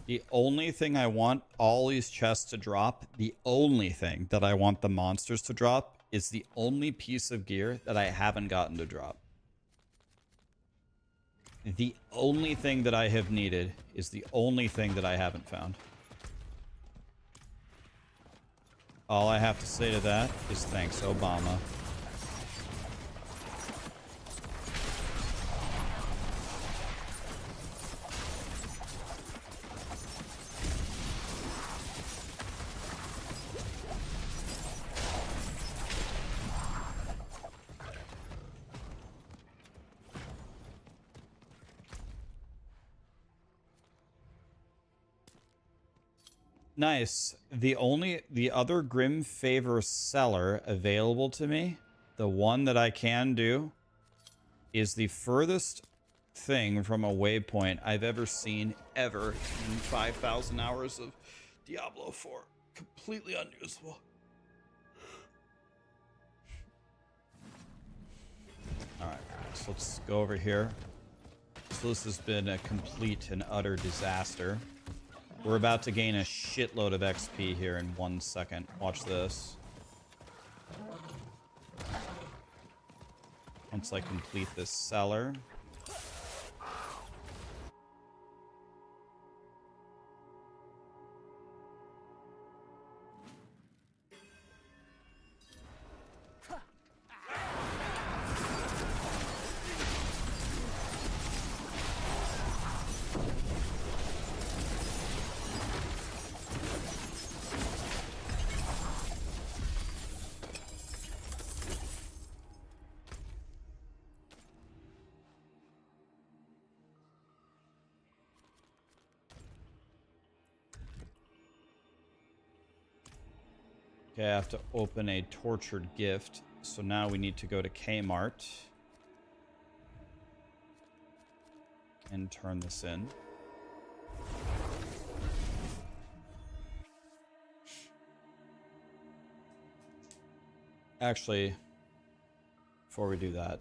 The only thing I want all these chests to drop, the only thing that I want the monsters to drop, is the only piece of gear that I haven't gotten to drop. The only thing that I have needed is the only thing that I haven't found. All I have to say to that is thanks, Obama. Nice. The other Grim Favor seller available to me, the one that I can do, is the furthest thing from a waypoint I've ever seen ever in 5,000 hours of Diablo 4. Completely unusable. Alright, so let's go over here. So this has been a complete and utter disaster. We're about to gain a shitload of XP here in 1 second. Watch this. Once I complete this cellar. Okay, I have to open a tortured gift. So now we need to go to Kmart and turn this in. Actually, before we do that,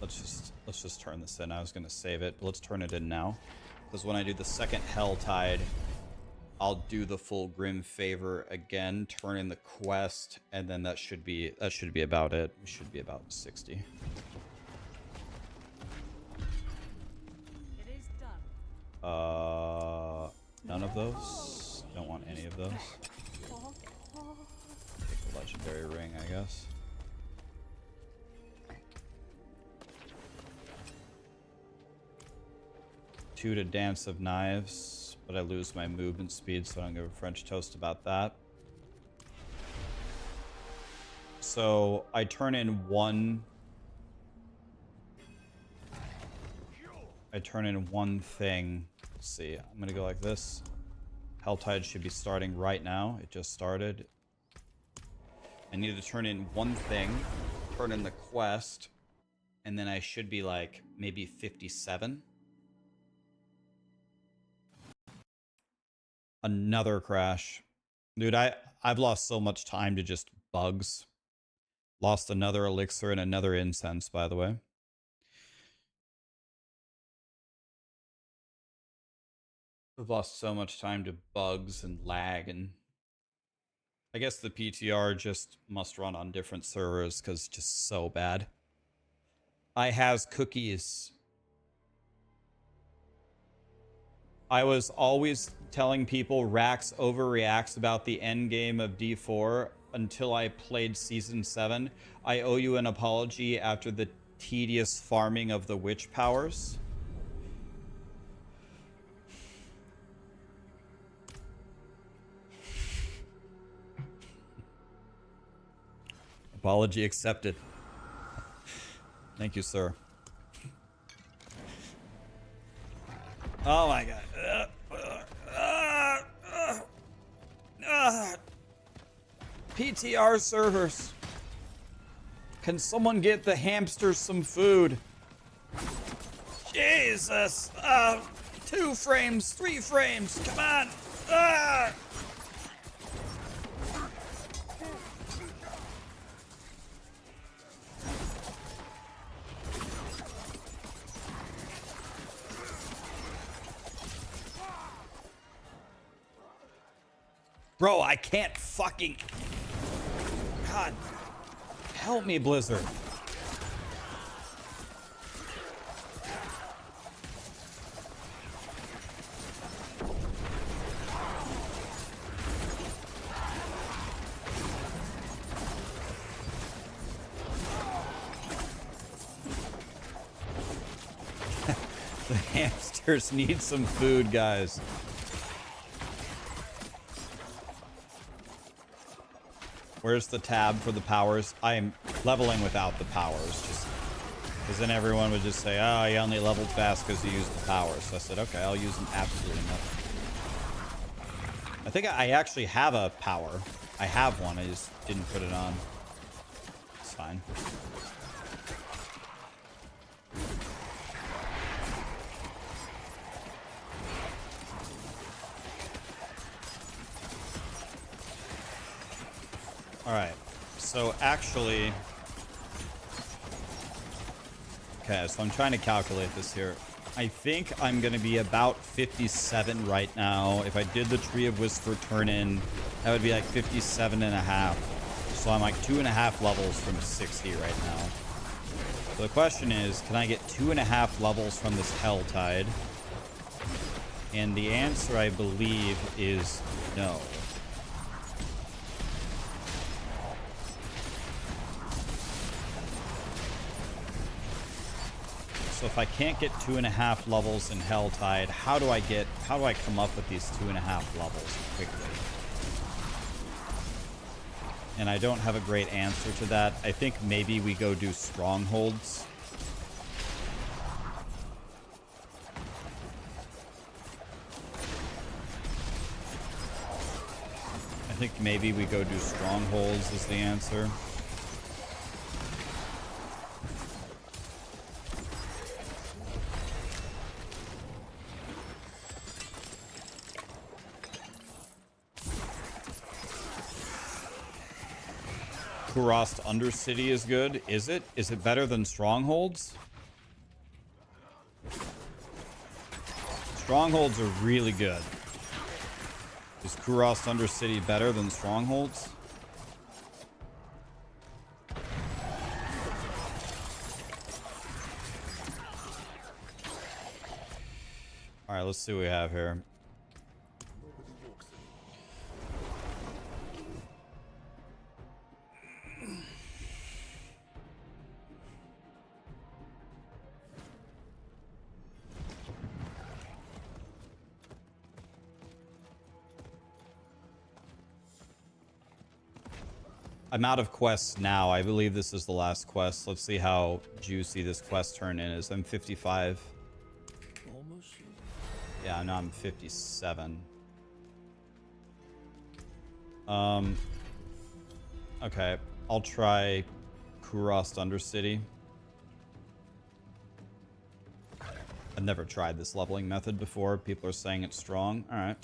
let's just turn this in. I was gonna save it, but let's turn it in now, because when I do the second Hell Tide, I'll do the full Grim Favor again, turn in the quest, and then that should be about it. We should be about 60. It is done. None of those. Don't want any of those. Take the legendary ring, I guess. Two to Dance of Knives, but I lose my movement speed, so I don't give a French toast about that. So I turn in one. I turn in one thing. Let's see. I'm gonna go like this. Helltide should be starting right now. It just started. I need to turn in one thing, turn in the quest, and then I should be like maybe 57. Another crash. Dude, I've lost so much time to just bugs. Lost another elixir and another incense, by the way. I've lost so much time to bugs and lag, and I guess the PTR just must run on different servers because it's just so bad. I has cookies. I was always telling people Rax overreacts about the end game of D4 until I played Season 7. I owe you an apology after the tedious farming of the witch powers. Apology accepted. Thank you, sir. Oh my god. PTR servers. Can someone get the hamsters some food? Jesus. 2 frames, 3 frames. Come on. Bro, I can't fucking... God. Help me, Blizzard. The hamsters need some food, guys. Where's the tab for the powers? I am leveling without the powers, just because then everyone would just say, oh, you only leveled fast because you used the powers. So I said, okay, I'll use them absolutely nothing. I think I actually have a power. I have one, I just didn't put it on. It's fine. Alright, so actually... Okay, so I'm trying to calculate this here. I think I'm going to be about 57 right now. If I did the Tree of Whisper turn-in, that would be like 57.5. So I'm like 2.5 levels from 60 right now. So the question is, can I get 2.5 levels from this Helltide? And the answer, I believe, is no. So if I can't get 2.5 levels in Helltide, how do I come up with these 2.5 levels quickly? And I don't have a great answer to that. I think maybe we go do strongholds. I think maybe we go do strongholds is the answer. Kurast Undercity is good. Is it? Is it better than strongholds? Strongholds are really good. Is Kurast Undercity better than strongholds? All right, let's see what we have here. I'm out of quests now. I believe this is the last quest. Let's see how juicy this quest turn in is. I'm 55. Almost. Yeah, now I'm 57. Okay, I'll try Kurast Undercity. I've never tried this leveling method before. People are saying it's strong. All right.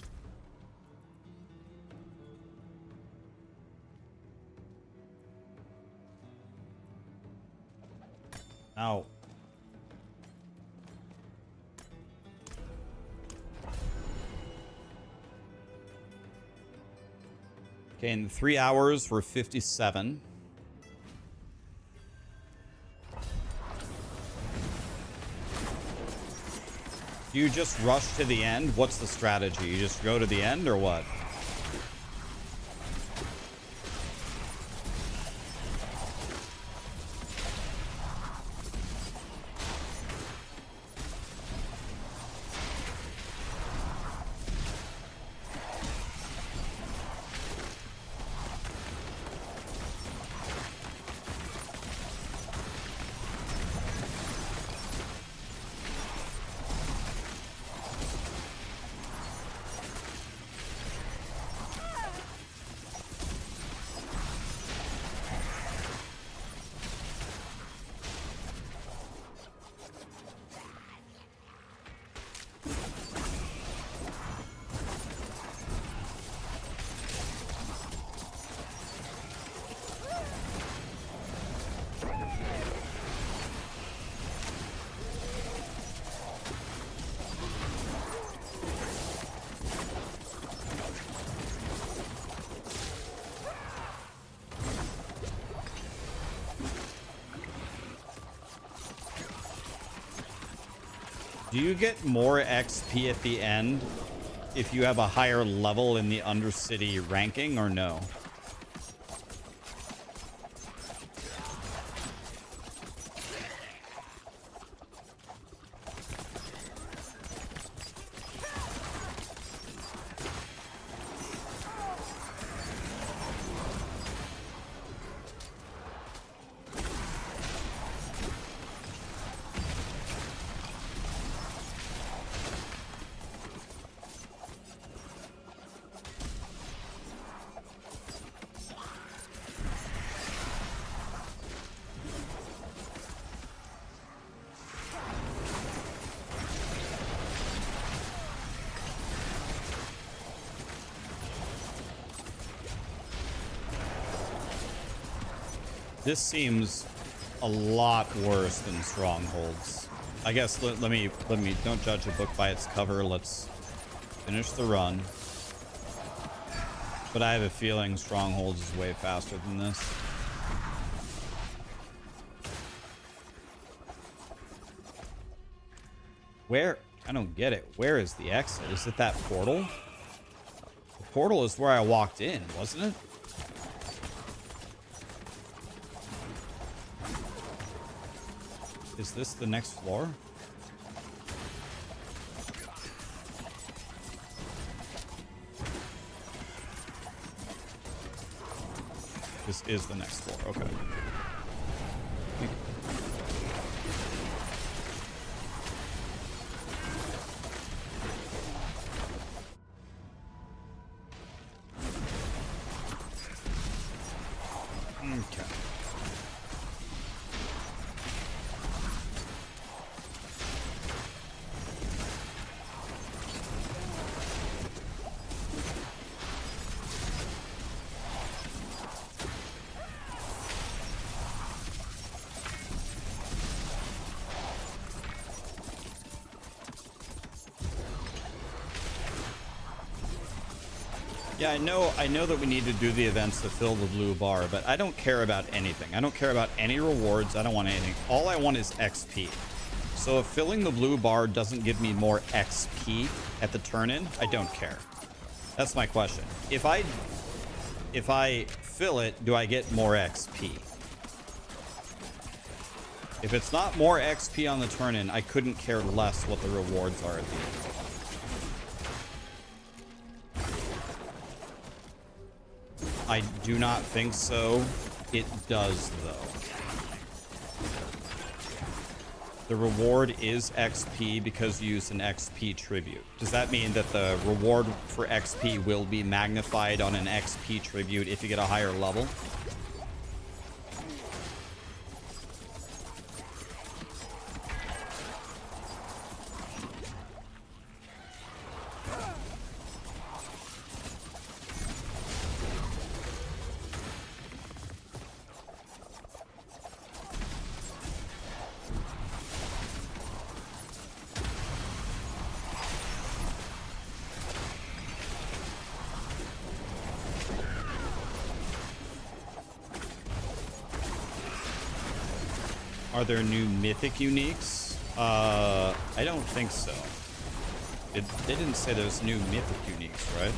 Ow. Okay, in 3 hours, we're 57. Do you just rush to the end? What's the strategy? You just go to the end or what? Do you get more XP at the end if you have a higher level in the Undercity ranking or no? This seems a lot worse than strongholds. I guess let me don't judge a book by its cover. Let's finish the run. But I have a feeling strongholds is way faster than this. Where? I don't get it. Where is the exit? Is it that portal? The portal is where I walked in, wasn't it? Is this the next floor? This is the next floor. Okay. Yeah, I know that we need to do the events to fill the blue bar, but I don't care about anything. I don't care about any rewards. I don't want anything. All I want is XP. So if filling the blue bar doesn't give me more XP at the turn-in, I don't care. That's my question. If I fill it, do I get more XP? If it's not more XP on the turn-in, I couldn't care less what the rewards are at the end. I do not think so. It does, though. The reward is XP because you use an XP tribute. Does that mean that the reward for XP will be magnified on an XP tribute if you get a higher level? Are there new mythic uniques? I don't think so. They didn't say there's new mythic uniques, right?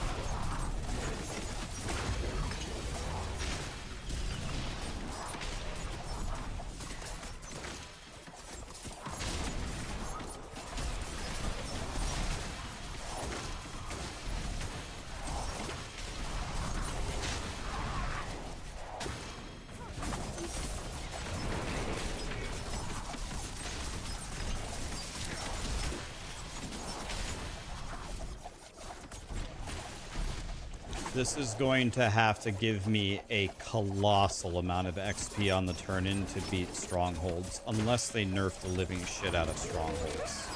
This is going to have to give me a colossal amount of XP on the turn-in to beat strongholds, unless they nerf the living shit out of strongholds.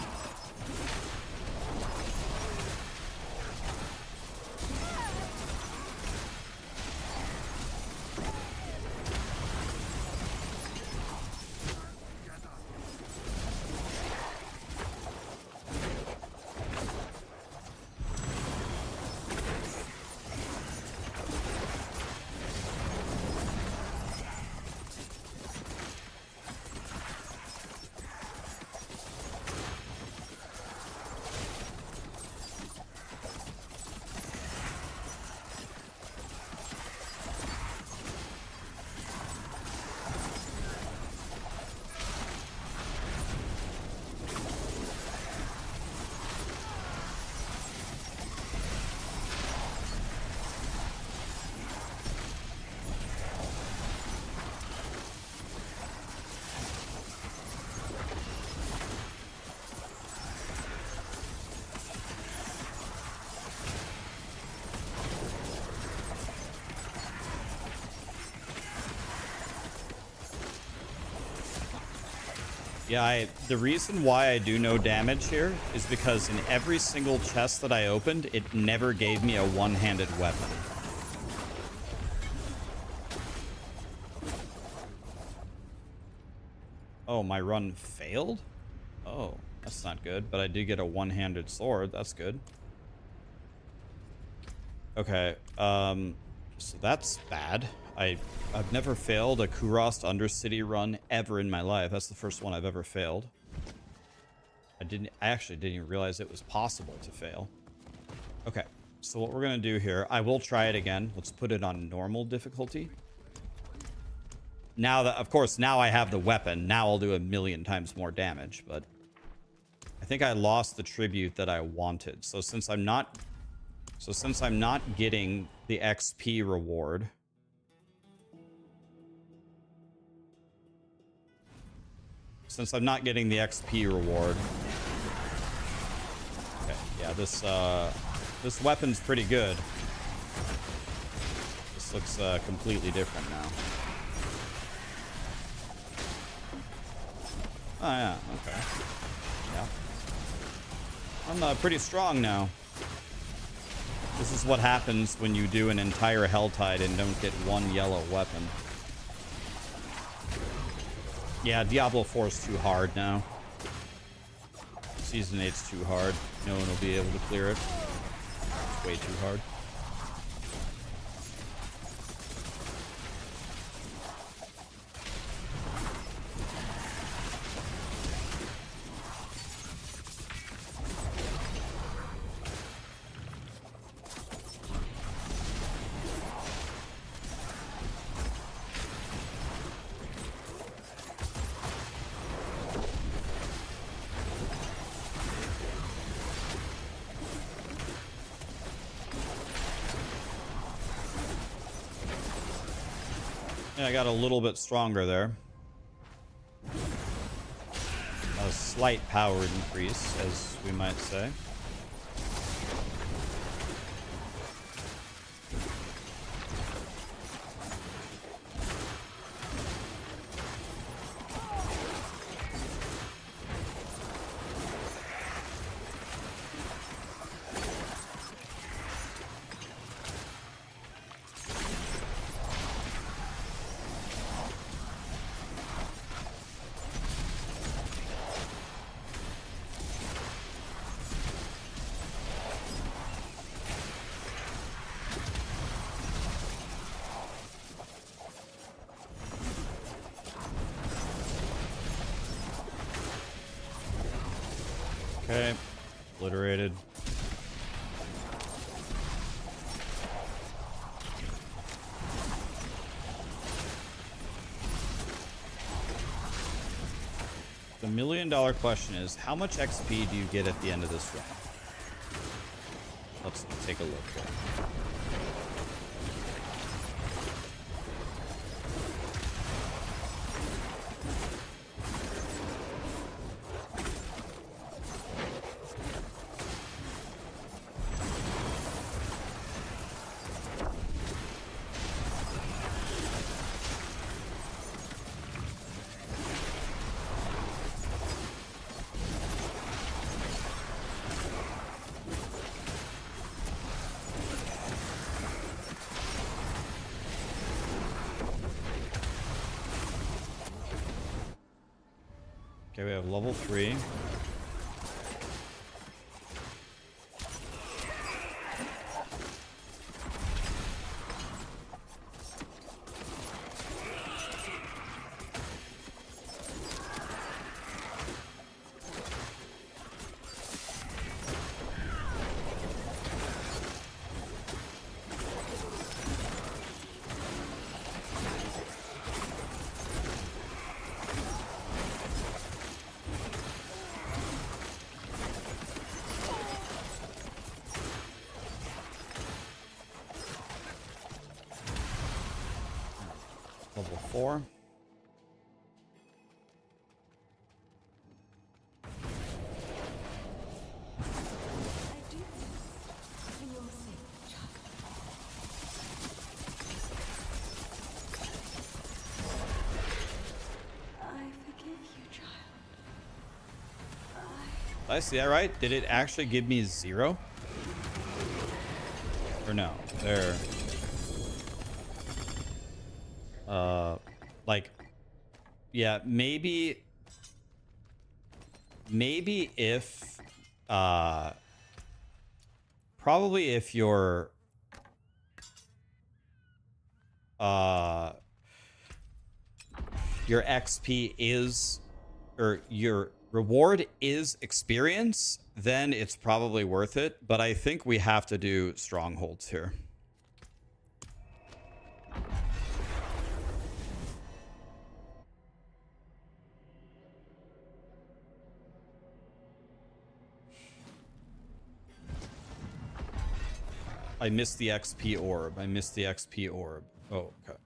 Yeah, the reason why I do no damage here is because in every single chest that I opened, it never gave me a one-handed weapon. Oh, my run failed? Oh, that's not good, but I did get a one-handed sword. That's good. Okay, so that's bad. I've never failed a Kurast Undercity run ever in my life. That's the first one I've ever failed. I actually didn't even realize it was possible to fail. Okay, so what we're gonna do here, I will try it again. Let's put it on normal difficulty. Now that, of course, now I have the weapon, now I'll do a million times more damage, but I think I lost the tribute that I wanted. So since I'm not getting the XP reward, okay, yeah, this weapon's pretty good. This looks completely different now. Oh yeah, okay. Yeah. I'm pretty strong now. This is what happens when you do an entire Helltide and don't get one yellow weapon. Yeah, Diablo 4 is too hard now. Season 8's too hard. No one will be able to clear it. It's way too hard. I got a little bit stronger there. A slight power increase, as we might say. Okay, obliterated. The million-dollar question is, how much XP do you get at the end of this run? Let's take a look here. Okay, we have level 3. Level 4. Did I see that right? Did it actually give me 0? Or no? There. Like, yeah, maybe if, probably if your, your XP is, or your reward is experience, then it's probably worth it. But I think we have to do strongholds here. I missed the XP orb. I missed the XP orb. Oh, okay.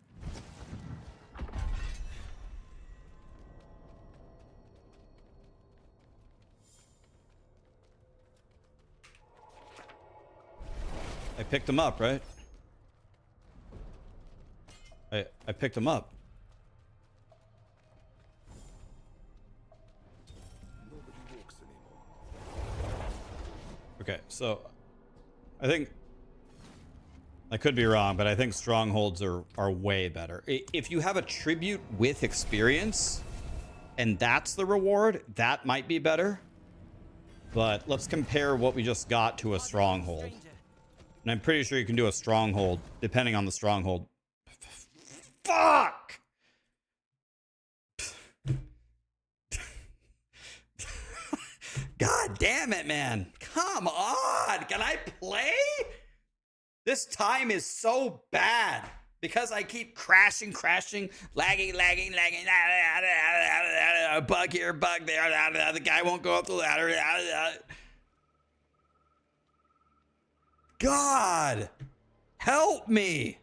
I picked him up, right? I picked him up. Okay, so I think I could be wrong, but I think strongholds are way better. If you have a tribute with experience and that's the reward, that might be better. But let's compare what we just got to a stronghold. And I'm pretty sure you can do a stronghold depending on the stronghold. Fuck! God damn it, man. Come on. Can I play? This time is so bad because I keep crashing, lagging. Bug here, bug there. The guy won't go up the ladder. God, help me.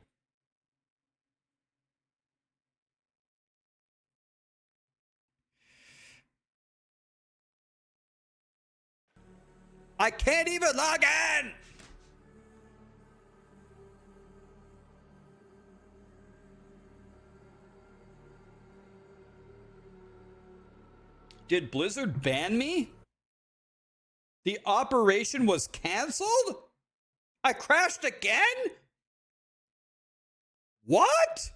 I can't even log in! Did Blizzard ban me? The operation was canceled? I crashed again? What?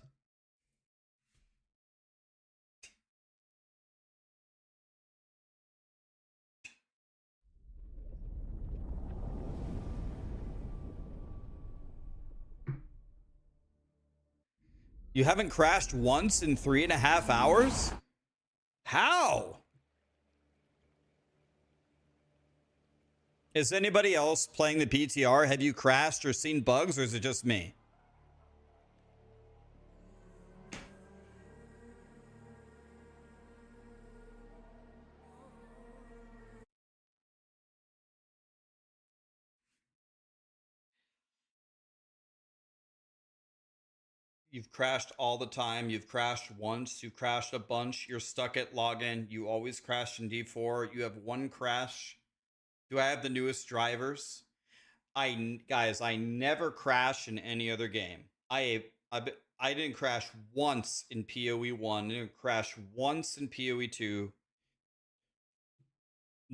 You haven't crashed once in 3.5 hours? How? Is anybody else playing the PTR? Have you crashed or seen bugs, or is it just me? You've crashed all the time. You've crashed once. You crashed a bunch. You're stuck at login. You always crash in D4. You have one crash. Do I have the newest drivers? Guys, I never crash in any other game. I didn't crash once in POE1. Didn't crash once in POE2.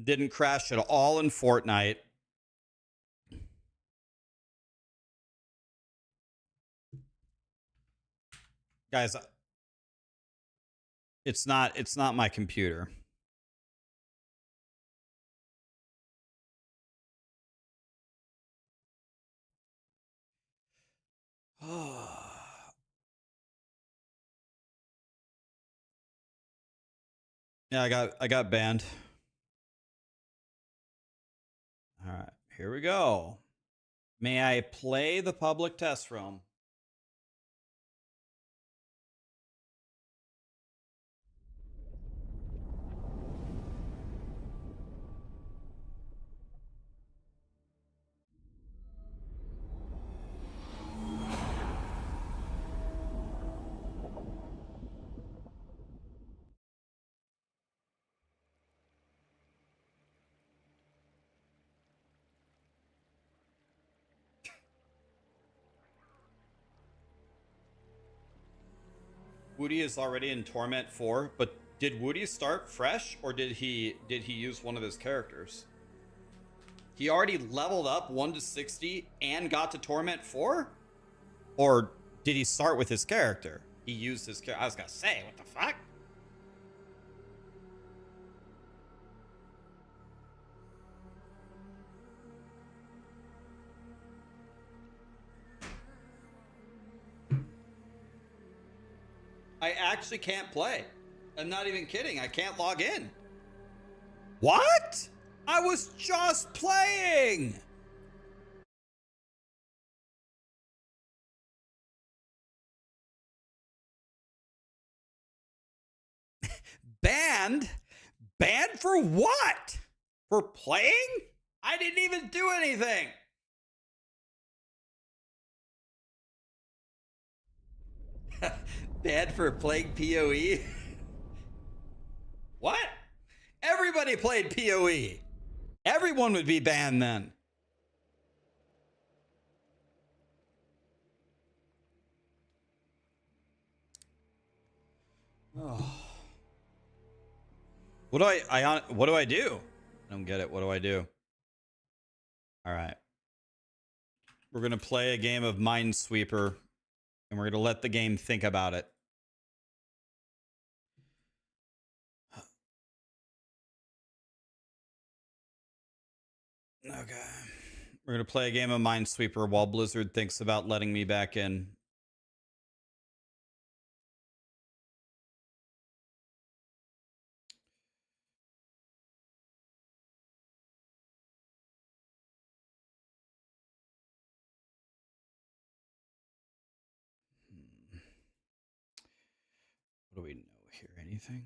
Didn't crash at all in Fortnite. Guys, it's not my computer. Yeah, I got banned. All right, here we go. May I play the public test room? Woody is already in Torment 4, but did Woody start fresh, or did he use one of his characters? He already leveled up 1 to 60 and got to Torment 4? Or did he start with his character? He used his character. I was gonna say, what the fuck? I actually can't play. I'm not even kidding. I can't log in. What? I was just playing. Banned? Banned for what? For playing? I didn't even do anything. Banned for playing PoE? What? Everybody played PoE. Everyone would be banned then. Oh. What do I do? I don't get it. What do I do? All right. We're going to play a game of Minesweeper, and we're going to let the game think about it. Okay. We're going to play a game of Minesweeper while Blizzard thinks about letting me back in. What do we know here? Anything?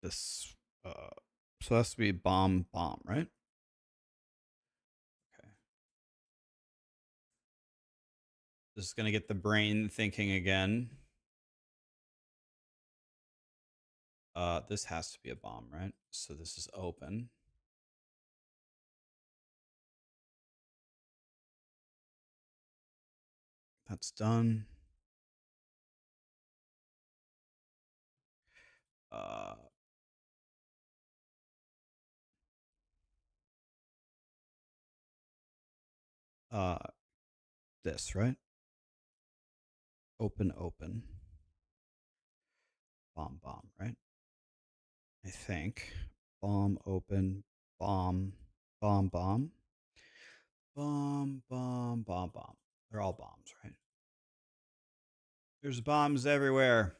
This so it has to be bomb, right? Okay. This is gonna get the brain thinking again. This has to be a bomb, right? So this is open. That's done. This, right? Open. Bomb, right? I think. Bomb, open, bomb. Bomb. They're all bombs, right? There's bombs everywhere.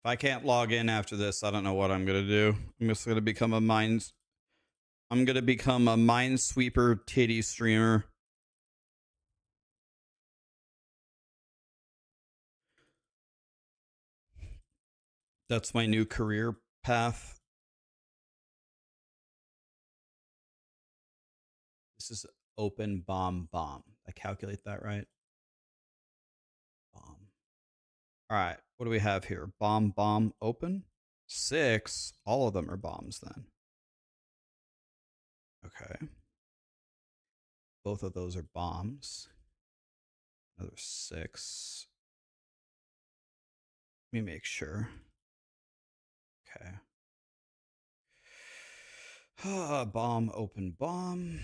If I can't log in after this, I don't know what I'm gonna do. I'm just gonna become a Minesweeper titty streamer. That's my new career path. This is open bomb. I calculate that right? Bomb. All right. What do we have here? Bomb, open. 6. All of them are bombs then. Okay. Both of those are bombs. Another 6. Let me make sure. Okay. Bomb, open, bomb.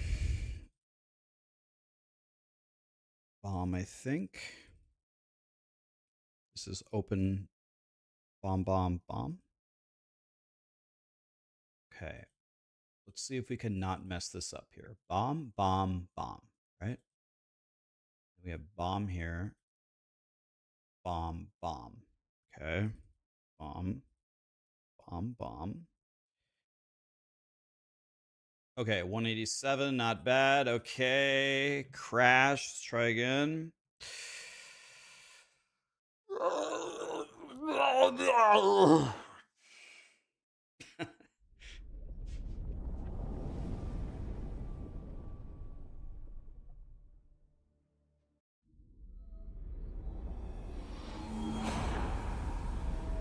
Bomb, I think. This is open, bomb. Okay. Let's see if we can not mess this up here. Bomb, right? We have bomb here. Bomb. Okay. Bomb. Okay, 187, not bad. Okay, crash. Let's try again.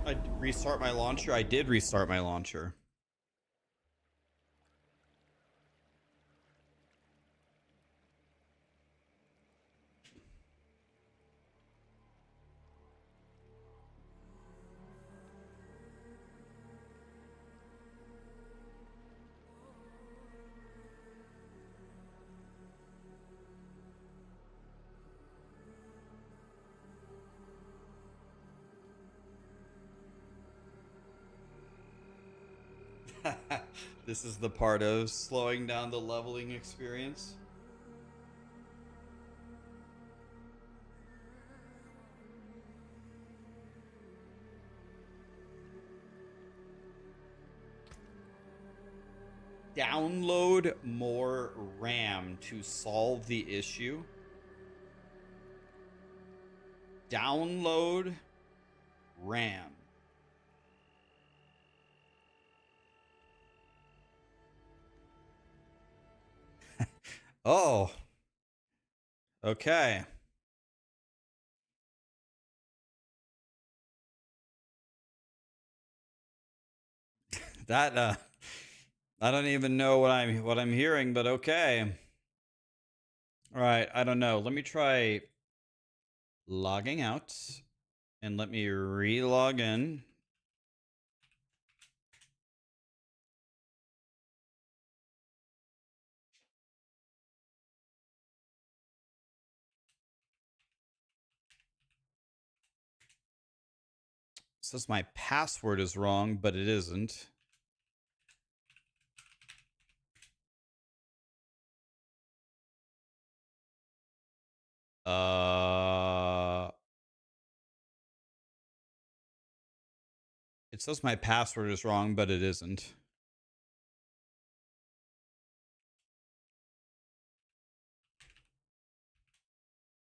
I restart my launcher. I did restart my launcher. This is the part of slowing down the leveling experience. Download more RAM to solve the issue. Download RAM. Oh. Okay. That I don't even know what I'm hearing, but okay. All right, I don't know. Let me try logging out and let me re-log in. It says my password is wrong, but it isn't. It says my password is wrong, but it isn't.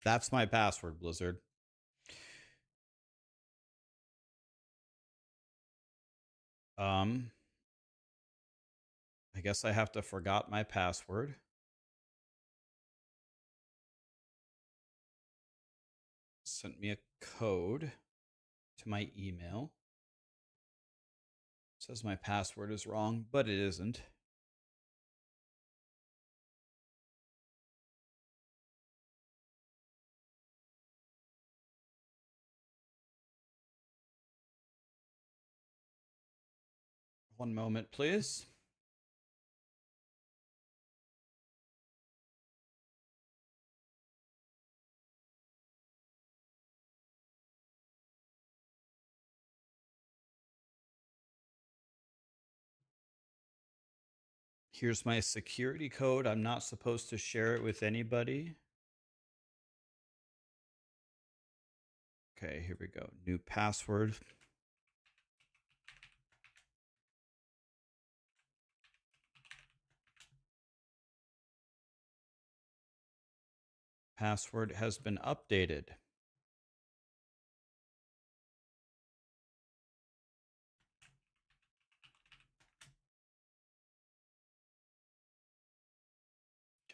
That's my password, Blizzard. I guess I have to forgot my password. Sent me a code to my email. It says my password is wrong, but it isn't. One moment, please. Here's my security code. I'm not supposed to share it with anybody. Okay, here we go. New password. Password has been updated.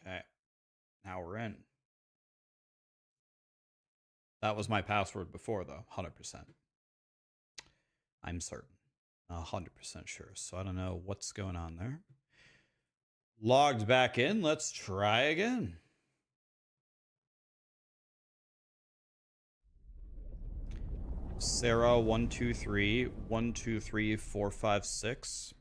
Okay, now we're in. That was my password before, though, 100%. I'm certain. 100% sure. So I don't know what's going on there. Logged back in. Let's try again. Sarah 123 123 456.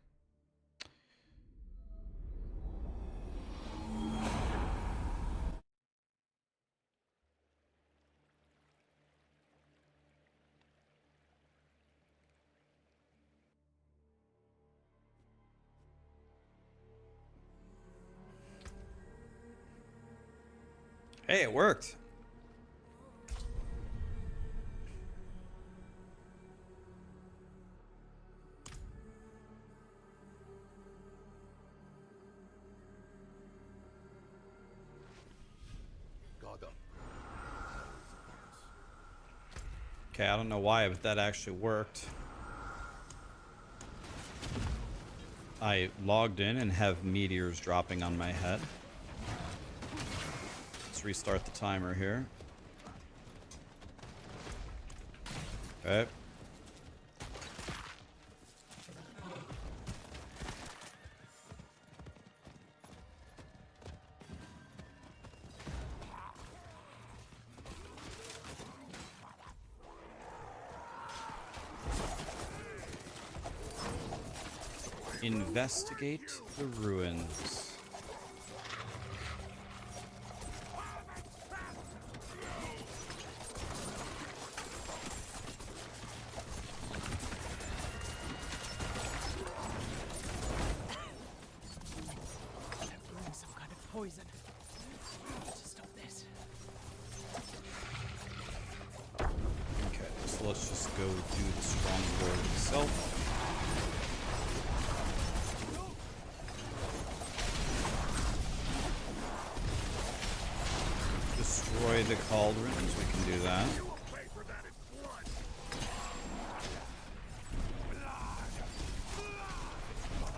Hey, it worked. Okay, I don't know why, but that actually worked. I logged in and have meteors dropping on my head. Let's restart the timer here. Okay. Investigate the ruins. Some kind of poison. To stop this. Okay, so let's just go do the stronghold itself. Destroy the cauldrons, we can do that.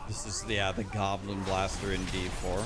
This is the Goblin Blaster in D4.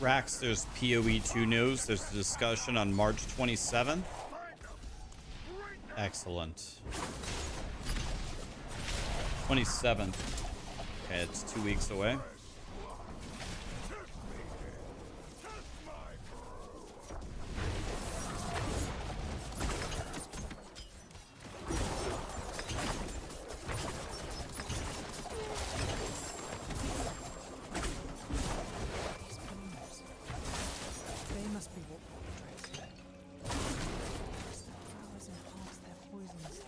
Rax, there's POE2 news. There's a discussion on March 27th. Excellent. 27th. Okay, it's 2 weeks away. They must be what flowers enhance their poisons.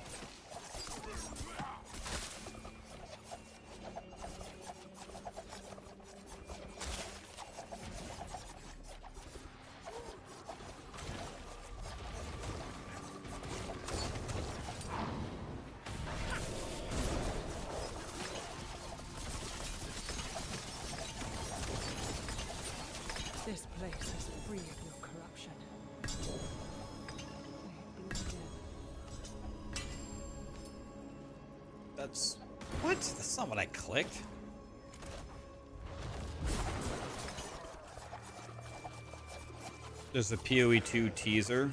This place is free of your corruption. That's... What? That's not what I clicked. There's a POE2 teaser.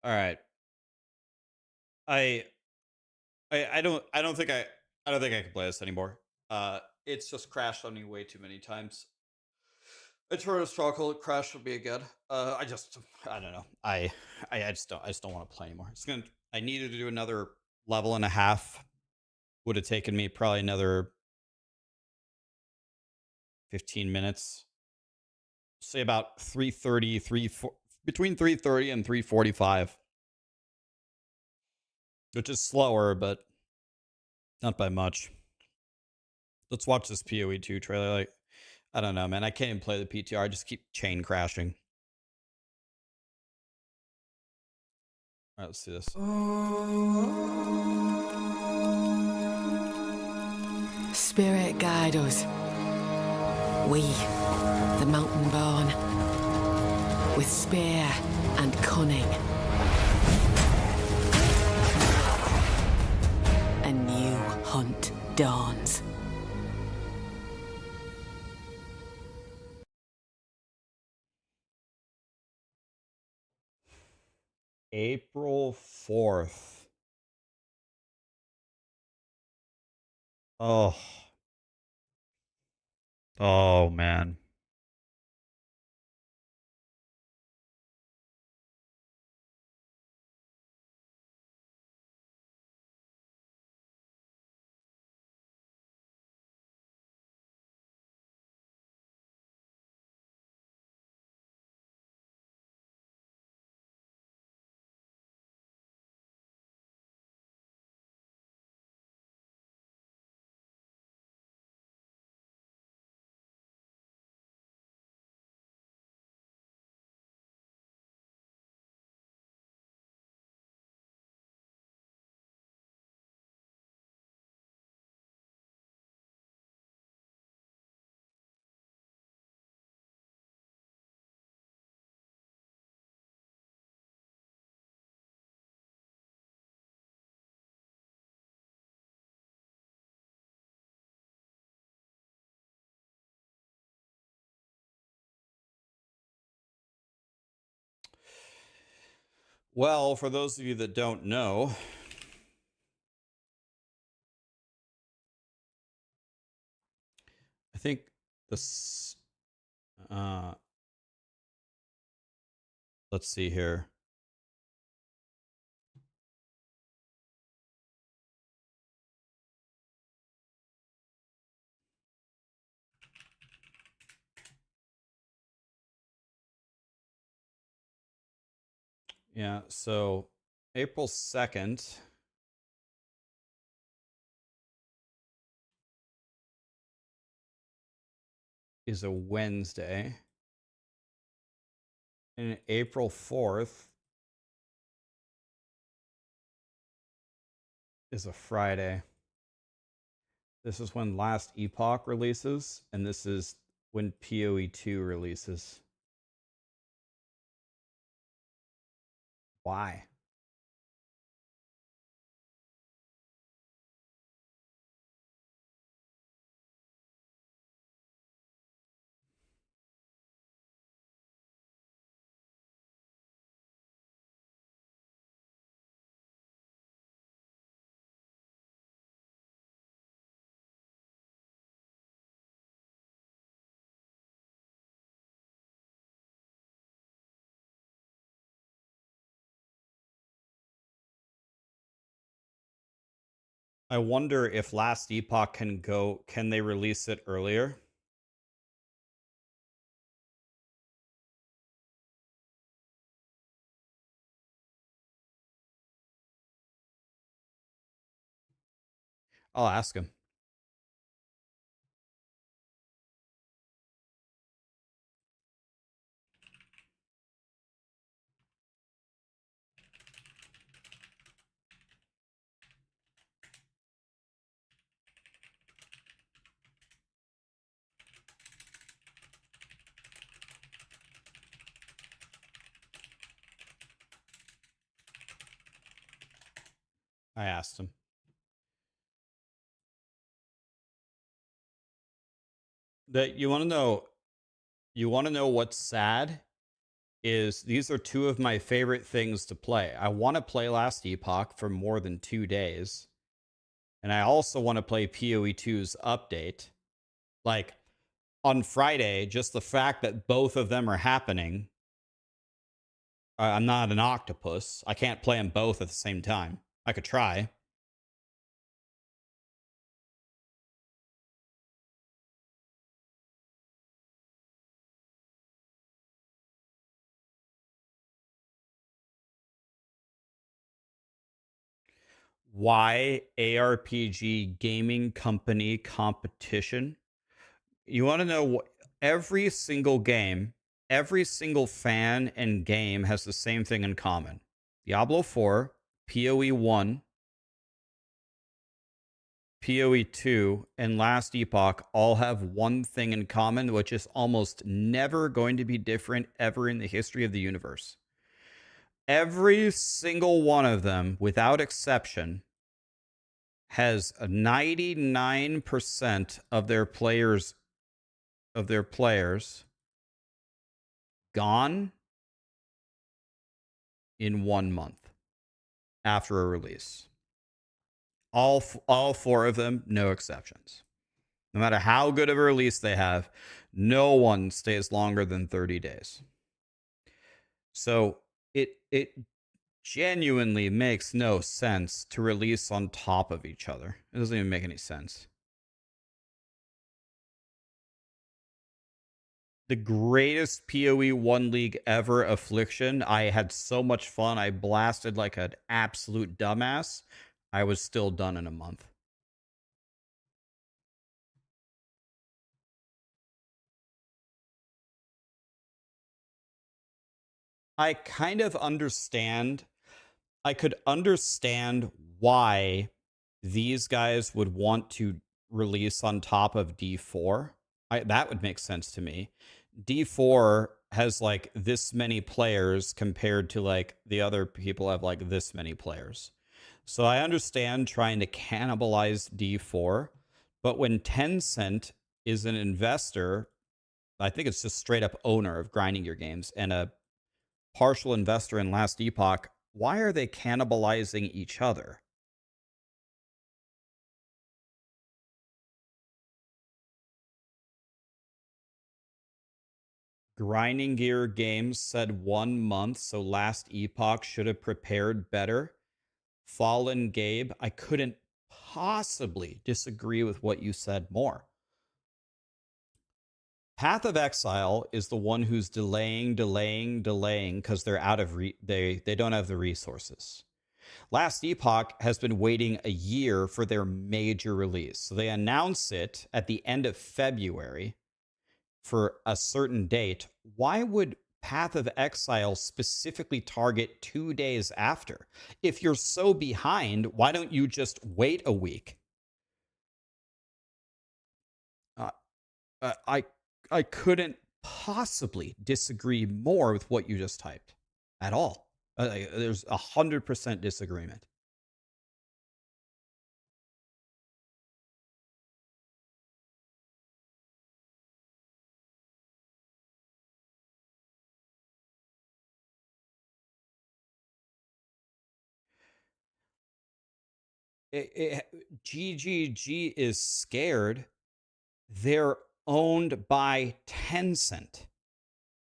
All right. I don't think I don't think I can play this anymore. It's just crashed on me way too many times. Eternal Struggle crashed would be again. I don't know. I just don't want to play anymore. I needed to do another level and a half. Would have taken me probably another 15 minutes. Say about 3:30, between 3:30 and 3:45. Which is slower, but not by much. Let's watch this POE2 trailer. Like, I don't know, man. I can't even play the PTR. I just keep chain crashing. All right, let's see this. Spirit guide us. We, the mountain born, with spear and cunning. A new hunt dawns. April 4th. Oh. Oh, man. Well, for those of you that don't know, I think this, let's see here. Yeah, so April 2nd is a Wednesday. And April 4th is a Friday. This is when last Epoch releases, and this is when POE2 releases. Why? I wonder if Last Epoch can they release it earlier? I'll ask him. I asked him. That you want to know what's sad is these are two of my favorite things to play. I want to play Last Epoch for more than 2 days. And I also want to play POE2's update. Like on Friday, just the fact that both of them are happening. I'm not an octopus. I can't play them both at the same time. I could try. Why ARPG gaming company competition? You want to know what every single game, every single fan and game has the same thing in common. Diablo 4, POE1, POE2, and Last Epoch all have one thing in common, which is almost never going to be different ever in the history of the universe. Every single one of them, without exception, has a 99% of their players gone in 1 month after a release. All 4 of them, no exceptions. No matter how good of a release they have, no one stays longer than 30 days. So it genuinely makes no sense to release on top of each other. It doesn't even make any sense. The greatest PoE 1 league ever, Affliction. I had so much fun. I blasted like an absolute dumbass. I was still done in a month. I kind of understand. I could understand why these guys would want to release on top of D4. That would make sense to me. D4 has like this many players compared to like the other people have like this many players. So I understand trying to cannibalize D4, but when Tencent is an investor, I think it's just straight up owner of Grinding Your Games and a partial investor in Last Epoch, why are they cannibalizing each other? Grinding Gear Games said 1 month, so Last Epoch should have prepared better. Fallen Gabe, I couldn't possibly disagree with what you said more. Path of Exile is the one who's delaying because they're out of they don't have the resources. Last Epoch has been waiting a year for their major release. So they announce it at the end of February for a certain date. Why would Path of Exile specifically target 2 days after? If you're so behind, why don't you just wait a week? I couldn't possibly disagree more with what you just typed at all. There's 100% disagreement. GGG is scared. They're owned by Tencent.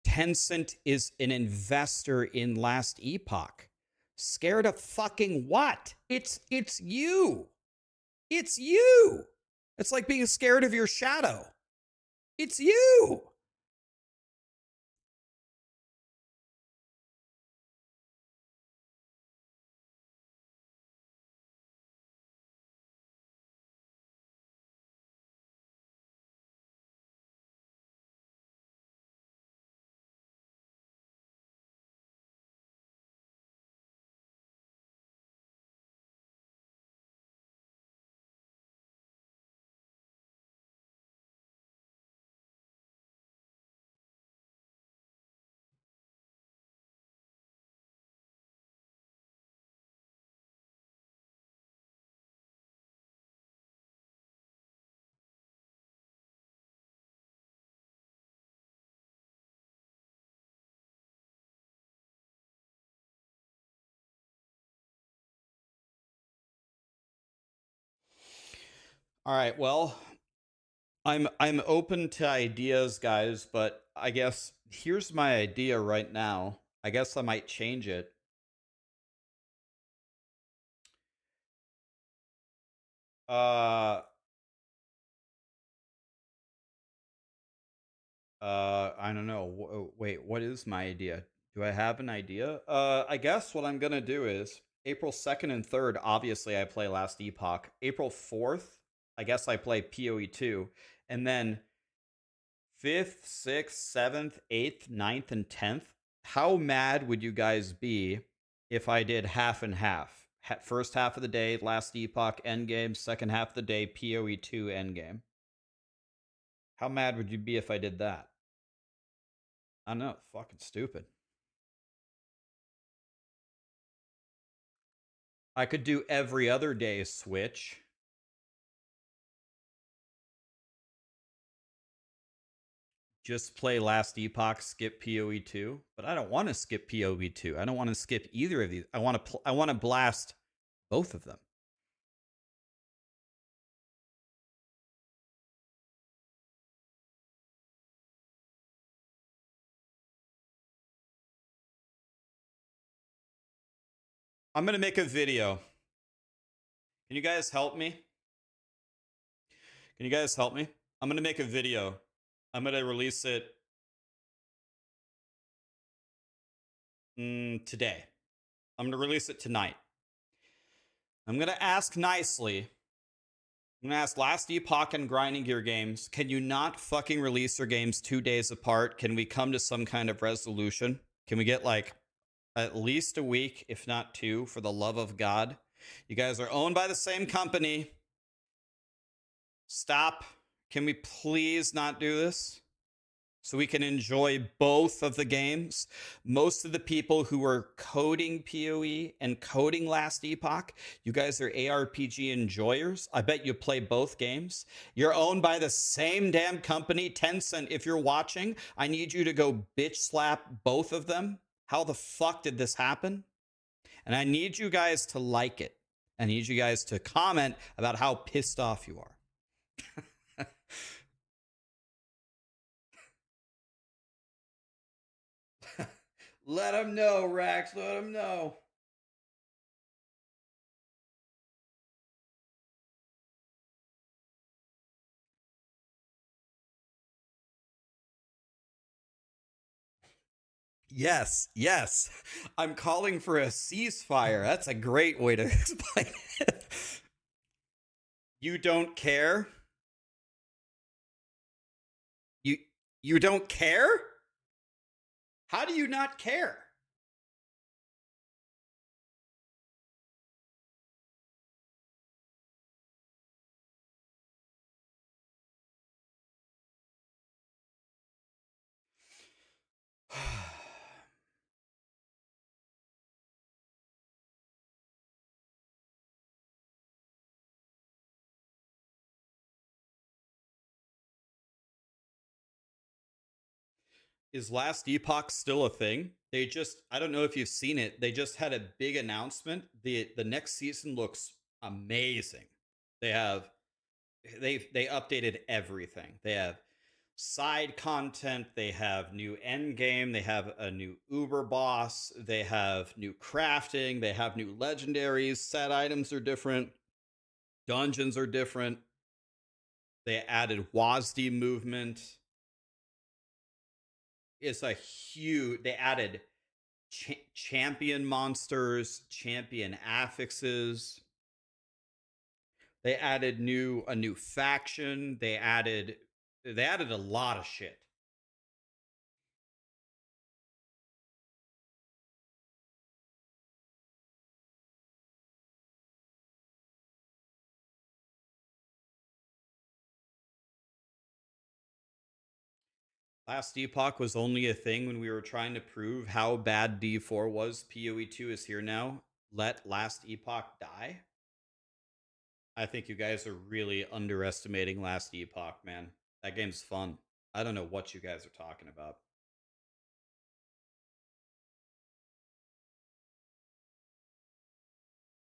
Tencent is an investor in Last Epoch. Scared of fucking what? It's you. It's you. It's like being scared of your shadow. It's you. All right, well, I'm open to ideas, guys, but I guess here's my idea right now. I guess I might change it. I don't know. Wait, what is my idea? Do I have an idea? I guess what I'm gonna do is April 2nd and 3rd, obviously I play Last Epoch. April 4th, I guess I play POE2. And then 5th, 6th, 7th, 8th, 9th, and 10th. How mad would you guys be if I did half and half? First half of the day, Last Epoch endgame. Second half of the day, POE2 endgame. How mad would you be if I did that? I know, it's fucking stupid. I could do every other day switch. Just play Last Epoch, skip POE2. But I don't want to skip POE2. I don't want to skip either of these. I want to blast both of them. I'm going to make a video. Can you guys help me? Can you guys help me? I'm going to make a video. I'm going to release it today. I'm going to release it tonight. I'm going to ask nicely. I'm going to ask Last Epoch and Grinding Gear Games, can you not fucking release your games 2 days apart? Can we come to some kind of resolution? Can we get like at least a week, if not 2, for the love of God? You guys are owned by the same company. Stop. Can we please not do this? So we can enjoy both of the games. Most of the people who are coding PoE and coding Last Epoch, you guys are ARPG enjoyers. I bet you play both games. You're owned by the same damn company, Tencent. If you're watching, I need you to go bitch slap both of them. How the fuck did this happen? And I need you guys to like it. I need you guys to comment about how pissed off you are. Let them know, Rax. Let them know. Yes, yes. I'm calling for a ceasefire. That's a great way to explain it. You don't care? You don't care? How do you not care? Is Last Epoch still a thing? They just, I don't know if you've seen it. They just had a big announcement. The next season looks amazing. They updated everything. They have side content, they have new end game, they have a new Uber boss, they have new crafting, they have new legendaries, set items are different. Dungeons are different. They added WASD movement. It's a huge... They added champion monsters, champion affixes. They added a new faction. They added a lot of shit. Last Epoch was only a thing when we were trying to prove how bad D4 was. POE2 is here now. Let Last Epoch die? I think you guys are really underestimating Last Epoch, man. That game's fun. I don't know what you guys are talking about.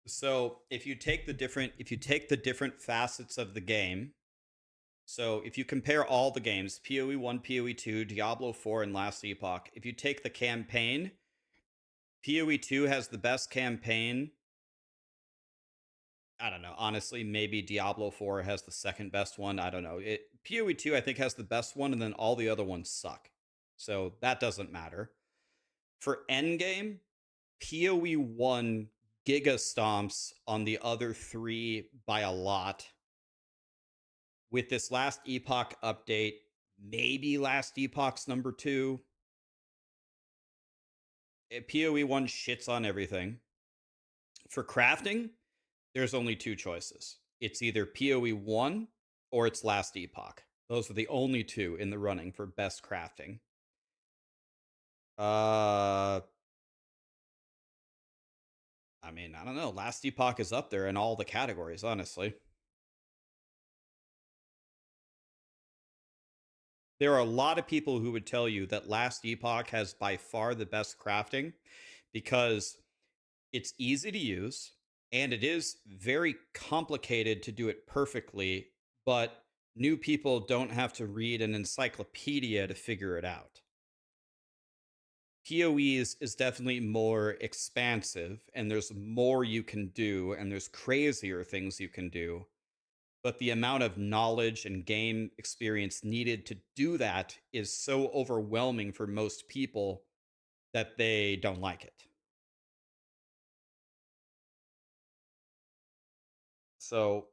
So if you take the different facets of the game, so if you compare all the games, PoE1, PoE2, Diablo 4, and Last Epoch, if you take the campaign, PoE2 has the best campaign. I don't know. Honestly, maybe Diablo 4 has the second best one. I don't know. PoE2, I think, has the best one, and then all the other ones suck. So that doesn't matter. For endgame, PoE1 giga stomps on the other three by a lot. With this Last Epoch update, maybe Last Epoch's number 2. PoE1 shits on everything. For crafting, there's only 2 choices. It's either PoE1 or it's Last Epoch. Those are the only 2 in the running for best crafting. I mean, I don't know. Last Epoch is up there in all the categories, honestly. There are a lot of people who would tell you that Last Epoch has by far the best crafting because it's easy to use and it is very complicated to do it perfectly, but new people don't have to read an encyclopedia to figure it out. PoE is definitely more expansive and there's more you can do and there's crazier things you can do. But the amount of knowledge and game experience needed to do that is so overwhelming for most people that they don't like it. So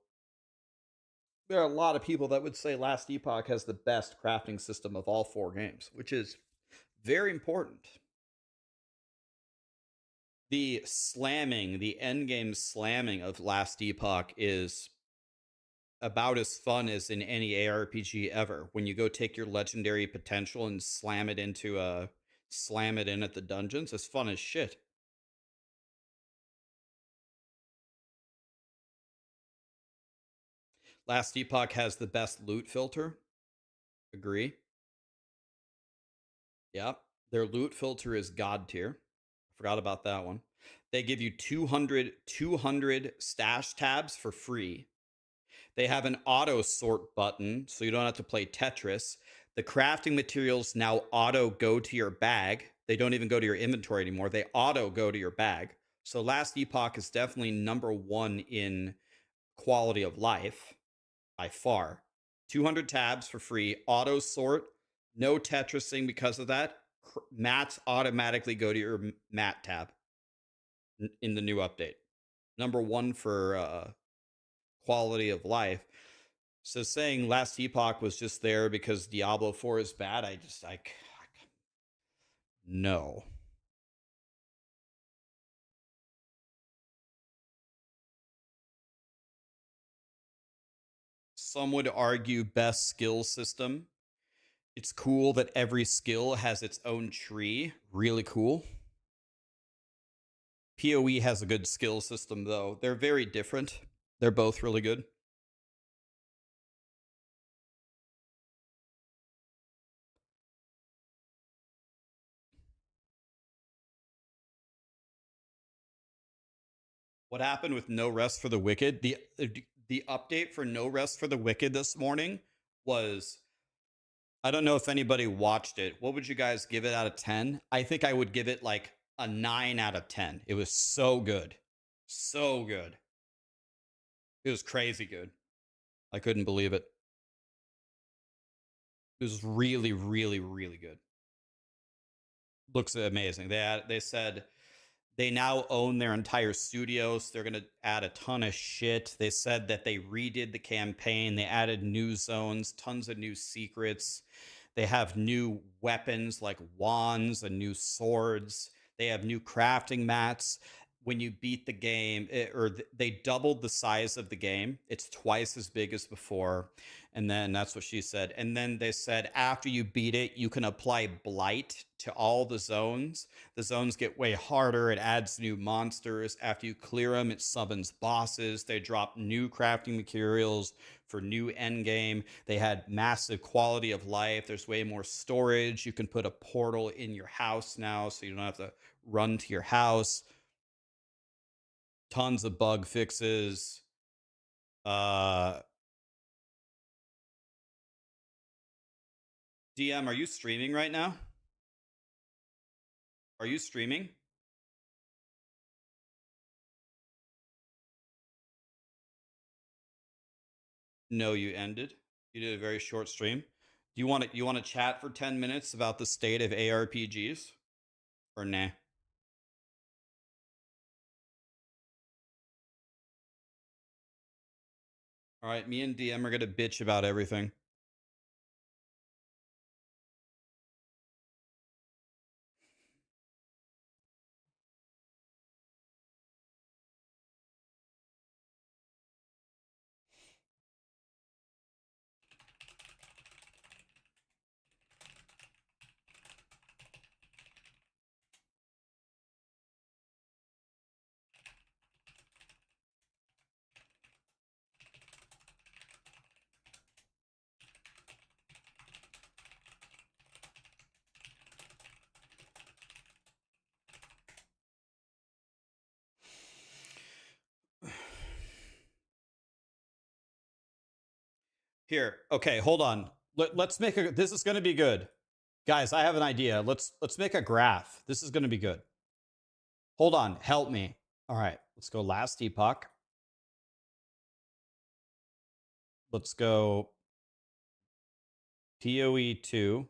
there are a lot of people that would say Last Epoch has the best crafting system of all 4 games, which is very important. The slamming, the endgame slamming of Last Epoch is about as fun as in any ARPG ever. When you go take your legendary potential and slam it in at the dungeons, it's fun as shit. Last Epoch has the best loot filter. Agree. Yep. Their loot filter is god tier. I forgot about that one. They give you 200 stash tabs for free. They have an auto sort button, so you don't have to play Tetris. The crafting materials now auto go to your bag. They don't even go to your inventory anymore. They auto go to your bag. So Last Epoch is definitely number 1 in quality of life by far. 200 tabs for free, auto sort, no Tetrising because of that. Mats automatically go to your mat tab in the new update. Number 1 for quality of life. So saying Last Epoch was just there because Diablo 4 is bad, no. Some would argue best skill system. It's cool that every skill has its own tree. Really cool. PoE has a good skill system, though. They're very different. They're both really good. What happened with No Rest for the Wicked? The update for No Rest for the Wicked this morning was... I don't know if anybody watched it. What would you guys give it out of 10? I think I would give it like a 9 out of 10. It was so good. So good. It was crazy good. I couldn't believe it. It was really, really, really good. Looks amazing. They said they now own their entire studios. They're going to add a ton of shit. They said that they redid the campaign. They added new zones, tons of new secrets. They have new weapons like wands and new swords. They have new crafting mats. When you beat the game, they doubled the size of the game. It's twice as big as before. And then that's what she said. And then they said after you beat it, you can apply blight to all the zones. The zones get way harder. It adds new monsters. After you clear them, it summons bosses. They drop new crafting materials for new endgame. They had massive quality of life. There's way more storage. You can put a portal in your house now, so you don't have to run to your house. Tons of bug fixes. DM, are you streaming right now? Are you streaming? No, you ended. You did a very short stream. Do you want to chat for 10 minutes about the state of ARPGs? Or nah? All right, me and DM are going to bitch about everything. Here, okay, hold on. Let's make a. This is going to be good, guys. I have an idea. Let's make a graph. This is going to be good. Hold on, help me. All right, let's go last epoch. Let's go POE2.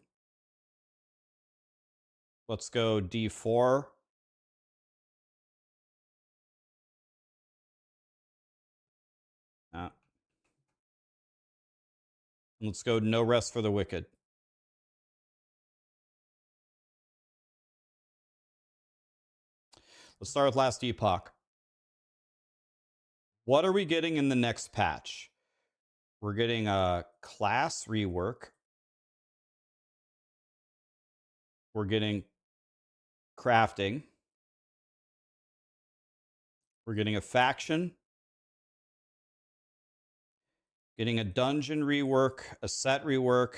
Let's go D4. Let's go no rest for the wicked. Let's start with last epoch. What are we getting in the next patch? We're getting a class rework. We're getting crafting. We're getting a faction. Getting a dungeon rework, a set rework.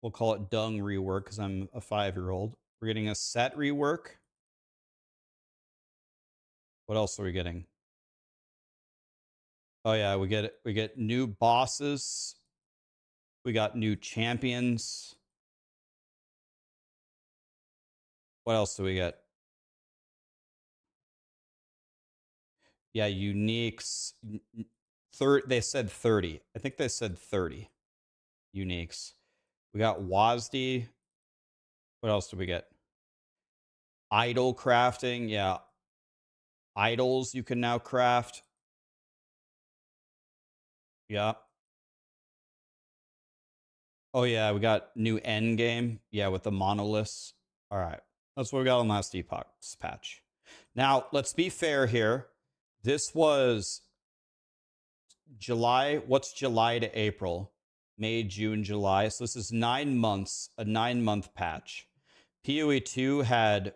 We'll call it dung rework because I'm a 5-year-old. We're getting a set rework. What else are we getting? Oh yeah, we get new bosses. We got new champions. What else do we get? Yeah, uniques. They said 30. I think they said 30 uniques. We got WASD. What else do we get? Idol crafting. Yeah. Idols you can now craft. Yeah. Oh, yeah. We got new end game. Yeah, with the monoliths. All right. That's what we got on last epoch's patch. Now, let's be fair here. This was July. What's July to April? May, June, July. So this is 9 months, a 9-month patch. POE2 had,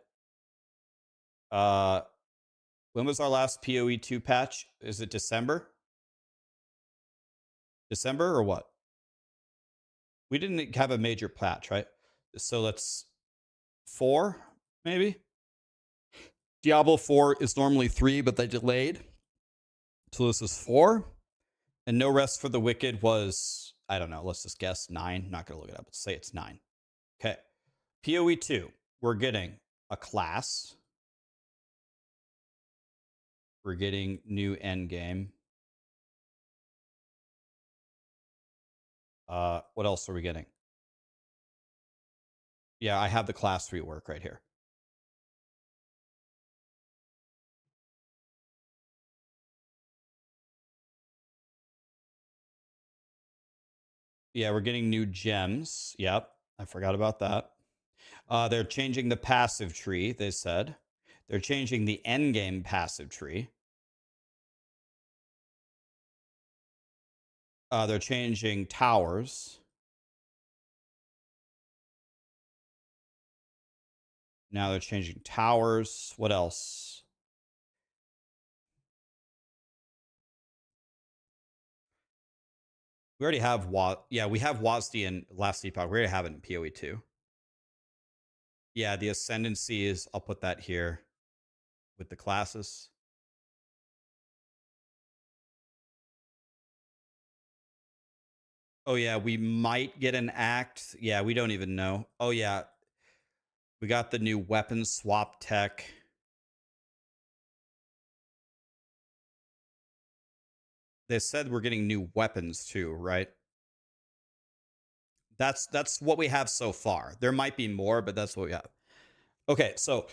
when was our last POE2 patch? Is it December? December or what? We didn't have a major patch, right? So that's 4, maybe? Diablo 4 is normally 3, but they delayed. So this is 4. And No Rest for the Wicked was, I don't know, let's just guess 9. Not going to look it up. Let's say it's 9. Okay. POE 2, we're getting a class. We're getting new endgame. What else are we getting? Yeah, I have the class rework right here. Yeah, we're getting new gems. Yep, I forgot about that. They're changing the passive tree, they said. They're changing the endgame passive tree. They're changing towers. Now they're changing towers. What else? We already have yeah, we have WASD in last epoch. We already have it in POE2. Yeah, the ascendancy is, I'll put that here with the classes. Oh yeah, we might get an act. Yeah, we don't even know. Oh yeah. We got the new weapon swap tech. They said we're getting new weapons too, right? That's what we have so far. There might be more, but that's what we have. Okay, so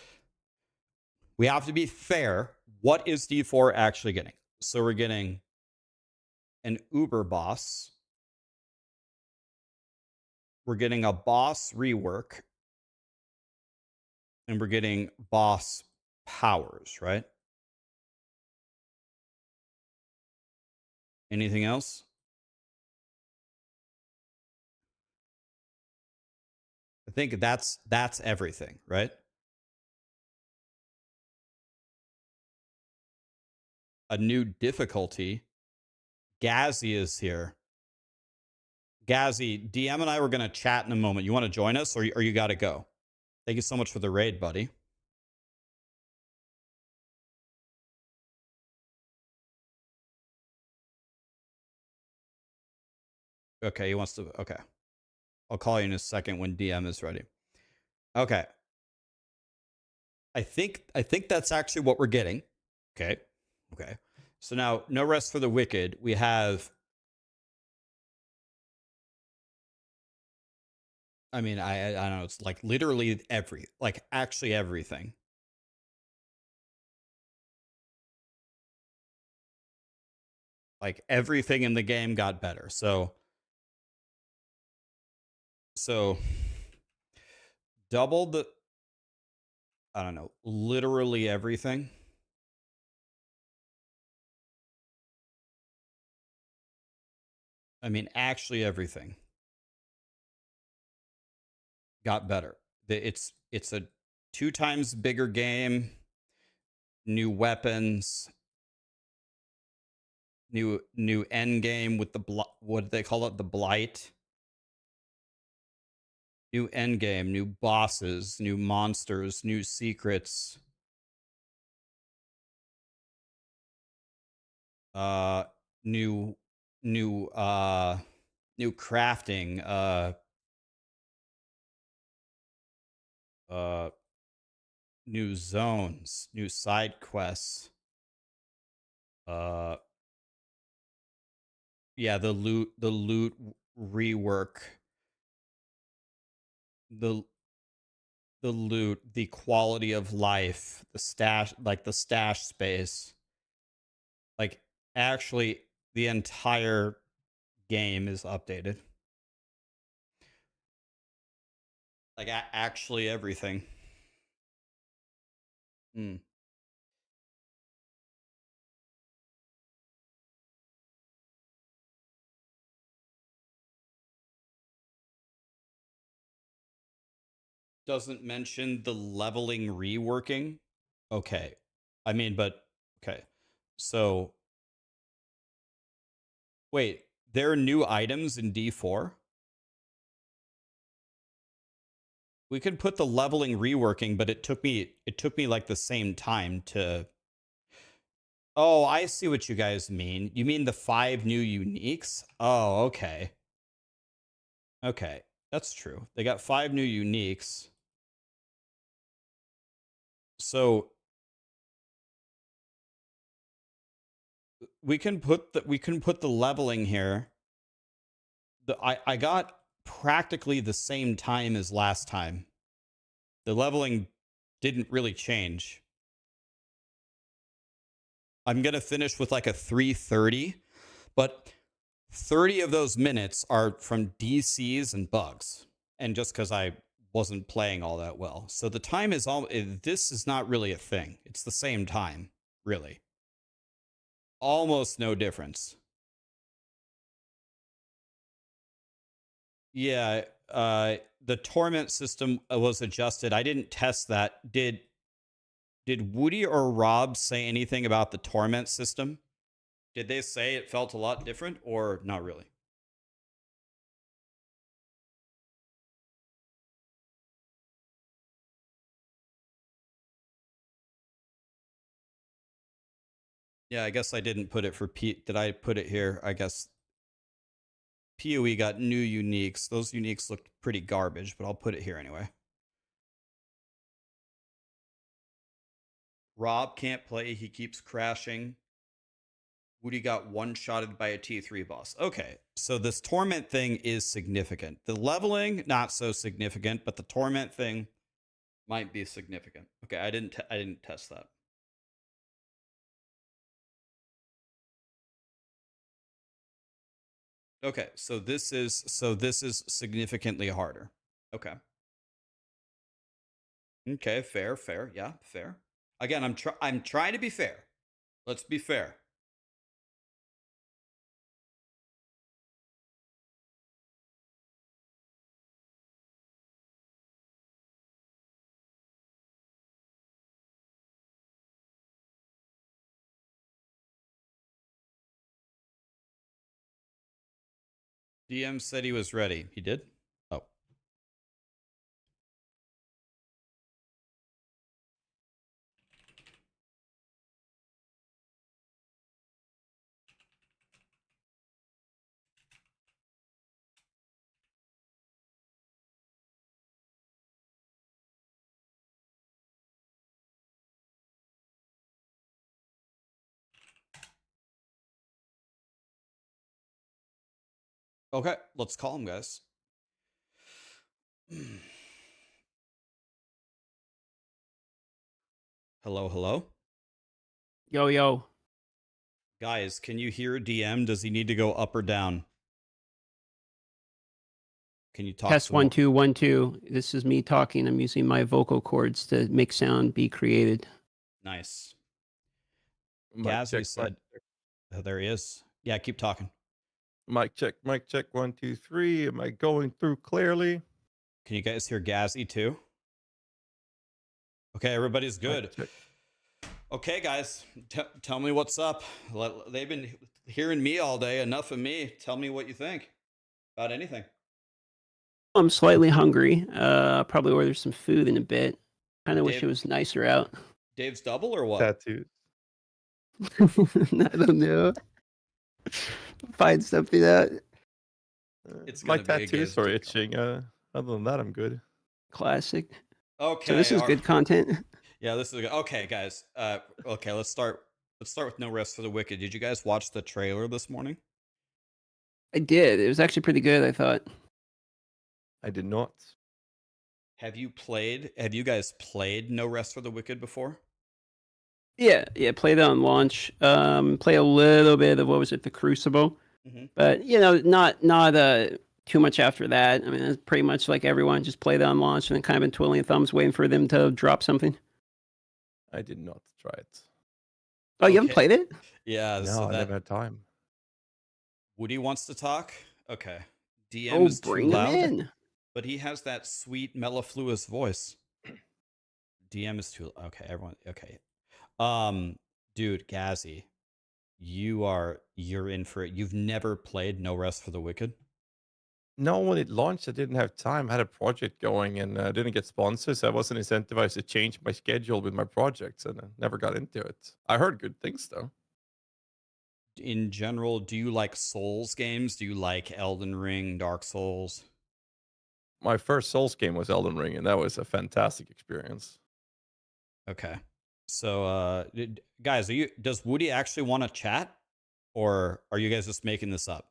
we have to be fair. What is D4 actually getting? So we're getting an Uber boss. We're getting a boss rework. And we're getting boss powers, right? Anything else? I think that's everything, right? A new difficulty. Gazzy is here. Gazzy, DM and I were going to chat in a moment. You want to join us or you got to go? Thank you so much for the raid, buddy. Okay, he wants to. Okay. I'll call you in a second when DM is ready. Okay. I think that's actually what we're getting. Okay. Okay. So now, no rest for the wicked. We have, I mean, I don't know. It's like literally actually everything. Like everything in the game got better. So double the, I don't know, literally everything. I mean, actually everything got better. It's a 2 times bigger game, new weapons, new end game with the what do they call it? The blight. New end game, new bosses, new monsters, new secrets. New crafting, new zones, new side quests. Yeah, the loot rework. The loot, the quality of life, the stash, like the stash space. Like actually the entire game is updated. Like actually everything. Doesn't mention the leveling reworking. Okay. I mean, but okay. So wait, there are new items in D4? We could put the leveling reworking, but it took me like the same time to. Oh, I see what you guys mean. You mean the 5 new uniques? Oh, okay. Okay, that's true. They got 5 new uniques. So we can put the leveling here. I got practically the same time as last time. The leveling didn't really change. I'm going to finish with like a 3:30, but 30 of those minutes are from DCs and bugs. And just because I wasn't playing all that well. So the time is this is not really a thing. It's the same time, really. Almost no difference. Yeah, the torment system was adjusted. I didn't test that. Did Woody or Rob say anything about the torment system? Did they say it felt a lot different or not really? Yeah, I guess I didn't put it for Did I put it here? I guess POE got new uniques. Those uniques looked pretty garbage, but I'll put it here anyway. Rob can't play. He keeps crashing. Woody got one-shotted by a T3 boss. Okay, so this torment thing is significant. The leveling, not so significant, but the torment thing might be significant. Okay, I didn't test that. Okay, so this is significantly harder. Okay. Okay, fair. Yeah, fair. Again, I'm trying to be fair. Let's be fair. DM said he was ready. He did? Oh. Okay, let's call him, guys. Hello? Yo. Guys, can you hear DM? Does he need to go up or down? Can you talk? Test 1 2 1 2. This is me talking. I'm using my vocal cords to make sound be created. Nice. Mic check, Gazzy said, oh, there he is. Yeah, keep talking. Mic check, 1 2 3. Am I going through clearly? Can you guys hear Gazzy too? Okay, everybody's good. Okay, guys, tell me what's up. They've been hearing me all day. Enough of me. Tell me what you think about anything. I'm slightly hungry. Probably order some food in a bit. Kind of wish it was nicer out. Dave's double or what? Tattoos. I don't know. Find something out. It's my tattoos are itching. Other than that, I'm good. Classic. Okay. So this is good content. Yeah, this is good. Okay, guys. Okay, let's start with No Rest for the Wicked. Did you guys watch the trailer this morning? I did. It was actually pretty good, I thought. I did not. Have you guys played No Rest for the Wicked before? Yeah, played it on launch. Play a little bit of, what was it, the Crucible. Mm-hmm. But, not too much after that. I mean, it's pretty much like everyone just played it on launch and then kind of been twiddling thumbs waiting for them to drop something. I did not try it. Oh, you haven't played it? Yeah. No, I never had time. Woody wants to talk? Okay. DM is too bring loud. him in. But he has that sweet mellifluous voice. DM is too okay, everyone. Okay. Dude, Gazzy, you're in for it. You've never played No Rest for the Wicked? No, when it launched, I didn't have time. I had a project going and I didn't get sponsors. I wasn't incentivized to change my schedule with my projects and I never got into it. I heard good things though. In general, do you like Souls games? Do you like Elden Ring, Dark Souls? My first Souls game was Elden Ring and that was a fantastic experience. Okay. So, guys, does Woody actually want to chat? Or are you guys just making this up?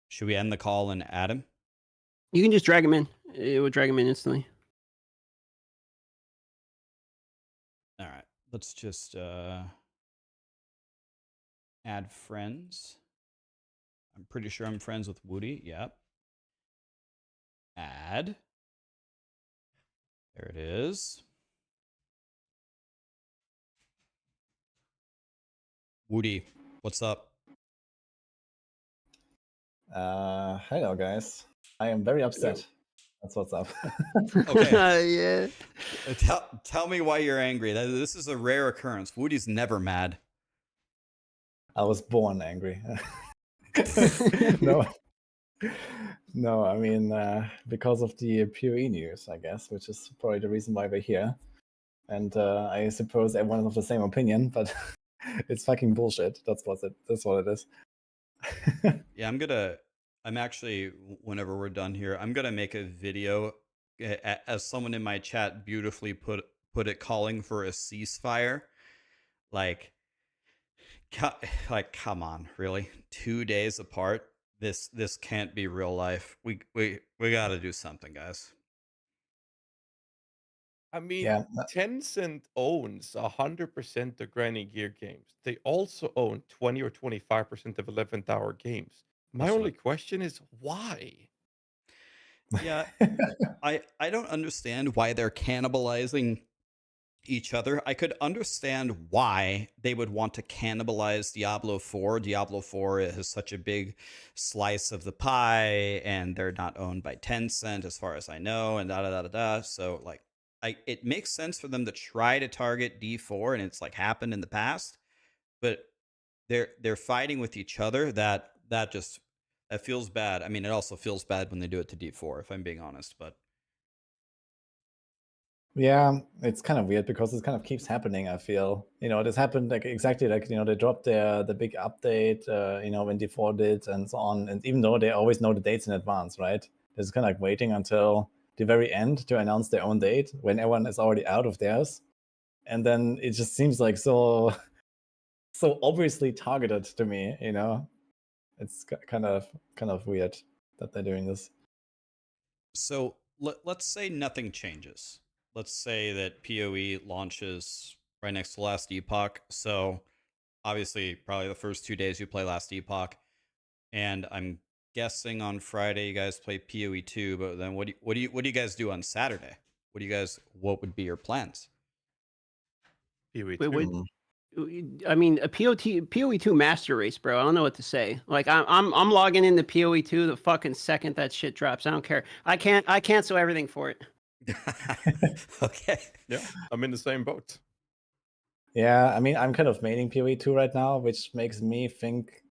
Should we end the call and add him? You can just drag him in. It would drag him in instantly. All right. Let's just add friends. I'm pretty sure I'm friends with Woody. Yep. Add. There it is. Woody, what's up? Hello guys. I am very upset. That's what's up. Okay. Yeah. Tell me why you're angry. This is a rare occurrence. Woody's never mad. I was born angry. No. No, I mean, because of the POE news, I guess, which is probably the reason why we're here. And I suppose everyone is of the same opinion, but it's fucking bullshit. That's what it is. Yeah, I'm actually, whenever we're done here, I'm gonna make a video, as someone in my chat beautifully put it, calling for a ceasefire. Like come on, really? 2 days apart? This can't be real life. We gotta do something, guys. I mean, Yeah. Tencent owns 100% of Granny Gear games. They also own 20 or 25% of 11th Hour games. My only question is why? Yeah, I don't understand why they're cannibalizing each other. I could understand why they would want to cannibalize Diablo 4. Diablo 4 has such a big slice of the pie, and they're not owned by Tencent, as far as I know, and da da da da da. So like, it makes sense for them to try to target D4, and it's like happened in the past, but they're fighting with each other. That feels bad. I mean, it also feels bad when they do it to D4, if I'm being honest, but. Yeah, it's kind of weird because it kind of keeps happening, I feel. This happened like exactly like, they dropped the big update, when D4 did and so on. And even though they always know the dates in advance, right? They're just kind of like waiting until the very end to announce their own date when everyone is already out of theirs. And then it just seems like so obviously targeted to me, It's kind of weird that they're doing this. So let's say nothing changes. Let's say that PoE launches right next to Last Epoch. So obviously, probably the first 2 days you play Last Epoch, and I'm guessing on Friday you guys play PoE2. But then what do you guys do on Saturday? What would be your plans? PoE2. I mean, a POE2 master race, bro. I don't know what to say. Like, I'm logging into POE2 the fucking second that shit drops. I don't care. I cancel everything for it. Okay. Yeah, I'm in the same boat. Yeah, I mean, I'm kind of maining PoE2 right now, which makes me think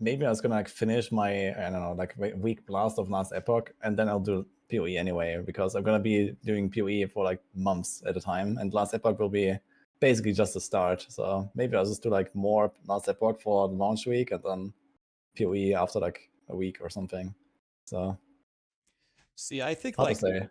maybe I was gonna like finish my, I don't know, like week blast of Last Epoch, and then I'll do PoE anyway, because I'm gonna be doing PoE for like months at a time, and Last Epoch will be basically just the start. So maybe I'll just do like more Last Epoch for the launch week, and then PoE after like a week or something. So see, I think hard to say.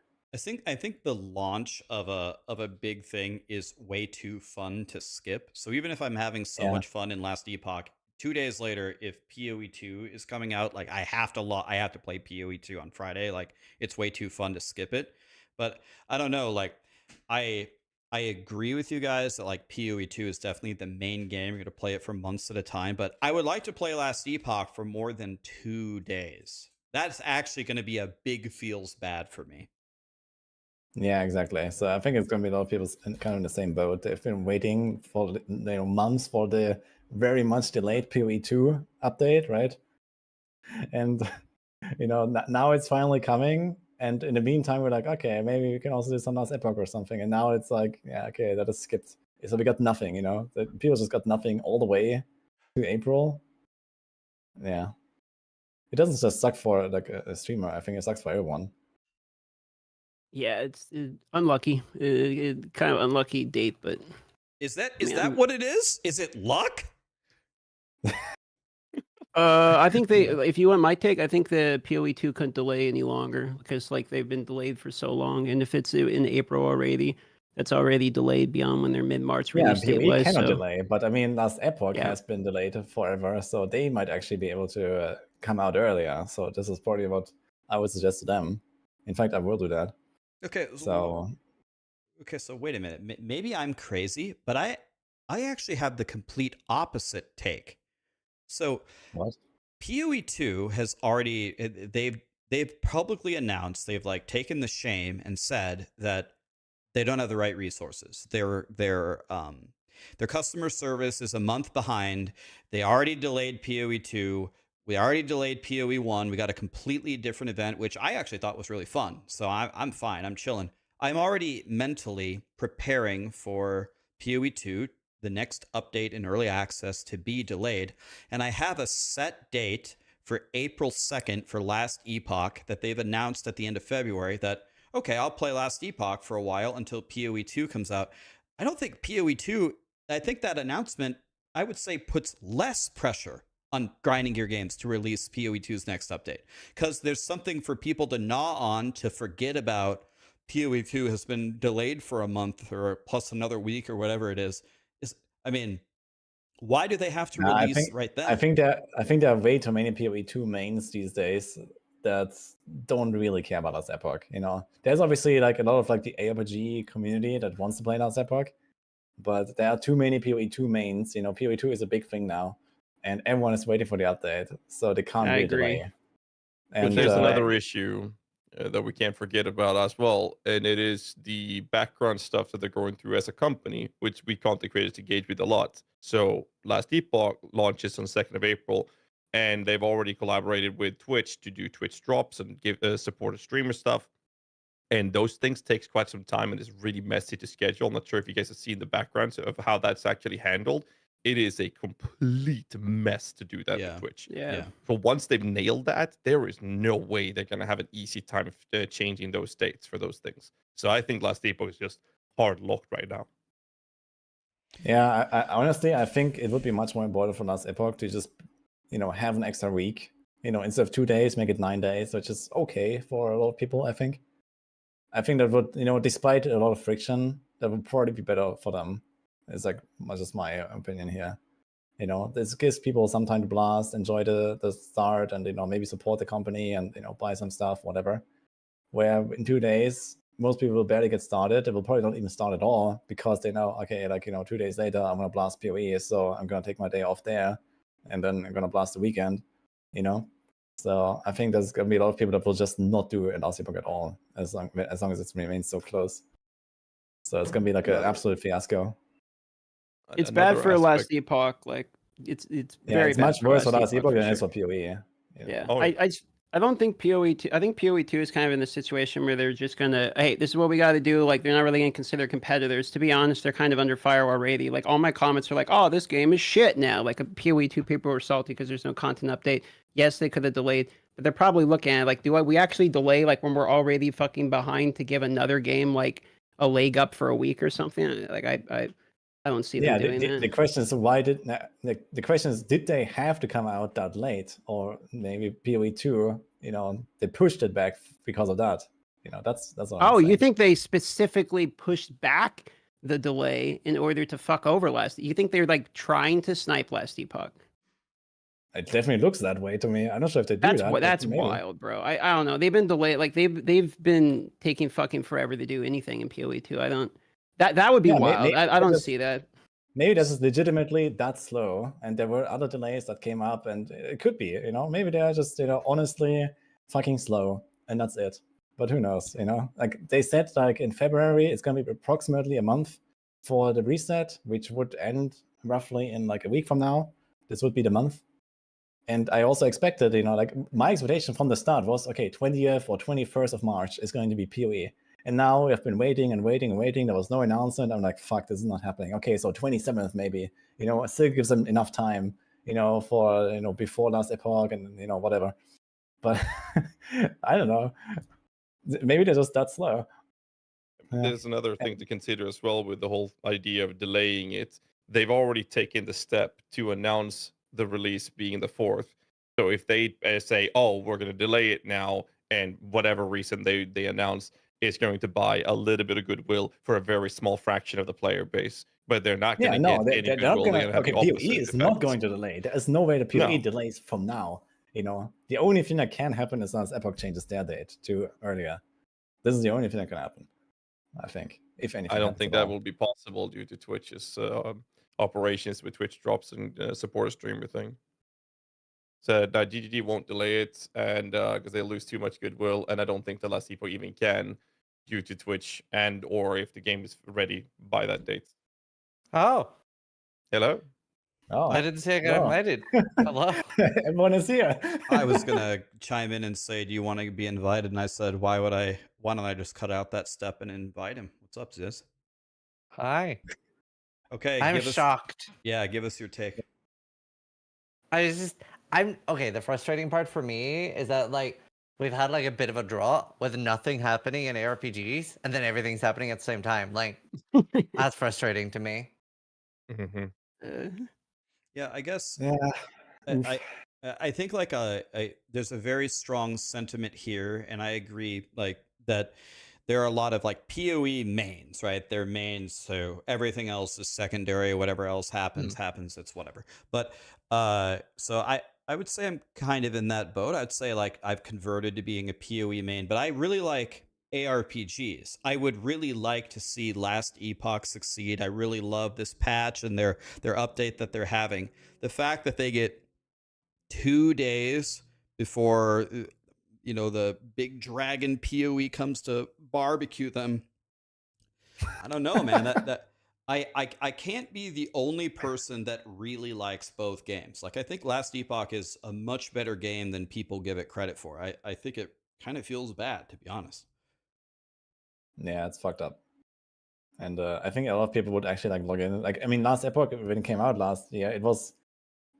I think the launch of a big thing is way too fun to skip. So even if I'm having so much fun in Last Epoch, 2 days later, if PoE2 is coming out, like I have to play PoE2 on Friday. Like it's way too fun to skip it. But I don't know. Like I agree with you guys that like PoE2 is definitely the main game. You're gonna play it for months at a time. But I would like to play Last Epoch for more than 2 days. That's actually going to be a big feels bad for me. Yeah, exactly. So I think it's going to be a lot of people kind of in the same boat. They've been waiting for months for the very much delayed PoE2 update, right? And now it's finally coming. And in the meantime, we're like, okay, maybe we can also do some Last Epoch or something. And now it's like, yeah, okay, that is skipped. So we got nothing. The people just got nothing all the way to April. Yeah, it doesn't just suck for like a streamer. I think it sucks for everyone. Yeah, it's unlucky. Kind of unlucky date, but is that what it is? Is it luck? I think if you want my take, I think the PoE2 couldn't delay any longer because like they've been delayed for so long, and if it's in April already, that's already delayed beyond when their mid-March Yeah, release date PoE was. cannot So delay, but I mean, last Epoch Yeah. has been delayed forever, so they might actually be able to come out earlier. So this is probably what I would suggest to them. In fact, I will do that. Okay, So okay, so wait a minute. Maybe I'm crazy, but I actually have the complete opposite take. So what? POE2 has already they've publicly announced, they've like taken the shame and said that they don't have the right resources. Their customer service is a month behind. They already delayed POE2. We already delayed POE1. We got a completely different event, which I actually thought was really fun. So I'm fine. I'm chilling. I'm already mentally preparing for POE2, the next update in early access, to be delayed. And I have a set date for April 2nd for Last Epoch that they've announced at the end of February that, okay, I'll play Last Epoch for a while until POE2 comes out. I don't think POE2, I think that announcement, I would say, puts less pressure on Grinding Gear Games to release POE2's next update, because there's something for people to gnaw on, to forget about. POE2 has been delayed for a month or plus another week or whatever it is. I mean, why do they have to release right then? I think there are way too many POE2 mains these days that don't really care about Last Epoch. You know, there's obviously like a lot of like the ARPG community that wants to play Last Epoch, but there are too many POE2 mains. You know, POE2 is a big thing now, and everyone is waiting for the update, so they can't really delay. But there's another issue that we can't forget about as well, and it is the background stuff that they're going through as a company, which we content creators engage with a lot. So Last Epoch launches on 2nd of April, and they've already collaborated with Twitch to do Twitch drops and give support streamer stuff. And those things takes quite some time and is really messy to schedule. I'm not sure if you guys have seen the background of how that's actually handled. It is a complete mess to do that with Twitch. Yeah. So once they've nailed that, there is no way they're going to have an easy time changing those dates for those things. So I think Last Epoch is just hard locked right now. Yeah, I honestly, I think it would be much more important for Last Epoch to just, you know, have an extra week. You know, instead of 2 days, make it 9 days, which is okay for a lot of people, I think. I think that would, you know, despite a lot of friction, that would probably be better for them. It's like just my opinion here. You know, this gives people some time to blast, enjoy the start, and, you know, maybe support the company and, you know, buy some stuff, whatever. Where in 2 days, most people will barely get started. They will probably not even start at all because they know, okay, like, you know, 2 days later, I'm going to blast PoE, so I'm going to take my day off there, and then I'm going to blast the weekend, you know? So I think there's going to be a lot of people that will just not do an Last Epoch at all, as long as it remains so close. So it's going to be like an absolute fiasco. It's bad for Last Epoch. Like it's very it's bad much for worse for Last Last Epoch than it is sure. for PoE. Yeah, Oh, I don't think POE2. I think POE2 is kind of in the situation where they're just gonna, hey, this is what we got to do. Like they're not really gonna consider competitors. To be honest, they're kind of under fire already. Like all my comments are like, oh, this game is shit now. Like a POE2 people were salty because there's no content update. Yes, they could have delayed, but they're probably looking at it like, we actually delay like when we're already fucking behind to give another game like a leg up for a week or something? Like I don't see them doing that. The question is, why did the question is, did they have to come out that late, or maybe POE2, you know, they pushed it back because of that? You know, that's what I'm saying. You think they specifically pushed back the delay in order to fuck over Last? You think they're like trying to snipe Last Epoch? It definitely looks that way to me. I'm not sure if they do that. That's wild, bro. I don't know. They've been delayed. Like they've been taking fucking forever to do anything in POE2. I don't. That would be wild. I don't see that. Maybe this is legitimately that slow, and there were other delays that came up, and it could be, you know, maybe they are just, you know, honestly fucking slow, and that's it. But who knows, you know? Like they said, like in February, it's gonna be approximately a month for the reset, which would end roughly in like a week from now. This would be the month. And I also expected, you know, like my expectation from the start was, okay, 20th or 21st of March is going to be PoE. And now we've been waiting and waiting and waiting. There was no announcement. I'm like, fuck, this is not happening. Okay, so 27th maybe, you know, it still gives them enough time, you know, for, you know, before Last Epoch and, you know, whatever. But I don't know. Maybe they're just that slow. There's another thing to consider as well with the whole idea of delaying it. They've already taken the step to announce the release being the 4th. So if they say, oh, we're going to delay it now, and whatever reason they announce, is going to buy a little bit of goodwill for a very small fraction of the player base, but they're not going Yeah, to no, get any they're not goodwill. They're gonna. going to have Okay, the PoE opposite is not effect. going to delay. There is no way the PoE No. delays from now. You know, the only thing that can happen is unless Epoch changes their date to earlier. This is the only thing that can happen, I think, if anything. I don't happens think at that all. will be possible due to Twitch's operations with Twitch drops and support a streamer thing. So that GGG won't delay it, and because they lose too much goodwill, and I don't think the last people even can, due to Twitch, and or if the game is ready by that date. Oh, Hello. Oh, I didn't say I got well. invited. Hello. Everyone is here. I was gonna chime in and say, "Do you want to be invited?" And I said, "Why would I? Why don't I just cut out that step and invite him?" What's up, Ziz? Hi. Okay, I'm give us. shocked. Yeah, give us your take. I'm okay. The frustrating part for me is that like we've had like a bit of a draw with nothing happening in ARPGs, and then everything's happening at the same time. Like that's frustrating to me. Yeah, I guess. Yeah. I think like there's a very strong sentiment here, and I agree like that there are a lot of like PoE mains, right? They're mains, so everything else is secondary. Whatever else happens, it's whatever. But so I would say I'm kind of in that boat. I'd say like I've converted to being a PoE main, but I really like ARPGs. I would really like to see Last Epoch succeed. I really love this patch and their update that they're having. The fact that they get 2 days before the big dragon PoE comes to barbecue them. I don't know, man. that I can't be the only person that really likes both games. Like I think Last Epoch is a much better game than people give it credit for. I think it kind of feels bad, to be honest. Yeah, it's fucked up. And I think a lot of people would actually like log in. Like, I mean, Last Epoch, when it came out last year, it was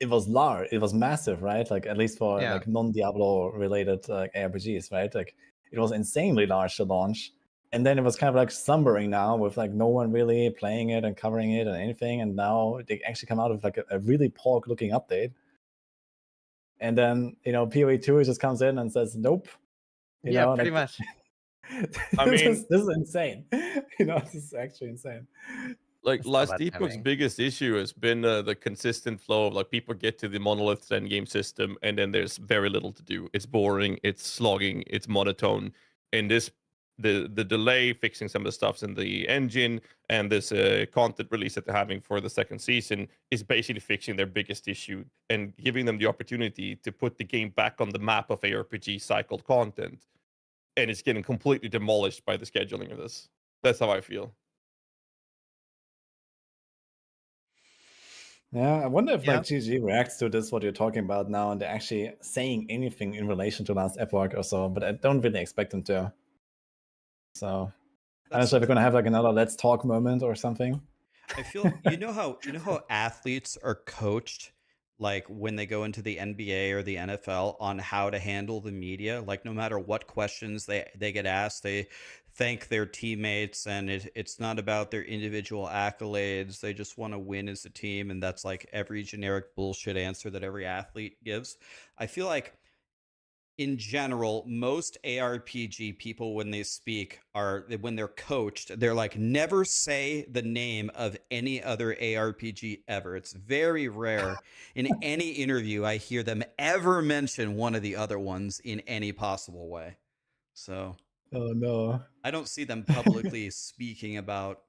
large, it was massive, right? Like at least for like non-Diablo related ARPGs, right? Like it was insanely large to launch, and then it was kind of like slumbering now with like no one really playing it and covering it and anything. And now they actually come out with like a really pork-looking update, and then POE2 just comes in and says nope. Yeah, pretty much. I mean, this is insane. This is actually insane. Like It's not Last bad Epoch's timing. biggest issue has been the consistent flow of like people get to the monolith's end game system and then there's very little to do. It's boring, it's slogging, it's monotone. And the delay fixing some of the stuffs in the engine and this content release that they're having for the second season is basically fixing their biggest issue and giving them the opportunity to put the game back on the map of ARPG cycled content. And it's getting completely demolished by the scheduling of this. That's how I feel. Yeah, I wonder if like GG reacts to this, what you're talking about now, and they're actually saying anything in relation to Last Epoch or so, but I don't really expect them to. So I don't know if we're gonna have like another let's talk moment or something. I feel you know how athletes are coached like when they go into the NBA or the NFL on how to handle the media. Like no matter what questions they get asked, they thank their teammates, and it's not about their individual accolades. They just want to win as a team, and that's like every generic bullshit answer that every athlete gives. I feel like in general, most ARPG people, when they speak, when they're coached, they're like, never say the name of any other ARPG ever. It's very rare in any interview I hear them ever mention one of the other ones in any possible way. So, oh no, I don't see them publicly speaking about.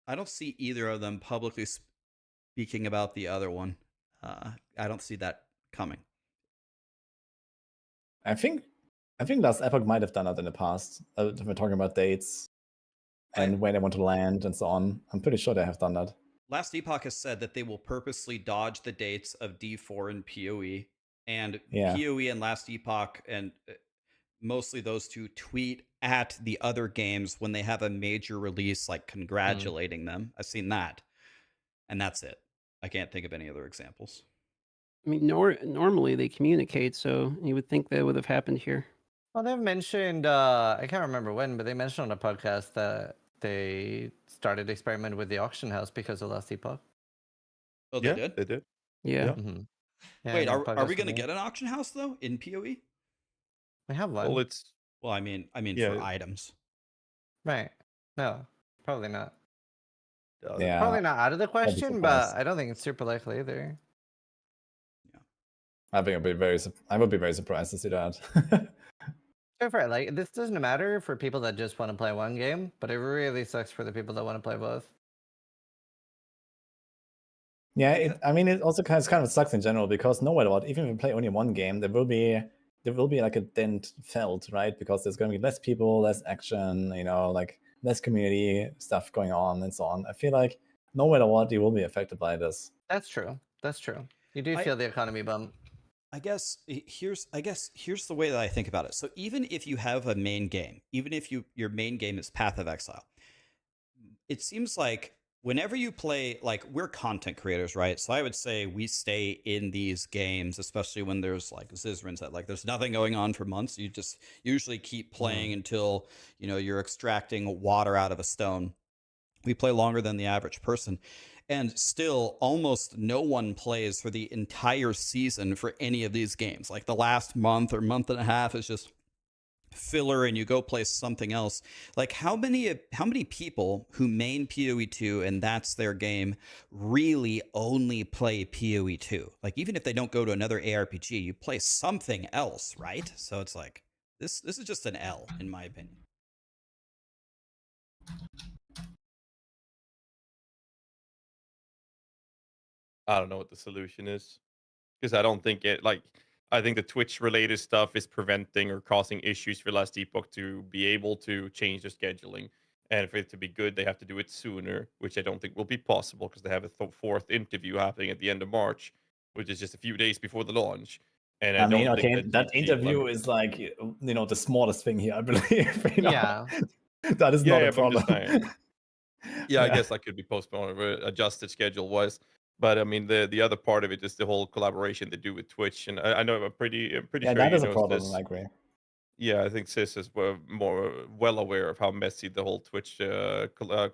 I don't see either of them publicly speaking about the other one. I don't see that coming. I think Last Epoch might have done that in the past. If we're talking about dates and where they want to land and so on. I'm pretty sure they have done that. Last Epoch has said that they will purposely dodge the dates of D4 and PoE, and PoE and Last Epoch, and mostly those two, tweet at the other games when they have a major release, like congratulating them. I've seen that, and that's it. I can't think of any other examples. I mean, normally they communicate, so you would think that would have happened here. Well, they've mentioned, I can't remember when, but they mentioned on a podcast that they started experiment with the auction house because of Last Epoch. Oh, they did? They did. Yeah. Mm-hmm. Wait, are we going to get an auction house, though, in PoE? We have one. Well, it's Well, I mean Yeah. for items. Right. No, probably not. Yeah. Probably not out of the I'd be question, but surprised. I don't think it's super likely either. I think I would be very surprised to see that. So for like this doesn't matter for people that just want to play one game, but it really sucks for the people that want to play both. Yeah, I mean, it also kind of sucks in general because no matter what, even if you play only one game, there will be like a dent felt, right? Because there's going to be less people, less action, like less community stuff going on and so on. I feel like no matter what, you will be affected by this. That's true. That's true. You do feel the economy bump. I guess here's the way that I think about it. So even if you have a main game, even if your main game is Path of Exile, it seems like whenever you play, like, we're content creators, right? So I would say we stay in these games, especially when there's like Zizrins that like there's nothing going on for months. You just usually keep playing until you're extracting water out of a stone. We play longer than the average person. And still, almost no one plays for the entire season for any of these games. Like the last month or month and a half is just filler, and you go play something else. Like how many people who main POE2 and that's their game really only play POE2? Like even if they don't go to another ARPG, you play something else, right? So it's like this is just an L in my opinion. I don't know what the solution is, because I don't think I think the Twitch related stuff is preventing or causing issues for Last Epoch to be able to change their scheduling. And for it to be good, they have to do it sooner, which I don't think will be possible because they have a fourth interview happening at the end of March, which is just a few days before the launch. And I mean, don't okay, think that interview is like the smallest thing here, I believe. Yeah. That is not a but I'm problem. just saying. Yeah, I guess that could be postponed or adjusted schedule wise. But I mean, the other part of it is the whole collaboration they do with Twitch, and I know I'm pretty Yeah, sure that you is a know problem. this. I agree. Yeah, I think Sis is more well aware of how messy the whole Twitch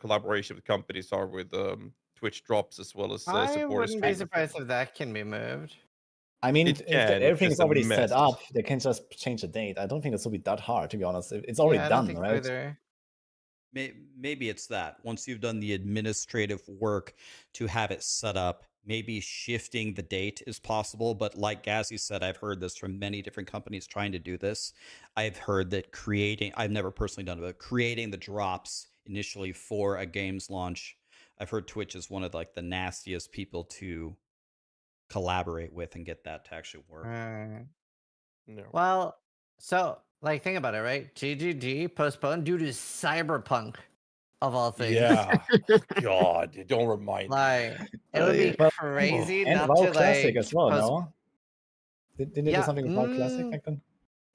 collaboration with companies are with Twitch drops as well as I supporter wouldn't be streamers. surprised if that can be moved. I mean, It if can, it's everything is just a already set mess. up, they can just change the date. I don't think this will be that hard, to be honest. It's already Yeah, I don't done, think so right? either. Maybe it's that once you've done the administrative work to have it set up, maybe shifting the date is possible. But like Gazzy said, I've heard this from many different companies trying to do this. I've heard that I've never personally done it, but creating the drops initially for a game's launch, I've heard Twitch is one of like the nastiest people to collaborate with and get that to actually work. No. Well, so like think about it, right? GGG postponed due to Cyberpunk, of all things. Yeah. God, don't remind me. Like it would be crazy and not WoW to Classic like as well, no? Didn't they do something with WoW Classic back then?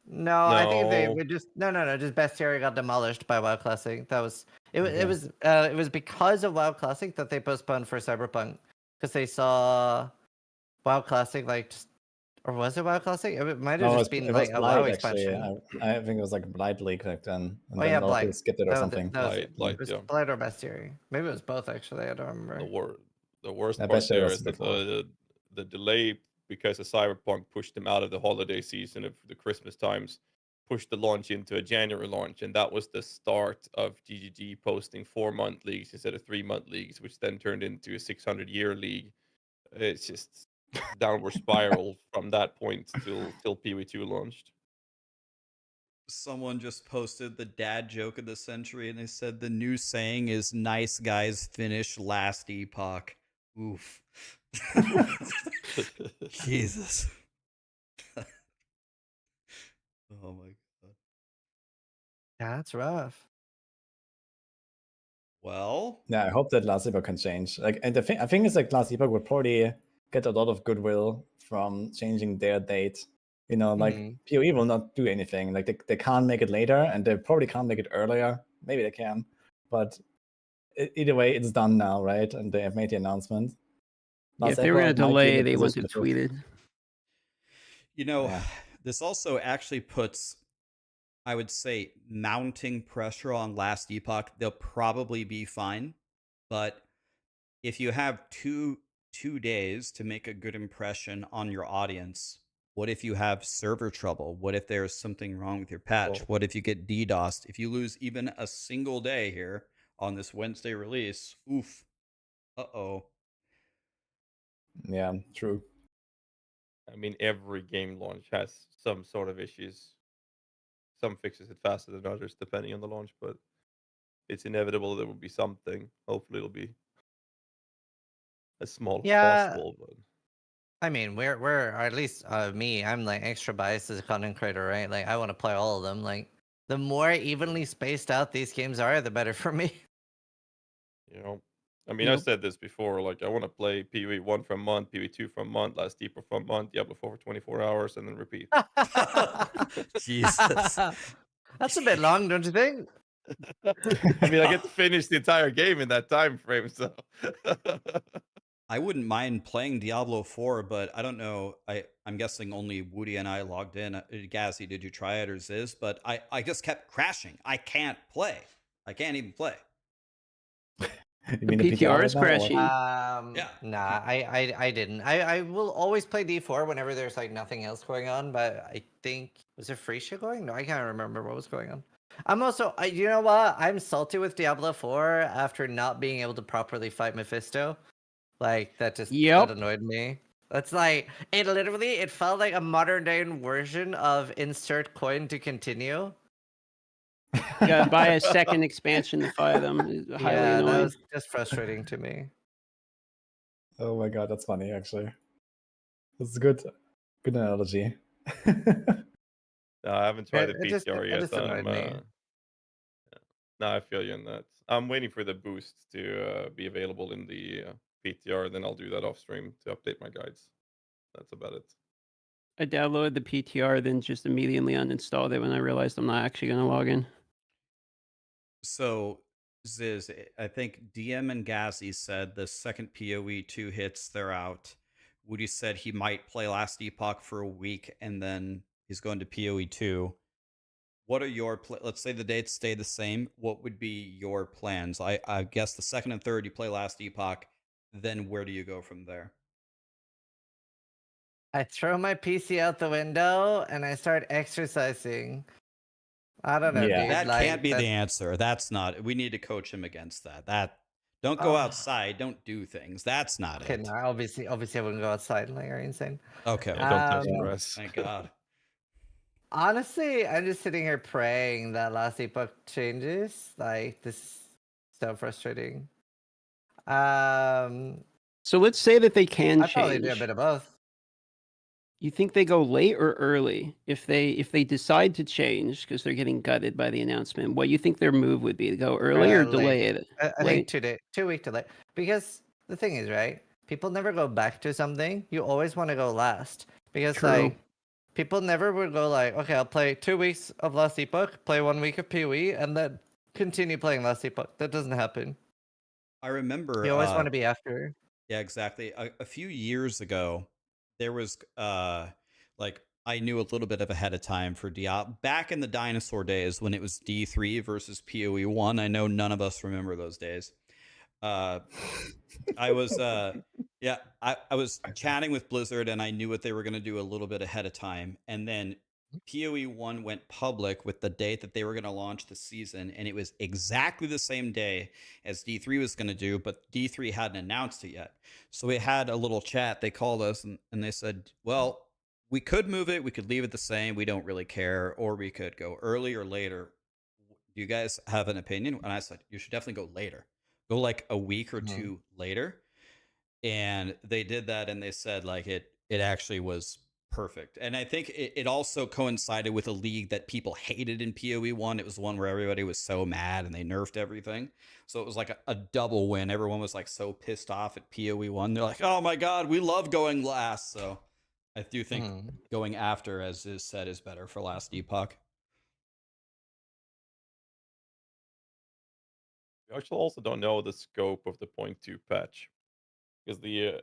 No, I think they No. would just just Bestiary got demolished by WoW Classic. That was it. Okay. It was because of WoW Classic that they postponed for Cyberpunk because they saw WoW Classic or was it WoW Classic? It might have just been it like was a WoW Blight, actually. expansion. I think it was like Blight League back then. And Oh then yeah, a lot of people Blight. skipped it or something. That was it. Blight, It was yeah. Blight or Bestiary. Maybe it was both actually. I don't remember. The worst Yeah, part Bestiary there was is that before. the delay because of Cyberpunk pushed them out of the holiday season of the Christmas times, pushed the launch into a January launch, and that was the start of GGG posting 4-month leagues instead of 3-month leagues, which then turned into a 600-year league. It's just downward spiral from that point till POE2 launched. Someone just posted the dad joke of the century, and they said the new saying is "nice guys finish Last Epoch." Oof. Jesus. Oh my god. Yeah, that's rough. Well, yeah, I hope that Last Epoch can change. Like, and I think it's like Last Epoch would probably get a lot of goodwill from changing their date. Like PoE will not do anything. Like they can't make it later, and they probably can't make it earlier. Maybe they can, but either way, it's done now, right? And they have made the announcement. Yeah, if they were going to delay, they wouldn't have tweeted. This also actually puts, I would say, mounting pressure on Last Epoch. They'll probably be fine, but if you have two days to make a good impression on your audience, What if you have server trouble? What if there's something wrong with your patch? What if you get DDoSed? If you lose even a single day here on this Wednesday release, oof. Uh-oh. Yeah, true. I mean, every game launch has some sort of issues. Some fixes it faster than others, depending on the launch, but it's inevitable there will be something. Hopefully, it'll be as small as possible. But I mean, or at least me, I'm like extra biased as a content creator, right? Like I want to play all of them. Like the more evenly spaced out these games are, the better for me. you know, I mean, I said this before. Like, I want to play POE1 for a month, POE2 for a month, Last Depot for a month, Diablo 4 for 24 hours, and then repeat. Jesus. That's a bit long, don't you think? I mean, I get to finish the entire game in that time frame, so. I wouldn't mind playing Diablo 4, but I don't know. I'm guessing only Woody and I logged in. Gazzy, did you try it or Ziz? But I just kept crashing. I can't play. I can't even play. You mean the PTR is right now, or- crashing. Nah, I didn't. I will always play D4 whenever there's like nothing else going on. But I think was there free shit going? No, I can't remember what was going on. I'm also, you know what? I'm salty with Diablo 4 after not being able to properly fight Mephisto. Like that just that annoyed me. That's like it felt like a modern day version of insert coin to continue. You gotta buy a second expansion to fight them. It's highly Yeah, annoying. that was just frustrating to me. Oh my god, that's funny actually. That's a good analogy. No, I haven't tried the It just PTR yet. annoyed me. No, I feel you on that. I'm waiting for the boost to be available in the PTR, then I'll do that off stream to update my guides. That's about it. I downloaded the PTR, then just immediately uninstalled it when I realized I'm not actually going to log in. So, Ziz, I think DM and Gazzy said the second POE2 hits, they're out. Woody said he might play Last Epoch for a week, and then he's going to POE2. What are your let's say the dates stay the same. What would be your plans? I guess the second and third you play Last Epoch. Then where do you go from there? I throw my PC out the window and I start exercising. I don't know, dude. That like, can't be the answer. That's not. We need to coach him against that. Don't go outside. Don't do things. That's not Okay, it. no, obviously I wouldn't go outside. Like, are you insane? Okay. Yeah, don't touch the grass. Thank God. Honestly, I'm just sitting here praying that Last Epoch changes. Like, this is so frustrating. So let's say that they can I'd probably do a change. bit of both. You think they go late or early? If they decide to change because they're getting gutted by the announcement, what you think their move would be? To go early or delay it? I think 2 week delay. Because the thing is, right? People never go back to something. You always want to go last. Because like people never would go like, okay, I'll play 2 weeks of Last Epoch, play 1 week of PoE, and then continue playing Last Epoch. That doesn't happen. I remember. You always want to be after. Yeah, exactly. A few years ago, there was like I knew a little bit of ahead of time for Diablo back in the dinosaur days when it was D3 versus POE1. I know none of us remember those days. I was I was chatting with Blizzard and I knew what they were going to do a little bit ahead of time, and then POE1 went public with the date that they were going to launch the season, and it was exactly the same day as D3 was going to do, but D3 hadn't announced it yet. So we had a little chat. They called us and they said, well, we could move it, we could leave it the same, we don't really care, or we could go early or later. Do you guys have an opinion? And I said, you should definitely go later. Go like a week or two later. And they did that, and they said like it actually was perfect. And I think it also coincided with a league that people hated in POE1. It was one where everybody was so mad and they nerfed everything. So it was like a double win. Everyone was like so pissed off at POE1. They're like, oh my God, we love going last. So I do think going after, as is said, is better for Last Epoch. We actually also don't know the scope of the 0.2 patch, because the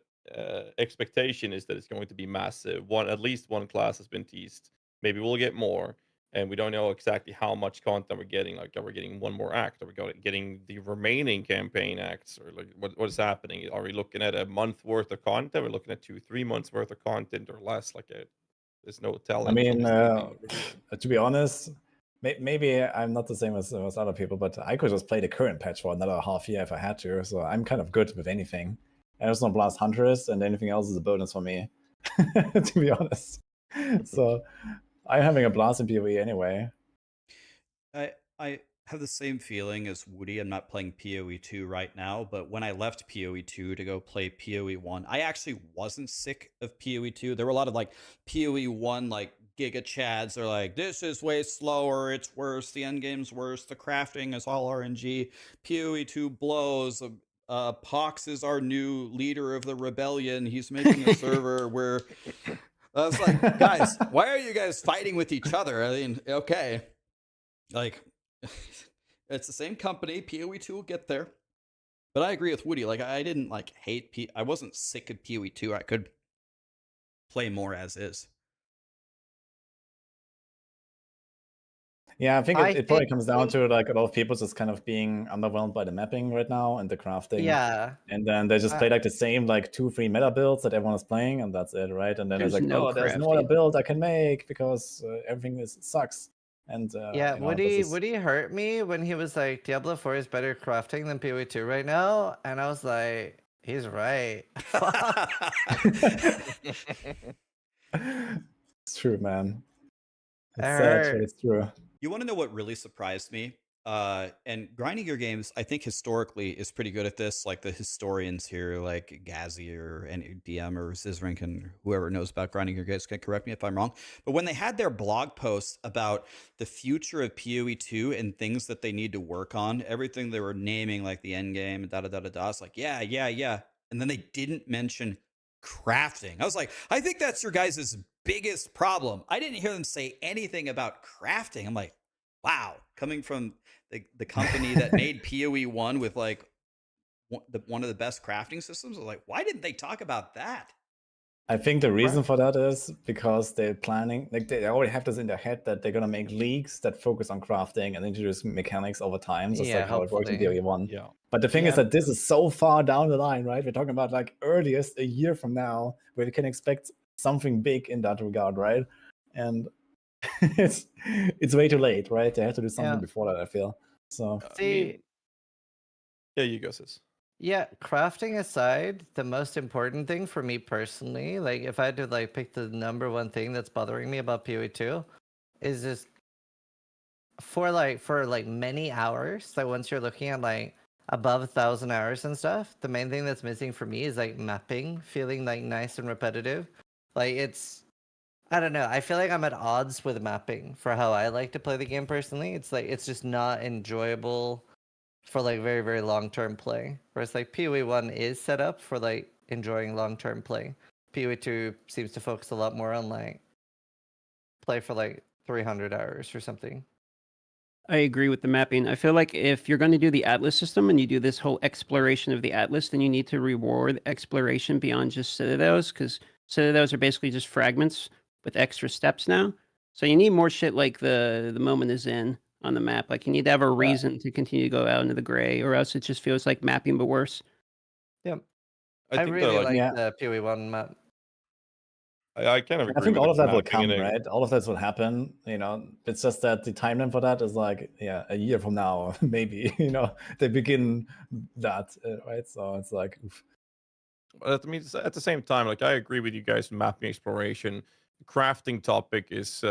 expectation is that it's going to be massive. At least one class has been teased. Maybe we'll get more, and we don't know exactly how much content we're getting. Like, are we getting one more act? Are we getting the remaining campaign acts? Or like, what is happening? Are we looking at a month worth of content? We're looking at 2-3 months worth of content or less. Like, There's no talent. I mean, obviously, to be honest, maybe I'm not the same as other people, but I could just play the current patch for another half year if I had to. So I'm kind of good with anything. I just don't blast Huntress, and anything else is a bonus for me, to be honest. So I'm having a blast in PoE anyway. I have the same feeling as Woody. I'm not playing PoE2 right now, but when I left PoE2 to go play PoE1, I actually wasn't sick of PoE2. There were a lot of like PoE1 like Giga Chads are like, this is way slower, it's worse, the end game's worse, the crafting is all RNG, PoE2 blows. Pox is our new leader of the rebellion. He's making a server where I was like, guys, why are you guys fighting with each other? I mean, okay, like it's the same company. PoE2 will get there, but I agree with Woody. Like, I didn't like hate I wasn't sick of PoE2. I could play more as is. Yeah, I think it probably comes down to like a lot of people just kind of being underwhelmed by the mapping right now and the crafting. Yeah. And then they just play like the same like 2-3 meta builds that everyone is playing, and that's it, right? And then it's like, no there's no other build I can make because everything sucks. And yeah, you know, Woody hurt me when he was like, Diablo 4 is better crafting than PoE2 right now, and I was like, he's right. It's true, man. It's That sad, hurt. but it's true. You want to know what really surprised me? And grinding your games, I think historically is pretty good at this. Like the historians here, like Gazzy or any DM or Zizrink and whoever knows about grinding your games can correct me if I'm wrong. But when they had their blog posts about the future of PoE2 and things that they need to work on, everything they were naming like the end game, da da da da da. It's like, yeah. And then they didn't mention crafting. I was like, I think that's your guys' biggest problem. I didn't hear them say anything about crafting. I'm like, wow, coming from the company that made PoE1 with like one of the best crafting systems, I was like, why didn't they talk about that? I think the reason for that is because they're planning, like they already have this in their head that they're gonna make leagues that focus on crafting and introduce mechanics over time, just like how it works in PoE1. Yeah. But the thing is that this is so far down the line, right? We're talking about like earliest a year from now, where we can expect something big in that regard, right? And it's way too late, right? They have to do something before that, I feel. So See, yeah, you go, sis. yeah, crafting aside, the most important thing for me personally, like if I had to like pick the number one thing that's bothering me about PoE2, is just for many hours, like once you're looking at like above 1,000 hours and stuff, the main thing that's missing for me is like mapping, feeling like nice and repetitive. Like I don't know. I feel like I'm at odds with mapping for how I like to play the game personally. It's like it's just not enjoyable for like very, very long-term play. Whereas like PoE1 is set up for like enjoying long-term play. PoE2 seems to focus a lot more on like play for like 300 hours or something. I agree with the mapping. I feel like if you're going to do the Atlas system and you do this whole exploration of the Atlas, then you need to reward exploration beyond just citadels, because citadels are basically just fragments with extra steps now. So you need more shit like the moment is in on the map. Like you need to have a reason to continue to go out into the gray, or else it just feels like mapping but worse. Yep. I I think really like Yeah. the PoE1 map. I kind of agree I think with all the of that will mapping come, and right? All of that will happen. You know, it's just that the timeline for that is like, yeah, a year from now, maybe. You know, they begin that, right? So it's like, oof. But I mean, at the same time, like I agree with you guys, mapping exploration. The crafting topic is, you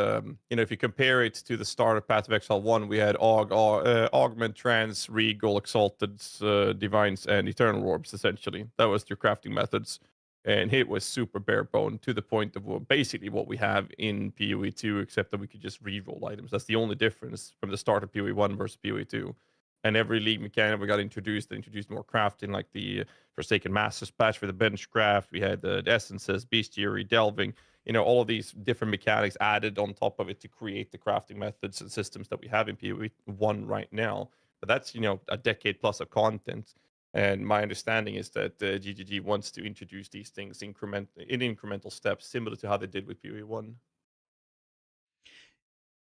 know, if you compare it to the start of Path of Exile 1, we had Augment, Trance, Regal, Exalted, Divines, and Eternal Orbs, essentially. That was your crafting methods. And it was super bare bone to the point of basically what we have in PoE2, except that we could just reroll items. That's the only difference from the start of PoE1 versus PoE2. And every league mechanic we got introduced more crafting, like the Forsaken Masters patch for the bench craft. We had the essences, bestiary, delving, you know, all of these different mechanics added on top of it to create the crafting methods and systems that we have in PoE1 right now. But that's, you know, a decade plus of content. And my understanding is that GGG wants to introduce these things in incremental steps, similar to how they did with PoE1.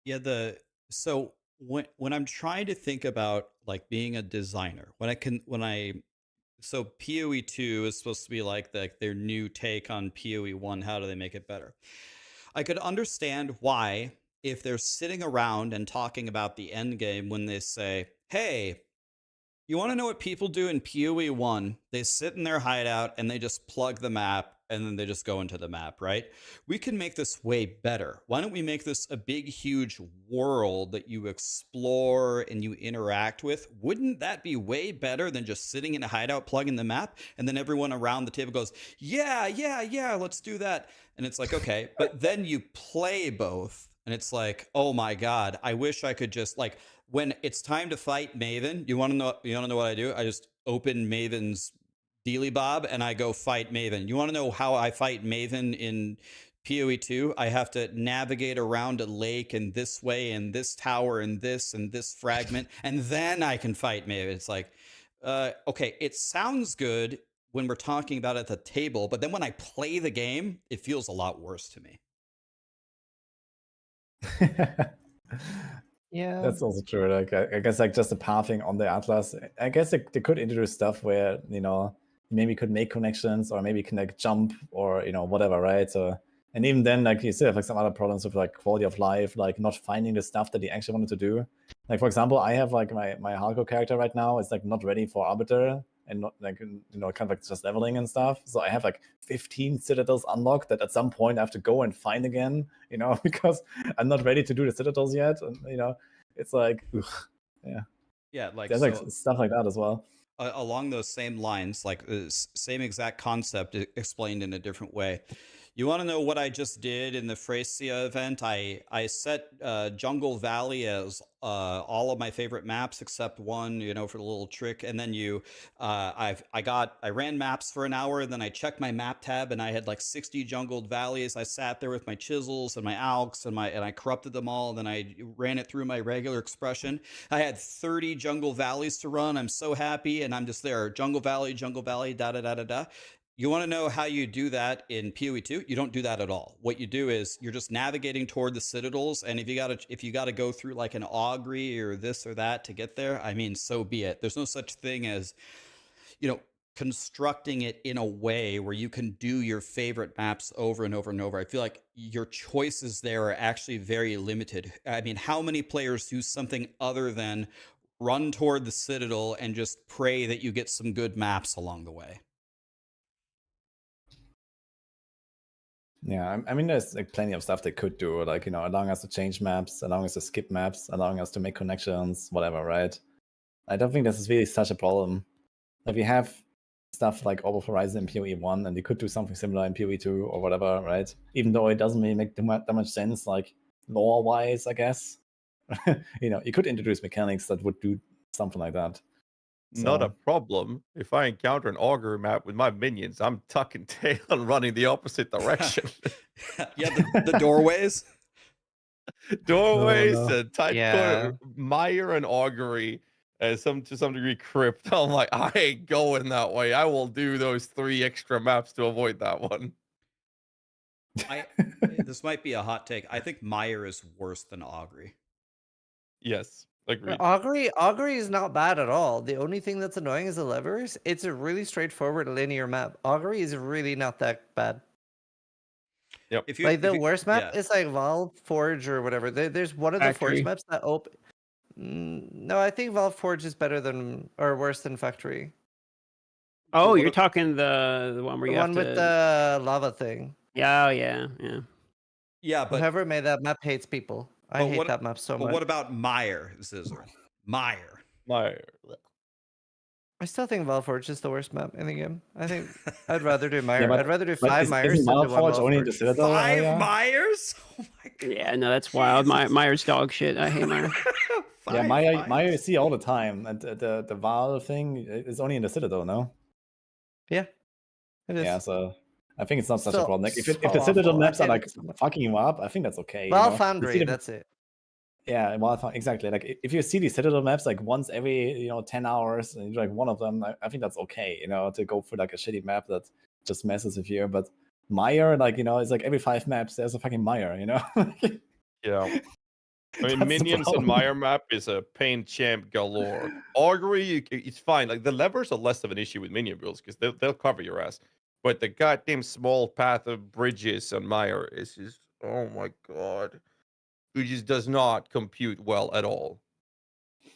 Yeah, so when I'm trying to think about like being a designer, so PoE2 is supposed to be like their new take on PoE1. How do they make it better? I could understand why, if they're sitting around and talking about the end game, when they say, hey, you want to know what people do in POE1? They sit in their hideout and they just plug the map and then they just go into the map, right? We can make this way better. Why don't we make this a big, huge world that you explore and you interact with? Wouldn't that be way better than just sitting in a hideout, plugging the map, and then everyone around the table goes, yeah, yeah, yeah, let's do that. And it's like, okay, but then you play both. And it's like, oh my God, I wish I could just like, when it's time to fight Maven, you want to know what I do? I just open Maven's Dealy Bob and I go fight Maven. You want to know how I fight Maven in POE2? I have to navigate around a lake and this way and this tower and this fragment, and then I can fight Maven. It's like, okay, it sounds good when we're talking about it at the table, but then when I play the game, it feels a lot worse to me. Yeah, that's also true. Like I guess like just the pathing on the Atlas. I guess they could introduce stuff where maybe could make connections or maybe can like jump or whatever, right? So and even then like you still have like some other problems with like quality of life, like not finding the stuff that you actually wanted to do. Like for example, I have like my hardcore character right now is like not ready for Arbiter and not like kind of like just leveling and stuff. So I have like 15 citadels unlocked that at some point I have to go and find again, because I'm not ready to do the citadels yet. And it's like, ugh, yeah. Yeah, like there's like stuff like that as well. Along those same lines, like same exact concept explained in a different way. You want to know what I just did in the Thracia event? I set Jungle Valley as all of my favorite maps except one, for the little trick. And then I ran maps for an hour, and then I checked my map tab, and I had like 60 jungled valleys. I sat there with my chisels and my alks, and I corrupted them all. And then I ran it through my regular expression. I had 30 jungle valleys to run. I'm so happy, and I'm just there, Jungle Valley, da da da da da. You want to know how you do that in POE2? You don't do that at all. What you do is you're just navigating toward the citadels, and if you gotta go through like an augury or this or that to get there, I mean, so be it. There's no such thing as, constructing it in a way where you can do your favorite maps over and over and over. I feel like your choices there are actually very limited. I mean, how many players do something other than run toward the citadel and just pray that you get some good maps along the way? Yeah, I mean, there's like plenty of stuff they could do, like allowing us to change maps, allowing us to skip maps, allowing us to make connections, whatever, right? I don't think this is really such a problem. Like we have stuff like Orb of Horizon in POE1, and they could do something similar in POE2 or whatever, right? Even though it doesn't really make that much sense, like lore-wise, I guess. You could introduce mechanics that would do something like that. Not a problem. If I encounter an augury map with my minions, I'm tucking tail and running the opposite direction. Yeah, the doorways. Doorways, no. tight corner, mire and augury, to some degree crypt. I'm like, I ain't going that way. I will do those 3 extra maps to avoid that one. This might be a hot take. I think mire is worse than augury. Yes. Agreed. Augury is not bad at all. The only thing that's annoying is the levers. It's a really straightforward linear map. Augury is really not that bad. Yep. The worst map is like Valve Forge or whatever. There's one of the Forge maps that open. No, I think Valve Forge is better than or worse than Factory. Oh, you're talking the one where you have to... with the lava thing. Yeah, yeah. But whoever made that map hates people. I hate that map so much. But what about Mire, Zizzle? Mire. I still think Valforge is the worst map in the game. I think I'd rather do Mire. Yeah, I'd rather do 5 Mires than do 1 Valforge. 5 Mires? Oh my God. Yeah, no, that's wild. Mire's dog shit. I hate Mire. Yeah, Mire you see all the time. And the Val thing is only in the Citadel, no? Yeah, it is. Yeah, so I think it's not such a So- problem. Like if so the Citadel awful. maps I are hate like it so much. fucking you up, I think that's okay. Val You see Foundry, the- that's it. Yeah, exactly. Like if you see these Citadel maps like once every 10 hours and you do like one of them, I think that's okay. To go for like a shitty map that just messes with you. But Mire, like it's like every 5 maps there's a fucking Mire. Yeah. I mean, That's the minions and problem. Mire map is a pain champ galore. Augury, it's fine. Like the levers are less of an issue with minion builds because they'll cover your ass. But the goddamn small path of bridges on Mire is just Oh my god. It just does not compute well at all.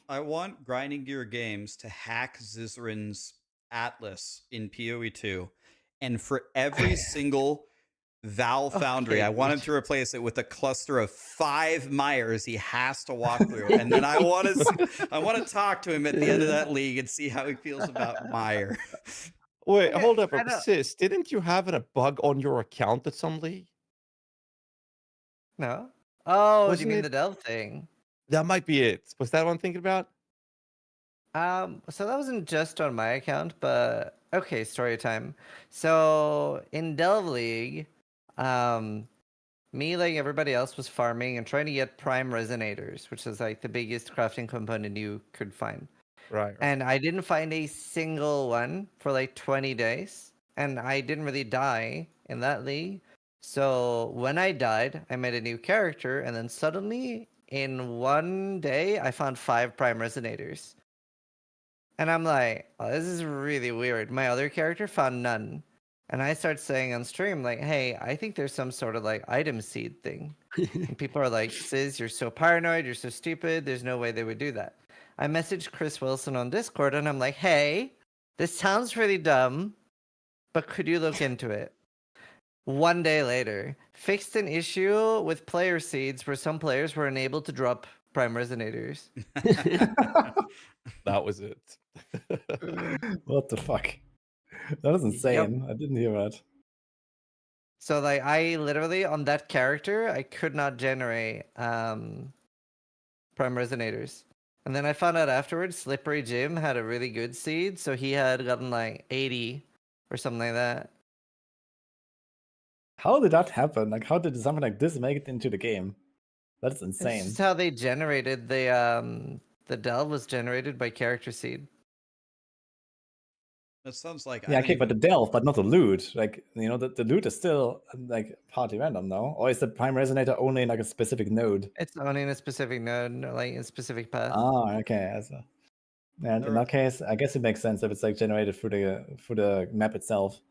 I want Grinding Gear Games to hack Zizrin's Atlas in PoE2, and for every single Val Foundry, I want him to replace it with a cluster of 5 mires he has to walk through, and then I want to talk to him at the end of that league and see how he feels about mire. Wait, Okay, hold up, I don't- Sis. Didn't you have a bug on your account at some league? No. Oh, do Wasn't you mean it- the Delve thing? That might be it. Was that what I'm thinking about? So that wasn't just on my account, but okay, story time. So in Delve League, me like everybody else was farming and trying to get prime resonators, which is like the biggest crafting component you could find. Right. And I didn't find a single one for like 20 days, and I didn't really die in that league. So when I died, I made a new character, and then suddenly in one day, I found 5 prime resonators. And I'm like, oh, this is really weird. My other character found none. And I start saying on stream, like, hey, I think there's some sort of like item seed thing. And people are like, Sis, you're so paranoid, you're so stupid, there's no way they would do that. I messaged Chris Wilson on Discord and I'm like, hey, this sounds really dumb, but could you look into it? One day later, fixed an issue with player seeds where some players were unable to drop prime resonators. That was it. What the fuck? That was insane. I didn't hear that. So like I literally on that character I could not generate prime resonators. And then I found out afterwards Slippery Jim had a really good seed, so he had gotten like 80 or something like that. How did that happen? Like, how did something like this make it into the game? That's It's insane. just how they generated the delve was generated by character seed. That sounds like Yeah, okay, but the delve, but not the loot. Like, you know, the loot is still like party random, no? Or is the prime resonator only in like a specific node? It's only in a specific node, like in a specific path. Ah, okay. And in that case, I guess it makes sense if it's like generated through the map itself.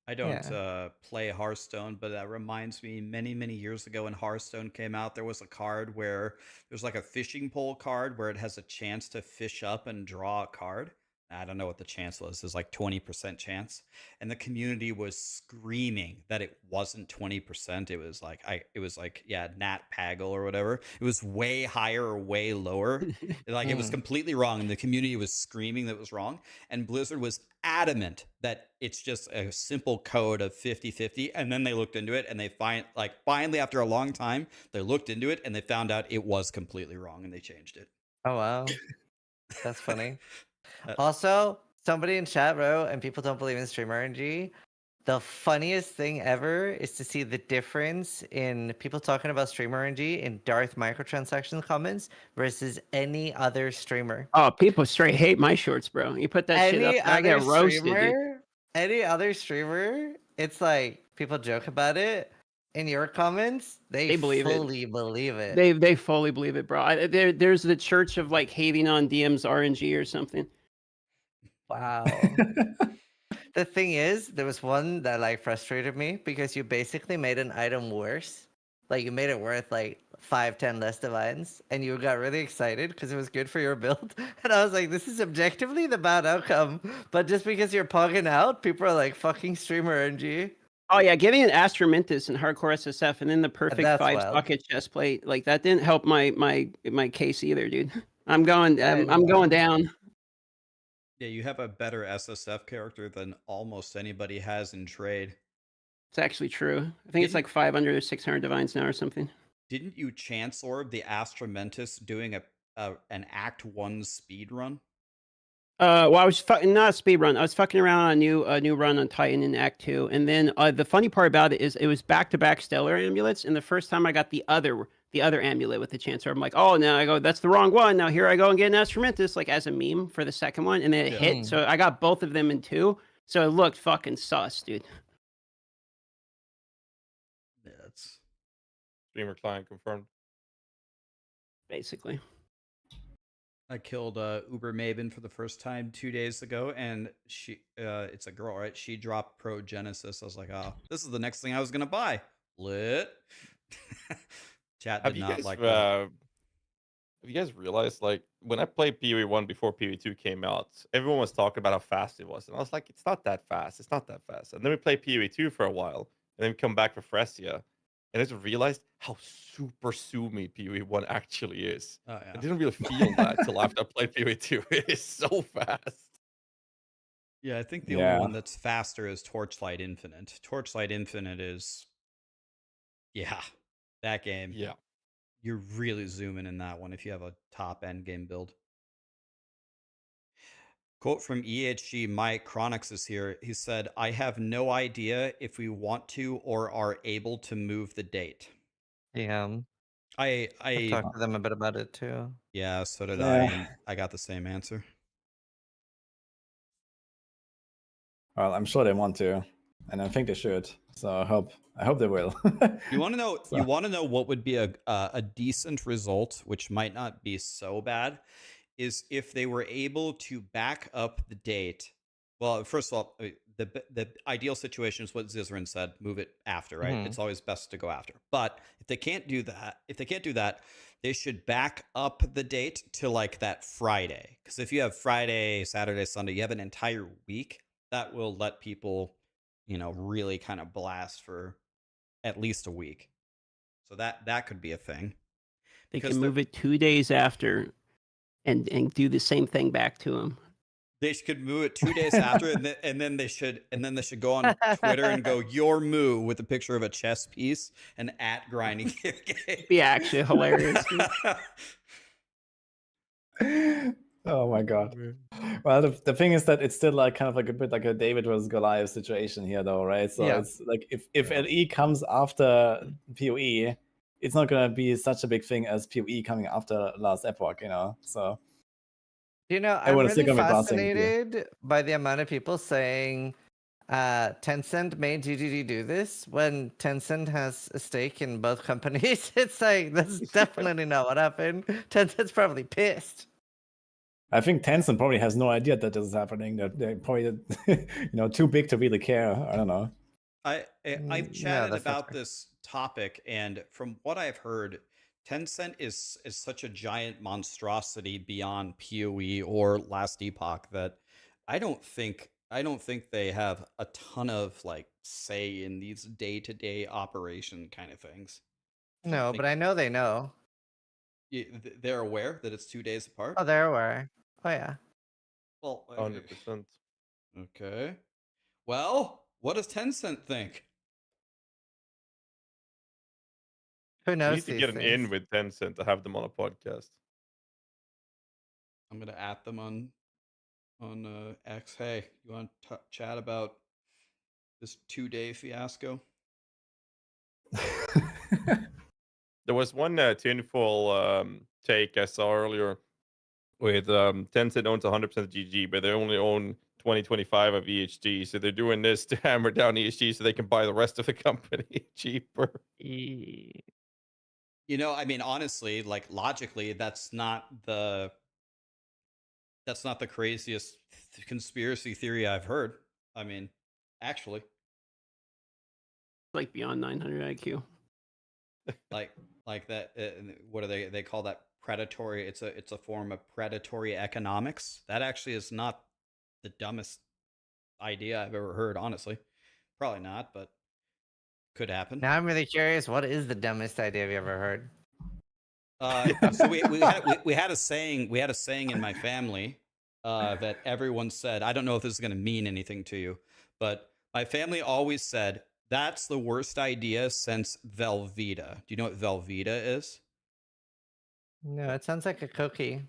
I don't play Hearthstone, but that reminds me many years ago when Hearthstone came out, there was a card where there's like a fishing pole card where it has a chance to fish up and draw a card. I don't know what the chance was. It's like 20% chance. And the community was screaming that it wasn't 20%. It was like, yeah, Nat Pagel or whatever. It was way higher or way lower. Like it was completely wrong. And the community was screaming that it was wrong. And Blizzard was adamant that it's just a simple code of 50-50. And then they looked into it and they finally after a long time, they looked into it and they found out it was completely wrong and they changed it. Oh wow. That's funny. Also, somebody in chat wrote, and people don't believe in stream RNG. The funniest thing ever is to see the difference in people talking about stream RNG in Darth microtransaction comments versus any other streamer. Oh, people straight hate my shorts, bro. You put that shit up, I get roasted, dude. Any other streamer, it's like people joke about it. In your comments, they fully believe it. They fully believe it, bro. There's the church of like hating on DM's RNG or something. Wow. The thing is, there was one that like frustrated me because you basically made an item worse. Like you made it worth like 5-10 less divines, and you got really excited because it was good for your build. And I was like, this is objectively the bad outcome. But just because you're pogging out, people are like fucking streamer RNG. Oh yeah, getting an Astromintus in hardcore SSF and then the perfect That's 5 wild. socket chest plate, like that didn't help my case either, dude. I'm going down. Yeah, you have a better SSF character than almost anybody has in trade. It's actually true. I think it's like 500 or 600 divines now or something. Didn't you chance orb the Astromentus doing an Act 1 speed run? Well, I was not a speed run. I was fucking around on a new run on Titan in Act 2, and then the funny part about it is it was back-to-back stellar amulets, and the first time I got the other amulet with the Chancer, I'm like, oh, now I go, that's the wrong one. Now here I go and get an Astromintus, like as a meme for the second one, and then it hit. So I got both of them in 2, so it looked fucking sus, dude. Yeah, that's streamer client confirmed. Basically. I killed Uber Maven for the first time 2 days ago, and she it's a girl, right? She dropped Pro Genesis. I was like, oh, this is the next thing I was gonna buy. Lit. Chat Have did you not guys like that. have you guys realized, like, when I played PoE1 before PoE2 came out, everyone was talking about how fast it was, and I was like, it's not that fast. It's not that fast. And then we played PoE2 for a while, and then we come back for Fresia, and I just realized how super zoomy PoE1 actually is. Oh, yeah. I didn't really feel that till after I played PoE2. It is so fast. Yeah, I think the only one that's faster is Torchlight Infinite. Torchlight Infinite is, yeah, that game. Yeah. You're really zooming in that one if you have a top end game build. Quote from EHG, Mike Chronix is here. He said, I have no idea if we want to or are able to move the date. Yeah. I've talked to them a bit about it too. Yeah, so did Yeah. I, and I got the same answer. Well, I'm sure they want to, and I think they should. So I hope they will. You want to know? You want to know what would be a decent result, which might not be so bad, is if they were able to back up the date. Well, first of all, the ideal situation is what Zizrin said: move it after, right? Mhm. It's always best to go after. But if they can't do that, they should back up the date to like that Friday. Because if you have Friday, Saturday, Sunday, you have an entire week. That will let people, really kind of blast for at least a week. So that could be a thing. They Because can move it 2 days after and do the same thing back to him. They could move it 2 days after, and then they should go on Twitter and go your moo with a picture of a chess piece and at grinding game. Be actually hilarious. Oh my god. Well, the thing is that it's still like kind of like a bit like a David versus Goliath situation here, though, right? So Yeah. it's like if LE comes after PoE, it's not gonna be such a big thing as PoE coming after last Epoch, So I'm everyone's still really gonna be blasting it here. fascinated by the amount of people saying Tencent made GGG do this when Tencent has a stake in both companies. It's like, that's definitely not what happened. Tencent's probably pissed. I think Tencent probably has no idea that this is happening. That they're probably too big to really care. I don't know. I've chatted about this topic, and from what I've heard, Tencent is such a giant monstrosity beyond PoE or Last Epoch that I don't think they have a ton of like say in these day-to-day operation kind of things. No, but I know they know. They're aware that it's 2 days apart. Oh, they're aware. Oh yeah. Well, 100%. Okay. Well, what does Tencent think? Who We knows need to these get an things? in with Tencent to have them on a podcast. I'm gonna at them on X. Hey, you want to chat about this 2-day fiasco? There was one tinfoil take I saw earlier with Tencent owns 100% of GG, but they only own 2025 of EHG. So they're doing this to hammer down EHG so they can buy the rest of the company cheaper. I mean, honestly, like logically, that's not the craziest conspiracy theory I've heard. I mean, actually, Like beyond 900 IQ. like that. What do they call that? Predatory. It's a form of predatory economics. That actually is not the dumbest idea I've ever heard. Honestly, probably not, but could happen. Now I'm really curious. What is the dumbest idea you ever heard? So we had a saying in my family that everyone said. I don't know if this is going to mean anything to you, but my family always said that's the worst idea since Velveeta. Do you know what Velveeta is? No, it sounds like a cookie.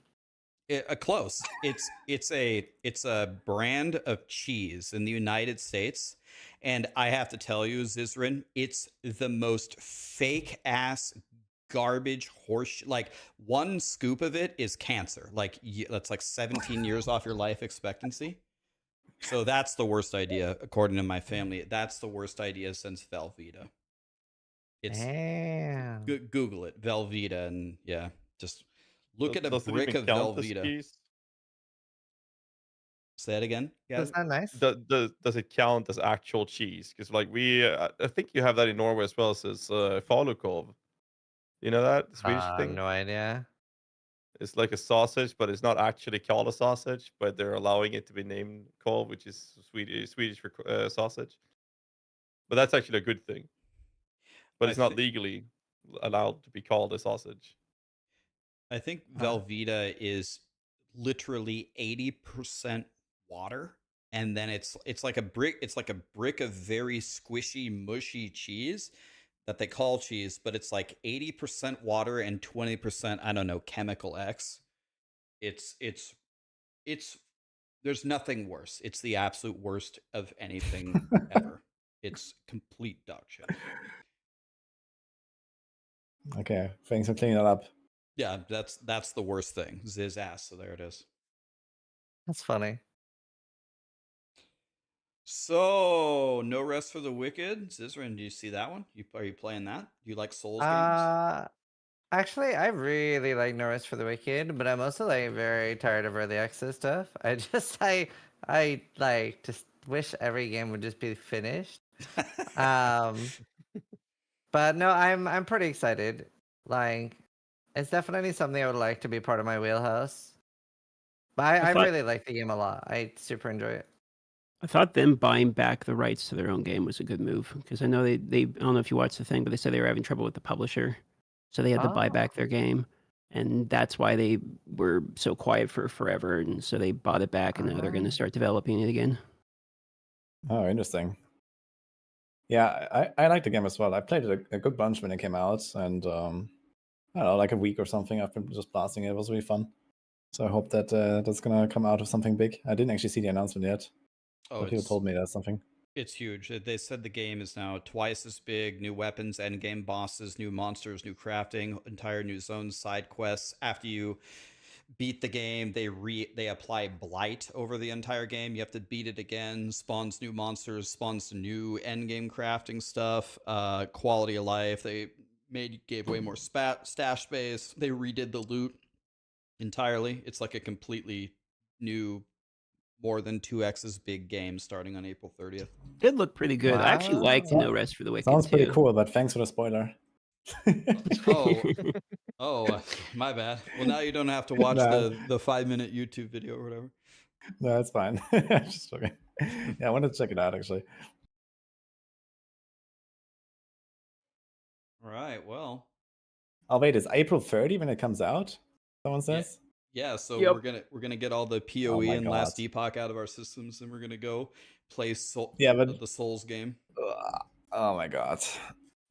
Close. It's a brand of cheese in the United States, and I have to tell you, Zizrin, it's the most fake ass garbage horse. Like one scoop of it is cancer. Like that's like 17 years off your life expectancy. So that's the worst idea, according to my family. That's the worst idea since Velveeta. It's Google it, Velveeta, and yeah, just look at a Does it brick even of count as Velveeta. cheese? Say it again. Yeah. Is that nice? Does it count as actual cheese? Because like I think you have that in Norway as well. Says falukorv. You know that Swedish thing? No idea. It's like a sausage, but it's not actually called a sausage. But they're allowing it to be named korv, which is Swedish for sausage. But that's actually a good thing. But it's not legally allowed to be called a sausage. I think Velveeta is literally 80% water, and then it's like a brick. It's like a brick of very squishy, mushy cheese that they call cheese, but it's like 80% water and 20%, I don't know, chemical X. It's there's nothing worse. It's the absolute worst of anything ever. It's complete dog shit. Okay, thanks for cleaning that up. Yeah, that's the worst thing. Ziz ass. So there it is. That's funny. So no rest for the wicked. Zizran, do you see that one? Are you playing that? Do you like Souls games? Actually, I really like No Rest for the Wicked, but I'm also like very tired of early access stuff. I like just wish every game would just be finished. But no, I'm pretty excited. Like, it's definitely something I would like to be part of my wheelhouse. But I really like the game a lot. I super enjoy it. I thought them buying back the rights to their own game was a good move, because I know they I don't know if you watched the thing, but they said they were having trouble with the publisher, so they had to buy back their game, and that's why they were so quiet for forever, and so they bought it back, and now they're going to start developing it again. Oh, interesting. Yeah, I like the game as well. I played it a good bunch when it came out, and I don't know, like a week or something. I've been just blasting it. It was really fun. So I hope that that's gonna come out of something big. I didn't actually see the announcement yet. Oh, but people told me that's something. It's huge. They said the game is now twice as big. New weapons, endgame bosses, new monsters, new crafting, entire new zones, side quests. After you beat the game, they apply blight over the entire game. You have to beat it again. Spawns new monsters, spawns new endgame crafting stuff. Quality of life. They gave way more stash space. They redid the loot entirely. It's like a completely new, more than 2x as big game starting on April 30th. It looked pretty good. I actually liked No Rest for the Wicked. Sounds pretty too. cool, but thanks for the spoiler. My bad. Well, now you don't have to watch Nah. the 5-minute YouTube video or whatever. No, it's fine. Just okay. Yeah, I wanted to check it out actually. All right. Well. Oh wait, it's April 30 when it comes out? Someone says? Yeah, so Yep. we're gonna get all the POE my and God. Last Epoch out of our systems, and we're gonna go play the Souls game. Oh my god.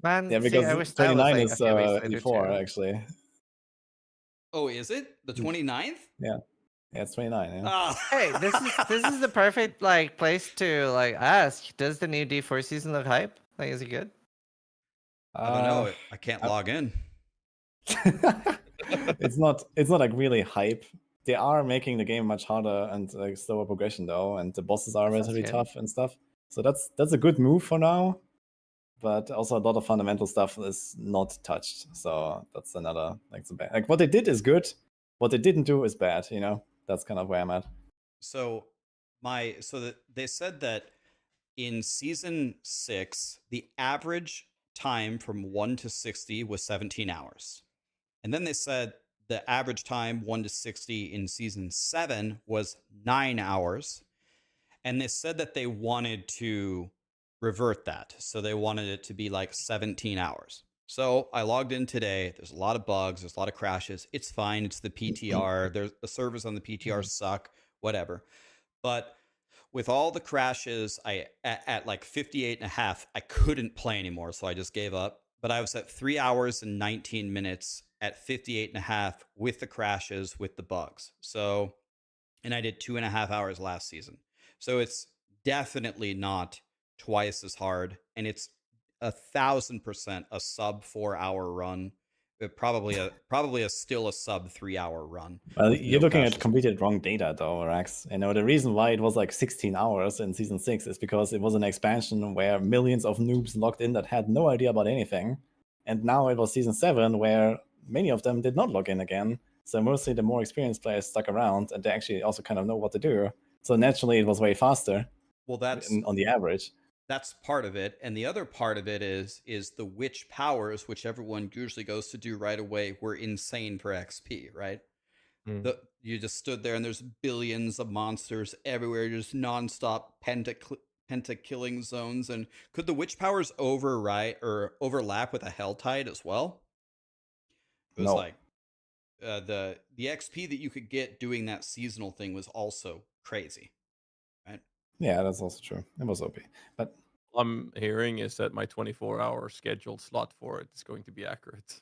Man, Yeah, because I wish that was 29 like is a few weeks later E4 too. actually. Oh, is it the 29th? Yeah. Yeah, it's 29, yeah. Hey, this is the perfect like place to like ask. Does the new D4 season look hype? Like, is it good? I don't know. I can't log in. It's not like really hype. They are making the game much harder and like slower progression though, and the bosses are relatively good. tough and stuff. So that's a good move for now. But also a lot of fundamental stuff is not touched. So that's another like what they did is good. What they didn't do is bad, you know? That's kind of where I'm at. So they said that in season 6, the average time from 1 to 60 was 17 hours. And then they said the average time 1 to 60 in season 7 was 9 hours. And they said that they wanted to revert that. So they wanted it to be like 17 hours. So I logged in today. There's a lot of bugs. There's a lot of crashes. It's fine. It's the PTR. The servers on the PTR suck, whatever. But with all the crashes, at like 58 and a half, I couldn't play anymore. So I just gave up. But I was at 3 hours and 19 minutes at 58 and a half with the crashes, with the bugs. So, and I did 2.5 hours last season. So it's definitely not twice as hard. And it's 1,000% a sub 4 hour run. Probably still a sub 3 hour run. Well, you're looking at completely wrong data though, Rax. You know, the reason why it was like 16 hours in season 6 is because it was an expansion where millions of noobs logged in that had no idea about anything. And now it was season 7 where many of them did not log in again. So mostly the more experienced players stuck around and they actually also kind of know what to do. So naturally, it was way faster. Well, that's on the average. That's part of it, and the other part of it is the witch powers, which everyone usually goes to do right away, were insane for XP, right? You just stood there and there's billions of monsters everywhere, just nonstop penta killing zones. And could the witch powers overlap with a hell tide as well? It was like the XP that you could get doing that seasonal thing was also crazy, right? Yeah, that's also true. It was OP, but I'm hearing is that my 24-hour scheduled slot for it is going to be accurate.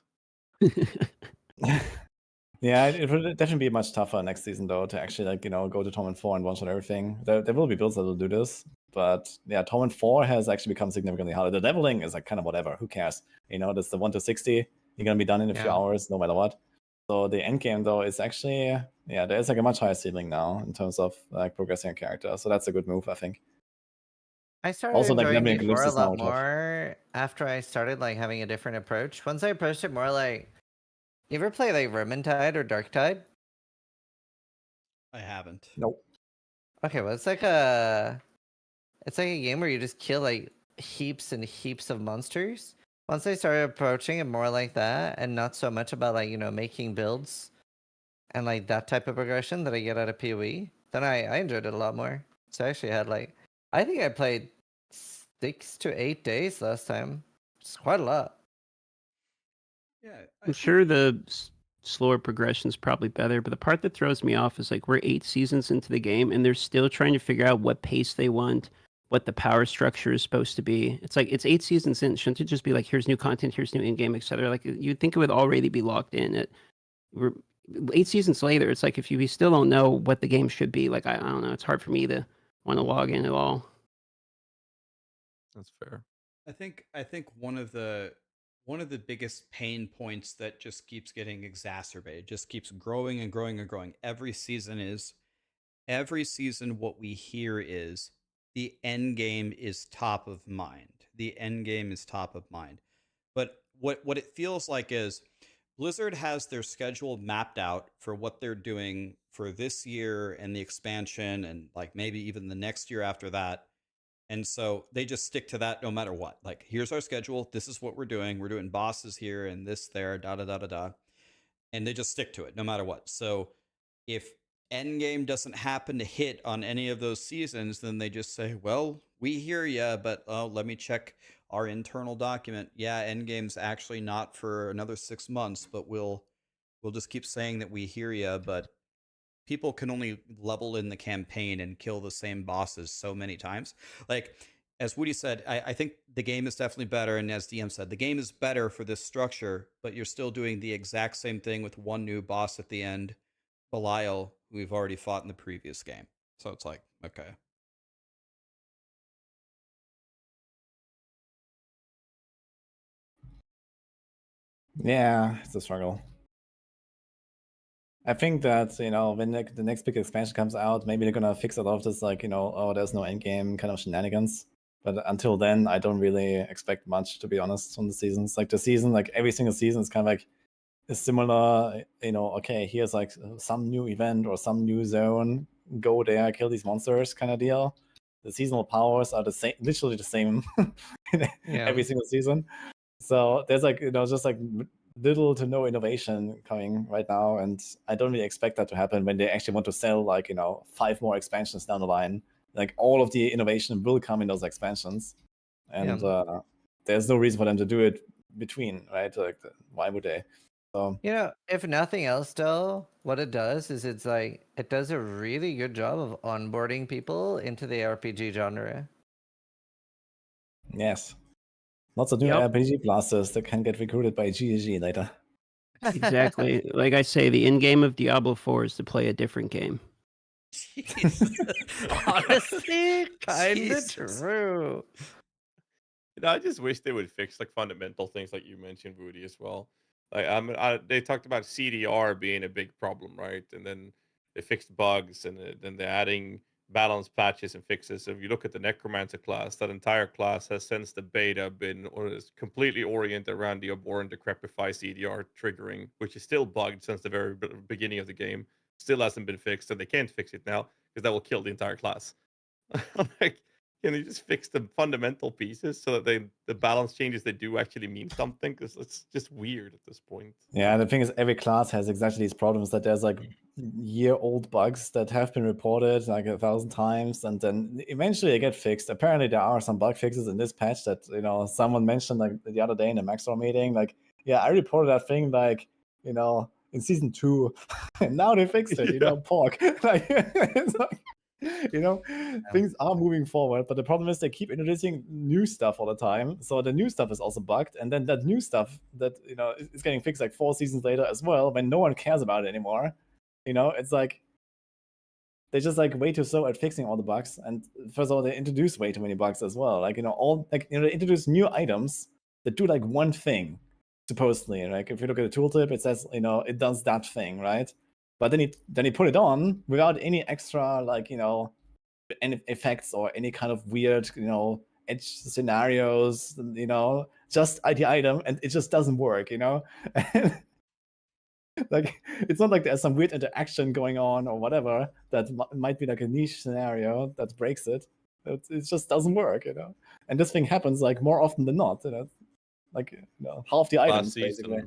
Yeah, it will definitely be much tougher next season though to actually go to Torment 4 and one shot everything. There will be builds that will do this, but yeah, Torment 4 has actually become significantly harder. The leveling is like kind of whatever. Who cares? That's the 1 to 60. You're gonna be done in a few hours, no matter what. So the end game though is actually there's like a much higher ceiling now in terms of like progressing a character. So that's a good move, I think. I started Also, like enjoying leveling D4 a is now lot tough. more after I started like having a different approach. Once I approached it more like, you ever play like Vermintide or Darktide? I haven't. Nope. Okay, well it's like a game where you just kill like heaps and heaps of monsters. Once I started approaching it more like that and not so much about like, making builds and like that type of progression that I get out of PoE, then I enjoyed it a lot more. So I actually had like, I think I played 6 to 8 days last time. It's quite a lot. Yeah, I'm sure the slower progression is probably better, but the part that throws me off is like we're 8 seasons into the game and they're still trying to figure out what pace they want, what the power structure is supposed to be. It's like it's 8 seasons in. Shouldn't it just be like here's new content, here's new in-game, etc.? Like you'd think it would already be locked in. We're 8 seasons later. It's like if we still don't know what the game should be, like I don't know. It's hard for me to want to log in at all. That's fair. I think one of the biggest pain points that just keeps getting exacerbated, just keeps growing and growing and growing. Every season what we hear is the end game is top of mind. The end game is top of mind. But what it feels like is Blizzard has their schedule mapped out for what they're doing for this year and the expansion and like maybe even the next year after that. And so they just stick to that no matter what. Like, here's our schedule. This is what we're doing. We're doing bosses here and this there, da da da da da. And they just stick to it no matter what. So if Endgame doesn't happen to hit on any of those seasons, then they just say, well, we hear ya, but let me check our internal document. Yeah, Endgame's actually not for another 6 months, but we'll just keep saying that we hear ya, but people can only level in the campaign and kill the same bosses so many times. Like, as Woody said, I think the game is definitely better. And as DM said, the game is better for this structure, but you're still doing the exact same thing with one new boss at the end, Belial, who we've already fought in the previous game. So it's like, okay. Yeah, it's a struggle. I think that, when the next big expansion comes out, maybe they're gonna fix a lot of this, like, oh, there's no endgame kind of shenanigans. But until then, I don't really expect much, to be honest, on the seasons. Like the season, like every single season is kind of like a similar, okay, here's like some new event or some new zone, go there, kill these monsters kind of deal. The seasonal powers are the same, literally the same every single season. So there's like, just like little to no innovation coming right now, and I don't really expect that to happen when they actually want to sell like 5 more expansions down the line. Like all of the innovation will come in those expansions, and there's no reason for them to do it between, right? Like why would they? So if nothing else though, what it does is it's like it does a really good job of onboarding people into the RPG genre. Yes. Lots of new RPG blasters that can get recruited by GG later. Exactly. Like I say, the end game of Diablo 4 is to play a different game. Honestly, kind of true. I just wish they would fix like fundamental things like you mentioned, Woody, as well. Like they talked about CDR being a big problem, right? And then they fixed bugs, and then they're adding balance patches and fixes. So if you look at the Necromancer class, that entire class has since the beta been or is completely oriented around the Abhorrent Decrepify CDR triggering, which is still bugged since the very beginning of the game. Still hasn't been fixed, and they can't fix it now. because that will kill the entire class. I'm like, can you just fix the fundamental pieces so that the balance changes they do actually mean something? Because it's just weird at this point. Yeah, the thing is, every class has exactly these problems, that there's like year-old bugs that have been reported like 1,000 times, and then eventually they get fixed. Apparently, there are some bug fixes in this patch that, you know, someone mentioned like the other day in a Maxor meeting. Like, yeah, I reported that thing like, you know, in season 2, and now they fixed it. You know, pork. Like, it's like, you know, things are moving forward, but the problem is they keep introducing new stuff all the time. So the new stuff is also bugged, and then that new stuff that, you know, is getting fixed like 4 seasons later as well, when no one cares about it anymore. You know, it's like they just like way too slow at fixing all the bugs. And first of all, they introduce way too many bugs as well. Like, you know, all like, you know, they introduce new items that do like one thing supposedly. Like if you look at the tooltip, it says, you know, it does that thing, right? But then he put it on without any extra, like, you know, any effects or any kind of weird, you know, edge scenarios, you know, just the item, and it just doesn't work, you know. Like, it's not like there's some weird interaction going on or whatever that might be like a niche scenario that breaks it. It just doesn't work, you know. And this thing happens like more often than not, you know. Like, you know, half the items basically.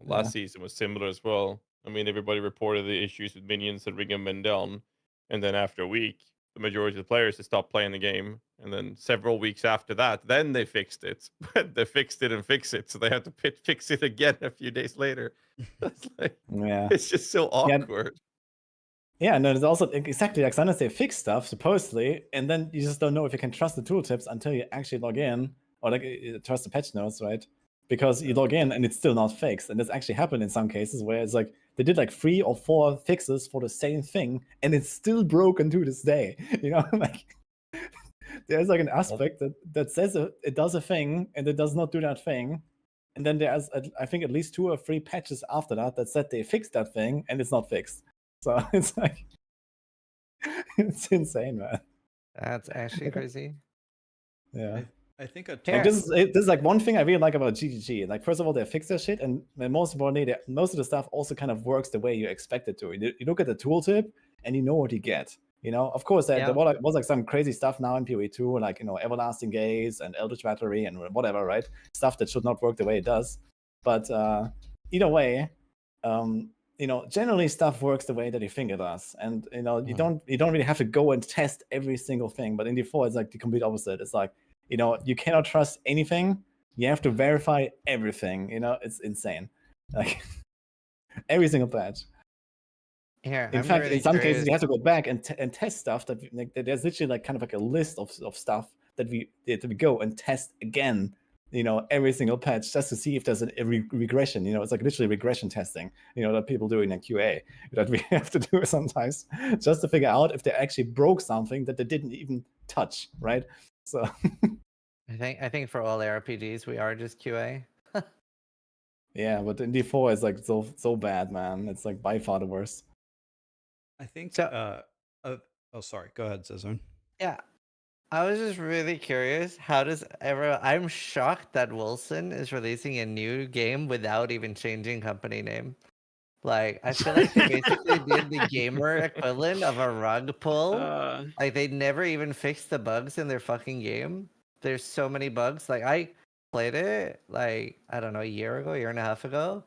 Last season was similar as well. I mean, everybody reported the issues with minions and rigging men down, and then after a week, the majority of the players had stopped playing the game, and then several weeks after that, then they fixed it. But they fixed it and fix it, so they had to fix it again a few days later. That's like, Yeah, it's just so awkward. Yeah, no, there's also exactly like sometimes they fix stuff supposedly, and then you just don't know if you can trust the tooltips until you actually log in, or like trust the patch notes, right? Because you log in and it's still not fixed. And this actually happened in some cases where it's like they did like 3 or 4 fixes for the same thing, and it's still broken to this day. You know, like there's like an aspect that says it does a thing and it does not do that thing. And then there's, I think, at least 2 or 3 patches after that said they fixed that thing and it's not fixed. So it's like, it's insane, man. That's actually crazy. Yeah. I think like this is like one thing I really like about GGG. Like, first of all, they fix their shit, and most importantly, most of the stuff also kind of works the way you expect it to. You look at the tooltip and you know what you get. You know, of course, there was like some crazy stuff now in POE2, like, you know, Everlasting Gaze and Eldritch Battery and whatever, right? Stuff that should not work the way it does. But either way, you know, generally stuff works the way that you think it does, and you know, you don't really have to go and test every single thing. But in D4, it's like the complete opposite. It's like, you know, you cannot trust anything. You have to verify everything. You know, it's insane. Like every single patch. Here, In fact, in some cases, you have to go back and test stuff that like, there's literally like kind of like a list of stuff that we go and test again. You know, every single patch just to see if there's a regression. You know, it's like literally regression testing. You know, that people do in a QA that we have to do sometimes just to figure out if they actually broke something that they didn't even touch. Right. So. I think for all ARPGs we are just QA. Yeah, but in D4 is like so bad, man. It's like by far the worst. I think. Oh, sorry. Go ahead, Cezanne. Yeah, I was just really curious. How does I'm shocked that Wilson is releasing a new game without even changing company name. Like, I feel like they basically did the gamer equivalent of a rug pull. Like, they never even fixed the bugs in their fucking game. There's so many bugs. Like, I played it, like, I don't know, a year and a half ago.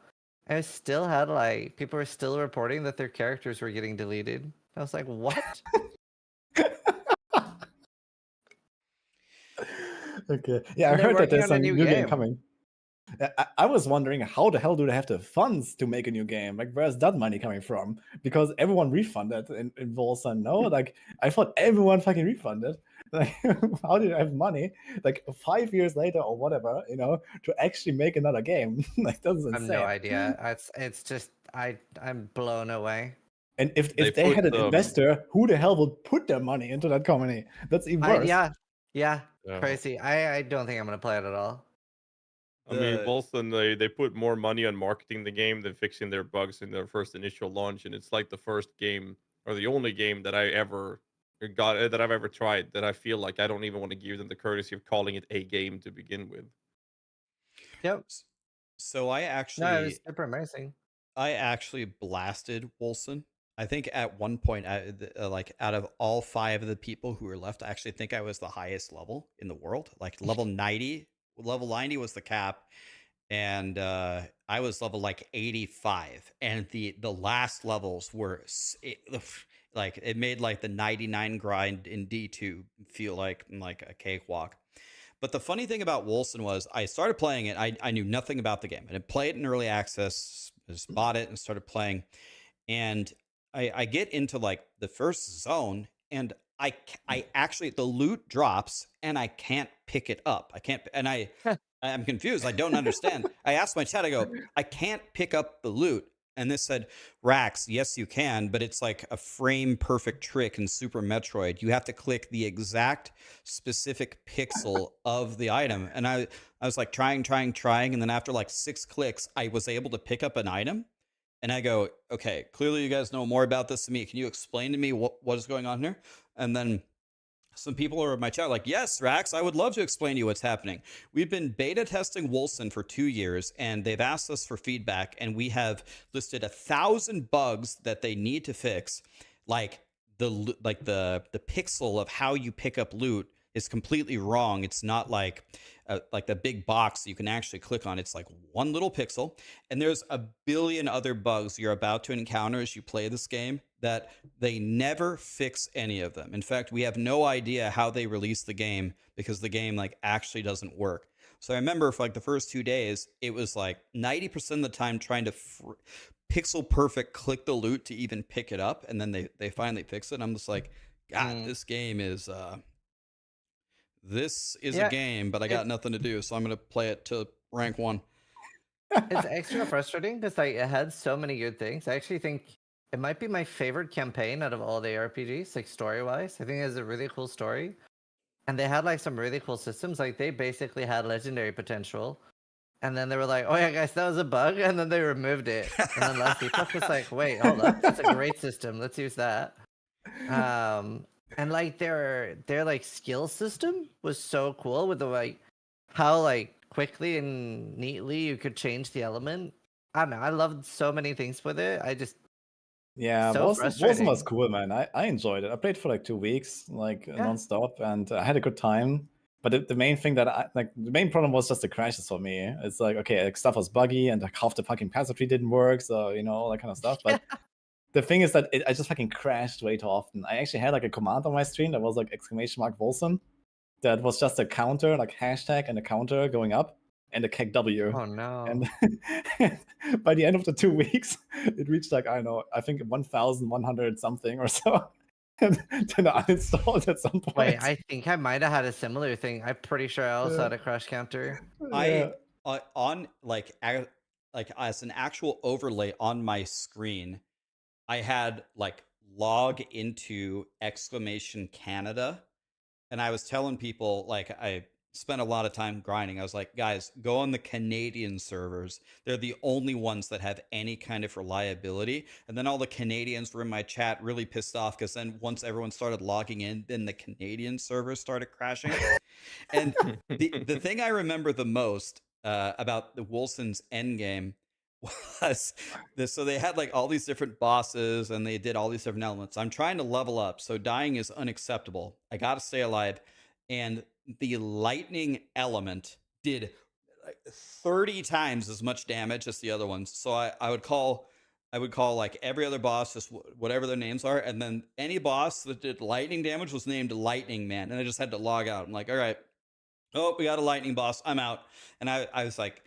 And it still had, like, people were still reporting that their characters were getting deleted. I was like, what? Okay. Yeah, I heard that there's some new game coming. I was wondering, how the hell do they have the funds to make a new game? Like, where's that money coming from? Because everyone refunded in Volson, no? Like, I thought everyone fucking refunded. Like, how did I have money, like 5 years later or whatever, you know, to actually make another game? Like, that's insane. I have no idea. It's just, I'm blown away. And if they had an investor, who the hell would put their money into that company? That's even worse. Yeah, crazy. I don't think I'm gonna play it at all. I mean, Bolson, they put more money on marketing the game than fixing their bugs in their first initial launch, and it's like the first game or the only game that I've ever tried that I feel like I don't even want to give them the courtesy of calling it a game to begin with. Yep. So I actually, no, it was super amazing. I actually blasted Wilson I think at one point, like out of all 5 of the people who were left, I actually think I was the highest level in the world. Like level 90, level 90 was the cap, and I was level like 85, and the last levels were like it made like the 99 grind in D2 feel like a cakewalk. But the funny thing about Wolcen was I started playing it. I knew nothing about the game. I didn't play it in early access. I just bought it and started playing. And I get into like the first zone, and I actually, the loot drops and I can't pick it up. I can't, and I'm confused. I don't understand. I asked my chat, I go, I can't pick up the loot. And this said, Rax, yes, you can, but it's like a frame perfect trick in Super Metroid. You have to click the exact specific pixel of the item. And I was like trying. And then after like 6 clicks, I was able to pick up an item. And I go, okay, clearly you guys know more about this than me. Can you explain to me what is going on here? And then some people are in my chat like, yes, Rax, I would love to explain to you what's happening. We've been beta testing Wolcen for 2 years, and they've asked us for feedback, and we have listed 1,000 bugs that they need to fix. Like the pixel of how you pick up loot is completely wrong. It's not like the big box you can actually click on. It's like one little pixel, and there's a billion other bugs you're about to encounter as you play this game that they never fix any of them. In fact, we have no idea how they release the game because the game like actually doesn't work. So I remember for like the first 2 days, it was like 90% of the time trying to pixel perfect click the loot to even pick it up, and then they finally fix it. I'm just like, God, this game is a game, but I got nothing to do, so I'm gonna play it to rank 1. It's extra frustrating because like it had so many good things. I actually think it might be my favorite campaign out of all the RPGs, like story-wise. I think it has a really cool story. And they had like some really cool systems. Like they basically had legendary potential. And then they were like, oh yeah, guys, that was a bug. And then they removed it. And then last Epoch was like, wait, hold up. That's a great system. Let's use that. And like their like skill system was so cool with the like how like quickly and neatly you could change the element. I don't know. I loved so many things with it. Yeah, So Wolcen was cool, man. I enjoyed it. I played for like 2 weeks, like nonstop, and I had a good time. But the main thing that the main problem was just the crashes for me. It's like, okay, like, stuff was buggy, and like half the fucking passive tree didn't work, so all that kind of stuff. But the thing is that I just fucking crashed way too often. I actually had like a command on my screen that was like !Wolcen. That was just a counter, like hashtag and a counter going up, and a KW. Oh no. And by the end of the 2 weeks, it reached like, I don't know, I think 1,100 something or so. And then I uninstalled at some point. Wait, I think I might have had a similar thing. I'm pretty sure I also had a crash counter. On like as an actual overlay on my screen, I had like log into !Canada, and I was telling people like I spent a lot of time grinding. I was like, guys, go on the Canadian servers. They're the only ones that have any kind of reliability. And then all the Canadians were in my chat really pissed off because then once everyone started logging in, then the Canadian servers started crashing. And the thing I remember the most about the Wolcen's endgame was this. So they had like all these different bosses and they did all these different elements. I'm trying to level up, so dying is unacceptable. I got to stay alive. And the lightning element did like 30 times as much damage as the other ones. So I would call like every other boss just whatever their names are, and then any boss that did lightning damage was named Lightning Man, and I just had to log out. I'm like, all right, oh, we got a lightning boss, I'm out. And I was like,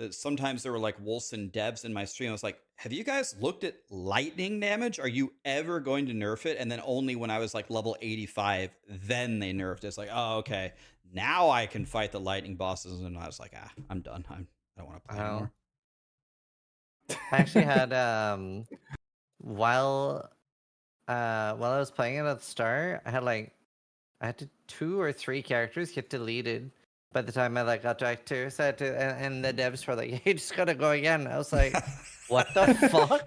sometimes there were like Wolcen devs in my stream. I was like, have you guys looked at lightning damage? Are you ever going to nerf it? And then only when I was like level 85, then they nerfed it. It's like, oh, okay, now I can fight the lightning bosses. And I was like, I'm done. I don't want to play anymore. I actually had while I was playing it at the start, I had 2 or 3 characters get deleted by the time I like got to Act 2. So I had to, and the devs were like, "You just gotta go again." I was like, "What the fuck?"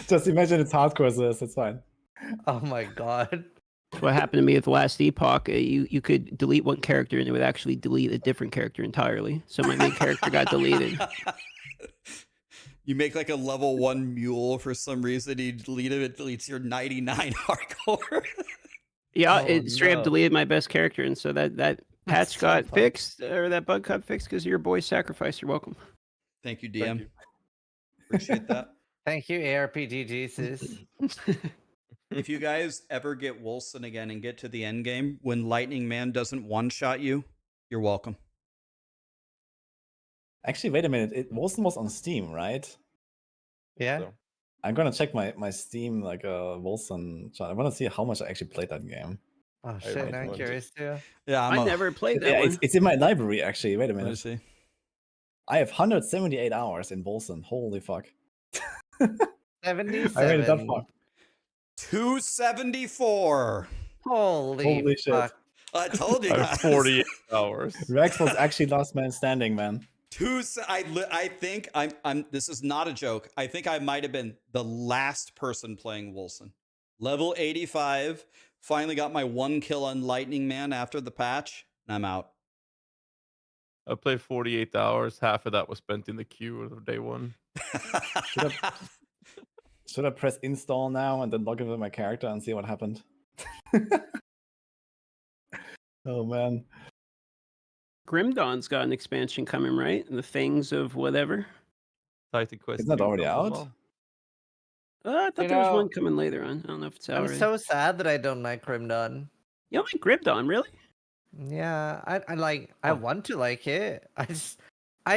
Just imagine it's hardcore, so it's fine. Oh my god. What happened to me with last Epoch? You could delete one character and it would actually delete a different character entirely. So my main character got deleted. You make like a level 1 mule for some reason. You delete it. It deletes your 99 hardcore. Yeah, Oh, it straight up no. deleted my best character, and so that patch so got funny. fixed, or that bug got fixed because your boy sacrificed. You're welcome. Thank you, DM. Thank you. Appreciate that. Thank you, ARPG Jesus. If you guys ever get Wolson again and get to the end game, when Lightning Man doesn't one-shot you, you're welcome. Actually, wait a minute. Wilson was on Steam, right? Yeah. So, I'm gonna check my Steam like Wilson. I want to see how much I actually played that game. Oh I shit, might now I'm want to- curious too. Yeah, I never played that Yeah, one. it's in my library actually. Wait a Let me minute. see. I have 178 hours in Wilson. Holy fuck! 77. I made it that far. 274. Holy shit! fuck. I told you I guys. have 48 hours. Rex was actually last man standing, man. I think I'm. This is not a joke. I think I might have been the last person playing Wolson. Level 85. Finally got my 1 kill on Lightning Man after the patch, and I'm out. I played 48 hours. Half of that was spent in the queue of day one. Should I press install now and then log into my character and see what happened? Oh man. Grim Dawn's got an expansion coming, right? The Things of whatever. Titan Quest. Isn't that 2 already comes as out? well. I thought You there was know, one coming later on. I don't know if it's out I'm already. so sad that I don't like Grimdawn. You don't like Grim Dawn, really? Yeah, I want to like it. I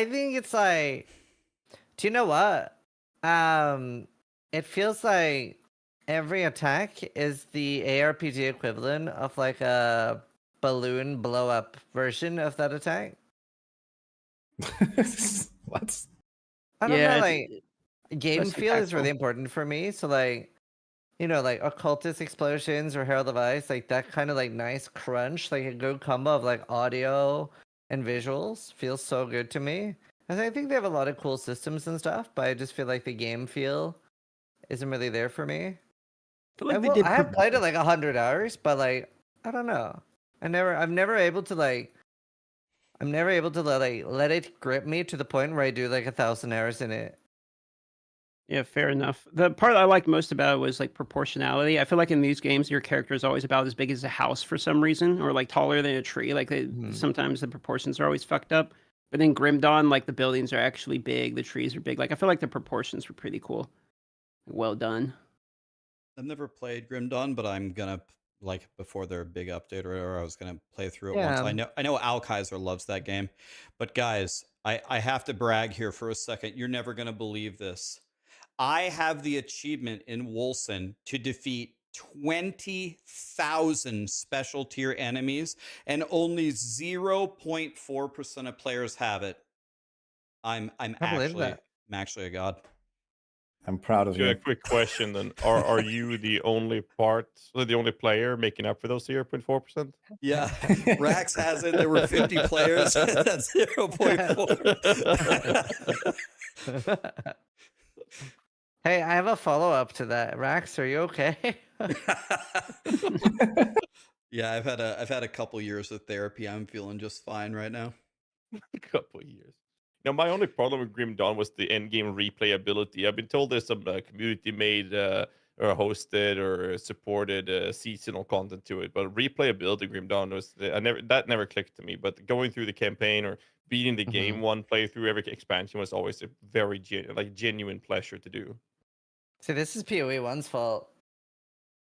think it's like, do you know what? It feels like every attack is the ARPG equivalent of like a balloon blow up version of that attack. What? I don't Yeah, know, it's- like game less feel is really impactful. important for me. So like, you know, like occultist explosions or Herald of Ice, like that kind of like nice crunch, like a good combo of like audio and visuals feels so good to me. And I think they have a lot of cool systems and stuff, but I just feel like the game feel isn't really there for me. I feel like they I did have played it like 100 hours, but like I don't know. I'm never able to let it grip me to the point where I do like 1,000 hours in it. Yeah, fair enough. The part I liked most about it was like proportionality. I feel like in these games, your character is always about as big as a house for some reason, or like taller than a tree. Like sometimes the proportions are always fucked up. But in Grim Dawn, like the buildings are actually big, the trees are big. Like I feel like the proportions were pretty cool. Well done. I've never played Grim Dawn, but I'm gonna like before their big update or whatever. I was gonna play through it once. Yeah. I know Al Kaiser loves that game, but guys, I have to brag here for a second. You're never gonna believe this. I have the achievement in Wolson to defeat 20,000 special tier enemies, and only 0.4% of players have it. I'm actually a god. I'm proud of So you. a quick question then: Are you the only player making up for those 0.4%? Yeah, Rax has it. There were 50 players. That's 0.4. Hey, I have a follow up to that. Rax, are you okay? Yeah, I've had a couple years of therapy. I'm feeling just fine right now. A couple of years. Now, my only problem with Grim Dawn was the endgame replayability. I've been told there's some community made or hosted or supported seasonal content to it, but replayability Grim Dawn was that never clicked to me. But going through the campaign or beating the game one playthrough every expansion was always a very genuine pleasure to do. See, this is POE1's fault.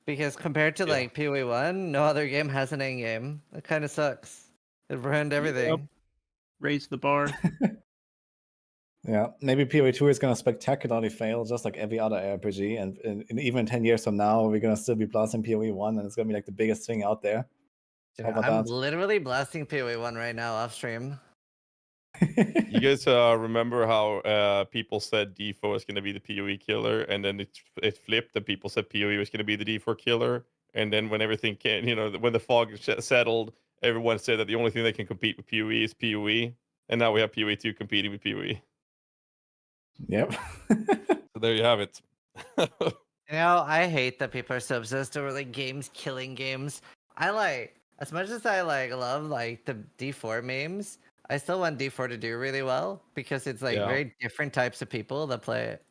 Because compared to like POE1, no other game has an end game. It kind of sucks. It ruined everything. Yep. Raise the bar. Yeah, maybe POE2 is gonna spectacularly fail, just like every other RPG, and even 10 years from now, we're gonna still be blasting POE1, and it's gonna be like the biggest thing out there. How about I'm that? literally blasting POE1 right now off stream. You guys remember how people said D4 was going to be the PoE killer, and then it flipped, and people said PoE was going to be the D4 killer, and then when everything came, when the fog settled, everyone said that the only thing that can compete with PoE is PoE, and now we have PoE2 competing with PoE. Yep. So there you have it. I hate that people are so obsessed over like games killing games. As much as I love like the D4 memes, I still want D4 to do really well because it's like Yeah. very different types of people that play it.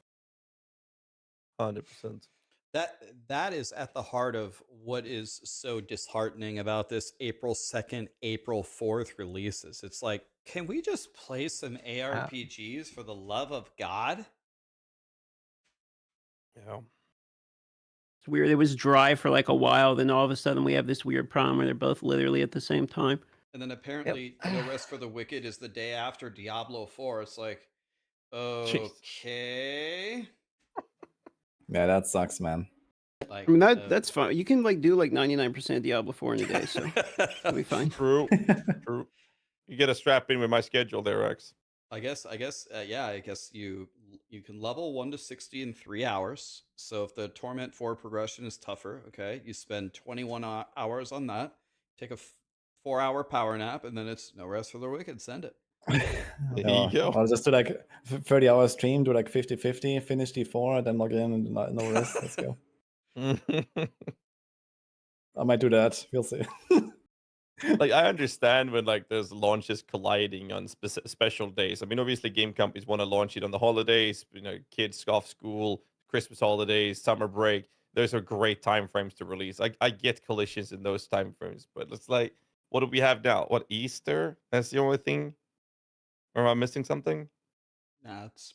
100%. That is at the heart of what is so disheartening about this April 2nd, April 4th releases. It's like, can we just play some ARPGs for the love of God? Yeah. It's weird. It was dry for like a while, then all of a sudden we have this weird problem where they're both literally at the same time. And then apparently No Rest for the Wicked is the day after Diablo 4. It's like, okay. Yeah, that sucks, man. Like, I mean that's fine. You can like do like 99% Diablo 4 in a day, so it'll be fine. True. True. You get a strap in with my schedule there, Rex. I guess you can level 1 to 60 in 3 hours. So if the Torment 4 progression is tougher, okay, you spend 21 hours on that. Take a 4-hour power nap, and then it's No Rest for the Wicked. Send it. There you go. I'll just do like 30-hour stream, do like 50-50, finish D4, then log in and no rest. Let's go. I might do that. We'll see. Like, I understand when like there's launches colliding on special days. I mean, obviously game companies want to launch it on the holidays, you know, kids off school, Christmas holidays, summer break. Those are great time frames to release. I get collisions in those time frames, but it's like, what do we have now? What, Easter? That's the only thing? Or am I missing something? Nah, it's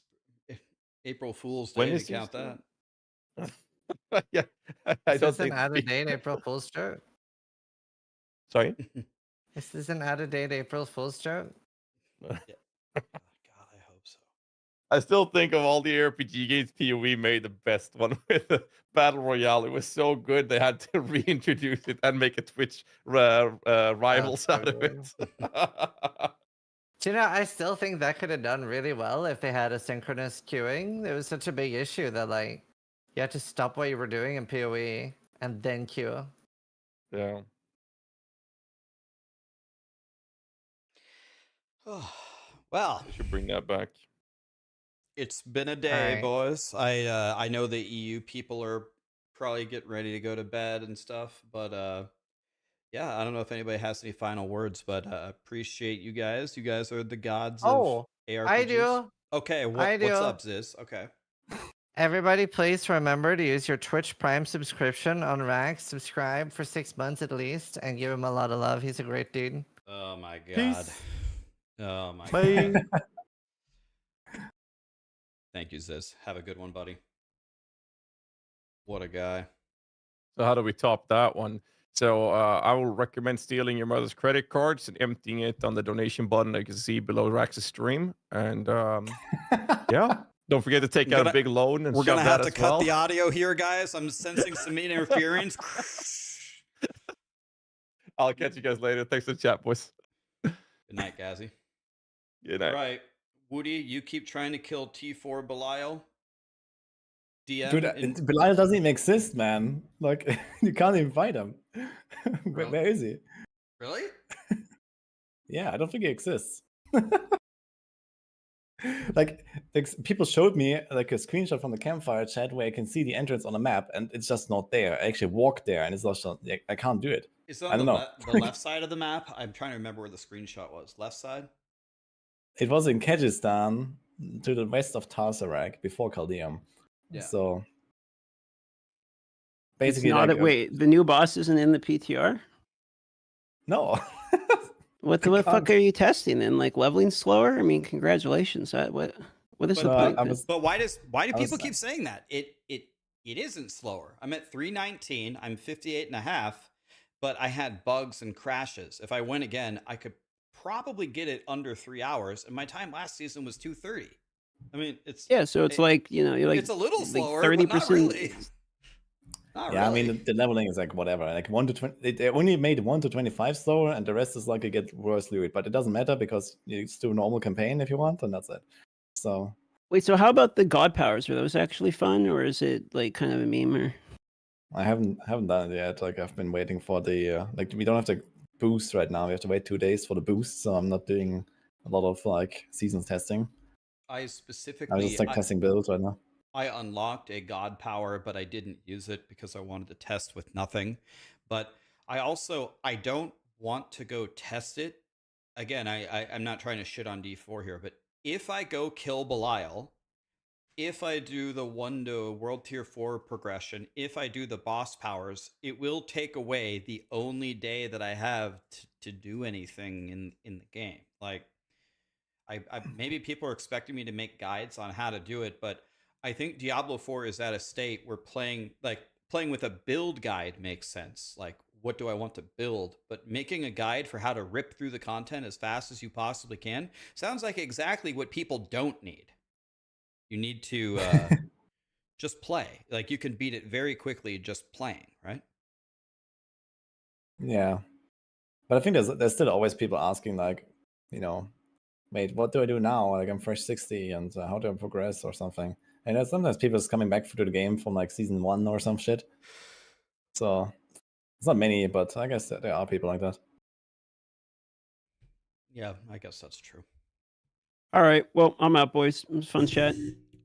April Fool's When Day to is count Easter? that. Yeah, I This don't isn't think out of date April Fool's joke. Sorry? This isn't out of date April Fool's joke. I still think of all the RPG games PoE made, the best one with the Battle Royale. It was so good they had to reintroduce it and make a Twitch rivals out of it. Do you know, I still think that could have done really well if they had asynchronous queuing. It was such a big issue that like you had to stop what you were doing in PoE and then queue. Yeah. Well, we should bring that back. It's been a day, right. boys. I know the EU people are probably getting ready to go to bed and stuff, but yeah, I don't know if anybody has any final words, but appreciate you guys. You guys are the gods of ARPGs. I do. Okay, I do. what's up, Ziz? Okay. Everybody, please remember to use your Twitch Prime subscription on Rax. Subscribe for 6 months at least, and give him a lot of love. He's a great dude. Oh my god. Peace. Oh my Bye. god. Thank you, Ziz. Have a good one, buddy. What a guy. So how do we top that one? So I will recommend stealing your mother's credit cards and emptying it on the donation button that you can see below Rax's stream. And yeah, don't forget to take out a big loan. And We're gonna shove have that to as cut well. the audio here, guys. I'm sensing some interference. I'll catch you guys later. Thanks for the chat, boys. Good night, Gazzy. Good night. All right, Woody, you keep trying to kill T4 Belial. DM. Dude, Belial doesn't even exist, man. Like, you can't even fight him. Where is he? Really? Yeah, I don't think he exists. like people showed me like a screenshot from the campfire chat where I can see the entrance on the map, and it's just not there. I actually walked there, and it's just I can't do it. Is it I on don't know. the left side of the map? I'm trying to remember where the screenshot was. Left side? It was in Kyrgyzstan, to the west of Tarsarak, before Caldeum. Yeah. So It's basically, not like, wait, the new boss isn't in the PTR? No. What the fuck are you testing then? Like leveling slower? I mean, congratulations. What is the point? then? But why do people keep saying that? It isn't slower. I'm at 319. I'm 58 and a half, but I had bugs and crashes. If I went again, I could probably get it under 3 hours, and my time last season was 2:30. I mean, it's so it's like, you know, you're like it's a little like slower, 30%. but not really. Not yeah, really. I mean the leveling is like whatever. Like 1 to 20, they only made 1 to 25 slower, and the rest is like you get worse loot. But it doesn't matter because you just do a normal campaign if you want, and that's it. So Wait, so how about the god powers? Are those actually fun, or is it like kind of a meme? Or I haven't done it yet. Like I've been waiting for the like we don't have the boost right now. We have to wait 2 days for the boost, so I'm not doing a lot of like seasons testing. I I'm specifically just like testing builds right now. I unlocked a god power, but I didn't use it because I wanted to test with nothing. But I don't want to go test it again, I'm not trying to shit on D4 here, but if I go kill Belial, if I do the 1 to World Tier 4 progression, if I do the boss powers, it will take away the only day that I have to do anything in the game. Like, maybe people are expecting me to make guides on how to do it, but I think Diablo 4 is at a state where playing with a build guide makes sense. Like, what do I want to build? But making a guide for how to rip through the content as fast as you possibly can sounds like exactly what people don't need. You need to just play. Like, you can beat it very quickly just playing, right? Yeah, but I think there's still always people asking, like, you know, wait, what do I do now? Like, I'm fresh 60, and how do I progress or something? And there's sometimes people just coming back to the game from like season 1 or some shit. So it's not many, but I guess there are people like that. Yeah, I guess that's true. All right. Well, I'm out, boys. It was fun chat.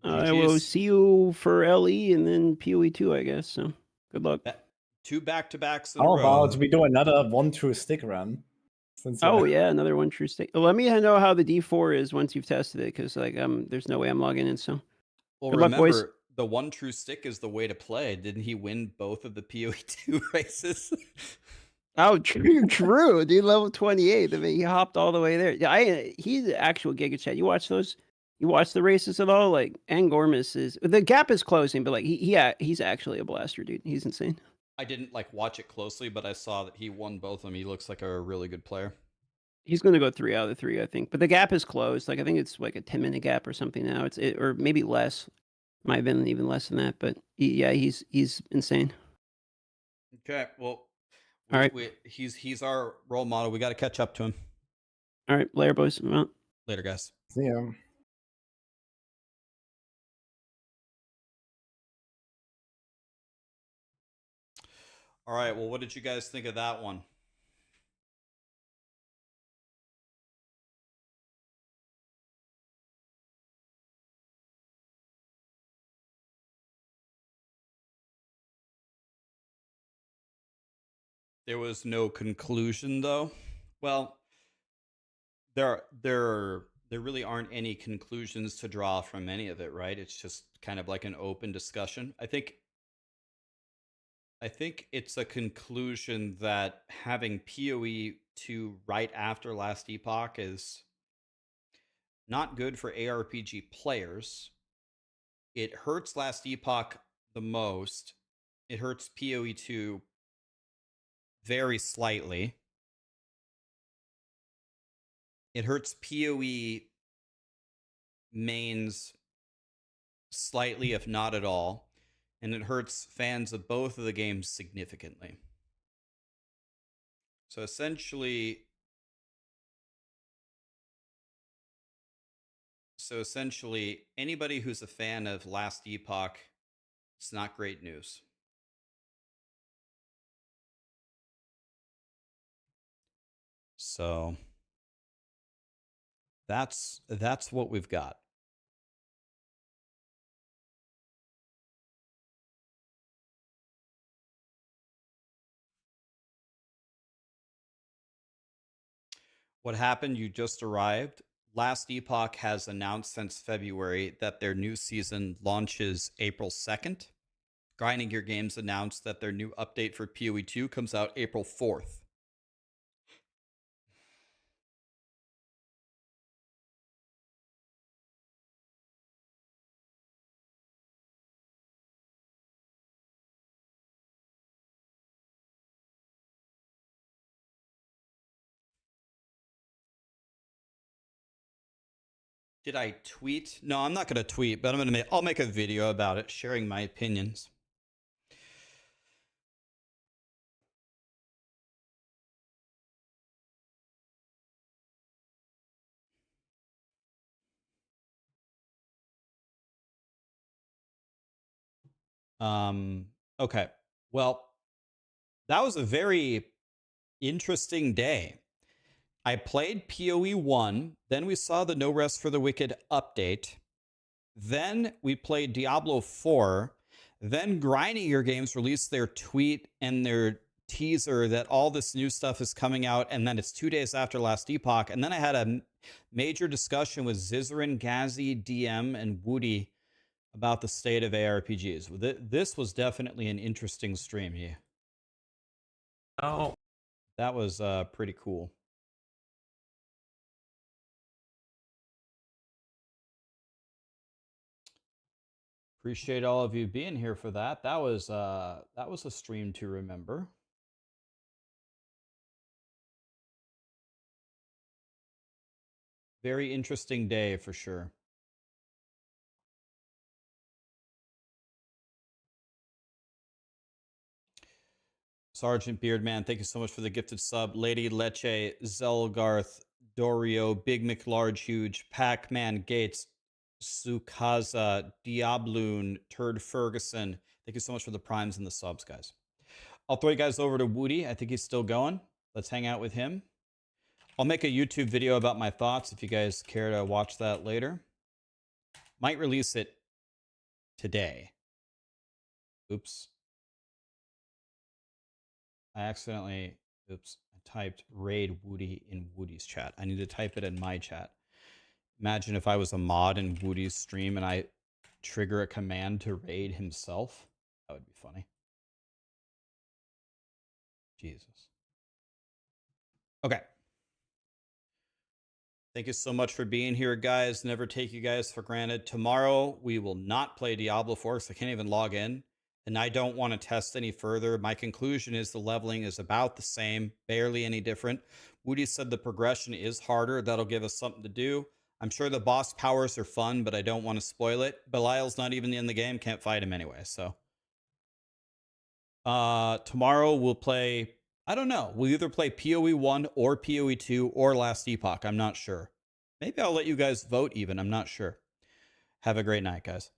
I will see you for LE and then POE2, I guess. So good luck. 2 back-to-backs in a How row. about we do another 1 true stick run? Since Oh yeah, another 1 true stick. Let me know how the D4 is once you've tested it, because like there's no way I'm logging in. So well, good luck, remember, boys. the 1 true stick is the way to play. Didn't he win both of the POE2 races? Oh, true, dude. Level 28. I mean, he hopped all the way there. Yeah, he's the actual Giga Chat. You watch those? You watch the races at all? Like, Angormus is the gap is closing, but like he's actually a blaster, dude. He's insane. I didn't like watch it closely, but I saw that he won both of them. He looks like a really good player. He's going to go 3 out of 3, I think. But the gap is closed. Like, I think it's like a 10-minute gap or something now. Or maybe less. Might have been even less than that. But he's insane. Okay, well, all right. He's our role model. We got to catch up to him. All right, later, boys. I'm out. Later, guys. See ya. All right, well, what did you guys think of that one? There was no conclusion, though. Well, there really aren't any conclusions to draw from any of it, right? It's just kind of like an open discussion. I think it's a conclusion that having POE2 right after Last Epoch is not good for ARPG players. It hurts Last Epoch the most. It hurts POE2 very slightly. It hurts POE mains slightly, if not at all. And it hurts fans of both of the games significantly. So essentially, anybody who's a fan of Last Epoch, it's not great news. So that's what we've got. What happened? You just arrived. Last Epoch has announced since February that their new season launches April 2nd. Grinding Gear Games announced that their new update for POE2 comes out April 4th. Did I tweet? No, I'm not going to tweet, but I'll make a video about it, sharing my opinions. Okay. Well, that was a very interesting day. I played POE 1, then we saw the No Rest for the Wicked update. Then we played Diablo 4. Then Grinding Gear Games released their tweet and their teaser that all this new stuff is coming out, and then it's 2 days after last Epoch. And then I had a major discussion with Zizarin, Gazi, DM, and Woody about the state of ARPGs. This was definitely an interesting stream. Yeah. Oh. That was pretty cool. Appreciate all of you being here for that. That was a stream to remember. Very interesting day for sure. Sergeant Beardman, thank you so much for the gifted sub. Lady Leche, Zelgarth, Dorio, Big McLarge Huge, Pac-Man Gates, Sukaza, Diabloon, Turd Ferguson. Thank you so much for the primes and the subs, guys. I'll throw you guys over to Woody. I think he's still going. Let's hang out with him. I'll make a YouTube video about my thoughts if you guys care to watch that later. Might release it today. Oops. I accidentally, I typed raid Woody in Woody's chat. I need to type it in my chat. Imagine if I was a mod in Woody's stream and I trigger a command to raid himself. That would be funny. Jesus. Okay. Thank you so much for being here, guys. Never take you guys for granted. Tomorrow, we will not play Diablo 4 because I can't even log in. And I don't want to test any further. My conclusion is the leveling is about the same, barely any different. Woody said the progression is harder. That'll give us something to do. I'm sure the boss powers are fun, but I don't want to spoil it. Belial's not even in the game. Can't fight him anyway, so. Tomorrow we'll play, I don't know. We'll either play POE1 or POE2 or Last Epoch. I'm not sure. Maybe I'll let you guys vote even. I'm not sure. Have a great night, guys.